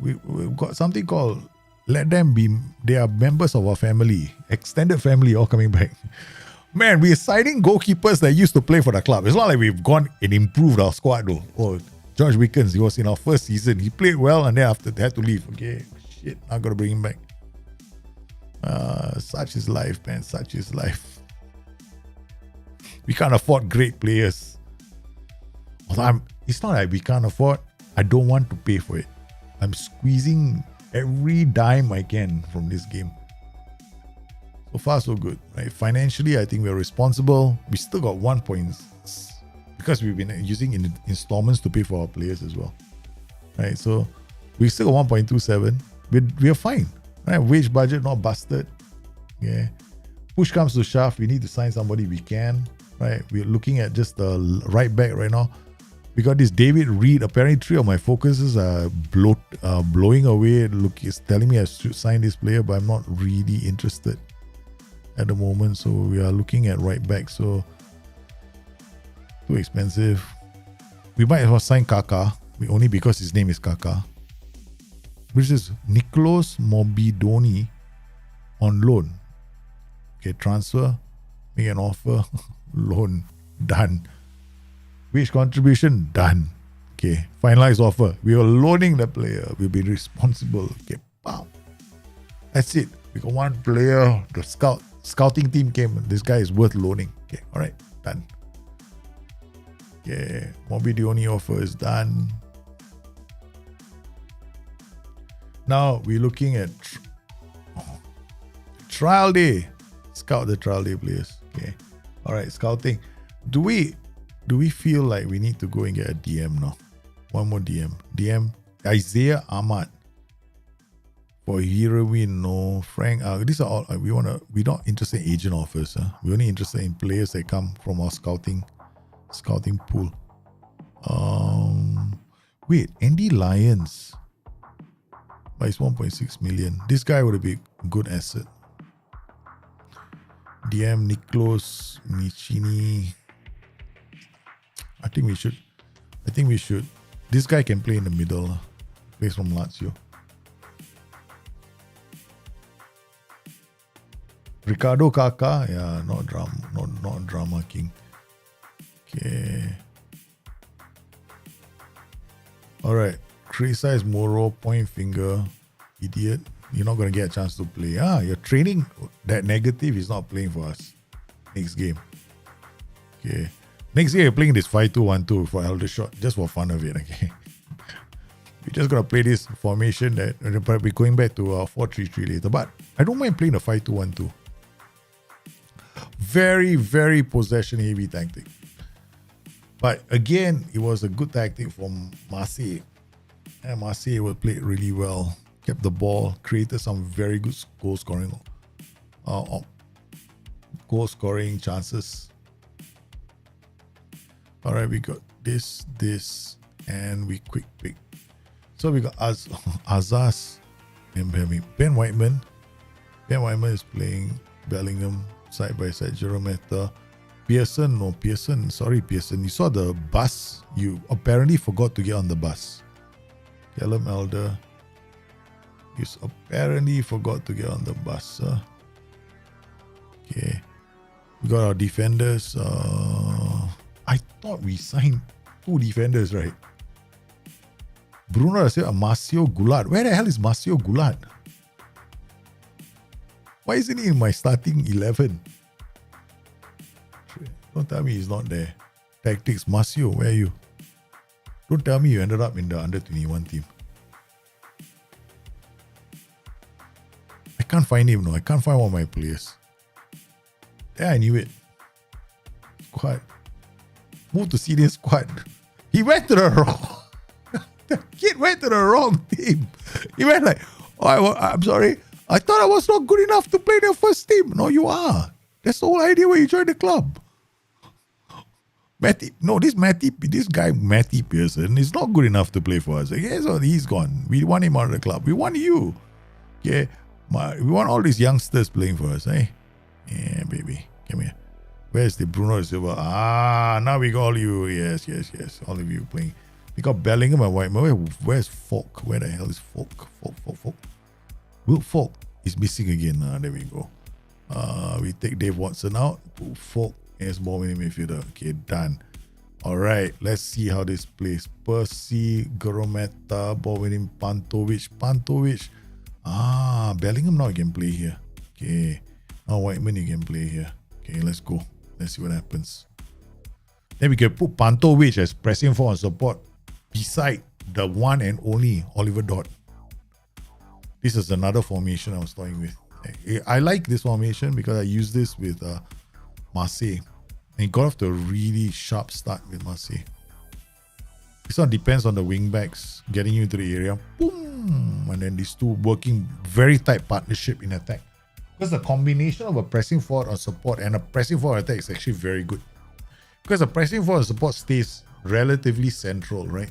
We've got something called let them be. They are members of our family, extended family, all coming back. Man, we're signing goalkeepers that used to play for the club. It's not like we've gone and improved our squad though. Oh, George Wickens, he was in our first season. He played well and then after they had to leave. Okay, shit, I'm gonna bring him back. Such is life, man. Such is life. We can't afford great players. It's not like we can't afford. I don't want to pay for it. I'm squeezing every dime I can from this game. So far, so good. Right? Financially, I think we're responsible. We still got 1 point because we've been using installments to pay for our players as well. Right? So we still got 1.27. We're fine. Right? Wage budget not busted. Yeah. Push comes to shove. We need to sign somebody we can. Right? We're looking at just the right back right now. We got this David Reed. Apparently, 3 of my focuses are blowing away. Look, it's telling me I should sign this player, but I'm not really interested at the moment. So we are looking at right back. So too expensive. We might as well sign Kaka, only because his name is Kaka. Which is Nicolas Mobidoni on loan. Okay, transfer, make an offer, loan, done. Wage contribution, done. Okay, finalized offer. We are loaning the player. We'll be responsible. Okay, wow. That's it. We got one player. The scouting team came. This guy is worth loaning. Okay, all right, done. Okay, Mobidioni offer is done. Now we're looking at trial day. Scout the trial day players. Okay, all right, scouting. Do we feel like we need to go and get a DM now? One more DM. DM Isaiah Ahmad. For heroine, no. Frank, these are all we're not interested in agent offers. We're only interested in players that come from our scouting pool. Wait, Andy Lyons. But it's 1.6 million. This guy would be a good asset. DM Niklos Michini. I think we should. This guy can play in the middle. Plays from Lazio. Ricardo Kaka, yeah, not drama king. Okay. Alright. Criticize Moro, point finger, idiot. You're not gonna get a chance to play. You're training that negative is not playing for us. Next game. Okay. Next year, you're playing this 5-2-1-2 for Eldershot, just for fun of it, okay? We're just going to play this formation that we're probably going back to 4-3-3 later, but I don't mind playing a 5-2-1-2. Very, very possession-heavy tactic. But again, it was a good tactic from Marseille. And Marseille will play it really well, kept the ball, created some very good goal-scoring chances. All right, we got this, and we quick pick. So we got Azaz and Ben Whiteman. Ben Whiteman is playing Bellingham side by side. Jerome Pearson. Sorry, Pearson. You saw the bus. You apparently forgot to get on the bus. Callum Elder. You apparently forgot to get on the bus. Okay. We got our defenders. I thought we signed 2 defenders, right? Bruno said Marcio Goulart. Where the hell is Marcio Goulart? Why isn't he in my starting 11? Don't tell me he's not there. Tactics, Marcio, where are you? Don't tell me you ended up in the under 21 team. I can't find him, no. I can't find one of my players. Yeah, I knew it. Squad. Move to senior squad. He went to the wrong. The kid went to the wrong team. He went like, I'm sorry. I thought I was not good enough to play the first team. No, you are. That's the whole idea when you join the club. This guy, Matty Pearson, is not good enough to play for us. Okay, so he's gone. We want him out of the club. We want you. Okay, we want all these youngsters playing for us, eh? Yeah, baby. Come here. Where's the Bruno Silva? Now we got all you. Yes. All of you playing. We got Bellingham and Whiteman. Where's Falk? Where the hell is Falk? Falk. Will Falk is missing again. There we go. We take Dave Watson out. Put Falk as ball winning midfielder. Okay, done. Alright, let's see how this plays. Percy, Garometa, ball winning Pantovic. Bellingham now you can play here. Okay. Now Whiteman you can play here. Okay, let's go. Let's see what happens. Then we can put Panto Witch as pressing forward and support beside the one and only Oliver Dot. This is another formation I was toying with. I like this formation because I use this with Marseille. And he got off to a really sharp start with Marseille. This one depends on the wingbacks getting you into the area. Boom! And then these two working very tight partnership in attack. Because the combination of a pressing forward on support and a pressing forward attack is actually very good. Because the pressing forward support stays relatively central, right?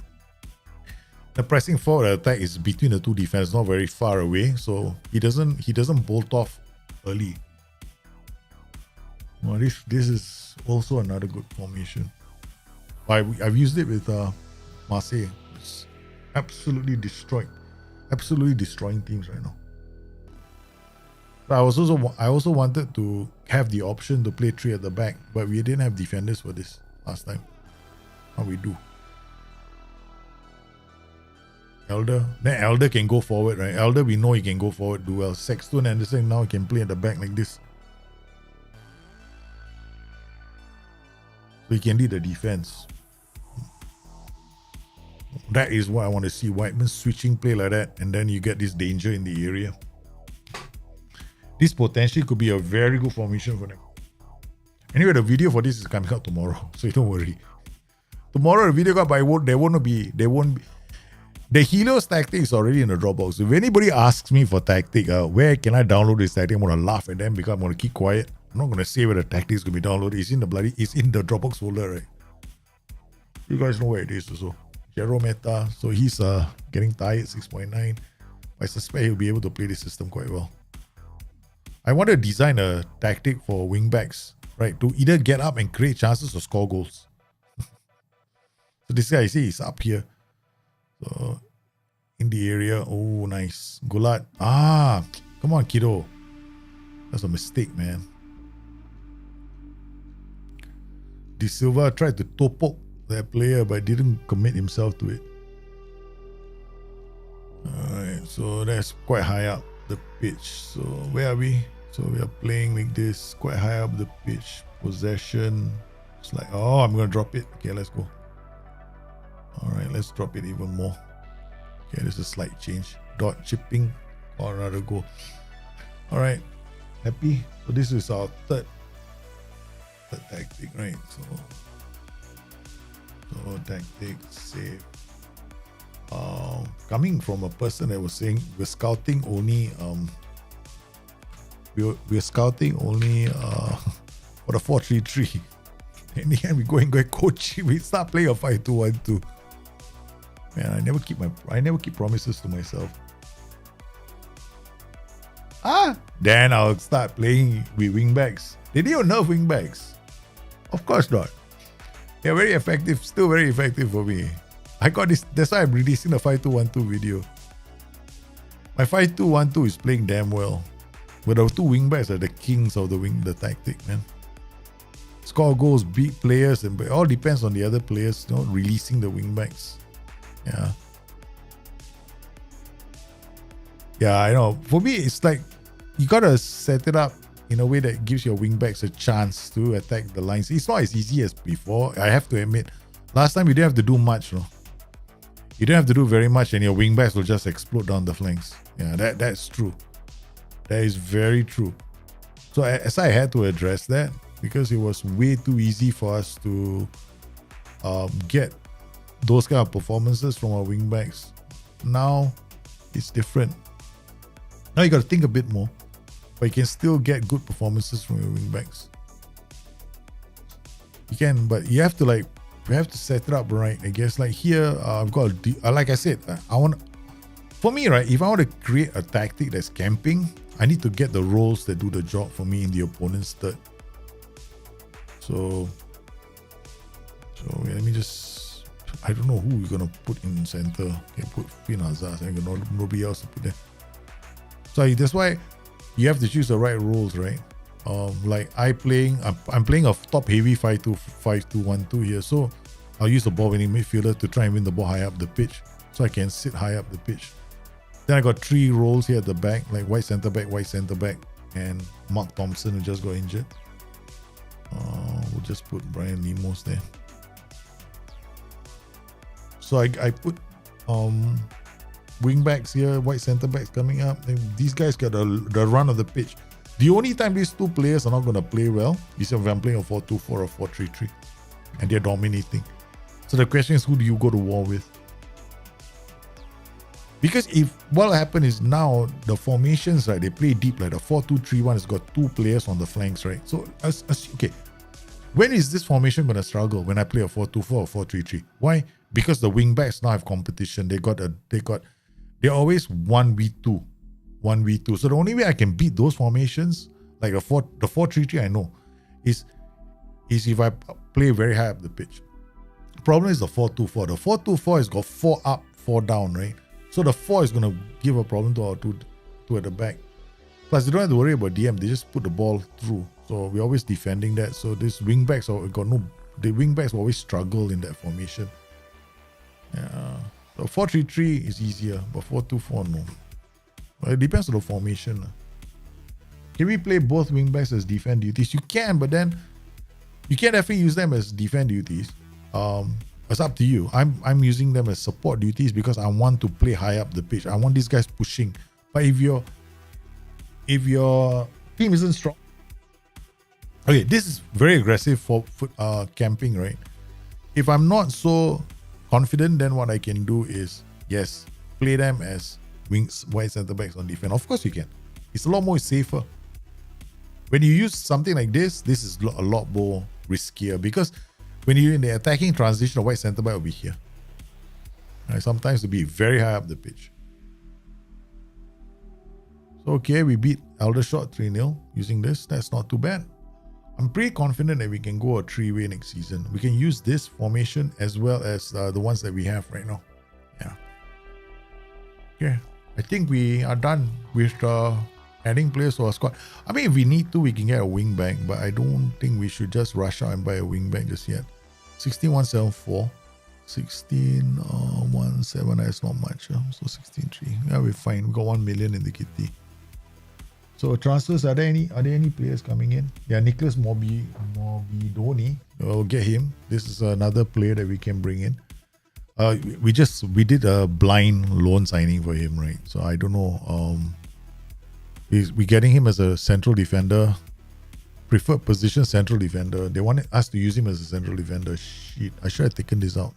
The pressing forward attack is between the two defenses, not very far away, so he doesn't bolt off early. Well, this is also another good formation. I've used it with Marseille. It's absolutely destroying teams right now. But I also wanted to have the option to play 3 at the back, but we didn't have defenders for this last time. Now we do. Elder. Then Elder can go forward, right? Elder, we know he can go forward, do well. Sexton Anderson now can play at the back like this. So he can lead the defense. That is what I want to see. Whiteman switching play like that, and then you get this danger in the area. This potentially could be a very good formation for them. Anyway, the video for this is coming out tomorrow, so don't worry. Tomorrow the video got, but there won't be. The Helios tactic is already in the Dropbox. If anybody asks me for tactic, where can I download this tactic? I'm gonna laugh at them because I'm gonna keep quiet. I'm not gonna say where the tactic is gonna be downloaded. It's in the Dropbox folder, right? You guys know where it is also. Jero Meta, so he's getting tired, 6.9. I suspect he'll be able to play this system quite well. I want to design a tactic for wingbacks, right? To either get up and create chances or score goals. So this guy, I see he's up here. So in the area, oh nice. Gulat. Come on, kiddo. That's a mistake, man. De Silva tried to topo that player but didn't commit himself to it. Alright, so that's quite high up the pitch. So where are we? So we are playing like this, quite high up the pitch. Possession. It's like, oh, I'm gonna drop it. Okay, let's go. Alright, let's drop it even more. Okay, there's a slight change. Dot chipping or another goal. Alright, happy. So this is our third tactic, right? So tactic, save. Coming from a person that was saying we're scouting only we're scouting only for the 4-3-3. In the end we go and coach. We start playing a 5-2-1-2. Man, I never keep promises to myself. Then I'll start playing with wingbacks. They didn't nerf wingbacks. Of course not. They're very effective, still very effective for me. I got this, that's why I'm releasing the 5-2-1-2 video. My 5-2-1-2 is playing damn well. But the two wingbacks are the kings of the tactic, man. Score goals, beat players, and it all depends on the other players, releasing the wingbacks. Yeah, I know. For me, it's like you gotta set it up in a way that gives your wingbacks a chance to attack the lines. It's not as easy as before, I have to admit. Last time you didn't have to do much, no? You didn't have to do very much and your wingbacks will just explode down the flanks. Yeah, that's true. That is very true. So as I had to address that because it was way too easy for us to get those kind of performances from our wingbacks. Now it's different. Now you got to think a bit more, but you can still get good performances from your wingbacks. You can, but you have to set it up right. I guess like here, I've got like I said, for me, right, if I want to create a tactic that's camping, I need to get the roles that do the job for me in the opponent's third. So let me just, I don't know who we're gonna put in center. Okay, put Finn Hazard. I got nobody else to put there. So that's why you have to choose the right roles, right? Like I'm playing a top heavy 5-2-1-2 here. So I'll use the ball winning midfielder to try and win the ball high up the pitch, so I can sit high up the pitch. Then I got 3 roles here at the back, like white centre back, and Mark Thompson who just got injured. We'll just put Brian Lemos there. So I put wing backs here, white centre backs coming up. And these guys got the run of the pitch. The only time these two players are not going to play well is if I'm playing a 4-2-4 or 4-3-3 and they're dominating. So the question is, who do you go to war with? Because if what will happen is now the formations, right, they play deep, like the 4-2-3-1 has got two players on the flanks, right? So, okay, when is this formation going to struggle? When I play a 4-2-4 or 4-3-3? Why? Because the wing backs now have competition. They're always 1v2. 1v2. So the only way I can beat those formations, like the 4-3-3, I know, is if I play very high up the pitch. The problem is the 4-2-4. The 4-2-4 has got 4 up, 4 down, right? So the 4 is going to give a problem to our two at the back. Plus, they don't have to worry about DM. They just put the ball through. So we're always defending that. So these wing backs the wing backs will always struggle in that formation. Yeah. So 4-3-3 is easier, but 4-2-4 no. Well, it depends on the formation. Can we play both wing backs as defend duties? You can, but then you can't definitely use them as defend duties. It's up to you. I'm using them as support duties because I want to play high up the pitch. I want these guys pushing. But if your team isn't strong, okay, this is very aggressive for camping, right? If I'm not so confident, then what I can do is, yes, play them as wings, wide centre backs on defense. Of course you can. It's a lot more safer. When you use something like this is a lot more riskier because when you're in the attacking transition, a white centre back will be here. Right? Sometimes to be very high up the pitch. So okay, we beat Aldershot 3-0 using this. That's not too bad. I'm pretty confident that we can go a 3-way next season. We can use this formation as well as the ones that we have right now. Yeah. Okay. I think we are done with adding players to our squad. I mean, if we need to, we can get a wing back, but I don't think we should just rush out and buy a wing back just yet. 16,174. 16,179, that's not much. So 16,3. Yeah, we're fine. We got 1 million in the kitty. So transfers, are there any players coming in? Yeah, Nicholas Mobidoni. We'll get him. This is another player that we can bring in. We did a blind loan signing for him, right? So I don't know. We're getting him as a central defender, preferred position central defender. They wanted us to use him as a central defender. Shit, I should have taken this out.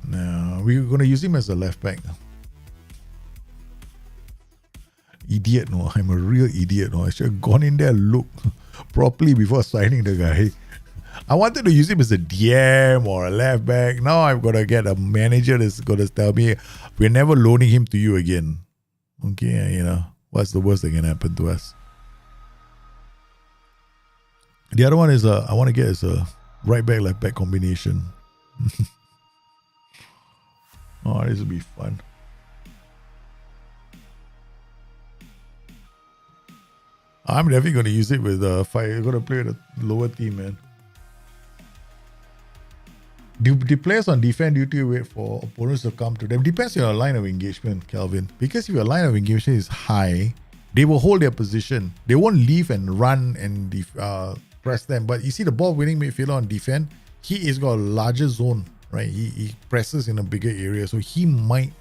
No, we're gonna use him as a left back. Idiot, no. I'm a real idiot, no. I should have gone in there and looked properly before signing the guy. I wanted to use him as a DM or a left back. Now I've got to get a manager that's going to tell me we're never loaning him to you again. Okay, you know, what's the worst that can happen to us? The other one is I want to get as a right back, left back combination. Oh, this will be fun. I'm definitely going to use it with fire. I'm going to play with a lower team, man. Do the players on defend duty wait for opponents to come to them? Depends on your line of engagement, Kelvin. Because if your line of engagement is high, they will hold their position. They won't leave and run and press them. But you see the ball winning midfielder on defend, he has got a larger zone, right? He presses in a bigger area. So he might,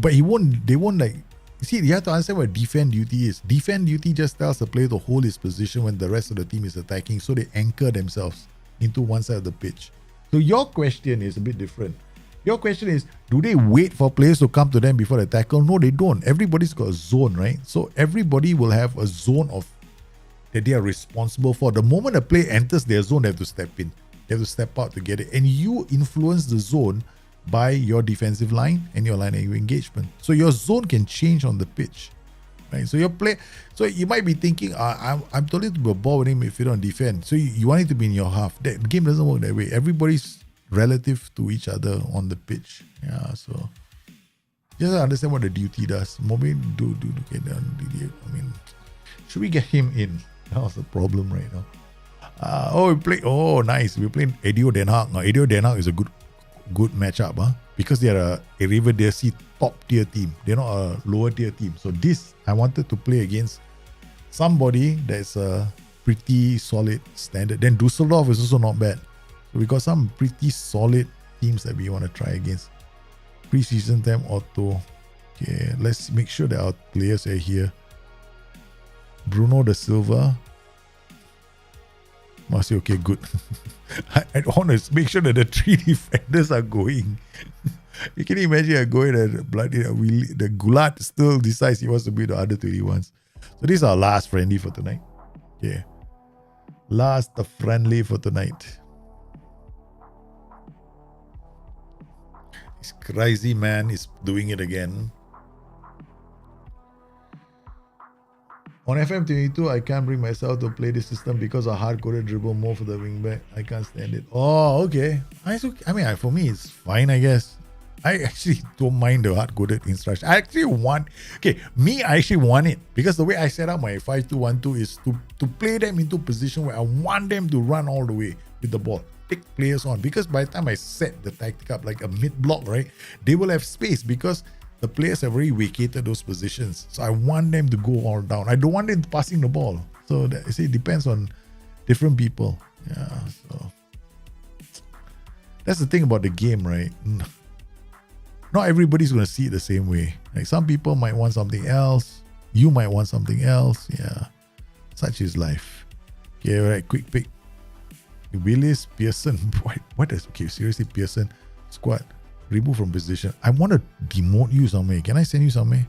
but they won't like, you see, you have to understand what defend duty is. Defend duty just tells the player to hold his position when the rest of the team is attacking. So they anchor themselves into one side of the pitch. So your question is a bit different. Your question is, do they wait for players to come to them before they tackle? No, they don't. Everybody's got a zone, right? So everybody will have a zone that they are responsible for. The moment a player enters their zone, they have to step in. They have to step out to get it. And you influence the zone by your defensive line and your line of engagement. So your zone can change on the pitch. Right? So so you might be thinking, I'm told it to be a ball winning midfielder on defense. So you want it to be in your half. The game doesn't work that way. Everybody's relative to each other on the pitch. Yeah, so just understand what the duty does. Maybe do get down. I mean, should we get him in? That's the problem right now. Nice. We're playing Edio Den Haag. Now, Edio Den Haag is a good matchup, because they are a Eredivisie top tier team. They're not a lower tier team. So this, I wanted to play against somebody that's a pretty solid standard. Then Dusseldorf is also not bad. So we got some pretty solid teams that we want to try against. Preseason temp auto. Okay, let's make sure that our players are here. Bruno da Silva. Must say, okay, good. I want to make sure that the 3 defenders are going. You can imagine I going and bloody the Gulat still decides he wants to be the other 21s. So this is our last friendly for tonight. Okay. Last friendly for tonight. This crazy man is doing it again. On FM22, I can't bring myself to play this system because of hard-coded dribble more for the wingback. I can't stand it. Oh, okay. I mean, for me, it's fine, I guess. I actually don't mind the hard-coded instruction. I actually want... Okay, I actually want it. Because the way I set up my 5-2-1-2 is to play them into a position where I want them to run all the way with the ball. Take players on. Because by the time I set the tactic up like a mid-block, right, they will have space because the players have already vacated those positions. So I want them to go all down. I don't want them passing the ball. So it depends on different people. Yeah, so... That's the thing about the game, right? Not everybody's going to see it the same way. Like some people might want something else. You might want something else. Yeah. Such is life. Okay, all right. Quick pick. Willis, Pearson. What is... Okay, seriously, Pearson. Squad. Remove from position. I want to demote you somewhere. Can I send you somewhere?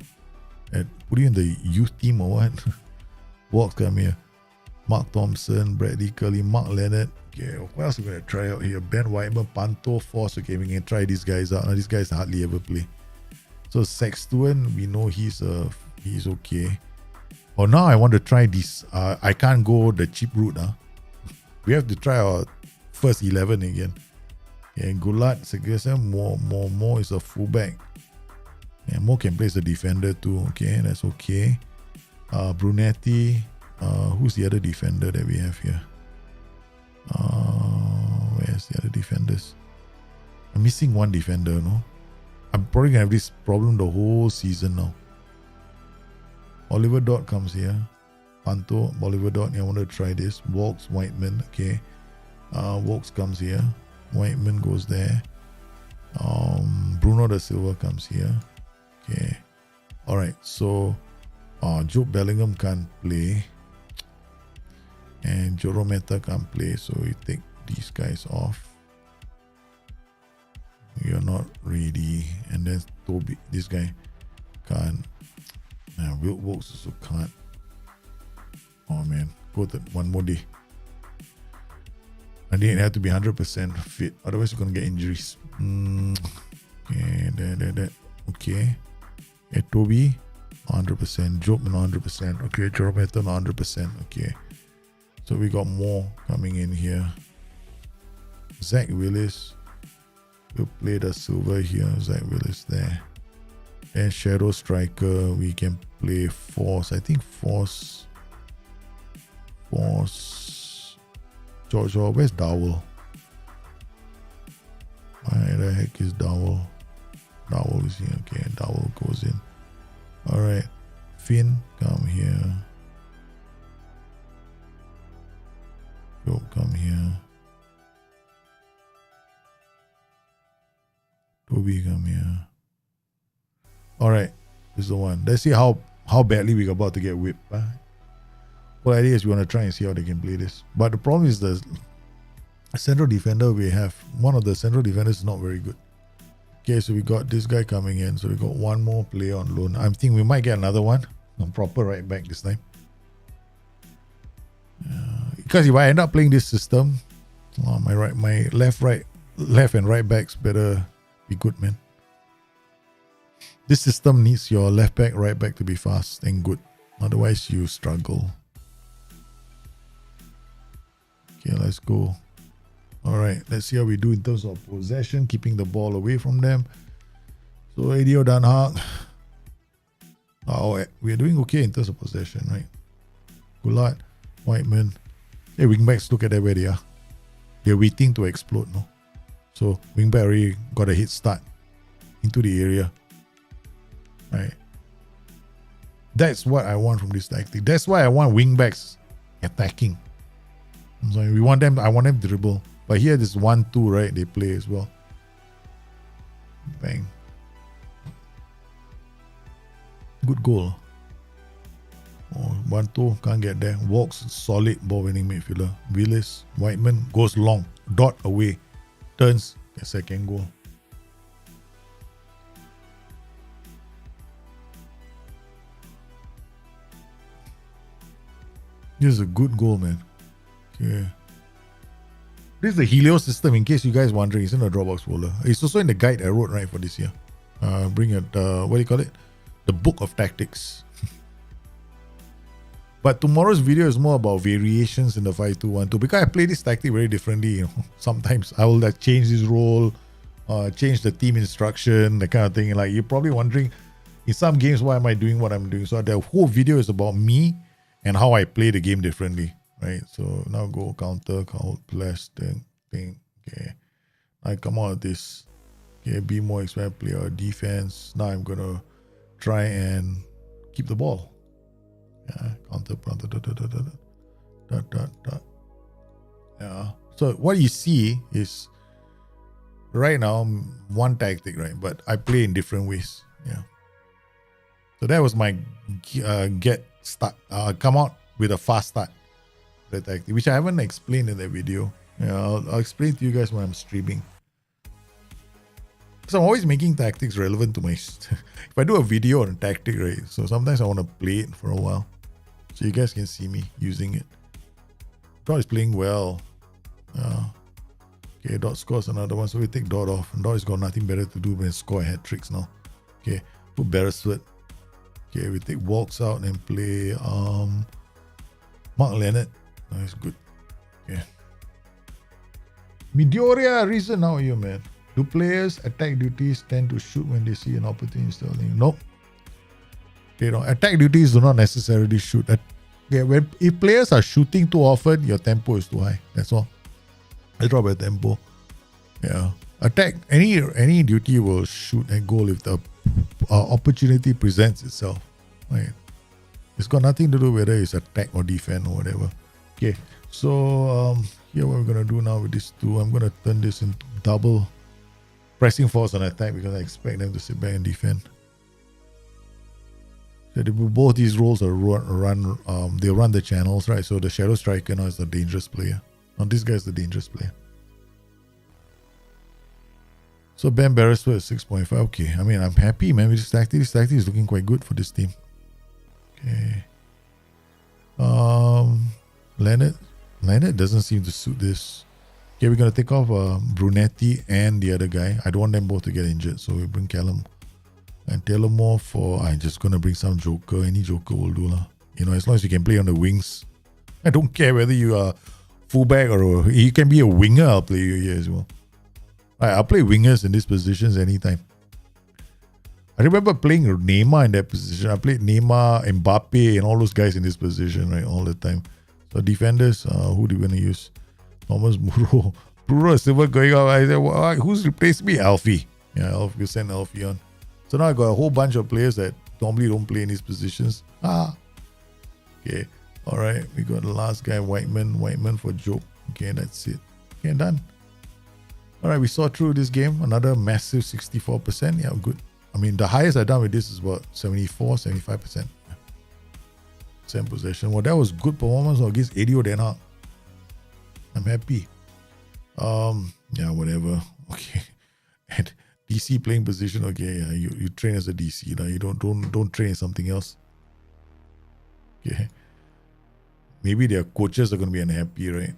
Put you in the youth team or what? Walks, come here. Mark Thompson, Bradley Curley, Mark Leonard. Okay, what else are we going to try out here? Ben Whiteman, Panto, Force. Okay, we can try these guys out. Now, these guys hardly ever play. So Sextuan, we know he's okay. Oh, now I want to try this. I can't go the cheap route. We have to try our first 11 again. Okay, Gulat, Segesa, Mo is a fullback. And Mo can play as a defender too. Okay, that's okay. Brunetti. Who's the other defender that we have here? Where's the other defenders? I'm missing one defender, no? I'm probably gonna have this problem the whole season now. Oliver Dot comes here. Panto, Oliver Dot. I want to try this. Walks, Whiteman. Okay. Walks comes here. Whiteman goes there. Bruno da Silva comes here. Okay. Alright, so Joe Bellingham can't play. And Joro Meta can't play, so we take these guys off. You're not ready. And then Toby, this guy can't. Wilt Walks also can't. Oh man, go to one more day. I think it had to be 100% fit, otherwise you're gonna get injuries. Okay, that. Okay. Toby, 100%. Job, not 100%. Okay, Joro Meta, not 100%. Okay. So we got more coming in here. Zach Willis. We'll play the silver here. Zach Willis there. And Shadow Striker. We can play Force. I think Force. George, where's Dowell? Where the heck is Dowell? Dowell is here. Okay, Dowell goes in. Alright. Finn, come here. Go, come here. Toby, come here. Alright, this is the one. Let's see how badly we're about to get whipped. Well, idea is we want to try and see how they can play this. But the problem is the central defender we have. One of the central defenders is not very good. Okay, so we got this guy coming in. So we got one more player on loan. I'm thinking we might get another one. A proper right back this time. Because if I end up playing this system, my left and right backs better be good, man. This system needs your left back, right back to be fast and good. Otherwise, you struggle. Okay, let's go. All right, let's see how we do in terms of possession, keeping the ball away from them. So, Adio Dan Haag. We're doing okay in terms of possession, right? Gulat, Whiteman. Hey, wingbacks, look at that where they are. They're waiting to explode, no? So, wingback already got a head start into the area. Right. That's what I want from this tactic. That's why I want wingbacks attacking. So I want them to dribble. But here, this 1-2, right? They play as well. Bang. Good goal. Oh, 1-2, can't get there. Walks, solid ball winning midfielder. Willis, Whiteman goes long, dot away, turns, a second goal. This is a good goal, man. Okay. This is the Helio system, in case you guys wondering. It's in the Dropbox folder. It's also in the guide I wrote, right, for this year. Bring it, what do you call it? The Book of Tactics. But tomorrow's video is more about variations in the 5-2-1-2, because I play this tactic very differently. You know, sometimes I will like change this role, change the team instruction, that kind of thing. Like, you're probably wondering, in some games, why am I doing what I'm doing? So the whole video is about me and how I play the game differently, right? So now go counter, blast, thing. Okay, I come out of this. Okay, be more expert, play our defense. Now I'm gonna try and keep the ball. Yeah, counter, yeah. So what you see is right now one tactic, right? But I play in different ways. Yeah. So that was my get start. Come out with a fast start, the tactic, which I haven't explained in the video. Yeah, I'll explain to you guys when I'm streaming. So I'm always making tactics relevant to my. If I do a video on a tactic, right? So sometimes I want to play it for a while, so you guys can see me using it. Dot is playing well. Okay, Dot scores another one, so we take Dot off. And Dot has got nothing better to do than score hat tricks now. Okay, put Beresford. Okay, we take Walks out and play Mark Leonard. That's good. Okay. Midoriya, reason how are you, man? Do players attack duties tend to shoot when they see an opportunity installing? Nope. They don't. Attack duties do not necessarily shoot. Okay, if players are shooting too often, your tempo is too high. That's all. I drop your tempo. Yeah. Attack, any duty will shoot a goal if the opportunity presents itself. Right. It's got nothing to do whether it's attack or defend or whatever. Okay. So here what we're gonna do now with these two, I'm gonna turn this into double pressing force on attack because I expect them to sit back and defend. So both these roles are they run the channels, right? So the Shadow Striker now is the dangerous player. Now this guy's the dangerous player. So Ben Beresford is 6.5. Okay, I mean, I'm happy, man, with this tactic. This tactic is looking quite good for this team. Okay. Leonard doesn't seem to suit this. Okay, we're going to take off Brunetti and the other guy. I don't want them both to get injured, so we bring Callum and Taylor Moore for... I'm just going to bring some joker. Any joker will do. You know, as long as you can play on the wings. I don't care whether you are fullback or... You can be a winger, I'll play you here as well. I'll play wingers in these positions anytime. I remember playing Neymar in that position. I played Neymar, Mbappe, and all those guys in this position, right, all the time. So defenders, who do we going to use? Thomas Muro. Bruno is still going up. I said, well, who's replaced me? Alfie. Yeah, Alfie, you send Alfie on. So now I got a whole bunch of players that normally don't play in these positions. Okay. All right. We got the last guy, Whiteman for joke. Okay, that's it. Okay, done. All right, we saw through this game. Another massive 64%. Yeah, good. I mean, the highest I've done with this is about 74, 75%. Same possession. Well, that was good performance against Edio Den Haag. I'm happy. Yeah, whatever. Okay. And DC playing position. Okay, yeah, you train as a DC. You don't train in something else. Okay. Maybe their coaches are going to be unhappy, right?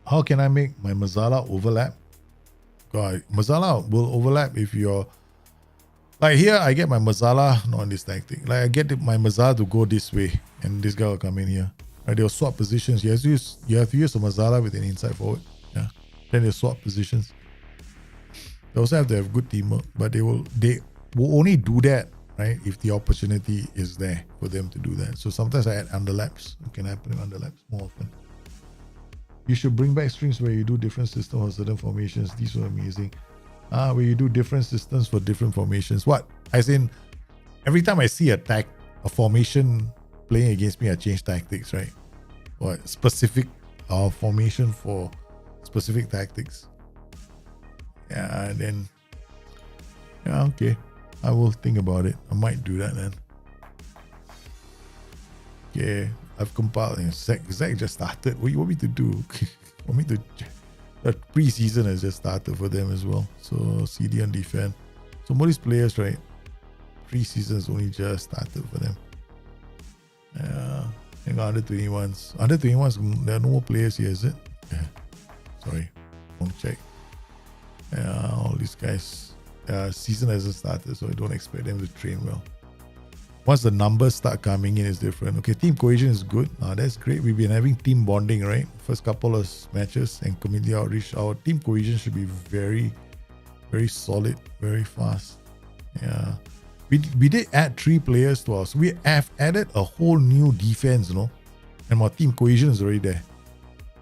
How can I make my Mazzala overlap? God, Mazzala will overlap if you're... Like here, I get my Mazzala, not in this tactic. Like I get my Mazzala to go this way, and this guy will come in here. Right, they'll swap positions. You have to use a Mazzala with an inside forward. Yeah. Then they'll swap positions. They also have to have good teamwork, but they will only do that, right, if the opportunity is there for them to do that. So sometimes I add underlaps. It can happen in underlaps more often. You should bring back streams where you do different systems for certain formations. These were amazing. Where you do different systems for different formations. What? As in, every time I see a formation playing against me, I change tactics, right? specific formation for specific tactics. Yeah, and then okay, I will think about it. I might do that then. Okay, I've compiled. Zach just started. What do you want me to do? Want me to? The preseason has just started for them as well. So CD and defend. So most of these players, right? Preseason has only just started for them. And under 21s. Under 21s, there are no more players here, is it? Yeah. Sorry, wrong check. All these guys. Season hasn't started, so I don't expect them to train well. Once the numbers start coming in, it's different. Okay, team cohesion is good. That's great. We've been having team bonding, right? First couple of matches and community outreach. Our team cohesion should be very, very solid, very fast. Yeah. We did add 3 players to us. We have added a whole new defense, and our team cohesion is already there.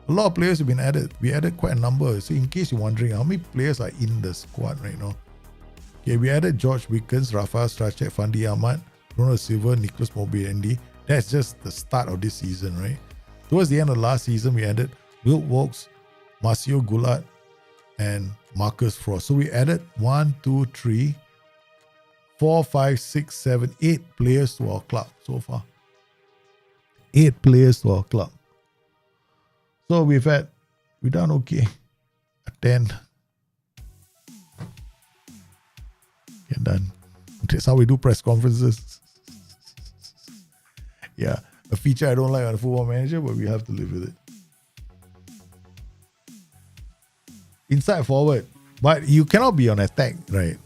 A lot of players have been added. We added quite a number. So in case you're wondering, how many players are in the squad right now? Okay, we added George Wickens, Rafael Stracek, Fandi Ahmad, Ronald Silva, Nicholas Mobilendi. That's just the start of this season, right? Towards the end of last season, we added Will Wokes, Marcio Gulat, and Marcus Frost. So we added 1, 2, 3, 4, 5, 6, 7, 8 players to our club so far. 8 players to our club. So we've done okay. A 10. Yeah, done. That's how we do press conferences. Yeah, a feature I don't like on a Football Manager, but we have to live with it. Inside forward, but you cannot be on attack, right?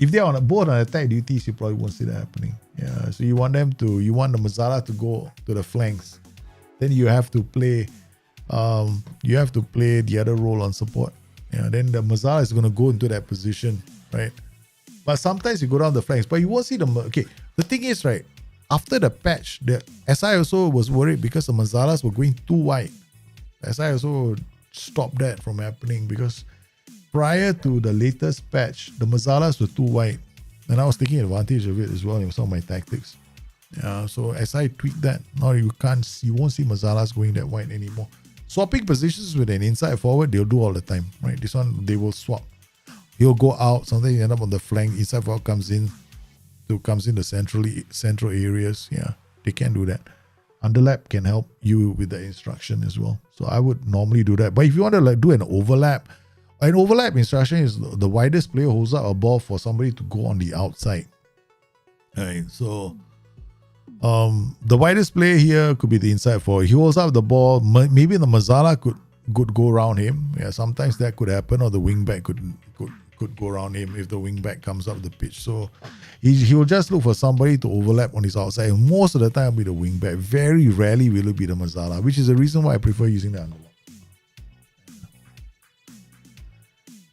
If they're on both on attack duties, you probably won't see that happening. Yeah, so you want the Mazzala to go to the flanks. Then you have to play the other role on support. Yeah, then the Mazzala is going to go into that position, right? But sometimes you go down the flanks, but you won't see them. Okay, the thing is, right, after the patch, the SI also was worried because the Mazzalas were going too wide. SI also stopped that from happening because prior to the latest patch, the Mazzalas were too wide. And I was taking advantage of it as well in some of my tactics. Yeah, so SI tweaked that. Now you won't see Mazzalas going that wide anymore. Swapping positions with an inside forward, they'll do all the time, right? This one, they will swap. He'll go out, sometimes you end up on the flank, inside forward comes in the central areas. Yeah, they can do that. Underlap can help you with the instruction as well. So I would normally do that. But if you want to do an overlap instruction is the widest player holds up a ball for somebody to go on the outside. Right. So the widest player here could be the inside forward. He holds up the ball. Maybe the Mazzala could go around him. Yeah, sometimes that could happen, or the wingback could go around him if the wingback comes up the pitch. So he will just look for somebody to overlap on his outside. And most of the time, it'll be the wingback. Very rarely will it be the Mazzala, which is the reason why I prefer using the underlap.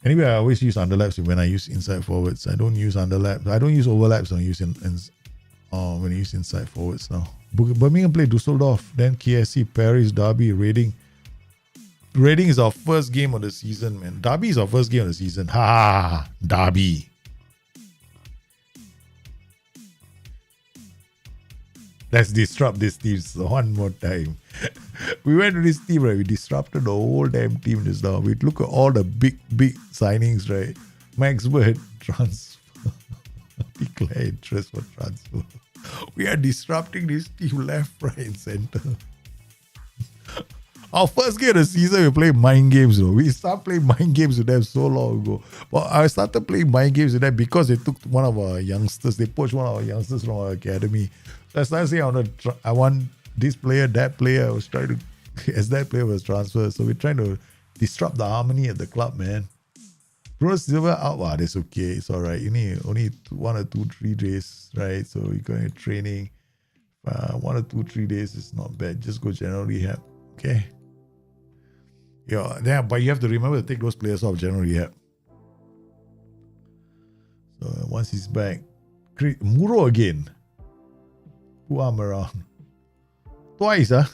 Anyway, I always use underlaps when I use inside forwards. I don't use underlaps. I don't use overlaps when I use when I use inside forwards now. Birmingham played Dusseldorf, then KSC, Paris, Derby, Reading. Reading is our first game of the season, man. Derby is our first game of the season. Ha! Derby. Let's disrupt this team one more time. We went to this team, right? We disrupted the whole damn team just now. We look at all the big signings, right? Max Bird, transfer. Declare interest for transfer. We are disrupting this team left, right, and center. Our first game of the season, we played mind games. We started playing mind games with them so long ago. But I started playing mind games with them because they took one of our youngsters. They poached one of our youngsters from our academy. So I started saying, I want this player, that player. I was trying to, as that player was transferred. So we're trying to disrupt the harmony at the club, man. Bro, Silver out. Wow, that's okay. It's all right. You need only 1 or 2, 3 days, right? So you're going to training. 1 or 2, 3 days is not bad. Just go general rehab. Okay. Yeah, but you have to remember to take those players off general rehab. So once he's back, Muro again. Who I'm around twice, huh?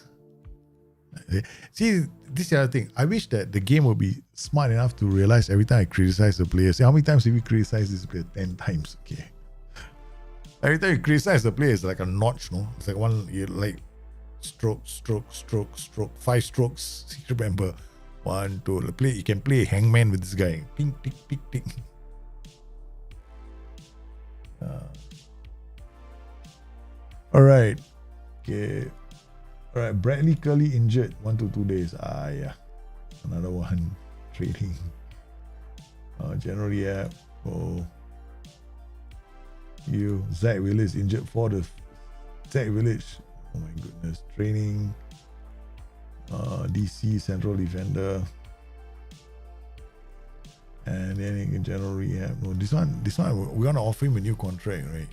See, this is the other thing. I wish that the game would be smart enough to realize every time I criticize the player. See, how many times have we criticized this player? 10 times. Okay. Every time you criticize the player, it's like a notch, no? It's like one, like stroke, 5 strokes. Remember, 1, 2. Play. You can play hangman with this guy. Ting, tick, tick, tick. All right. Okay. All right. Bradley Curly injured 1 to 2 days. Yeah. Another one. Trading. January app. Oh. You. Zach Willis injured for the Zach Willis. Oh my goodness. Training. DC central defender. And then in general rehab. No, this one we're gonna offer him a new contract, right?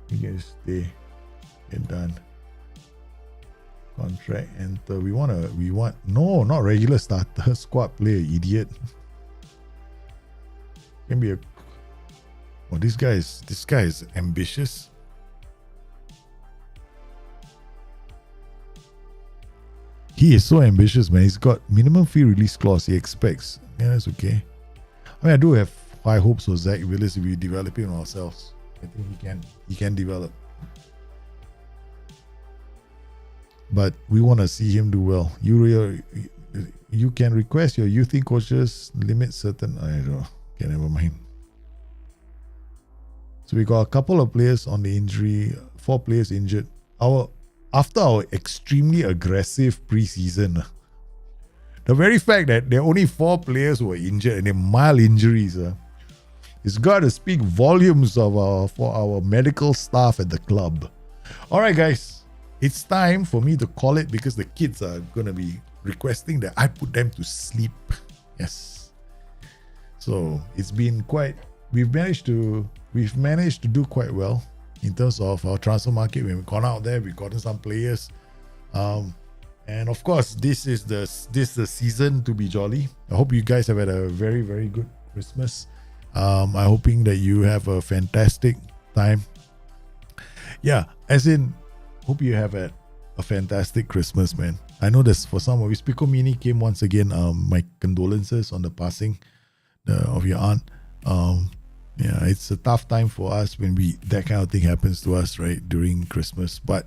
You can stay. Get done. Contract enter. We want no, not regular starter, squad player, idiot. Can be a this guy is ambitious. He is so ambitious, man. He's got minimum fee release clause. He expects. Yeah, that's okay. I mean, I do have high hopes for Zach Willis if we develop him ourselves. I think he can develop. But we want to see him do well. You can request your youthing coaches limit certain. I don't know. Okay, never mind. So we got a couple of players on the injury. 4 players injured. After our extremely aggressive preseason, the very fact that there are only 4 players who were injured and they're mild injuries, it's got to speak volumes for our medical staff at the club. All right, guys, it's time for me to call it because the kids are going to be requesting that I put them to sleep. Yes. So it's been we've managed to do quite well in terms of our transfer market. We've gone out there, we've gotten some players. And of course, this is the season to be jolly. I hope you guys have had a very, very good Christmas. I'm hoping that you have a fantastic time. Yeah, as in, hope you have had a fantastic Christmas, man. I know that for some of you, Spico Mini came once again. My condolences on the passing of your aunt. Yeah, it's a tough time for us when that kind of thing happens to us, right, during Christmas. But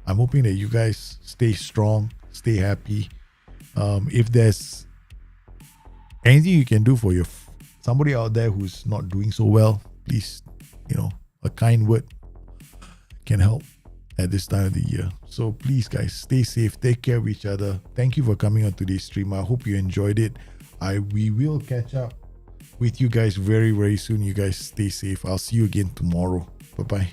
I'm hoping that you guys stay strong, stay happy. If there's anything you can do for somebody out there who's not doing so well, please, a kind word can help at this time of the year. So please, guys, stay safe, take care of each other. Thank you for coming on today's stream. I hope you enjoyed it. We will catch up with you guys very, very soon. You guys stay safe. I'll see you again tomorrow. Bye-bye.